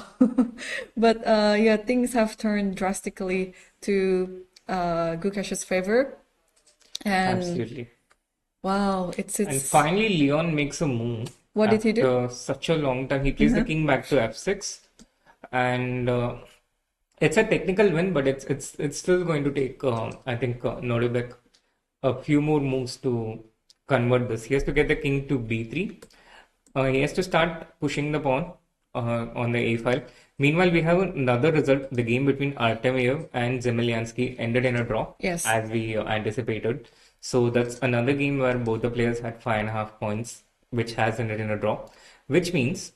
But yeah, things have turned drastically to Gukash's favor. And Absolutely. wow, And finally, Leon makes a move. What did he do? After such a long time, he plays the king back to f6, and it's a technical win, but it's still going to take I think Nodirbek a few more moves to convert this. He has to get the king to b3. He has to start pushing the pawn on the a file. Meanwhile, we have another result. The game between Artemiev and Zemlyansky ended in a draw, Yes. as we anticipated. So that's another game where both the players had 5.5 points, which has ended in a draw, which means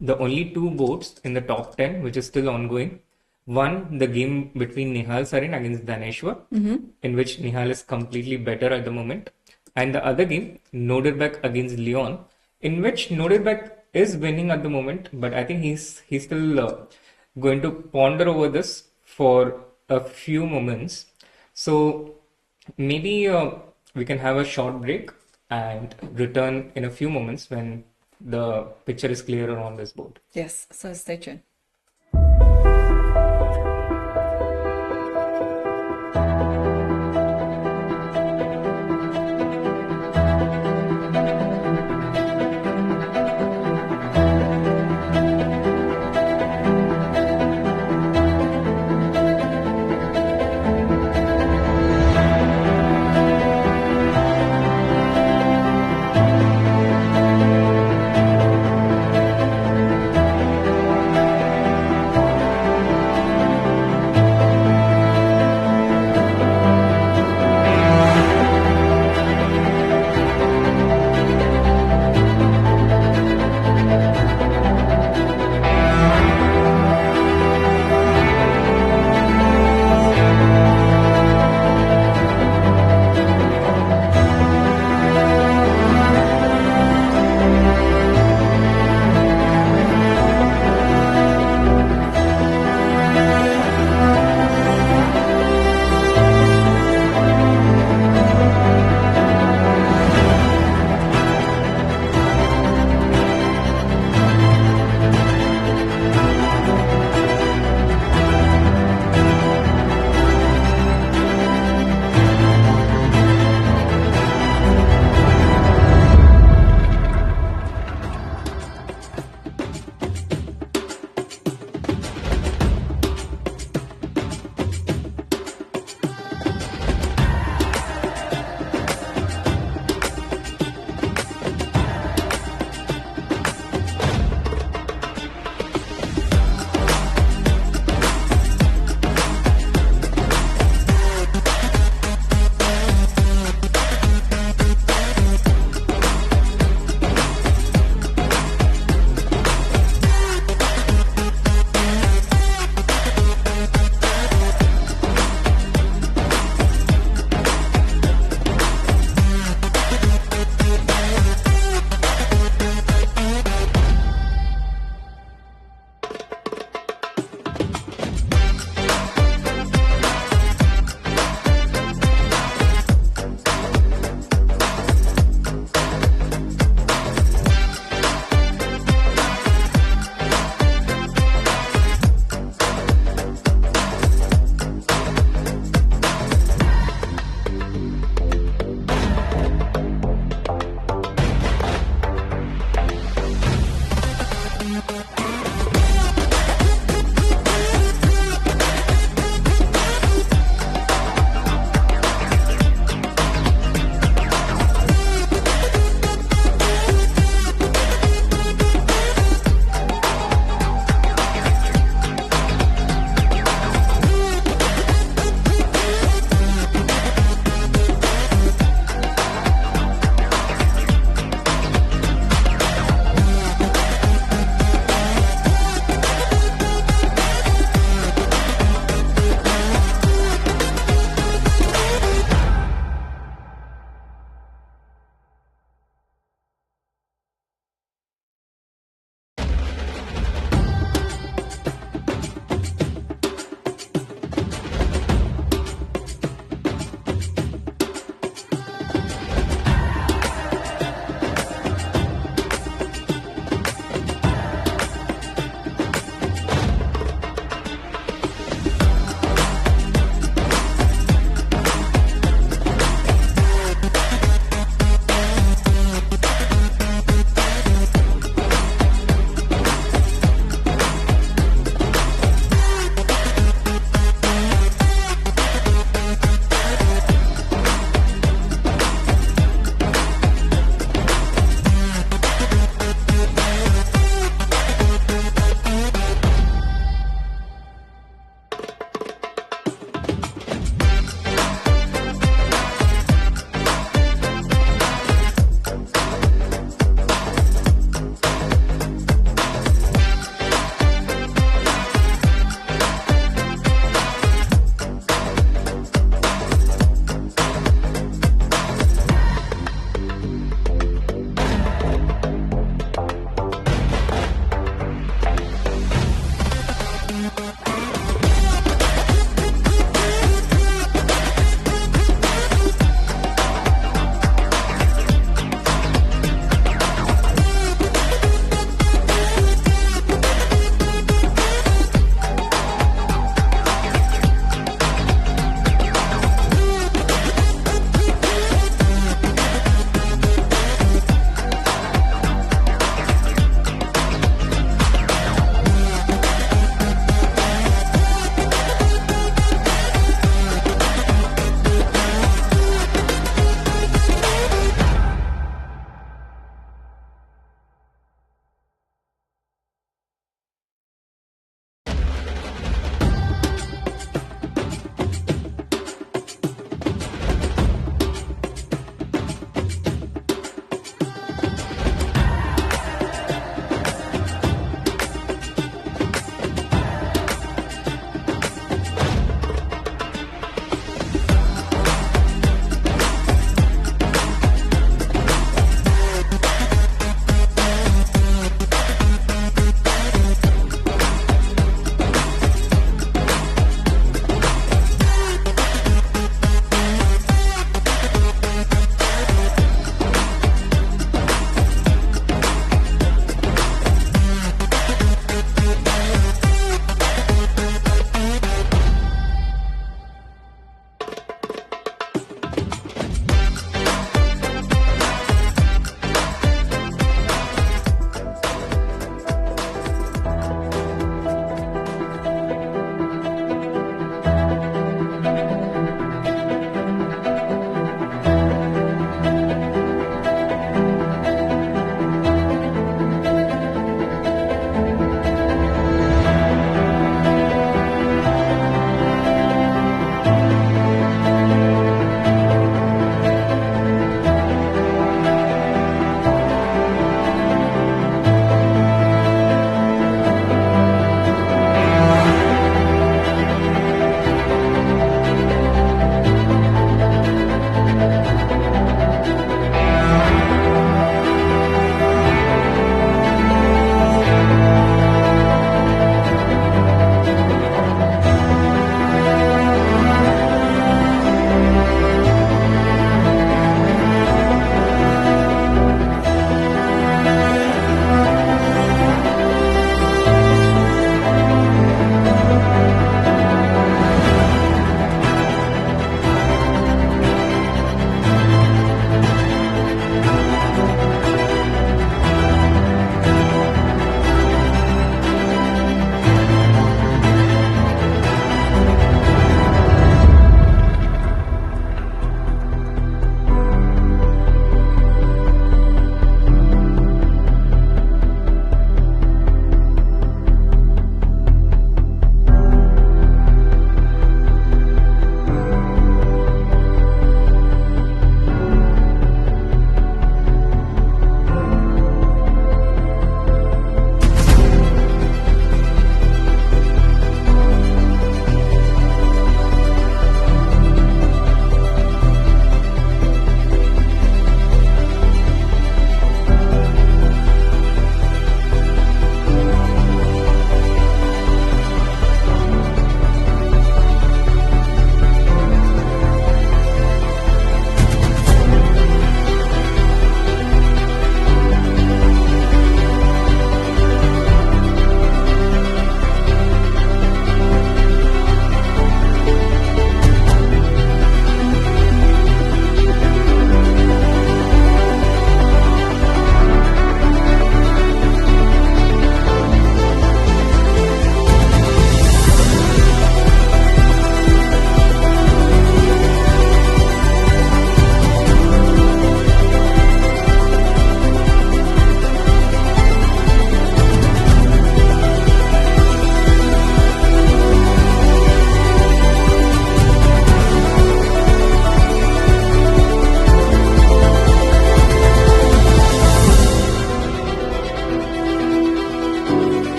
the only two votes in the top 10, which is still ongoing. One, the game between Nihal Sarin against Daneshwar, in which Nihal is completely better at the moment. And the other game, Nodirbek against Leon, in which Nodirbek is winning at the moment, but I think he's still going to ponder over this for a few moments. So maybe we can have a short break and return in a few moments when the picture is clearer on this board. Yes, so stay tuned.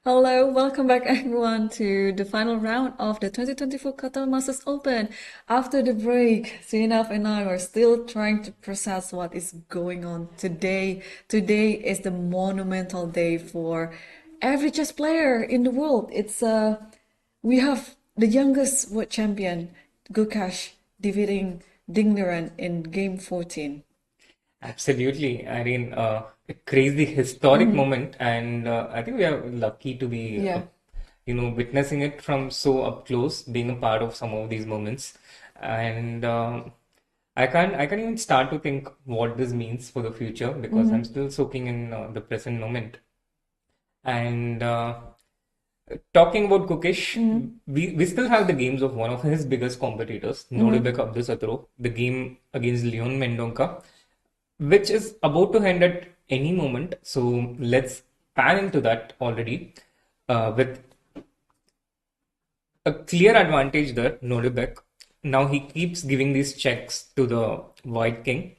Hello, welcome back everyone to the final round of the 2024 Qatar Masters Open. After the break, Srinath and I are still trying to process what is going on today. Today is the monumental day for every chess player in the world. We have the youngest world champion, Gukash, defeating Narayanan in game 14. Absolutely, Irene. A crazy historic moment, and I think we are lucky to be, Yeah. witnessing it from so up close, being a part of some of these moments. And I can't even start to think what this means for the future because I'm still soaking in the present moment. And talking about Kukish, we still have the games of one of his biggest competitors, Nodirbek Abdusatro, the game against Leon Mendonca, which is about to end at any moment. So let's pan into that already with a clear advantage there, Nodirbek. Now he keeps giving these checks to the White King,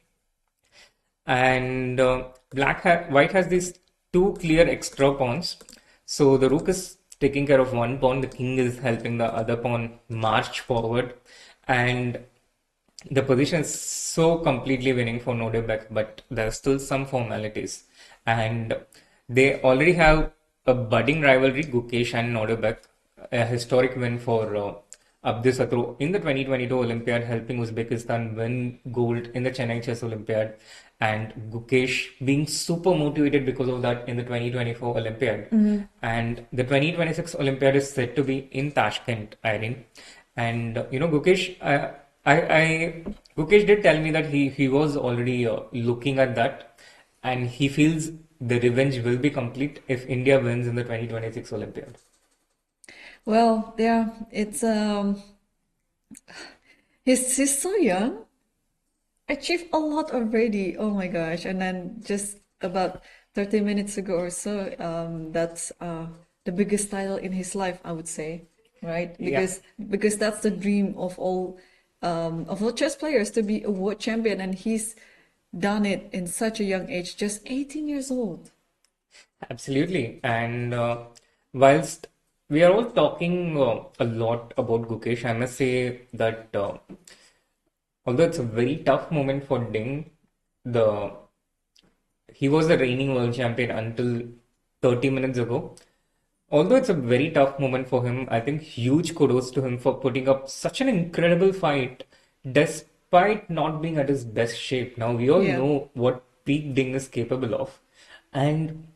and White has these two clear extra pawns. So the rook is taking care of one pawn, the king is helping the other pawn march forward, and the position is so completely winning for Nodirbek, but there are still some formalities. And they already have a budding rivalry, Gukesh and Nodirbek, a historic win for Abdusatro in the 2022 Olympiad, helping Uzbekistan win gold in the Chennai Chess Olympiad, and Gukesh being super motivated because of that in the 2024 Olympiad. And the 2026 Olympiad is set to be in Tashkent, Irene. And Gukesh, Gukesh did tell me that he was already looking at that, and he feels the revenge will be complete if India wins in the 2026 Olympiad. Well, yeah, he's so young, achieved a lot already. Oh my gosh. And then just about 30 minutes ago or so, that's the biggest title in his life, I would say, right? Yeah. Because that's the dream of all chess players, to be a world champion, and he's done it in such a young age, just 18 years old. Absolutely. And whilst we are all talking a lot about Gukesh, I must say that although it's a very tough moment for Ding, he was the reigning world champion until 30 minutes ago. Although it's a very tough moment for him, I think huge kudos to him for putting up such an incredible fight despite not being at his best shape. Now we all Yeah. know what peak Ding is capable of, and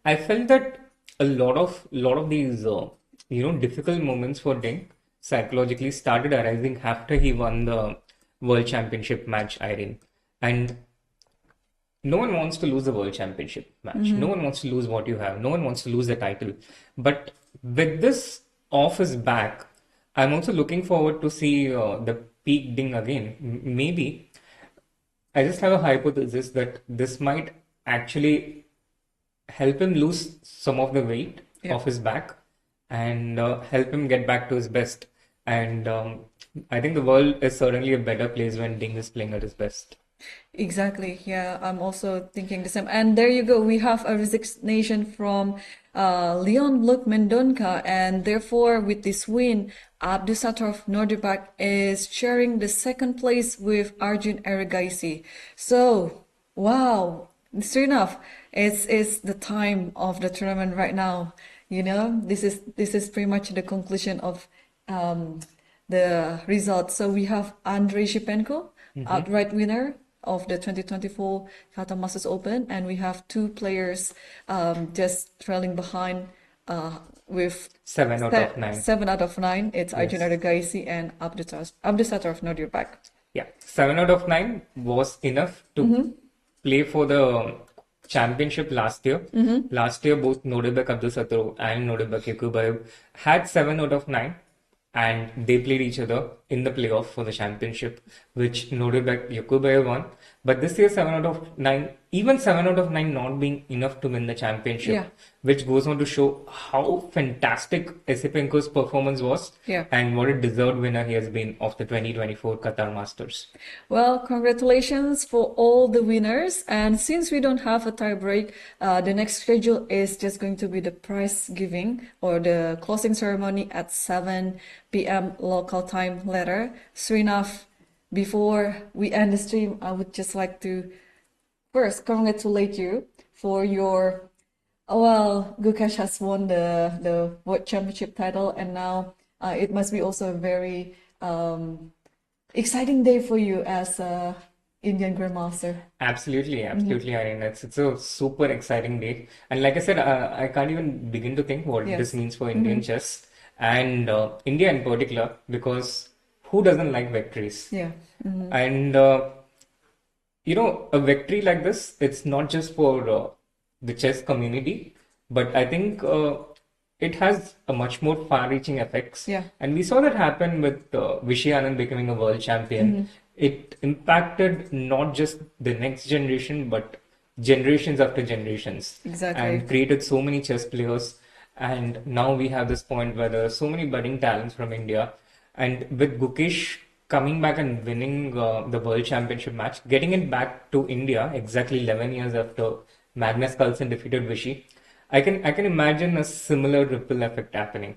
I felt that a lot of these difficult moments for Ding psychologically started arising after he won the World Championship match, Irene. And no one wants to lose the World Championship match. No one wants to lose what you have. No one wants to lose the title. But with this off his back, I'm also looking forward to see the peak Ding again. Maybe I just have a hypothesis that this might actually help him lose some of the weight Yeah. off his back and help him get back to his best. And I think the world is certainly a better place when Ding is playing at his best. Exactly. Yeah, I'm also thinking the same. And there you go. We have a resignation from Leon Luke Mendonca, and therefore, with this win, Abdusatov Nodirbek is sharing the second place with Arjun Erigaisi. So, wow, Srinath, it's the time of the tournament right now. This is pretty much the conclusion of the results. So we have Andrei Shipenko, outright winner of the 2024 Qatar Masters Open, and we have two players just trailing behind with 7 out of 9. 7 out of 9. It's Arjun Yes. Erigaisi and Abdusatov Nodirbek. Yeah, 7 out of 9 was enough to play for the championship last year. Last year, both Nodirbek Abdusatro and Nodirbek Yakubayev had 7 out of 9, and they played each other in the playoff for the championship, which Nodirbek Yakubayev won. But this year, 7 out of 9 even 7 out of 9 not being enough to win the championship, Yeah. which goes on to show how fantastic Esipenko's performance was Yeah. and what a deserved winner he has been of the 2024 Qatar Masters. Well, congratulations for all the winners. And since we don't have a tie break, the next schedule is just going to be the prize giving or the closing ceremony at 7 p.m. local time later. Srinath, before we end the stream, I would just like to first congratulate you for your, well, Gukesh has won the World Championship title, and now it must be also a very exciting day for you as a Indian Grandmaster. Absolutely, Irene. It's a super exciting day. And like I said, I can't even begin to think what Yes. this means for Indian chess and India in particular, because who doesn't like victories? Yeah. And a victory like this, it's not just for the chess community, but I think it has a much more far-reaching effects. Yeah. And we saw that happen with Vishy Anand becoming a world champion. It impacted not just the next generation, but generations after generations. Exactly. And created so many chess players. And now we have this point where there are so many budding talents from India. And with Gukesh coming back and winning the World Championship match, getting it back to India exactly 11 years after Magnus Carlsen defeated Vishy, I can imagine a similar ripple effect happening.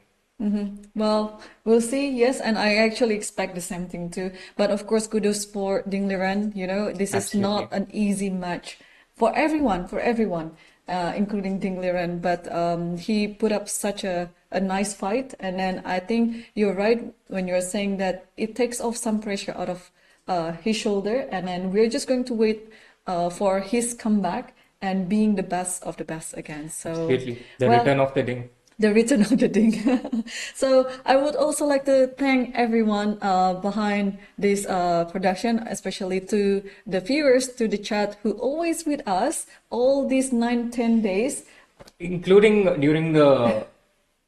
Well, we'll see. Yes, and I actually expect the same thing too. But of course, kudos for Ding Liren. This is not Absolutely. an easy match for everyone, including Ding Liren. But he put up such a nice fight, and then I think you're right when you're saying that it takes off some pressure out of his shoulder, and then we're just going to wait for his comeback and being the best of the best again. So, Absolutely. The well, return of the Ding. the return of the Ding. So I would also like to thank everyone behind this production, especially to the viewers, to the chat who always with us all these 9-10 days. Including during the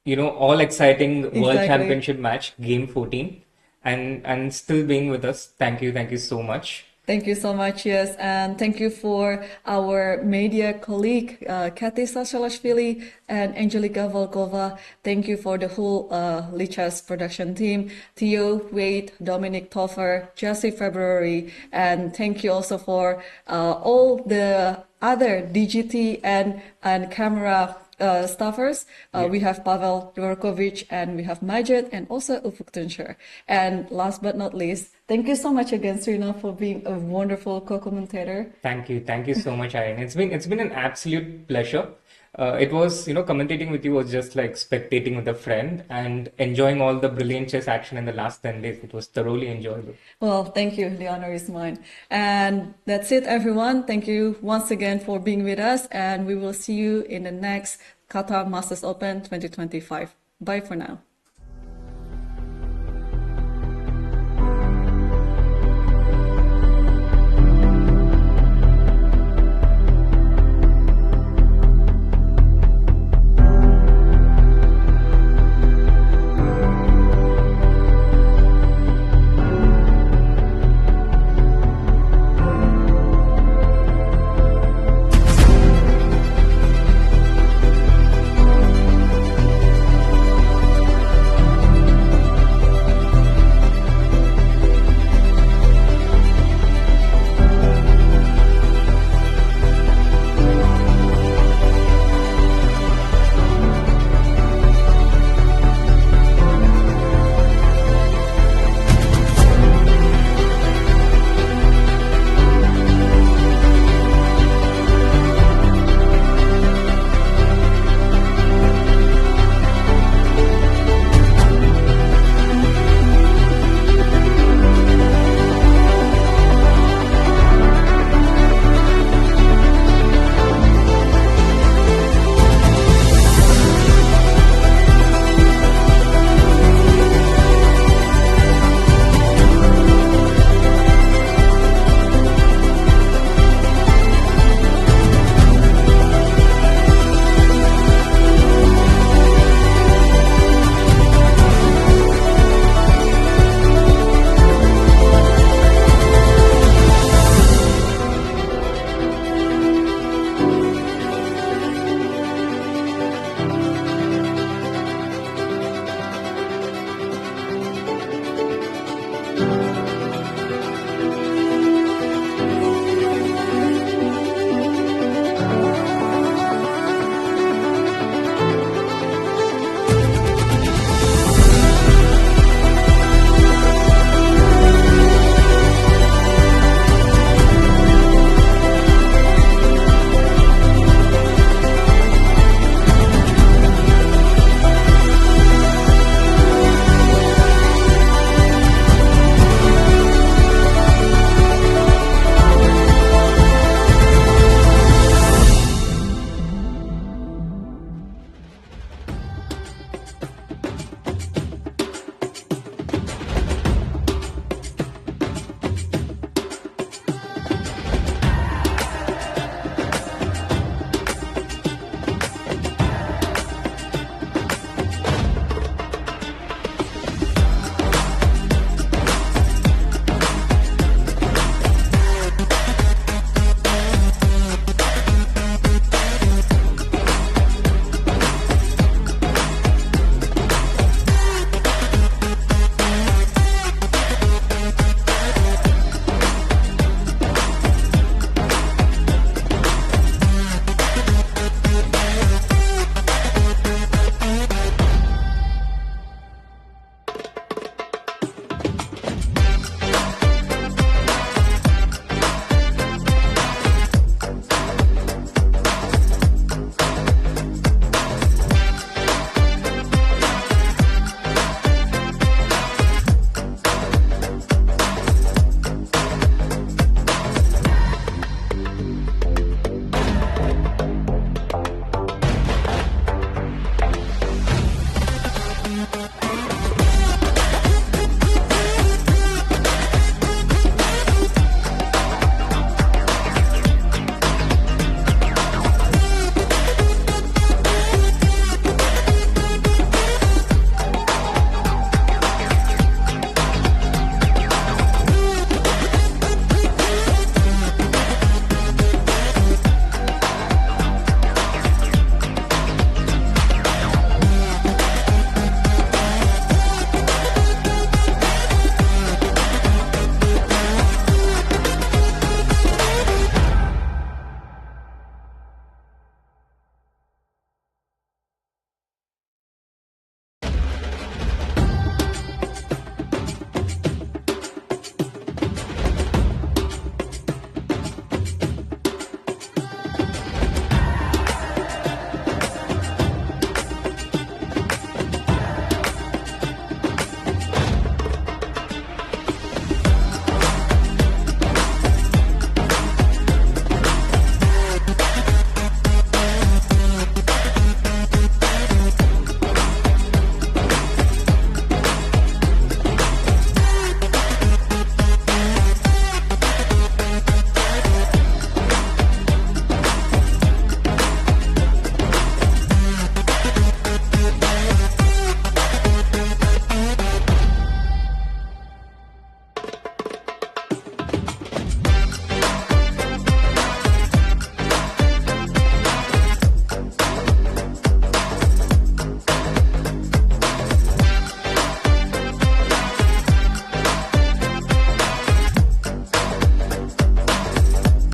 all exciting World Exactly. Championship match, Game 14, and still being with us. Thank you so much. Thank you so much, yes, and thank you for our media colleague, Kathy Sashalashvili and Angelika Volkova. Thank you for the whole Lichess production team, Theo, Wade, Dominic Toffer, Jesse February, and thank you also for all the other DGT and camera staffers. We have Pavel Dvorkovich and we have Majid and also Ufuk Tuncer. And last but not least, thank you so much again, Srinath, for being a wonderful co-commentator. Thank you so much, Irene. It's been an absolute pleasure. It was, commentating with you was just like spectating with a friend and enjoying all the brilliant chess action in the last 10 days. It was thoroughly enjoyable. Well, thank you. The honor is mine. And that's it, everyone. Thank you once again for being with us. And we will see you in the next Qatar Masters Open 2025. Bye for now.